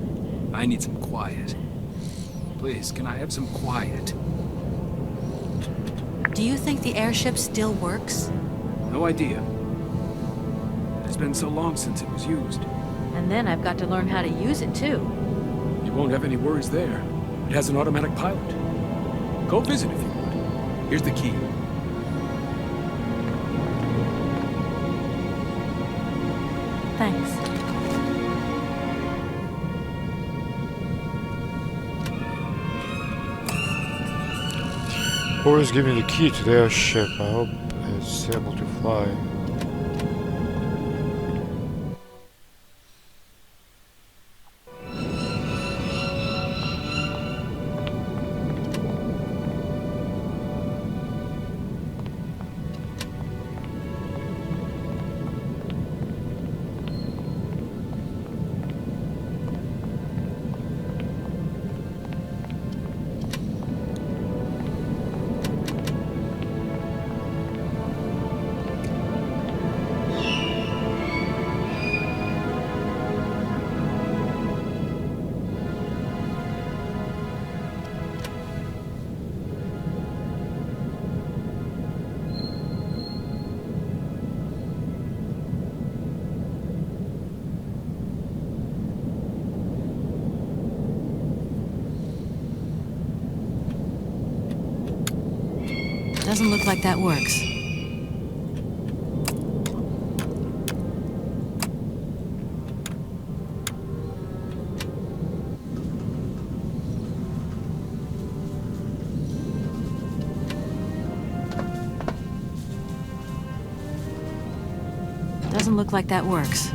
I need some quiet. Please, can I have some quiet? Do you think the airship still works? No idea. It's been so long since it was used. And then I've got to learn how to use it, too. You won't have any worries there. It has an automatic pilot. Go visit if you would. Here's the key. Thanks. Boris gave me the key to the airship. I hope it's able to fly. Doesn't look like that works. Doesn't look like that works.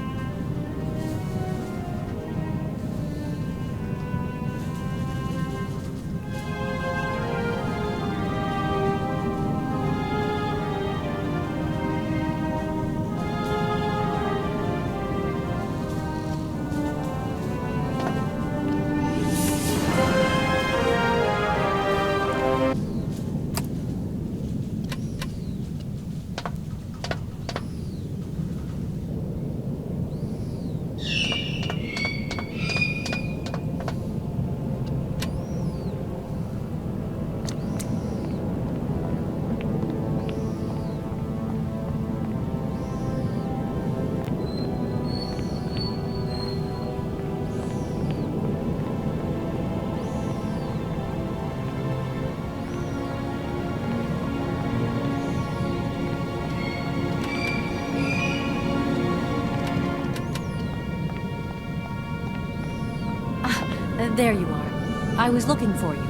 There you are. I was looking for you.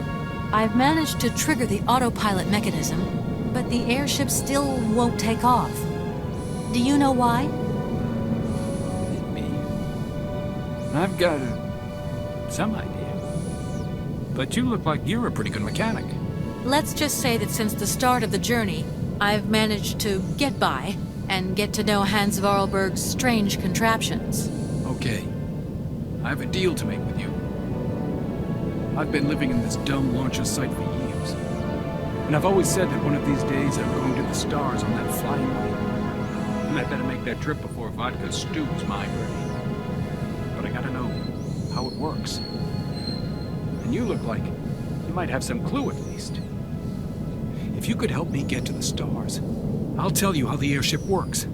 I've managed to trigger the autopilot mechanism, but the airship still won't take off. Do you know why? Me. I've got some idea. But you look like you're a pretty good mechanic. Let's just say that since the start of the journey, I've managed to get by and get to know Hans Voralberg's strange contraptions. Okay. I have a deal to make with you. I've been living in this dumb launcher site for years. And I've always said that one of these days I'm going to the stars on that flying wing. And I better make that trip before vodka stews my brain. But I gotta know how it works. And you look like you might have some clue at least. If you could help me get to the stars, I'll tell you how the airship works.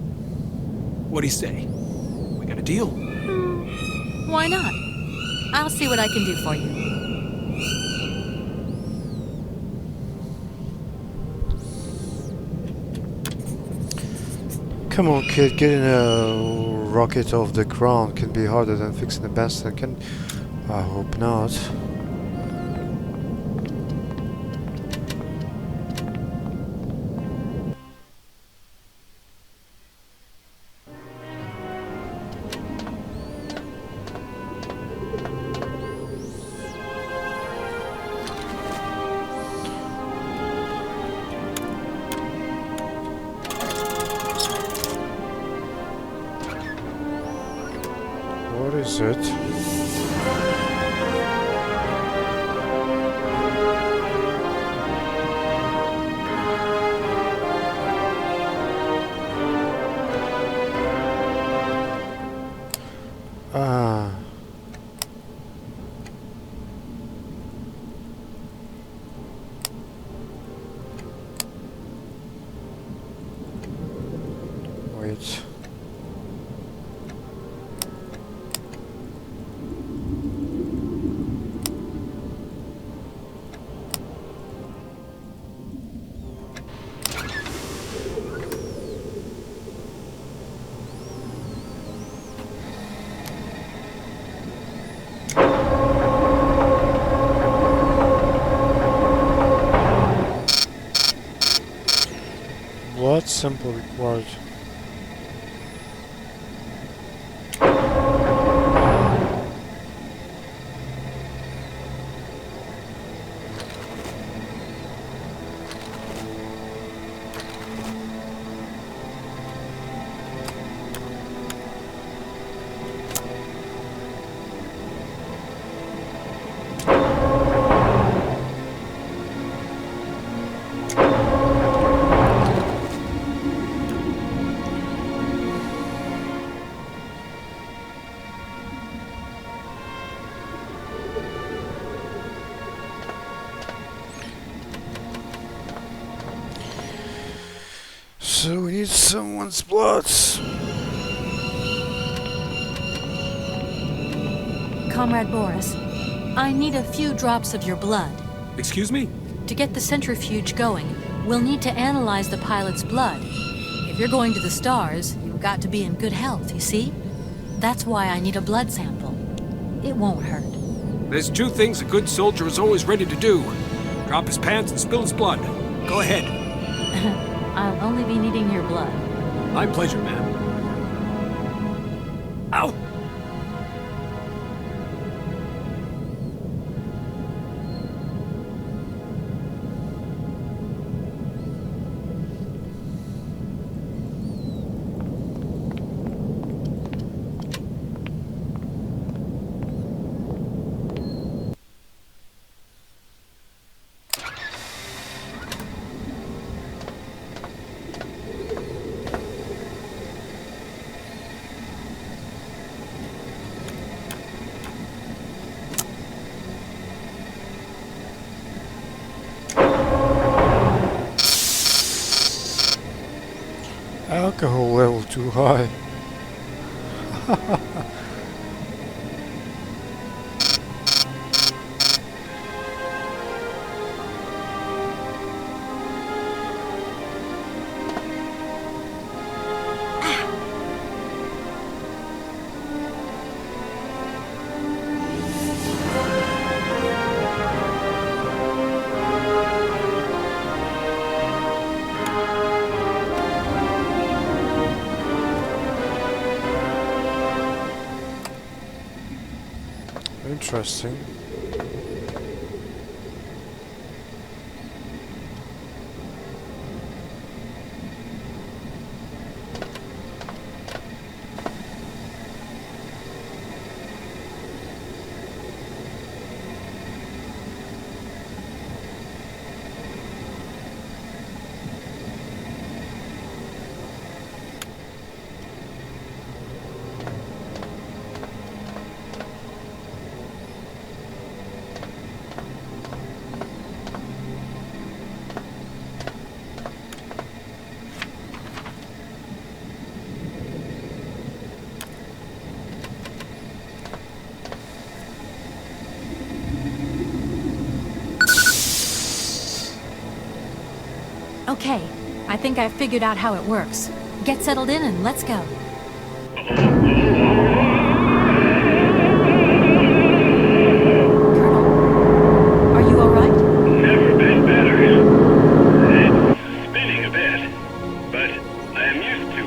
What do you say? We got a deal? Why not? I'll see what I can do for you. Come on, kid, getting a rocket off the ground can be harder than fixing a bandstand, can... I hope not. What is it? Ah. sample required. So we need someone's blood. Comrade Boris, I need a few drops of your blood. Excuse me? To get the centrifuge going, we'll need to analyze the pilot's blood. If you're going to the stars, you've got to be in good health, you see? That's why I need a blood sample. It won't hurt. There's two things a good soldier is always ready to do. Drop his pants and spill his blood. Go ahead. I'll only be needing your blood. My pleasure, ma'am. Ow! Alcohol level too high. Interesting. Okay, I think I've figured out how it works. Get settled in and let's go. Colonel, are you all right? Never been better. It's spinning a bit, but I am used to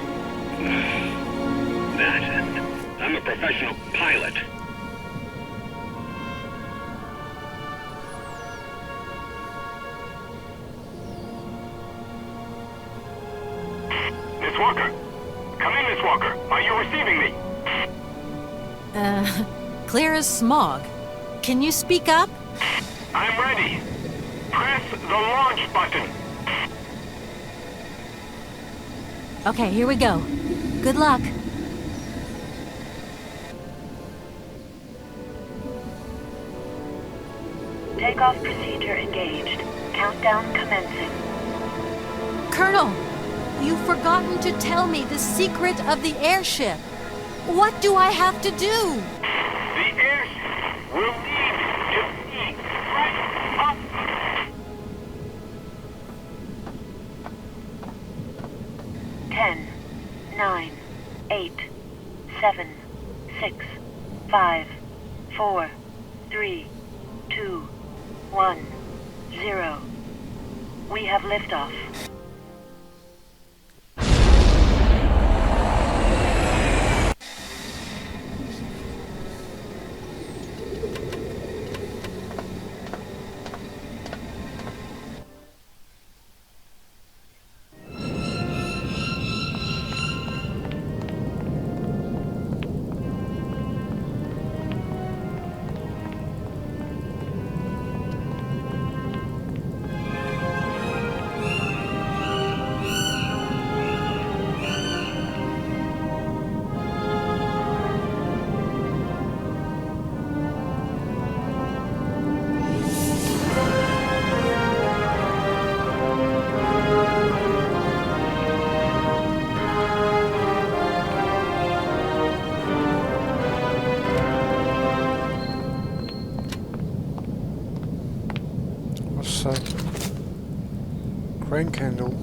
that. I'm a professional pilot. Miss Walker! Come in, Miss Walker. Are you receiving me? Clear as smog. Can you speak up? I'm ready. Press the launch button. Okay, here we go. Good luck. Takeoff procedure engaged. Countdown commencing. Colonel, you've forgotten to tell me the secret of the airship. What do I have to do? The airship will need to be right up. 10, 9, 8, 7, 6, 5, 4, 3, 2, 1, 0. We have liftoff. this crane candle.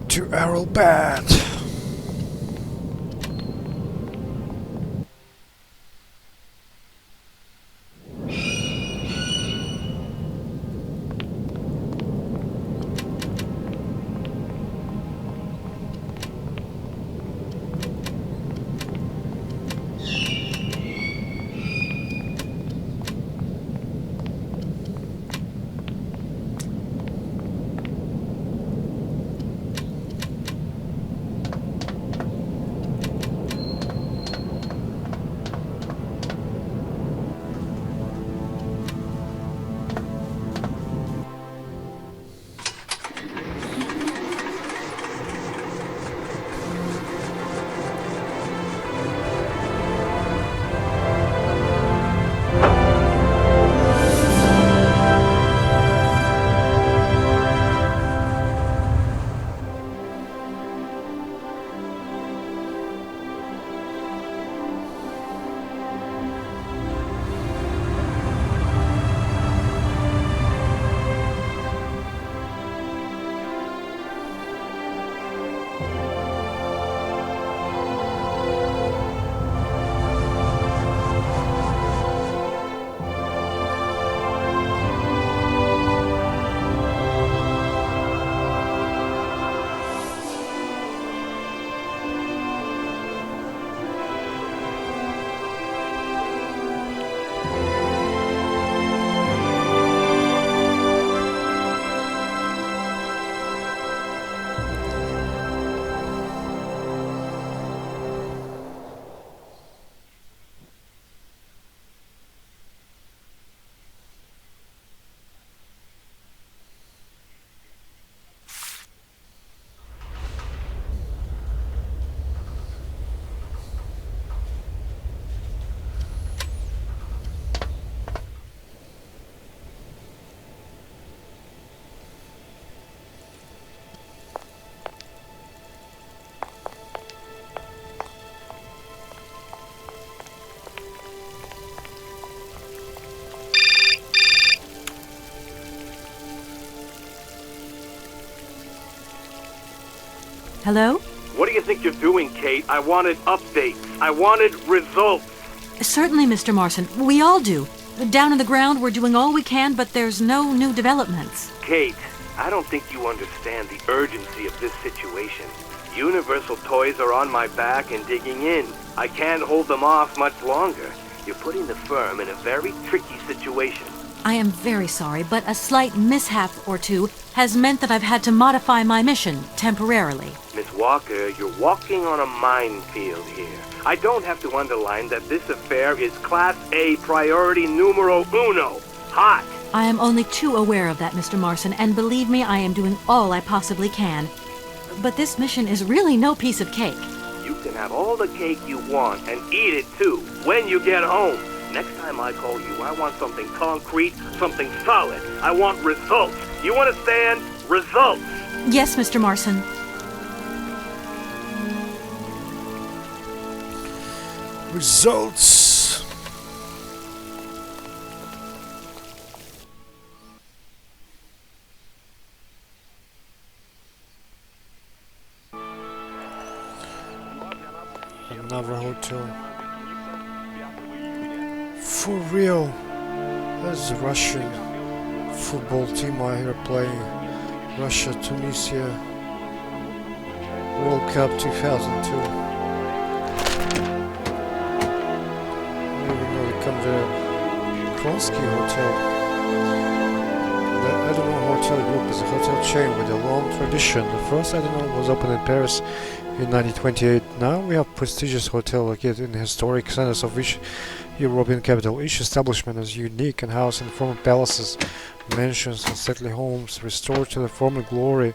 To Arrow Bat. Hello? What do you think you're doing, Kate? I wanted updates. I wanted results. Certainly, Mr. Marson. We all do. Down on the ground, we're doing all we can, but there's no new developments. Kate, I don't think you understand the urgency of this situation. Universal Toys are on my back and digging in. I can't hold them off much longer. You're putting the firm in a very tricky situation. I am very sorry, but a slight mishap or two has meant that I've had to modify my mission temporarily. Miss Walker, you're walking on a minefield here. I don't have to underline that this affair is Class A priority numero uno. Hot. I am only too aware of that, Mr. Marson, and believe me, I am doing all I possibly can. But this mission is really no piece of cake. You can have all the cake you want and eat it too when you get home. Next time I call you, I want something concrete, something solid. I want results. You understand? Results. Yes, Mr. Marson. Results. Another hotel. For real. There's a Russian football team I hear playing. Russia, Tunisia. World Cup 2002. I don't even know they come to the Kronsky Hotel. The Edenor Hotel Group is a hotel chain with a long tradition. The first Edenor was opened in Paris in 1928. Now we have prestigious hotel located in the historic centers of each European capital. Each establishment is unique and housing former palaces, mansions and stately homes restored to their former glory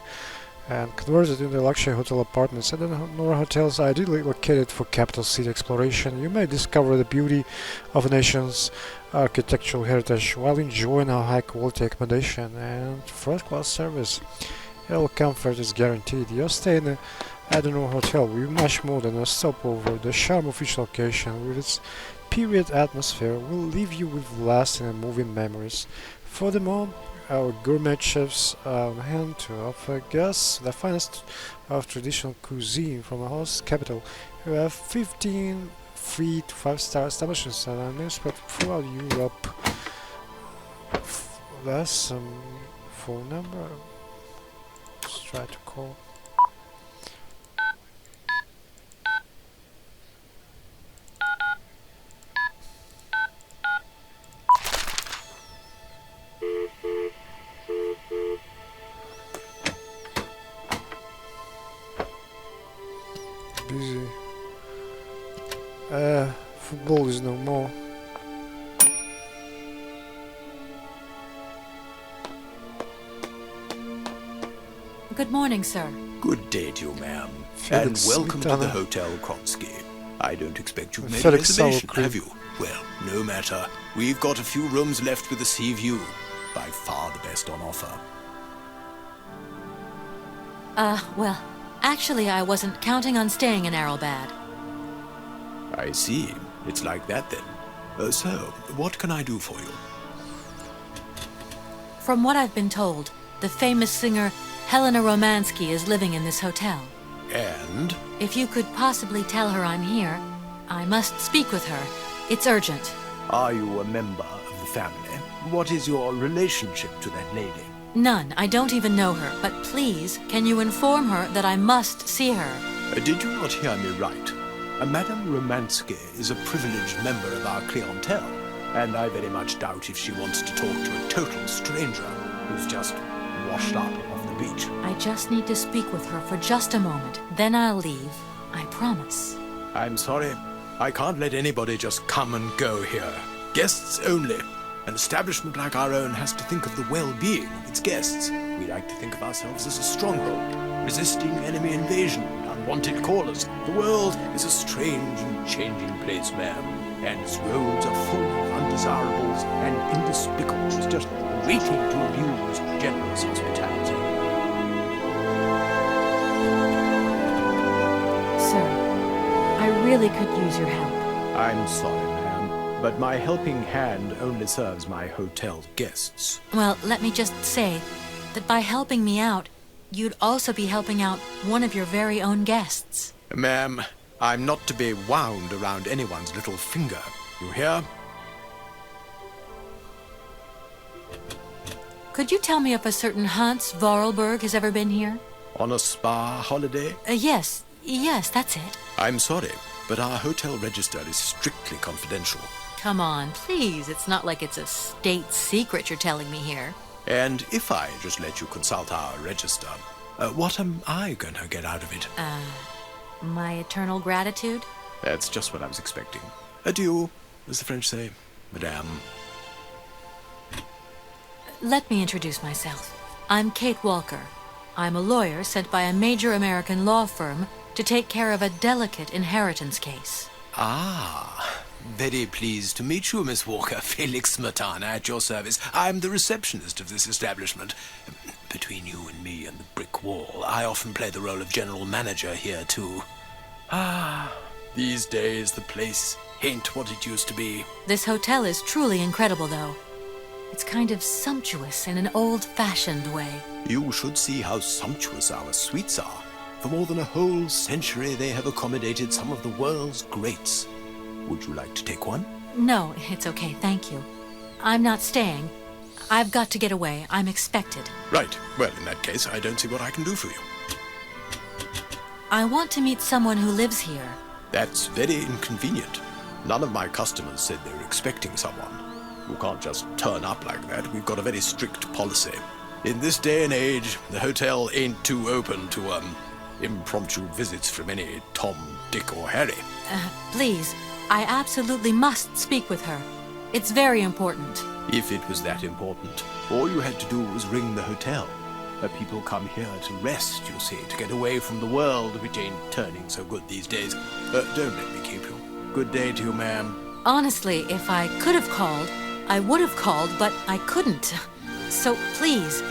and converted into luxury hotel apartments. Edenor hotels are ideally located for capital city exploration. You may discover the beauty of a nation's architectural heritage while enjoying our high quality accommodation and first class service. All comfort is guaranteed. Your stay in the Edenor Hotel will be much more than a stopover. The charm of each location with its period atmosphere will leave you with lasting and moving memories. Furthermore, our gourmet chefs are on hand to offer guests the finest of traditional cuisine from a host capital. We have 15 3 to 5-star establishments and are spread throughout Europe. There's some phone number. Let's try to call. Busy. Football is no more. Good morning, sir. Good day to you, ma'am. And welcome to the Hotel Kronsky. I don't expect you've made a reservation, have you? Well, no matter. We've got a few rooms left with a sea view. By far the best on offer. Well, actually I wasn't counting on staying in Arrowbad. I see. It's like that then. So, what can I do for you? From what I've been told, the famous singer Helena Romansky is living in this hotel. And? If you could possibly tell her I'm here, I must speak with her. It's urgent. Are you a member of the family? What is your relationship to that lady? None. I don't even know her. But please, can you inform her that I must see her? Did you not hear me right? Madame Romansky is a privileged member of our clientele, and I very much doubt if she wants to talk to a total stranger who's just washed up off the beach. I just need to speak with her for just a moment. Then I'll leave. I promise. I'm sorry. I can't let anybody just come and go here. Guests only. An establishment like our own has to think of the well-being of its guests. We like to think of ourselves as a stronghold, resisting enemy invasion, unwanted callers. The world is a strange and changing place, ma'am, and its roads are full of undesirables and indespicables, just waiting to abuse generous hospitality. Sir, I really could use your help. I'm sorry, ma'am, but my helping hand only serves my hotel guests. Well, let me just say that by helping me out, you'd also be helping out one of your very own guests. Ma'am, I'm not to be wound around anyone's little finger. You hear? Could you tell me if a certain Hans Voralberg has ever been here? On a spa holiday? Yes, that's it. I'm sorry, but our hotel register is strictly confidential. Come on, please. It's not like it's a state secret you're telling me here. And if I just let you consult our register, what am I going to get out of it? My eternal gratitude? That's just what I was expecting. Adieu, as the French say, madame. Let me introduce myself. I'm Kate Walker. I'm a lawyer sent by a major American law firm to take care of a delicate inheritance case. Ah, very pleased to meet you, Miss Walker. Felix Smetana at your service. I'm the receptionist of this establishment. Between you and me and the brick wall, I often play the role of general manager here, too. Ah, these days the place ain't what it used to be. This hotel is truly incredible, though. It's kind of sumptuous in an old-fashioned way. You should see how sumptuous our suites are. For more than a whole century, they have accommodated some of the world's greats. Would you like to take one? No, it's okay, thank you. I'm not staying. I've got to get away. I'm expected. Right. Well, in that case, I don't see what I can do for you. I want to meet someone who lives here. That's very inconvenient. None of my customers said they were expecting someone. You can't just turn up like that. We've got a very strict policy. In this day and age, the hotel ain't too open to, impromptu visits from any Tom, Dick, or Harry. Please, I absolutely must speak with her. It's very important. If it was that important, all you had to do was ring the hotel. People come here to rest, you see, to get away from the world, which ain't turning so good these days. Don't let me keep you. Good day to you, ma'am. Honestly, if I could have called, I would have called, but I couldn't. So please,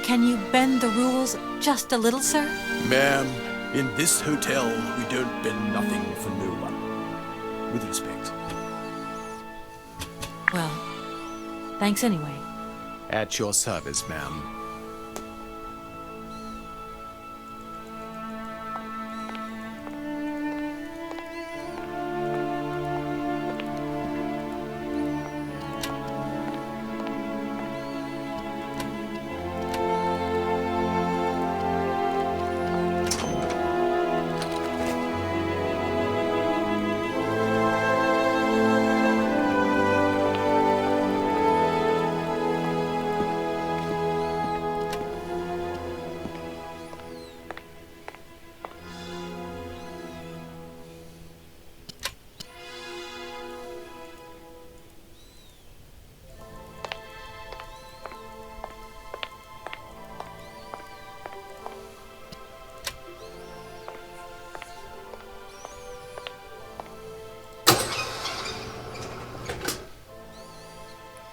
can you bend the rules just a little, sir? Ma'am, in this hotel, we don't bend nothing for no one. With respect. Well, thanks anyway. At your service, ma'am.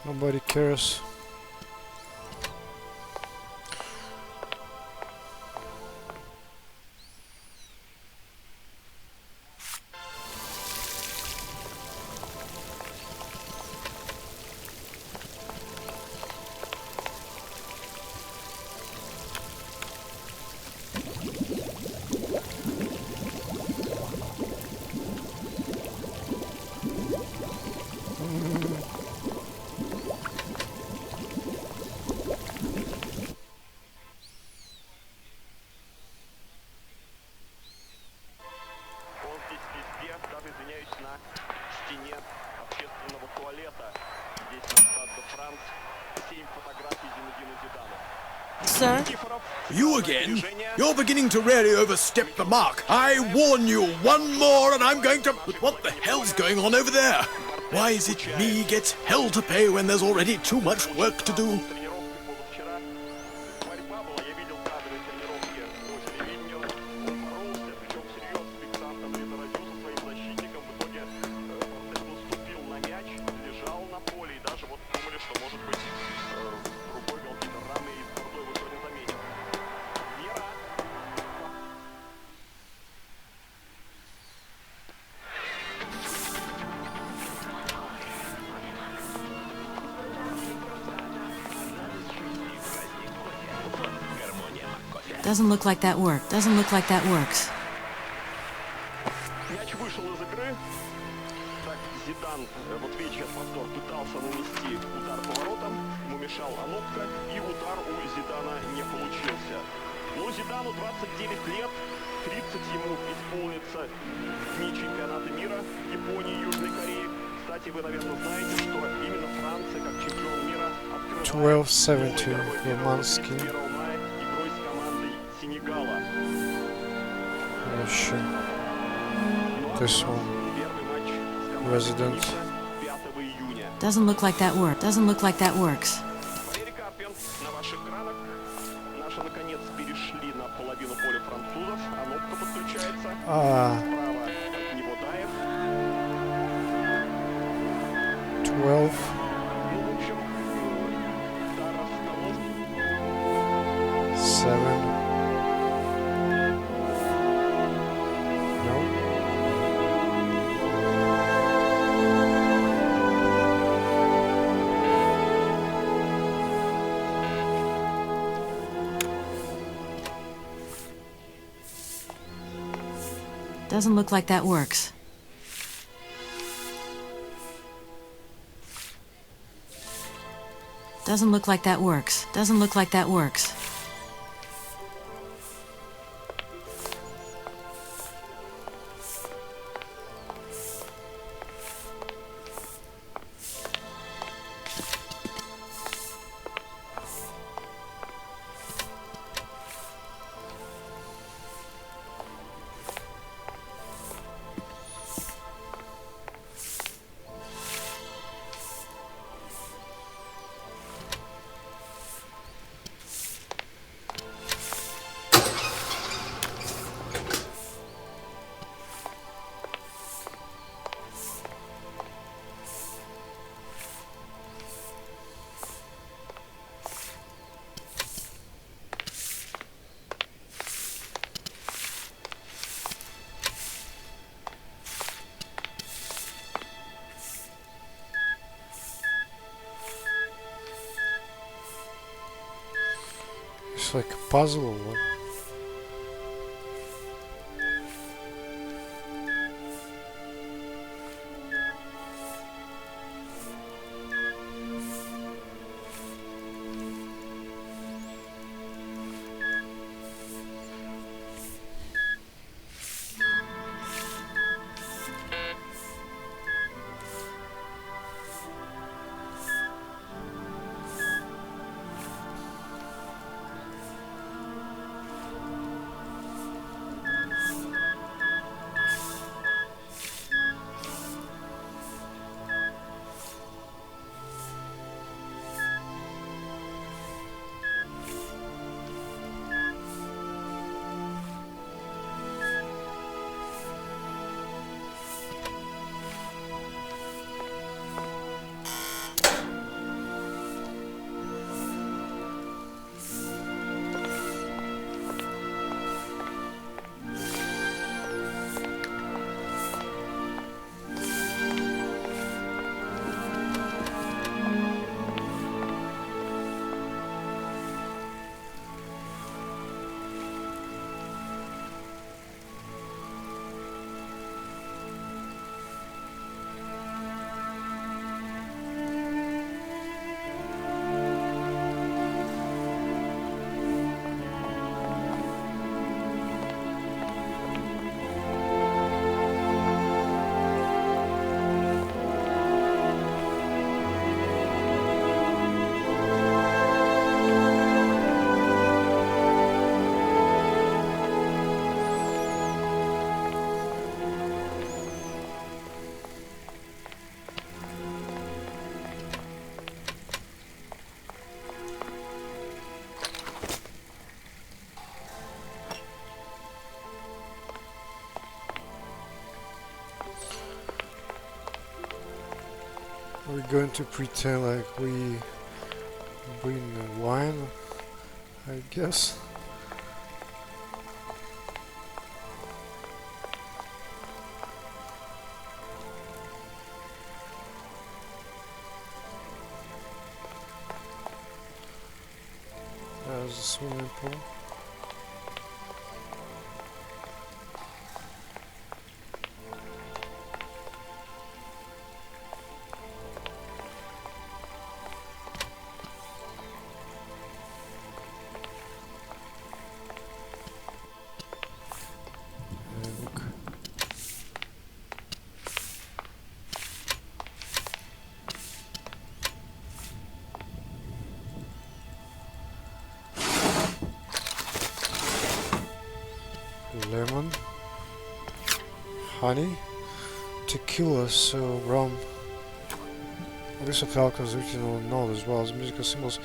Nobody cares. Sir? You again? You're beginning to really overstep the mark. I warn you, one more and I'm going to... But what the hell's going on over there? Why is it me gets hell to pay when there's already too much work to do? Doesn't look like that works. Doesn't look like that works. Мяч вышел из игры. Так, Зидан, вот видите, сейчас повтор, пытался нанести удар по воротам, ему мешал Анопка, и удар у Зидана не получился. Но Зидану 29 лет, 30 ему исполнится в дни чемпионата мира Японии и Южной Кореи. Кстати, вы, наверное, знаете, что именно Франция, как чемпион мира, открывает 12-17 Romanski. игрой с командой Сенегала. Russia. This one. Resident. Doesn't look like that works. Doesn't look like that works. На ваших экранах наши, наконец, перешли на половину поля французов. Анопка подключается. Справа от него Даев. 12. Ну, в общем, удар столов. 7. No. Doesn't look like that works. Doesn't look like that works. Doesn't look like that works. It's like a puzzle or what? We're going to pretend like we bring the wine, I guess. There's a swimming pool. honey, tequila, so rum. A list of alcohols written on a note as well as musical symbols.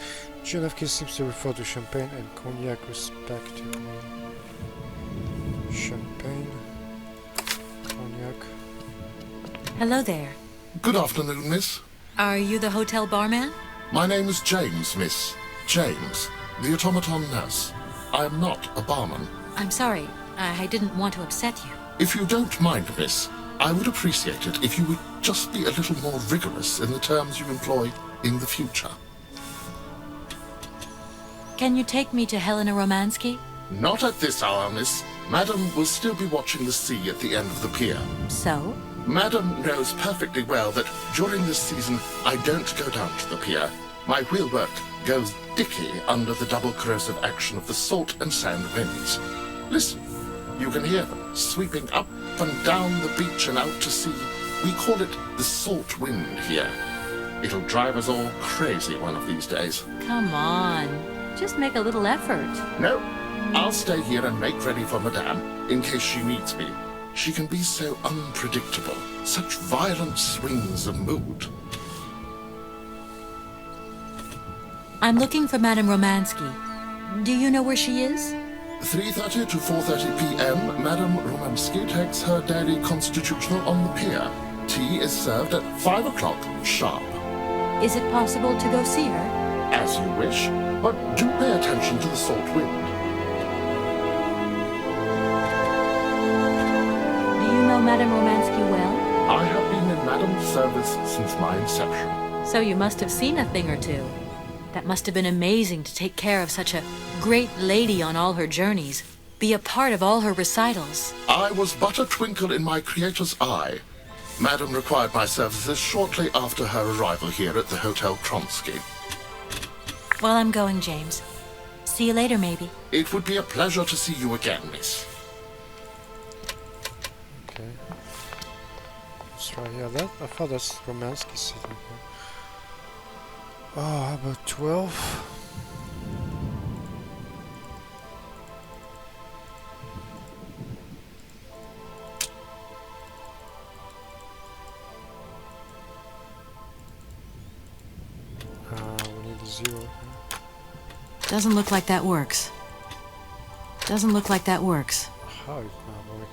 GNFK seems to refer to champagne and cognac respectively. Champagne, cognac. Hello there. Good afternoon, miss. Are you the hotel barman? My name is James, miss. James, the automaton nurse. I am not a barman. I'm sorry. I didn't want to upset you. If you don't mind, miss, I would appreciate it if you would just be a little more rigorous in the terms you employ in the future. Can you take me to Helena Romansky? Not at this hour, miss. Madam will still be watching the sea at the end of the pier. So? Madam knows perfectly well that during this season I don't go down to the pier. My wheelwork goes dicky under the double corrosive action of the salt and sand winds. Listen, you can hear them sweeping up and down the beach and out to sea. We call it the salt wind here. It'll drive us all crazy one of these days. Come on. Just make a little effort. No, I'll stay here and make ready for Madame in case she needs me. She can be so unpredictable, such violent swings of mood. I'm looking for Madame Romansky. Do you know where she is? 3:30 to 4:30 p.m., Madame Romansky takes her daily constitutional on the pier. Tea is served at 5 o'clock sharp. Is it possible to go see her? As you wish, but do pay attention to the salt wind. Do you know Madame Romansky well? I have been in Madame's service since my inception. So you must have seen a thing or two. That must have been amazing to take care of such a great lady on all her journeys, be a part of all her recitals. I was but a twinkle in my creator's eye. Madame required my services shortly after her arrival here at the Hotel Kronsky. Well, I'm going, James. See you later, maybe. It would be a pleasure to see you again, miss. Okay. Let's try here. I thought that's Romansky sitting here. Oh, how about 12? We need a 0. Doesn't look like that works. Doesn't look like that works. How it not work?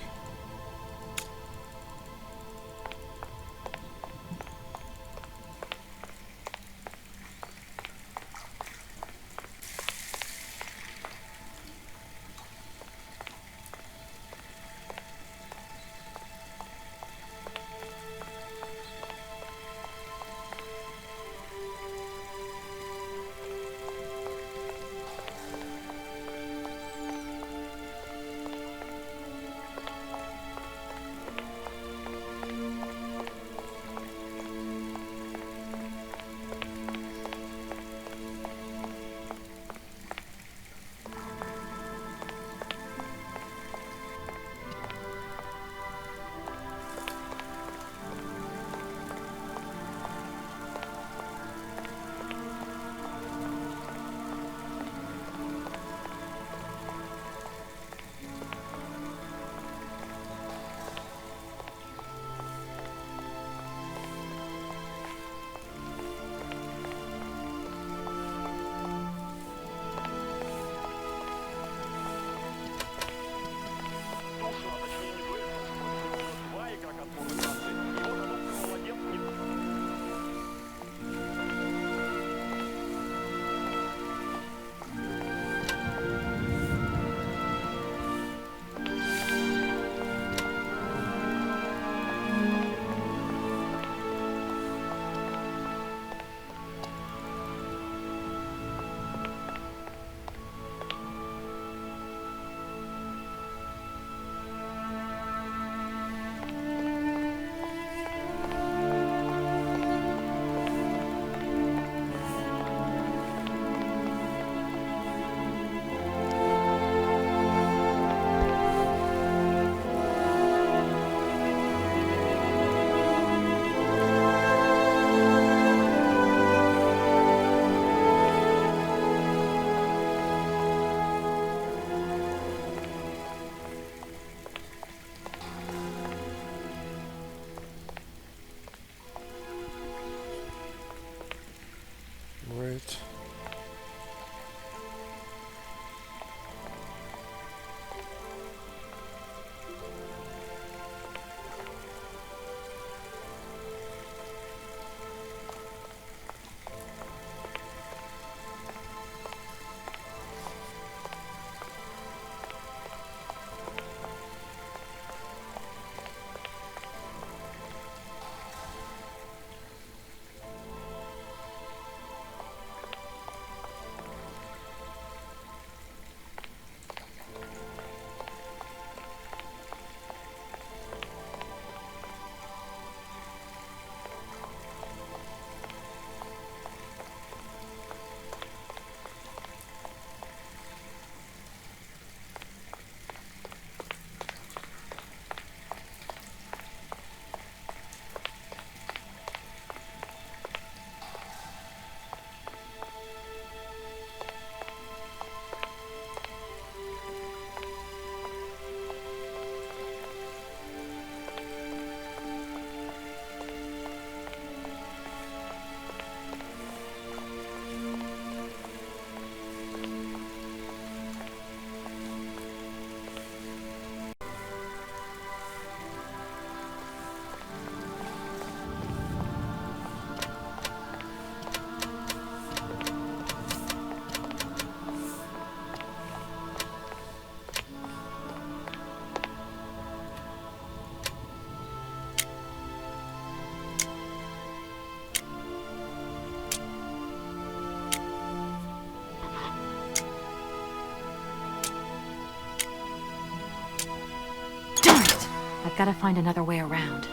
I've got to find another way around.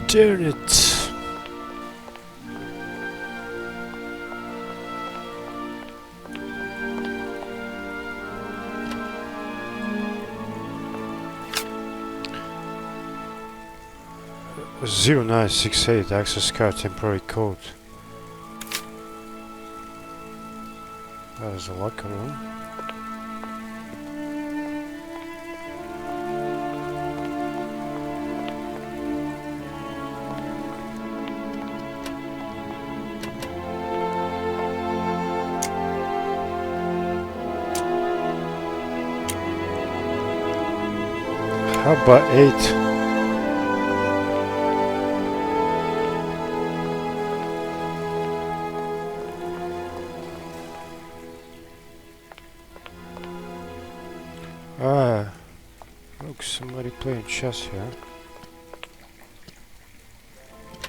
Darn it. A 0968 access card temporary code. There's a locker room. How about 8? Ah, look, somebody playing chess here.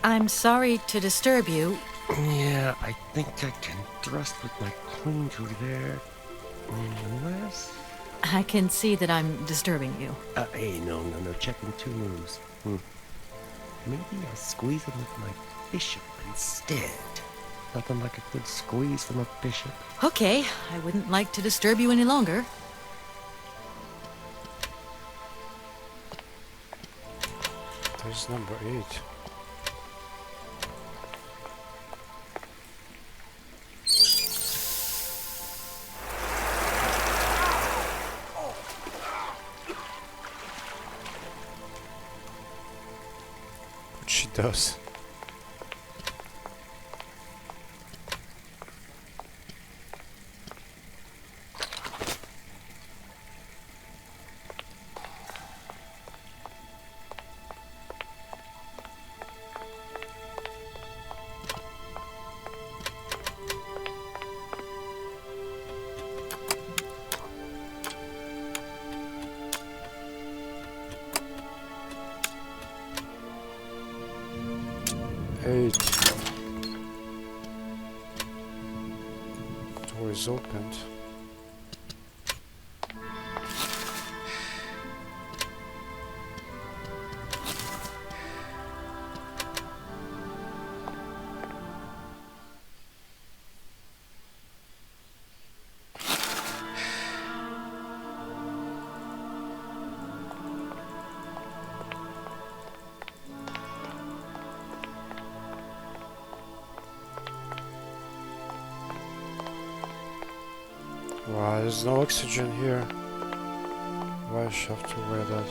I'm sorry to disturb you. Yeah, I think I can thrust with my queen through there. Unless... I can see that I'm disturbing you. Hey, no, checking 2 moves. Maybe I'll squeeze him with my bishop instead. Nothing like a good squeeze from a bishop. Okay, I wouldn't like to disturb you any longer. There's number 8. What she does. Door is opened. Wow, there's no oxygen here. Why should I have to wear that?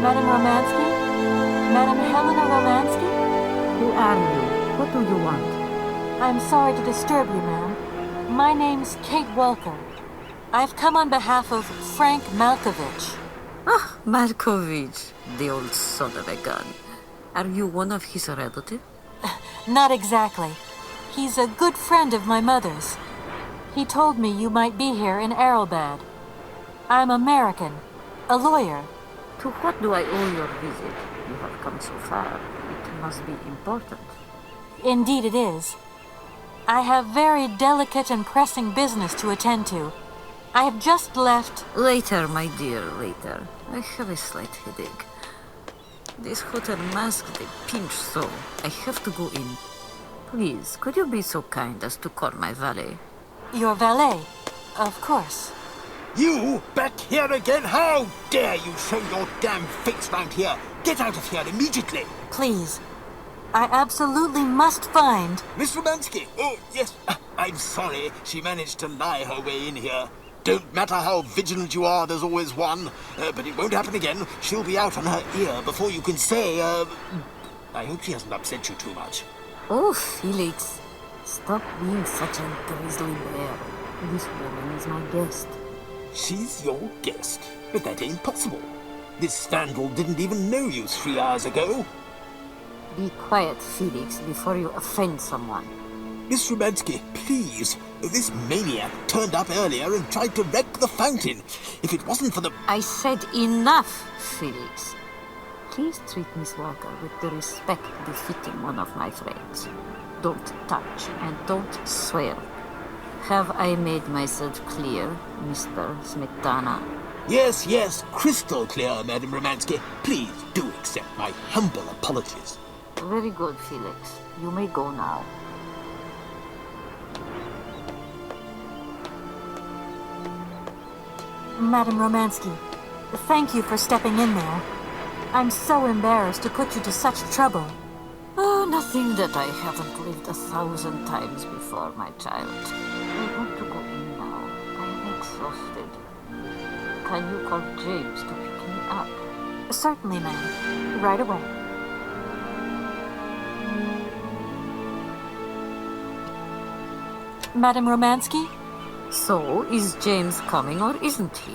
Madame Romansky? Madame Helena Romansky? Who are you? What do you want? I'm sorry to disturb you, ma'am. My name's Kate Welker. I've come on behalf of Frank Malkovich. Ah, Malkovich, the old son of a gun. Are you one of his relatives? Not exactly. He's a good friend of my mother's. He told me you might be here in Arrowbad. I'm American, a lawyer. To what do I owe your visit? You have come so far. It must be important. Indeed it is. I have very delicate and pressing business to attend to. I have just left... Later, my dear, later. I have a slight headache. This hotel mask, they pinch so. I have to go in. Please, could you be so kind as to call my valet? Your valet? Of course. You back here again? How dare you show your damn face round here? Get out of here immediately! Please. I absolutely must find. Miss Romansky! Oh, yes. I'm sorry. She managed to lie her way in here. Don't matter how vigilant you are, there's always one. But it won't happen again. She'll be out on her ear before you can say, I hope she hasn't upset you too much. Oh, Felix. Stop being such a grizzly bear. This woman is my guest. She's your guest? But that ain't possible. This vandal didn't even know you 3 hours ago. Be quiet, Felix, before you offend someone. Miss Romansky, please. This maniac turned up earlier and tried to wreck the fountain. If it wasn't for the... I said enough, Felix. Please treat Miss Walker with the respect befitting one of my friends. Don't touch and don't swear. Have I made myself clear, Mr. Smetana? Yes, yes, crystal clear, Madam Romansky. Please do accept my humble apologies. Very good, Felix. You may go now. Madam Romansky, thank you for stepping in there. I'm so embarrassed to put you to such trouble. Oh, nothing that I haven't lived 1,000 times before, my child. I want to go in now. I am exhausted. Can you call James to pick me up? Certainly, ma'am. Right away. Madam Romansky? So, is James coming or isn't he?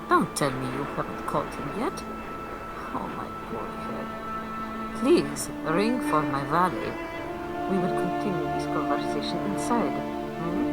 Don't tell me you haven't called him yet. Oh, my poor head. Please, ring for my valet. We will continue this conversation inside. Hmm?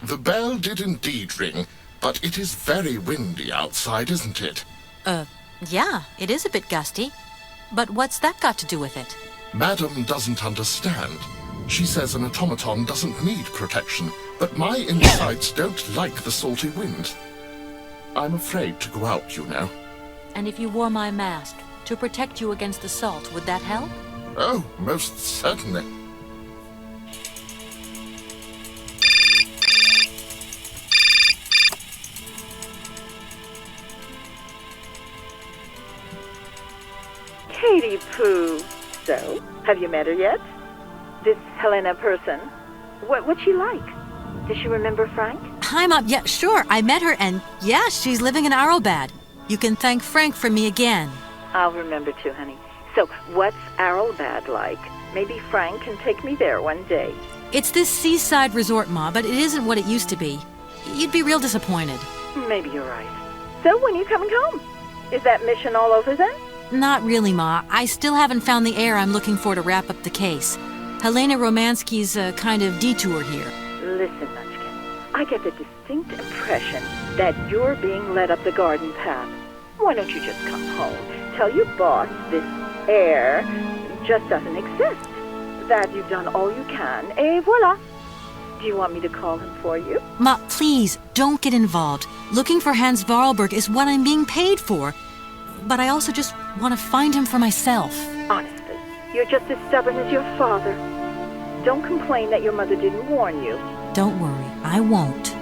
The bell did indeed ring, but it is very windy outside, isn't it? Yeah, it is a bit gusty. But what's that got to do with it? Madam doesn't understand. She says an automaton doesn't need protection, but my insides don't like the salty wind. I'm afraid to go out, you know. And if you wore my mask to protect you against assault, would that help? Oh, most certainly. Katie Pooh. So, have you met her yet? This Helena person? What's she like? Does she remember Frank? Hi, Mom. Yeah, sure. I met her, and yeah, she's living in Arlbad. You can thank Frank for me again. I'll remember too, honey. So, what's Arlbad like? Maybe Frank can take me there one day. It's this seaside resort, Ma, but it isn't what it used to be. You'd be real disappointed. Maybe you're right. So, when are you coming home? Is that mission all over then? Not really, Ma. I still haven't found the heir I'm looking for to wrap up the case. Helena Romansky's a kind of detour here. Listen, Munchkin. I get the distinct impression that you're being led up the garden path. Why don't you just come home? Tell your boss this heir just doesn't exist. That you've done all you can, et voila. Do you want me to call him for you? Ma, please, don't get involved. Looking for Hans Voralberg is what I'm being paid for. But I also just want to find him for myself. Honestly, you're just as stubborn as your father. Don't complain that your mother didn't warn you. Don't worry, I won't.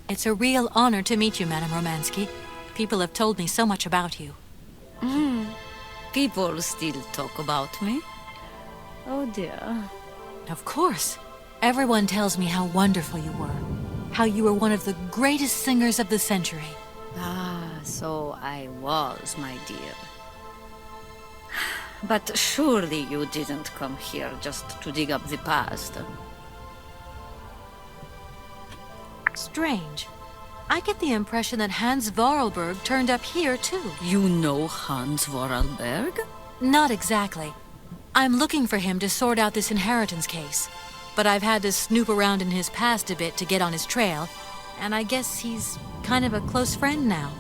It's a real honor to meet you, Madame Romansky. People have told me so much about you. People still talk about me? Oh dear. Of course. Everyone tells me how wonderful you were. How you were one of the greatest singers of the century. Ah, so I was, my dear. But surely you didn't come here just to dig up the past. Strange. I get the impression that Hans Voralberg turned up here, too. You know Hans Voralberg? Not exactly. I'm looking for him to sort out this inheritance case. But I've had to snoop around in his past a bit to get on his trail, and I guess he's kind of a close friend now.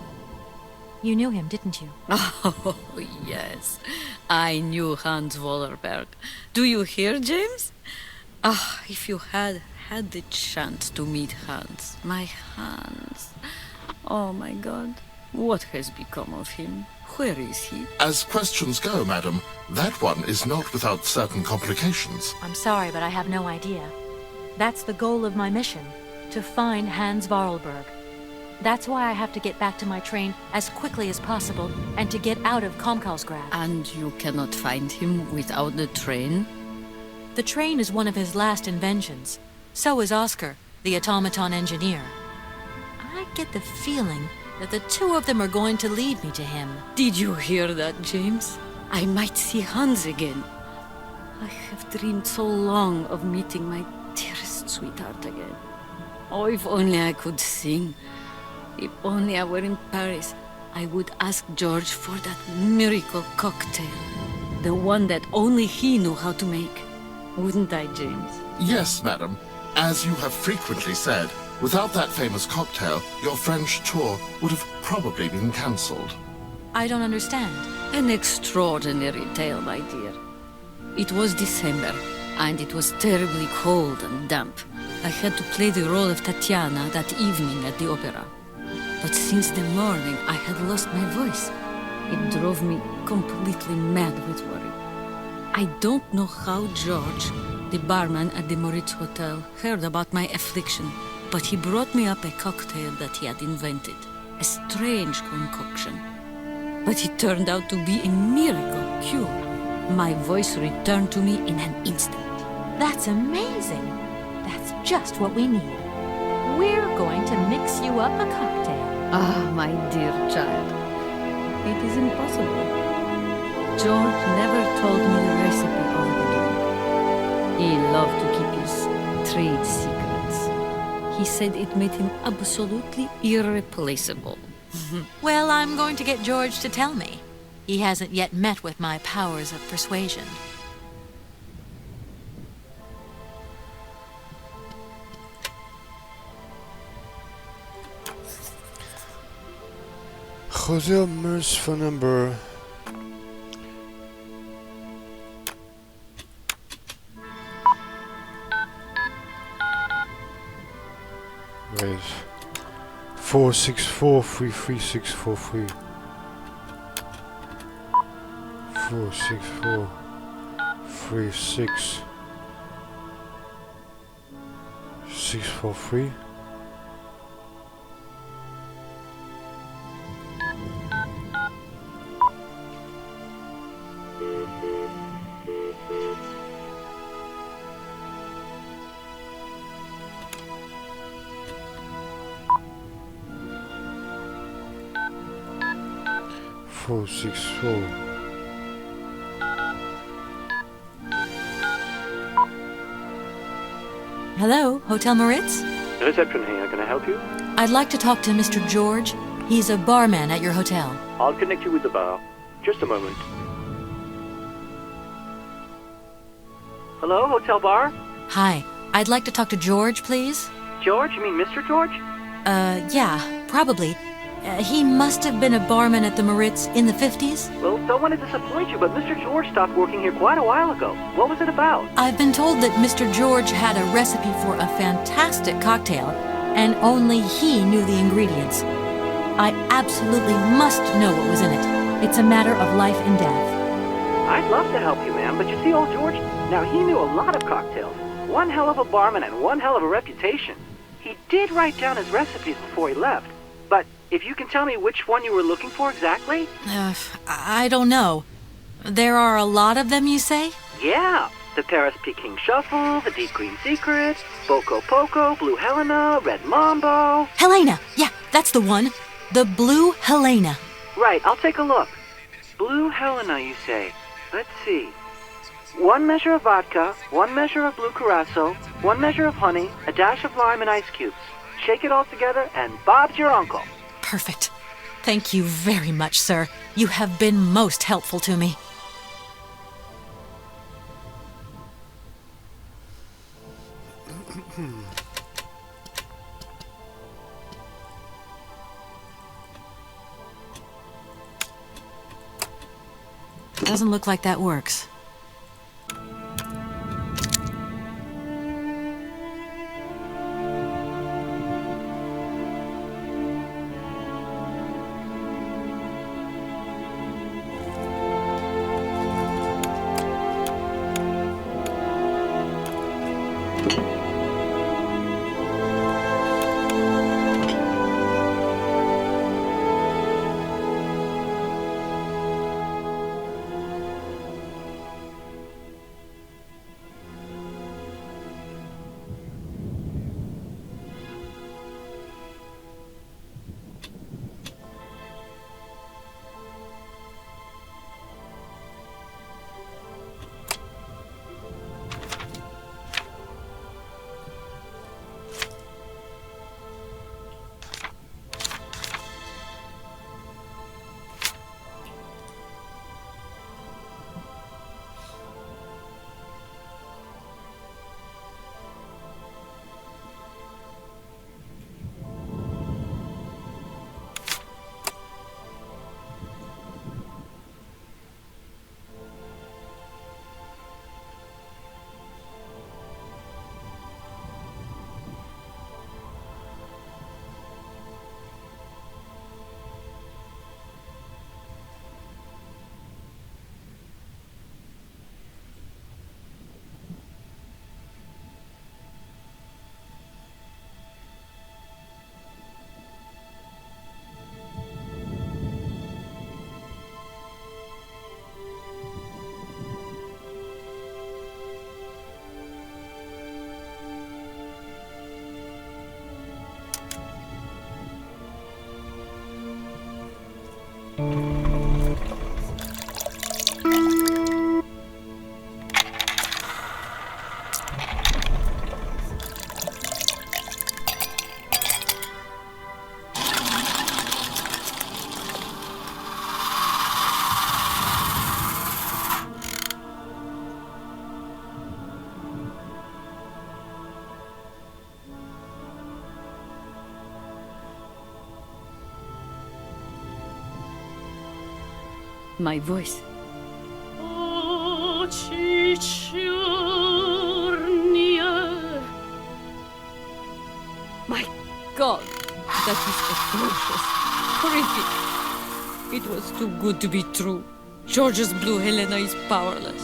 You knew him, didn't you? Oh, yes. I knew Hans Voralberg. Do you hear, James? Ah, if you had the chance to meet Hans. My Hans. Oh, my God. What has become of him? Where is he? As questions go, madam, that one is not without certain complications. I'm sorry, but I have no idea. That's the goal of my mission, to find Hans Voralberg. That's why I have to get back to my train as quickly as possible and to get out of Komkolzgrad. And you cannot find him without the train? The train is one of his last inventions. So is Oscar, the automaton engineer. I get the feeling that the two of them are going to lead me to him. Did you hear that, James? I might see Hans again. I have dreamed so long of meeting my dearest sweetheart again. Oh, if only I could sing. If only I were in Paris, I would ask George for that miracle cocktail. The one that only he knew how to make. Wouldn't I, James? Yes, madam. As you have frequently said, without that famous cocktail, your French tour would have probably been cancelled. I don't understand. An extraordinary tale, my dear. It was December, and it was terribly cold and damp. I had to play the role of Tatiana that evening at the opera. But since the morning, I had lost my voice. It drove me completely mad with worry. I don't know how George, the barman at the Moritz Hotel, heard about my affliction, but he brought me up a cocktail that he had invented. A strange concoction. But it turned out to be a miracle cure. My voice returned to me in an instant. That's amazing. That's just what we need. We're going to mix you up a cocktail. Ah, my dear child. It is impossible. George never told me the recipe of the drink. He loved to keep his trade secrets. He said it made him absolutely irreplaceable. Well, I'm going to get George to tell me. He hasn't yet met with my powers of persuasion. Hotel Mer's phone number. Wait. 464-33643. 464-3643. Hello, Hotel Moritz? Reception here, can I help you? I'd like to talk to Mr. George. He's a barman at your hotel. I'll connect you with the bar. Just a moment. Hello, Hotel Bar? Hi, I'd like to talk to George, please. George? You mean Mr. George? Yeah, probably. He must have been a barman at the Maritz in the 50s? Well, don't want to disappoint you, but Mr. George stopped working here quite a while ago. What was it about? I've been told that Mr. George had a recipe for a fantastic cocktail, and only he knew the ingredients. I absolutely must know what was in it. It's a matter of life and death. I'd love to help you, ma'am, but you see, old George, now he knew a lot of cocktails. One hell of a barman and one hell of a reputation. He did write down his recipes before he left, but if you can tell me which one you were looking for exactly? I don't know. There are a lot of them, you say? Yeah. The Paris Peking Shuffle, the Deep Green Secret, Boko Poco, Blue Helena, Red Mambo. Helena! Yeah, that's the one. The Blue Helena. Right, I'll take a look. Blue Helena, you say? Let's see. 1 measure of vodka, 1 measure of blue curacao, 1 measure of honey, a dash of lime and ice cubes. Shake it all together, and Bob's your uncle. Perfect. Thank you very much, sir. You have been most helpful to me. Doesn't look like that works. My voice. My God, that is atrocious, horrific. It was too good to be true. George's Blue Helena is powerless,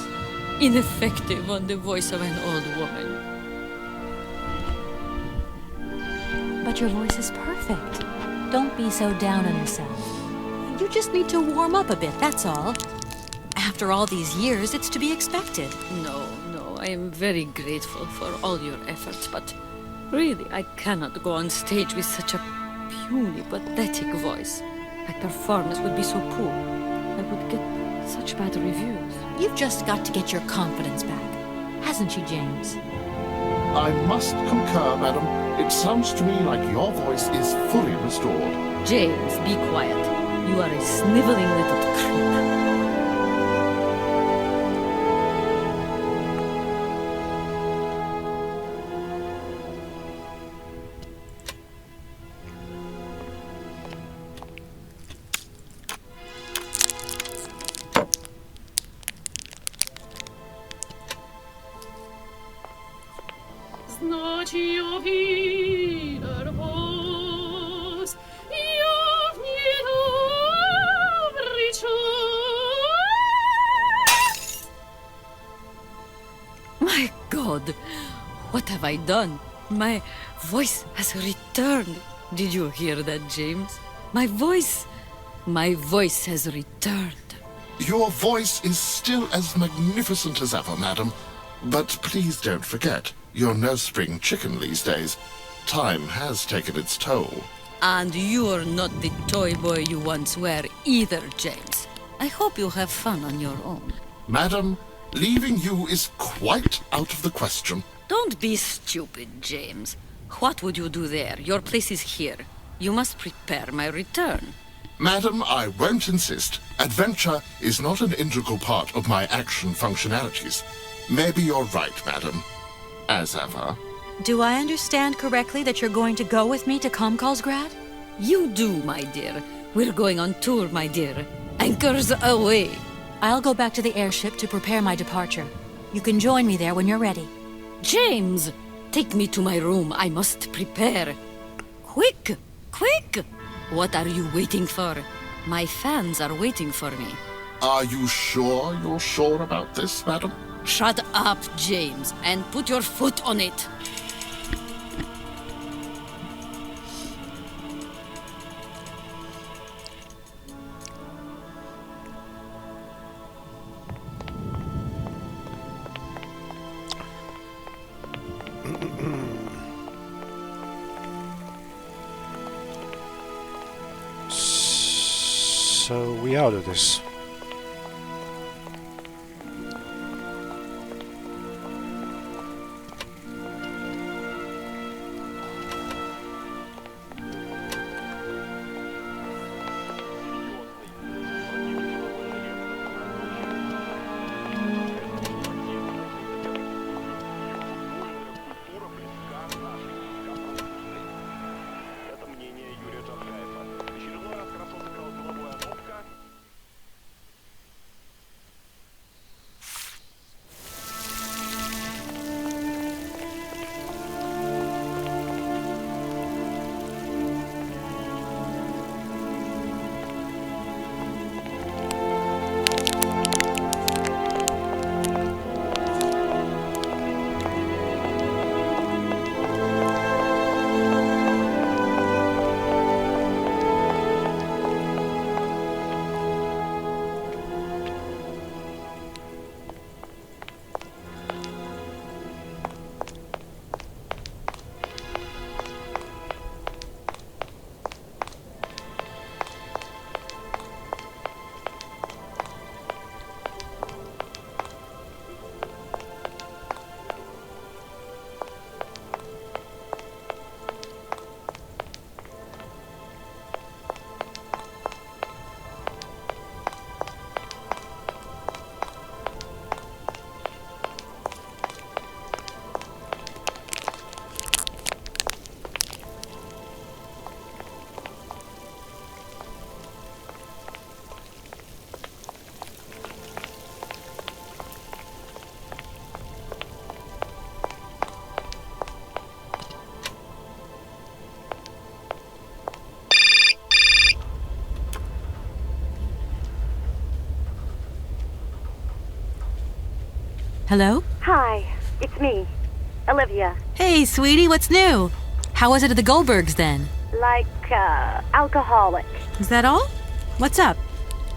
ineffective on the voice of an old woman. But your voice is perfect. Don't be so down on yourself. You just need to warm up a bit, that's all. After all these years, it's to be expected. No, I am very grateful for all your efforts, but really, I cannot go on stage with such a puny, pathetic voice. My performance would be so poor. I would get such bad reviews. You've just got to get your confidence back. Hasn't she, James? I must concur, madam. It sounds to me like your voice is fully restored. James, be quiet. You are a sniveling little creep. My God, what have I done? My voice has returned. Did you hear that, James? My voice has returned. Your voice is still as magnificent as ever, madam. But please don't forget, you're no spring chicken these days. Time has taken its toll. And you're not the toy boy you once were either, James. I hope you have fun on your own. Madam, leaving you is quite out of the question. Don't be stupid, James. What would you do there? Your place is here. You must prepare my return. Madam, I won't insist. Adventure is not an integral part of my action functionalities. Maybe you're right, madam. As ever. Do I understand correctly that you're going to go with me to Komkolzgrad? You do, my dear. We're going on tour, my dear. Anchors away. I'll go back to the airship to prepare my departure. You can join me there when you're ready. James, take me to my room. I must prepare. Quick! Quick! What are you waiting for? My fans are waiting for me. Are you sure you're sure about this, madam? Shut up, James, and put your foot on it. So we out of this. Hello? Hi, it's me, Olivia. Hey, sweetie, what's new? How was it at the Goldbergs then? Like, alcoholic. Is that all? What's up?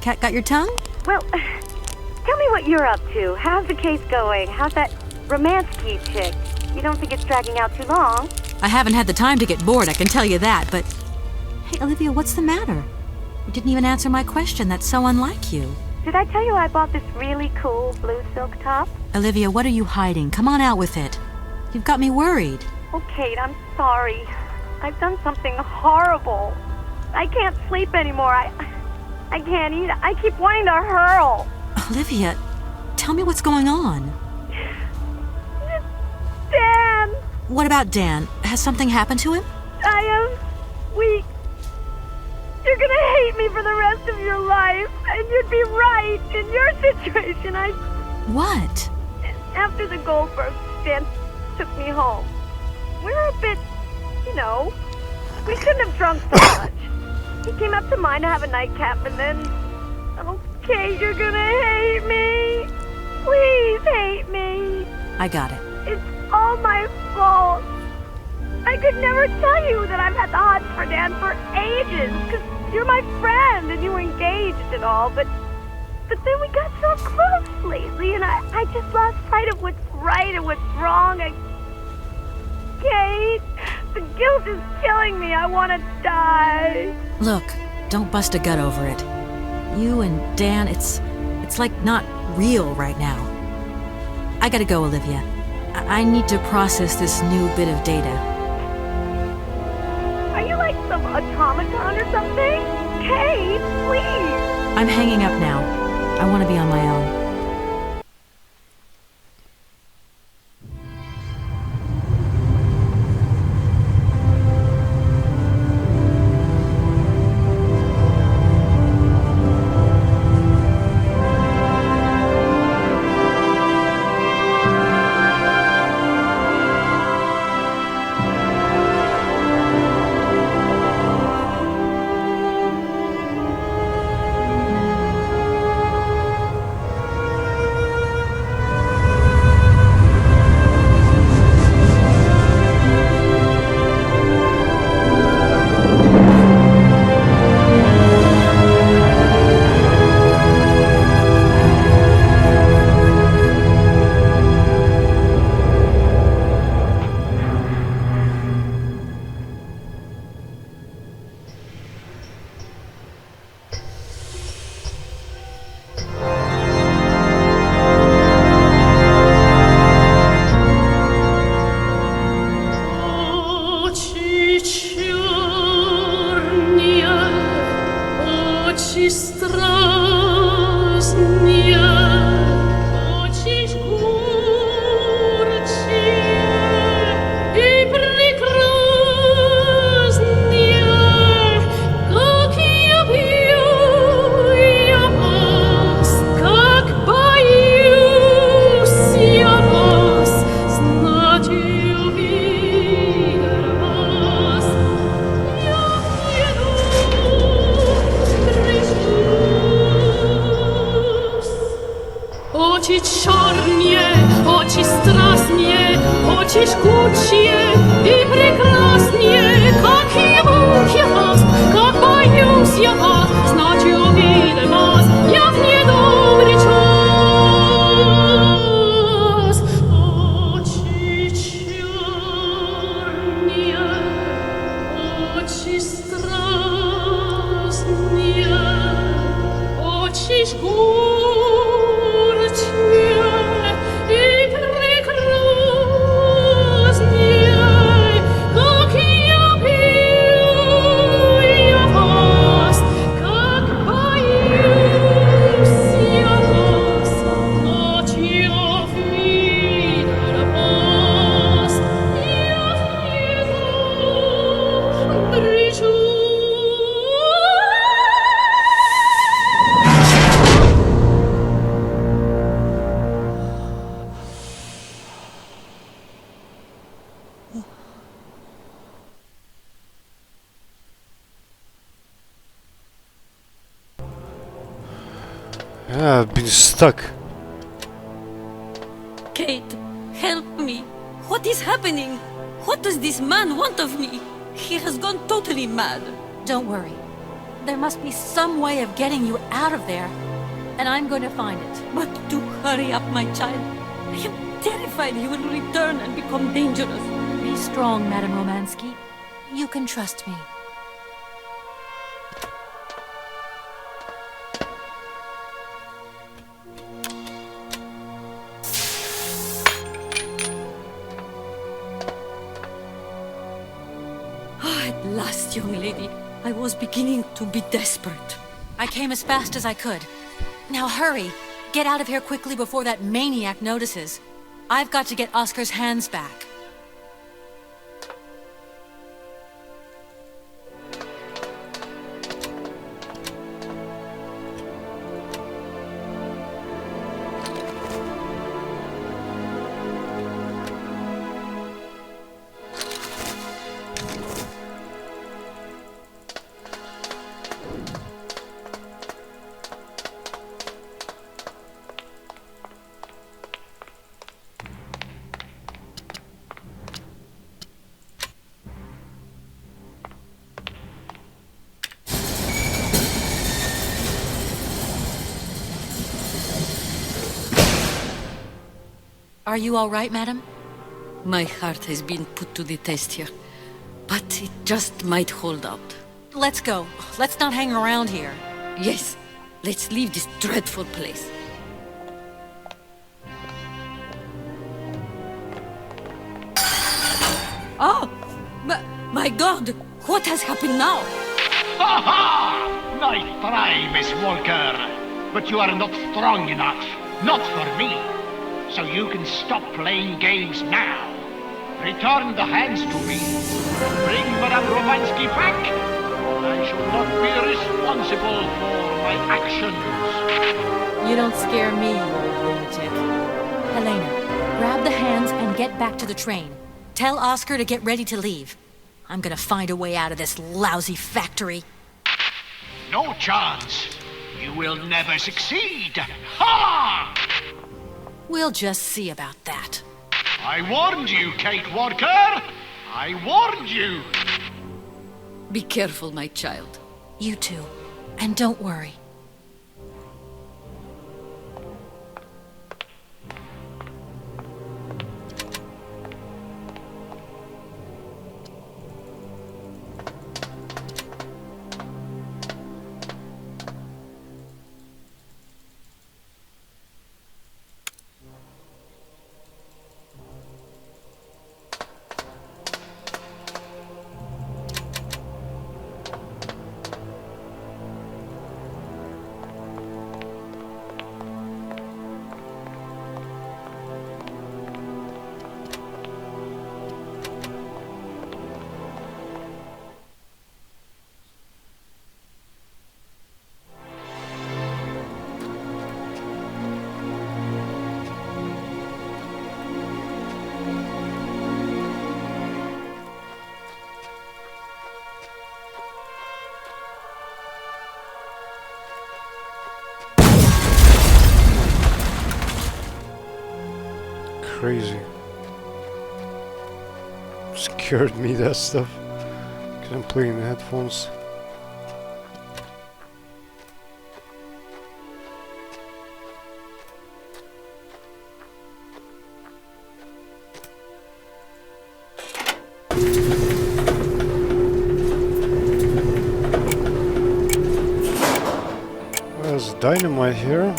Cat got your tongue? Well, tell me what you're up to. How's the case going? How's that Romansky chick? You don't think it's dragging out too long? I haven't had the time to get bored, I can tell you that, but... Hey, Olivia, what's the matter? You didn't even answer my question. That's so unlike you. Did I tell you I bought this really cool blue silk top? Olivia, what are you hiding? Come on out with it. You've got me worried. Oh, Kate, I'm sorry. I've done something horrible. I can't sleep anymore. I can't eat. I keep wanting to hurl. Olivia, tell me what's going on. Dan! What about Dan? Has something happened to him? I am weak. You're gonna hate me for the rest of your life. And you'd be right. In your situation, What? After the Goldbergs, Dan took me home. we're a bit, you know, we shouldn't have drunk so much. He came up to mine to have a nightcap and then, okay, you're gonna hate me. Please hate me. I got it. It's all my fault. I could never tell you that I've had the hots for Dan for ages, because you're my friend and you were engaged and all, but then we got so close lately, and I just lost sight of what's right and what's wrong. Kate, the guilt is killing me. I want to die. Look, don't bust a gut over it. You and Dan, it's like not real right now. I gotta go, Olivia. I need to process this new bit of data. Are you like some automaton or something? Kate, please. I'm hanging up now. I want to be on my own. Yeah, I've been stuck. Kate, help me. What is happening? What does this man want of me? He has gone totally mad. Don't worry. There must be some way of getting you out of there, and I'm going to find it. But do hurry up, my child. I am terrified he will return and become dangerous. Be strong, Madame Romansky. You can trust me. At last, young lady. I was beginning to be desperate. I came as fast as I could. Now hurry! Get out of here quickly before that maniac notices. I've got to get Oscar's hands back. Are you all right, madam? My heart has been put to the test here, but it just might hold out. Let's go. Let's not hang around here. Yes, let's leave this dreadful place. Oh! My God! What has happened now? Ha ha! Nice try, Miss Walker. But you are not strong enough. Not for me. So you can stop playing games now. Return the hands to me. Bring Madame Romansky back. I shall not be responsible for my actions. You don't scare me, you old lunatic. Helena, grab the hands and get back to the train. Tell Oscar to get ready to leave. I'm gonna find a way out of this lousy factory. No chance. You will never succeed. Ha! We'll just see about that. I warned you, Kate Walker. I warned you. Be careful, my child. You too. And don't worry. Crazy. Scared me, that stuff. Because I'm playing the headphones. There's dynamite here.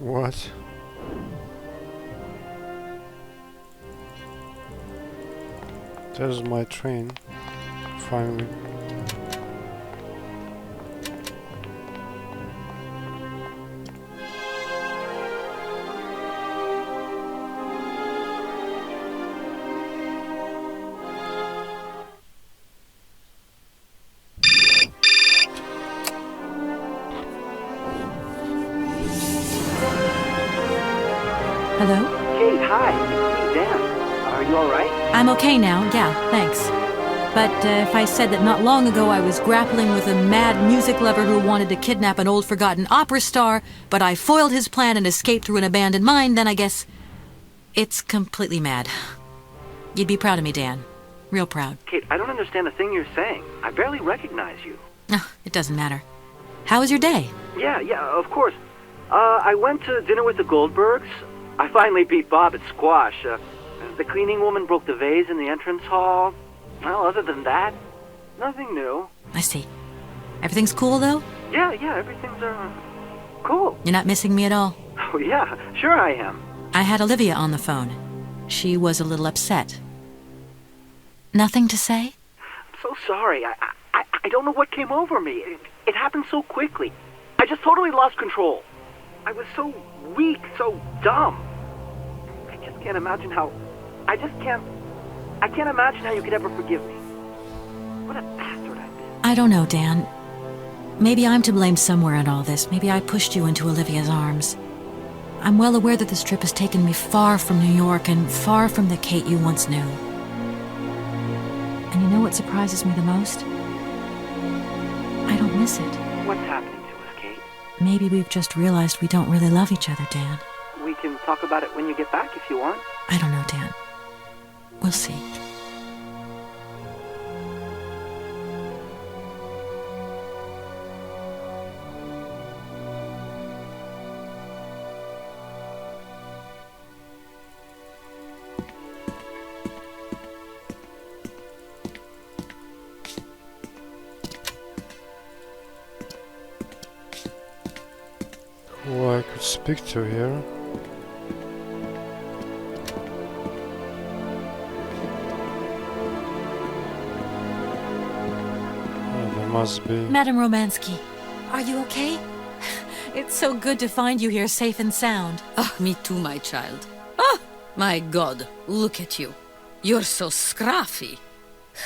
What? There's my train, finally. Hello? Kate, hi. It's me, Dan. Are you alright? I'm okay now, yeah, thanks. But if I said that not long ago I was grappling with a mad music lover who wanted to kidnap an old forgotten opera star, but I foiled his plan and escaped through an abandoned mine, then I guess it's completely mad. You'd be proud of me, Dan. Real proud. Kate, I don't understand a thing you're saying. I barely recognize you. It doesn't matter. How was your day? Yeah, of course. I went to dinner with the Goldbergs. I finally beat Bob at squash. The cleaning woman broke the vase in the entrance hall. Well, other than that, nothing new. I see. Everything's cool, though? Yeah, everything's, cool. You're not missing me at all? Oh, yeah, sure I am. I had Olivia on the phone. She was a little upset. Nothing to say? I'm so sorry. I don't know what came over me. It happened so quickly. I just totally lost control. I was so weak, so dumb. I just can't imagine how... I just can't... I can't imagine how you could ever forgive me. What a bastard I've been. I don't know, Dan. Maybe I'm to blame somewhere in all this. Maybe I pushed you into Olivia's arms. I'm well aware that this trip has taken me far from New York and far from the Kate you once knew. And you know what surprises me the most? I don't miss it. What's happening to us, Kate? Maybe we've just realized we don't really love each other, Dan. We can talk about it when you get back if you want. I don't know, Dan. We'll see. Who I could speak to here? Oh, there must be. Madame Romansky, are you okay? It's so good to find you here safe and sound. Ah, me too, my child. Ah, my God, look at you. You're so scruffy.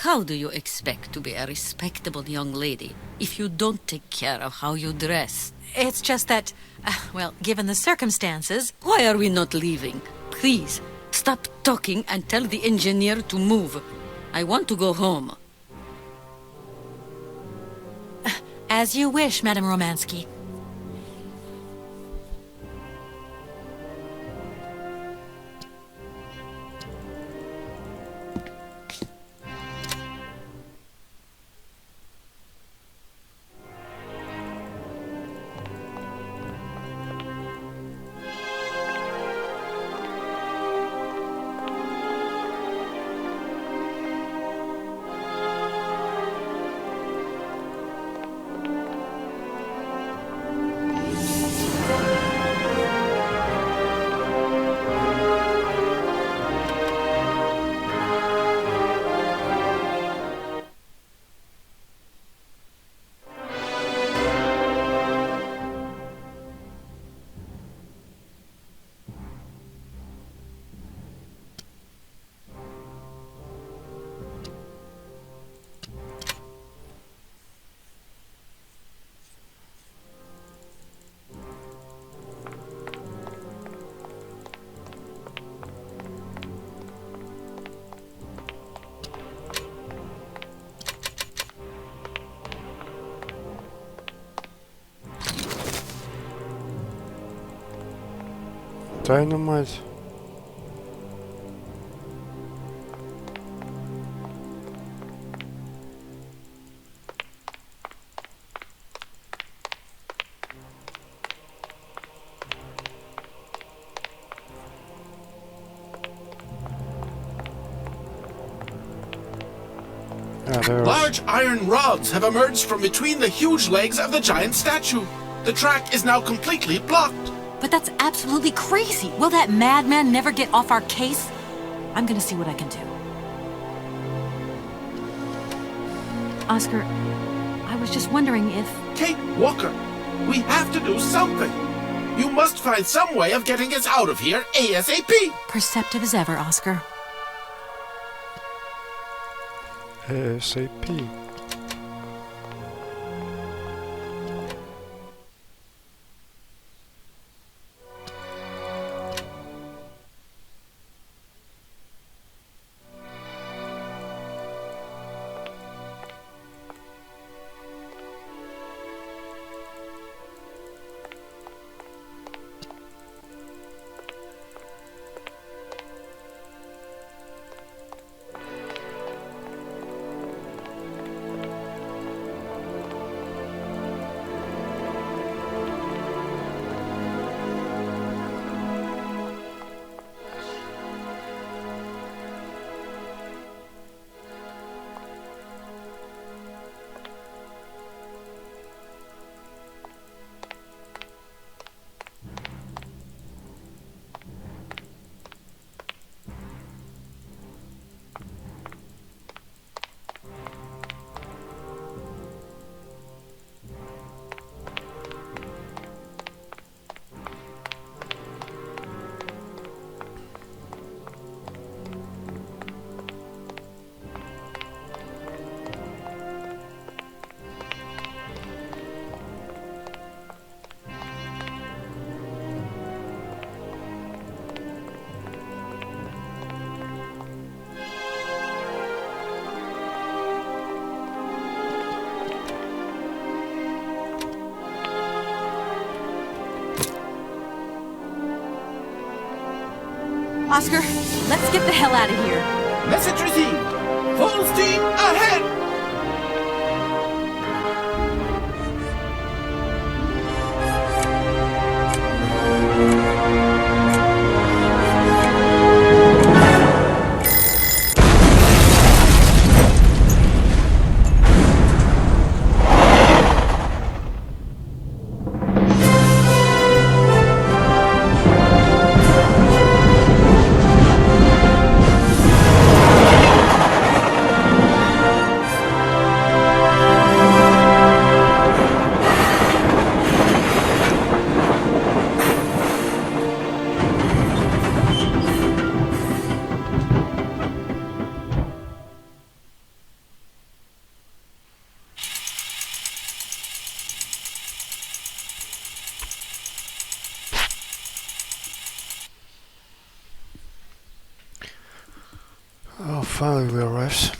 How do you expect to be a respectable young lady if you don't take care of how you dress? It's just that, well, given the circumstances... Why are we not leaving? Please, stop talking and tell the engineer to move. I want to go home. As you wish, Madame Romansky. Dynamite. Large iron rods have emerged from between the huge legs of the giant statue. The track is now completely blocked. But that's absolutely crazy. Will that madman never get off our case? I'm gonna see what I can do. Oscar, I was just wondering if... Kate Walker, we have to do something. You must find some way of getting us out of here ASAP. Perceptive as ever, Oscar. ASAP. Oscar, let's get the hell out of here. Message received. Full steam ahead! Oh, finally we arrived.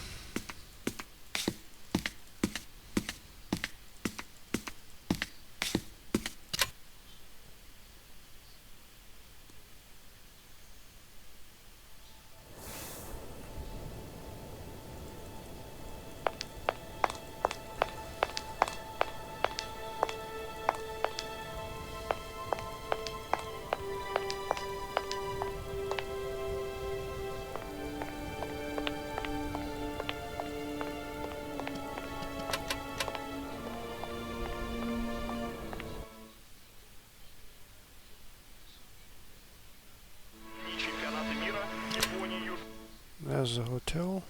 There's the hotel.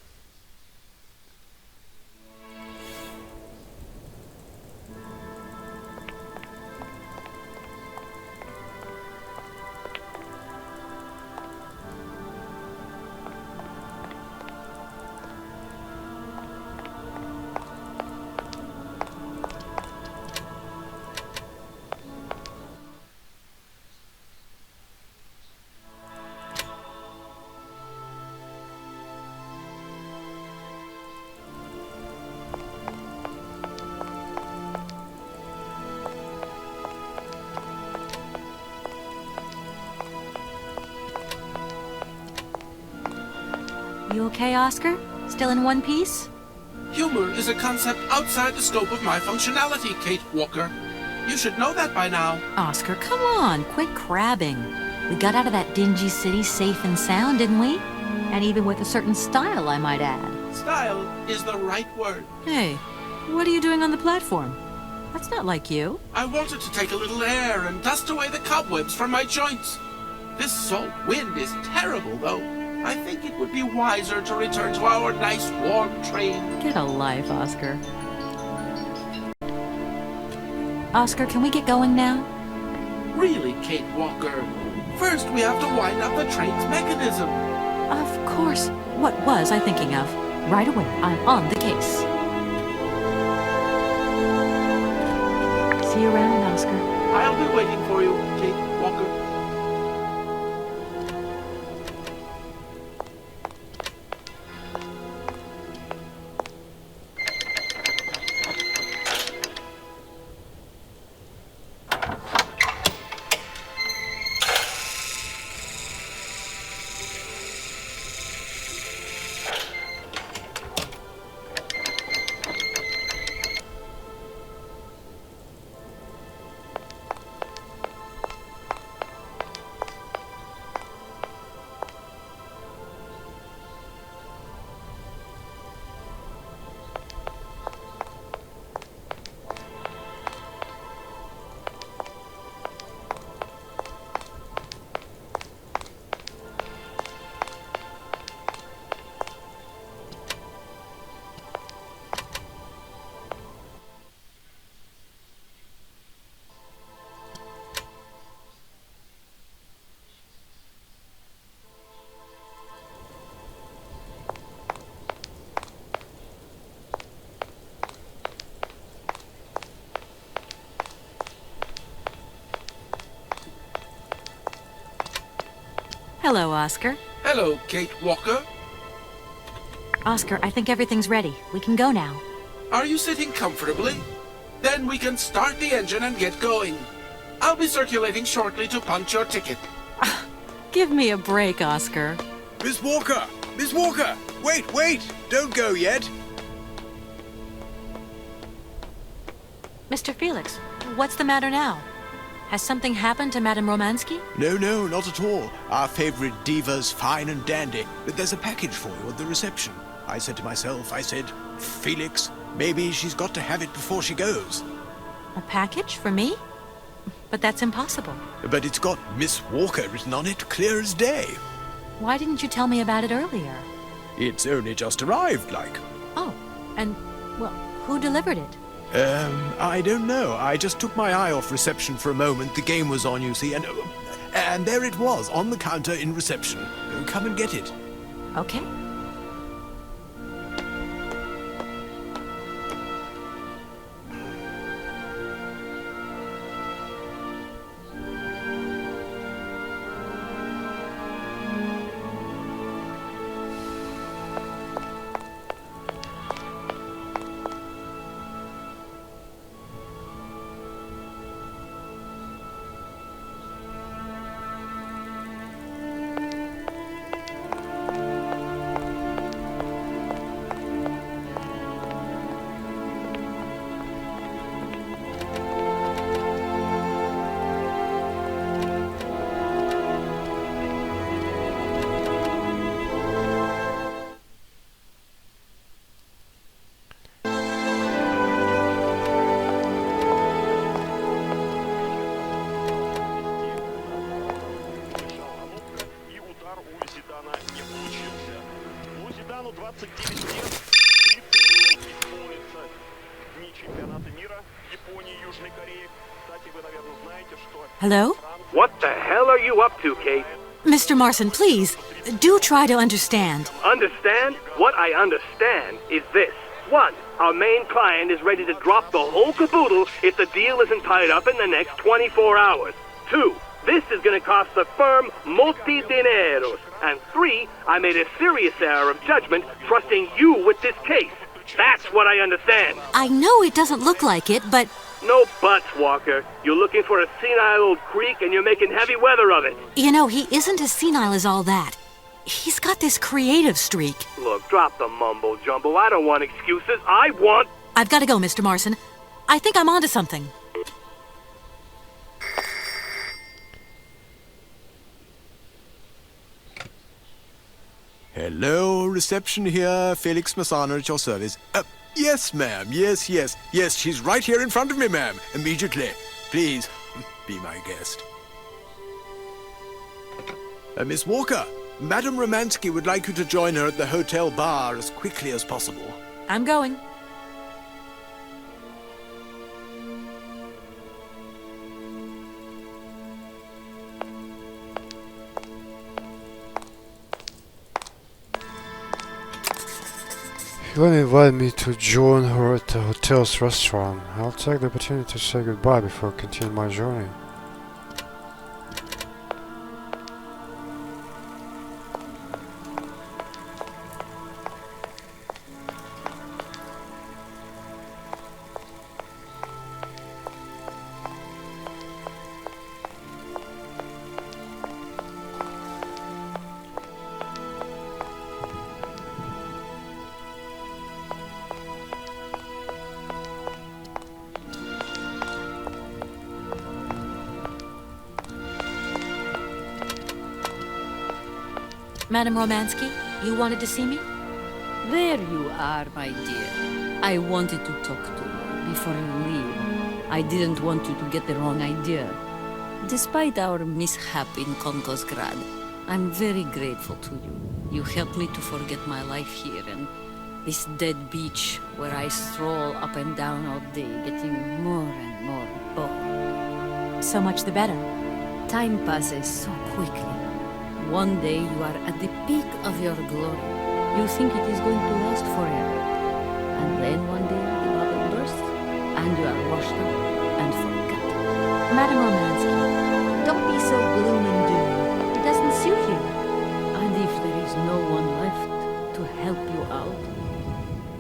You okay, Oscar? Still in one piece? Humor is a concept outside the scope of my functionality, Kate Walker. You should know that by now. Oscar, come on, quit crabbing. We got out of that dingy city safe and sound, didn't we? And even with a certain style, I might add. Style is the right word. Hey, what are you doing on the platform? That's not like you. I wanted to take a little air and dust away the cobwebs from my joints. This salt wind is terrible, though. I think it would be wiser to return to our nice warm train. Get a life, Oscar. Oscar, can we get going now? Really, Kate Walker? First, we have to wind up the train's mechanism. Of course. What was I thinking of? Right away. I'm on the case. See you around, Oscar. I'll be waiting for you, Kate Walker. Hello, Oscar. Hello, Kate Walker. Oscar, I think everything's ready. We can go now. Are you sitting comfortably? Then we can start the engine and get going. I'll be circulating shortly to punch your ticket. Give me a break, Oscar. Miss Walker! Miss Walker! Wait, wait! Don't go yet! Mr. Felix, what's the matter now? Has something happened to Madame Romansky? No, no, not at all. Our favorite diva's fine and dandy. But there's a package for you at the reception. I said to myself, Felix, maybe she's got to have it before she goes. A package for me? But that's impossible. But it's got Miss Walker written on it, clear as day. Why didn't you tell me about it earlier? It's only just arrived, like. Oh, and, well, who delivered it? I don't know. I just took my eye off reception for a moment. The game was on, you see, and there it was, on the counter in reception. Come and get it. Okay. Hello? What the hell are you up to, Kate? Mr. Marson, please, do try to understand. Understand? What I understand is this. 1. Our main client is ready to drop the whole caboodle if the deal isn't tied up in the next 24 hours. 2. This is going to cost the firm multi dineros. And 3. I made a serious error of judgment trusting you with this case. That's what I understand. I know it doesn't look like it, but... No buts, Walker. You're looking for a senile old creek and you're making heavy weather of it. You know, he isn't as senile as all that. He's got this creative streak. Look, drop the mumbo-jumbo. I don't want excuses. I want... I've got to go, Mr. Marson. I think I'm onto something. Hello, reception here. Felix Massana at your service. Yes, ma'am. Yes, yes. Yes, she's right here in front of me, ma'am. Immediately. Please, be my guest. Miss Walker, Madame Romansky would like you to join her at the hotel bar as quickly as possible. I'm going. She will invite me to join her at the hotel's restaurant. I'll take the opportunity to say goodbye before continuing my journey. Madame Romansky, you wanted to see me? There you are, my dear. I wanted to talk to you before you leave. I didn't want you to get the wrong idea. Despite our mishap in Komkolzgrad, I'm very grateful to you. You helped me to forget my life here and this dead beach where I stroll up and down all day, getting more and more bored. So much the better. Time passes so quickly. One day you are at the peak of your glory. You think it is going to last forever. And then one day the bubble bursts, and you are washed up and forgotten. Madame Romansky, don't be so gloom and doom. It doesn't suit you. And if there is no one left to help you out,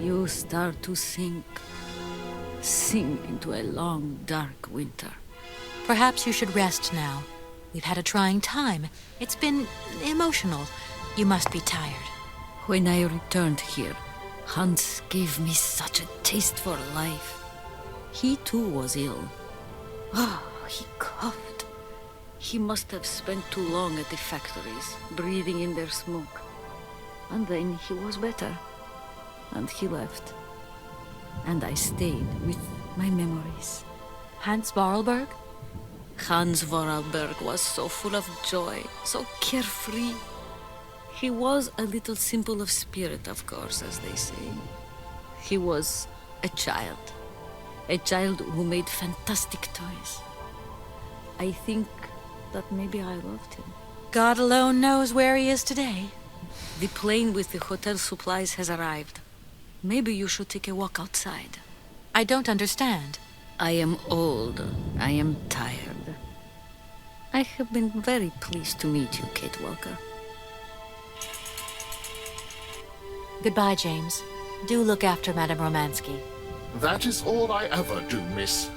you start to sink into a long, dark winter. Perhaps you should rest now. We've had a trying time. It's been emotional. You must be tired. When I returned here, Hans gave me such a taste for life. He too was ill. Oh, he coughed. He must have spent too long at the factories, breathing in their smoke. And then he was better. And he left. And I stayed with my memories. Hans Voralberg? Hans Voralberg was so full of joy, so carefree. He was a little simple of spirit, of course, as they say. He was a child who made fantastic toys. I think that maybe I loved him. God alone knows where he is today. The plane with the hotel supplies has arrived. Maybe you should take a walk outside. I don't understand. I am old. I am tired. I have been very pleased to meet you, Kate Walker. Goodbye, James. Do look after Madame Romansky. That is all I ever do, miss.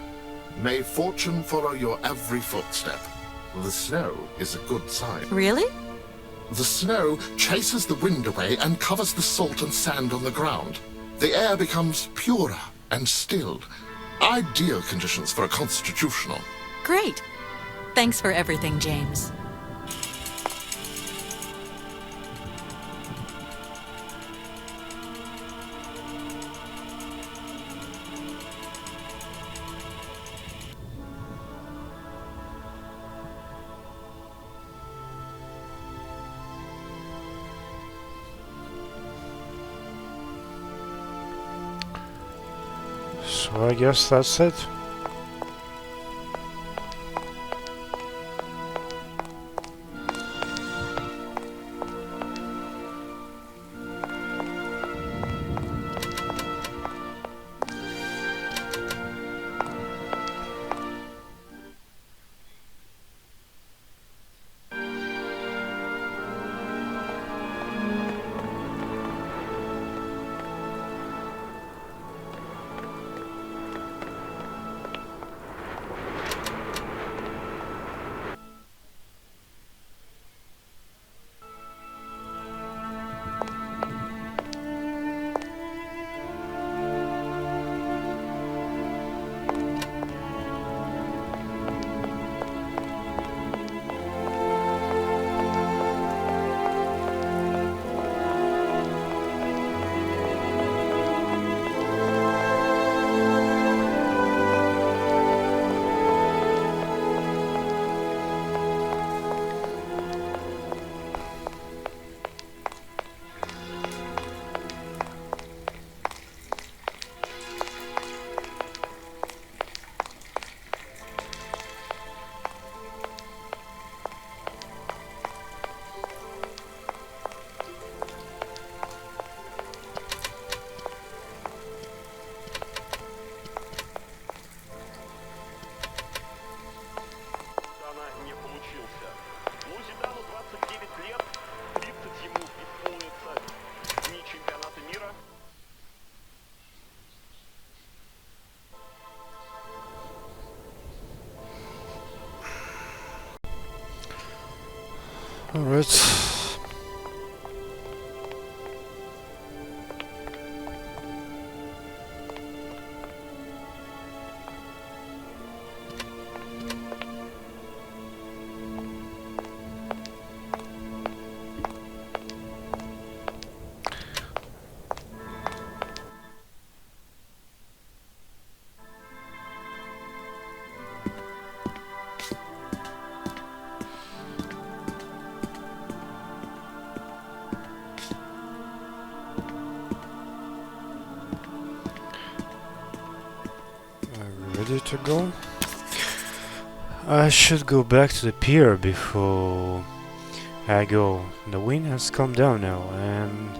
May fortune follow your every footstep. The snow is a good sign. Really? The snow chases the wind away and covers the salt and sand on the ground. The air becomes purer and stilled. Ideal conditions for a constitutional. Great. Thanks for everything, James. So I guess that's it. Alright. Ready to go? I should go back to the pier before I go. The wind has calmed down now and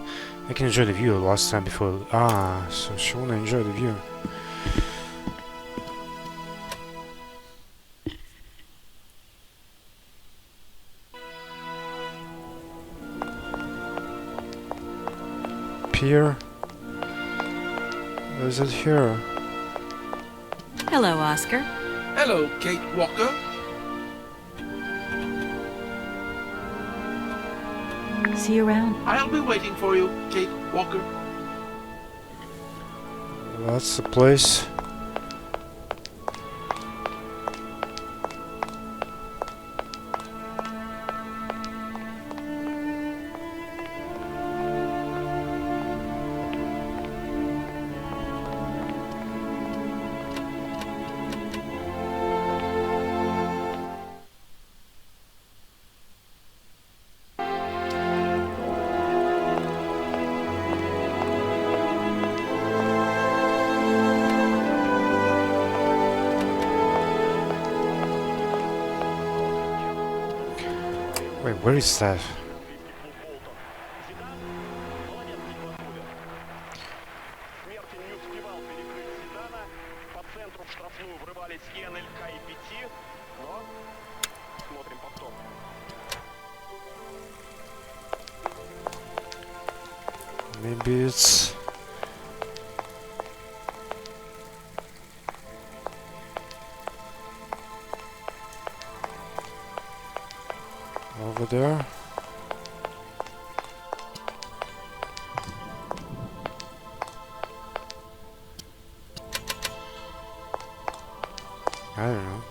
I can enjoy the view. Last time before... so she wanna enjoy the view. Pier? Is it here? Hello, Oscar. Hello, Kate Walker. See you around. I'll be waiting for you, Kate Walker. That's the place. Wait, where is that? Maybe it's... over there. I don't know.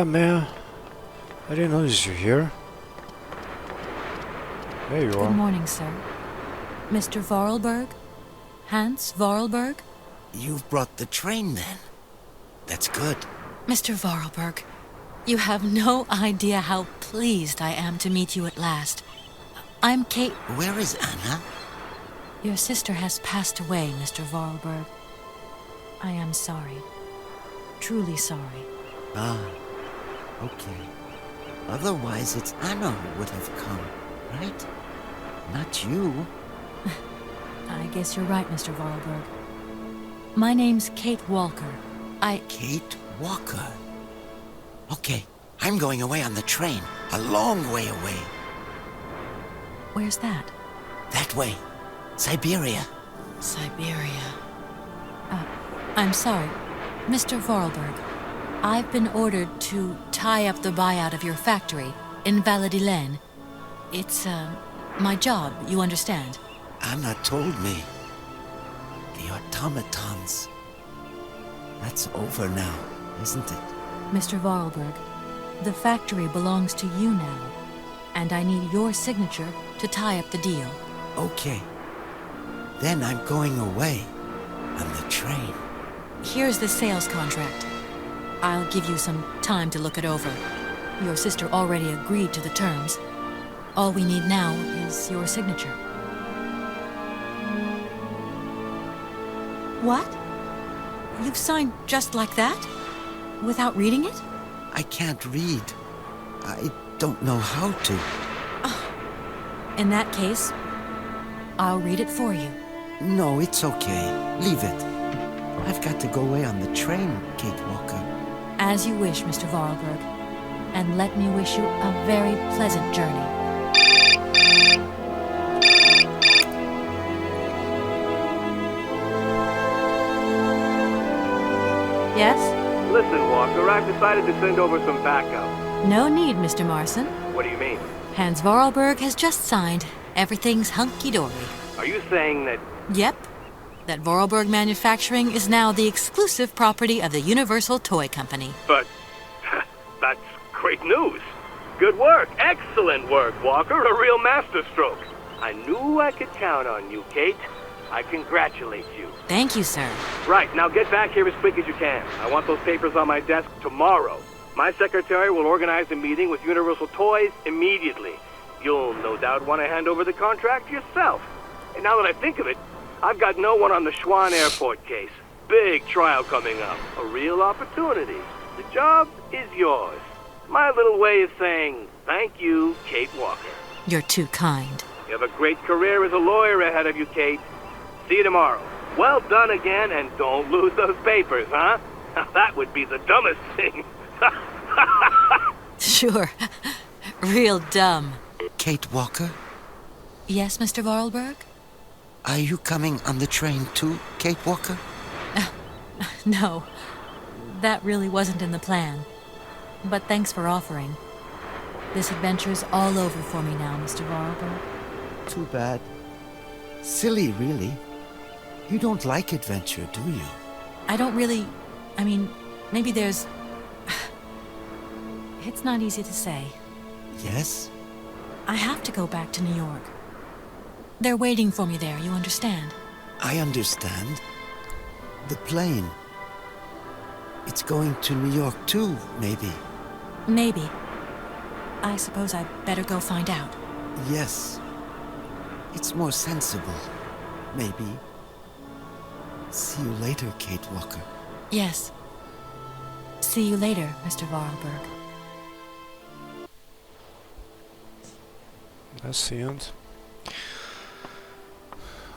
Man, I didn't notice you here. There you are. Good morning, sir. Mr. Voralberg? Hans Voralberg? You've brought the train, then. That's good. Mr. Voralberg, you have no idea how pleased I am to meet you at last. I'm Kate... Where is Anna? Your sister has passed away, Mr. Voralberg. I am sorry. Truly sorry. Ah, okay. Otherwise, it's Anna who would have come, right? Not you. I guess you're right, Mr. Voralberg. My name's Kate Walker. Kate Walker? Okay, I'm going away on the train. A long way away. Where's that? That way. Syberia. Syberia. I'm sorry. Mr. Voralberg, I've been ordered to tie up the buyout of your factory in Valadilene. It's, my job, you understand. Anna told me. The automatons. That's over now, isn't it? Mr. Voralberg, the factory belongs to you now, and I need your signature to tie up the deal. Okay. Then I'm going away on the train. Here's the sales contract. I'll give you some time to look it over. Your sister already agreed to the terms. All we need now is your signature. What? You've signed just like that? Without reading it? I can't read. I don't know how to. In that case, I'll read it for you. No, it's okay. Leave it. I've got to go away on the train, Kate Walker. As you wish, Mr. Voralberg. And let me wish you a very pleasant journey. Yes? Listen, Walker, I've decided to send over some backup. No need, Mr. Marson. What do you mean? Hans Voralberg has just signed. Everything's hunky-dory. Are you saying that... Yep. That Voralberg Manufacturing is now the exclusive property of the Universal Toy Company. But... that's great news. Good work. Excellent work, Walker. A real masterstroke. I knew I could count on you, Kate. I congratulate you. Thank you, sir. Right, now get back here as quick as you can. I want those papers on my desk tomorrow. My secretary will organize a meeting with Universal Toys immediately. You'll no doubt want to hand over the contract yourself. And now that I think of it, I've got no one on the Schwann Airport case. Big trial coming up. A real opportunity. The job is yours. My little way of saying thank you, Kate Walker. You're too kind. You have a great career as a lawyer ahead of you, Kate. See you tomorrow. Well done again, and don't lose those papers, huh? That would be the dumbest thing. Sure. Real dumb. Kate Walker? Yes, Mr. Voralberg? Are you coming on the train too, Kate Walker? No, that really wasn't in the plan. But thanks for offering. This adventure's all over for me now, Mr. Voralberg. Too bad. Silly, really. You don't like adventure, do you? I don't really... I mean, maybe there's... It's not easy to say. Yes? I have to go back to New York. They're waiting for me there, you understand? I understand. The plane. It's going to New York too, maybe. Maybe. I suppose I'd better go find out. Yes. It's more sensible. Maybe. See you later, Kate Walker. Yes. See you later, Mr. Voralberg. That's the end.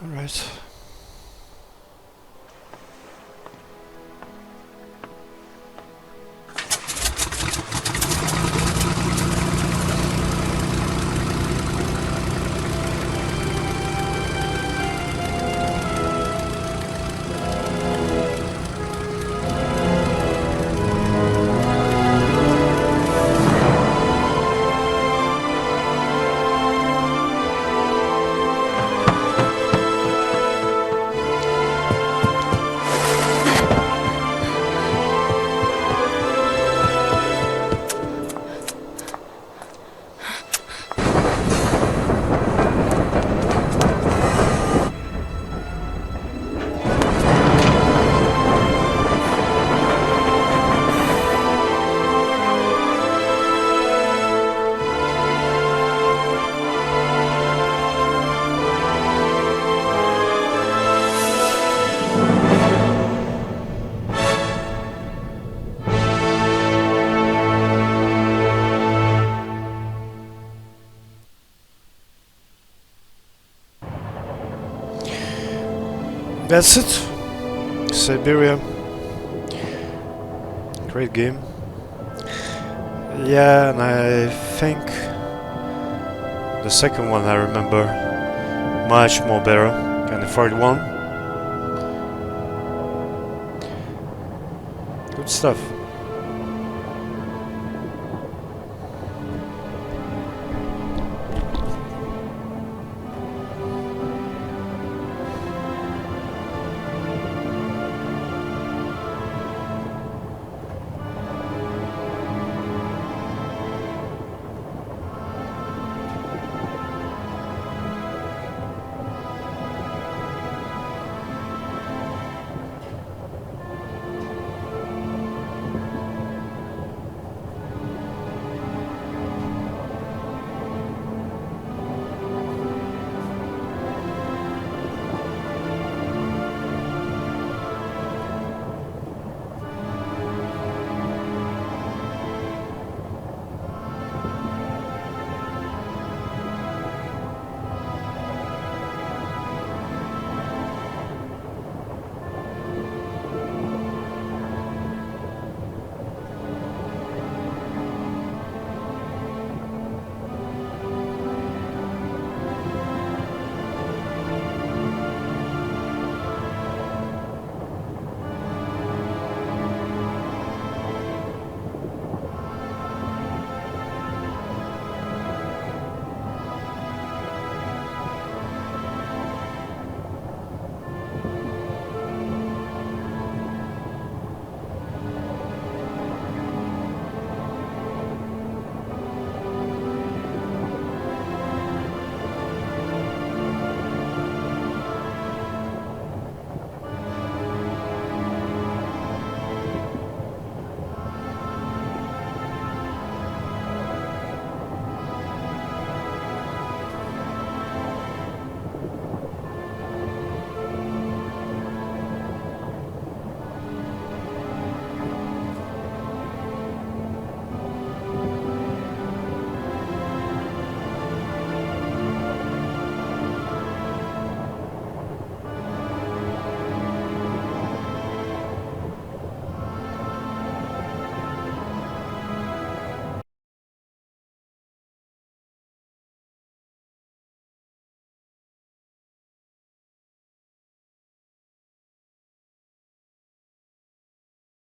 Alright. That's it. Syberia. Great game. Yeah, and I think the second one I remember much more better than the third one. Good stuff.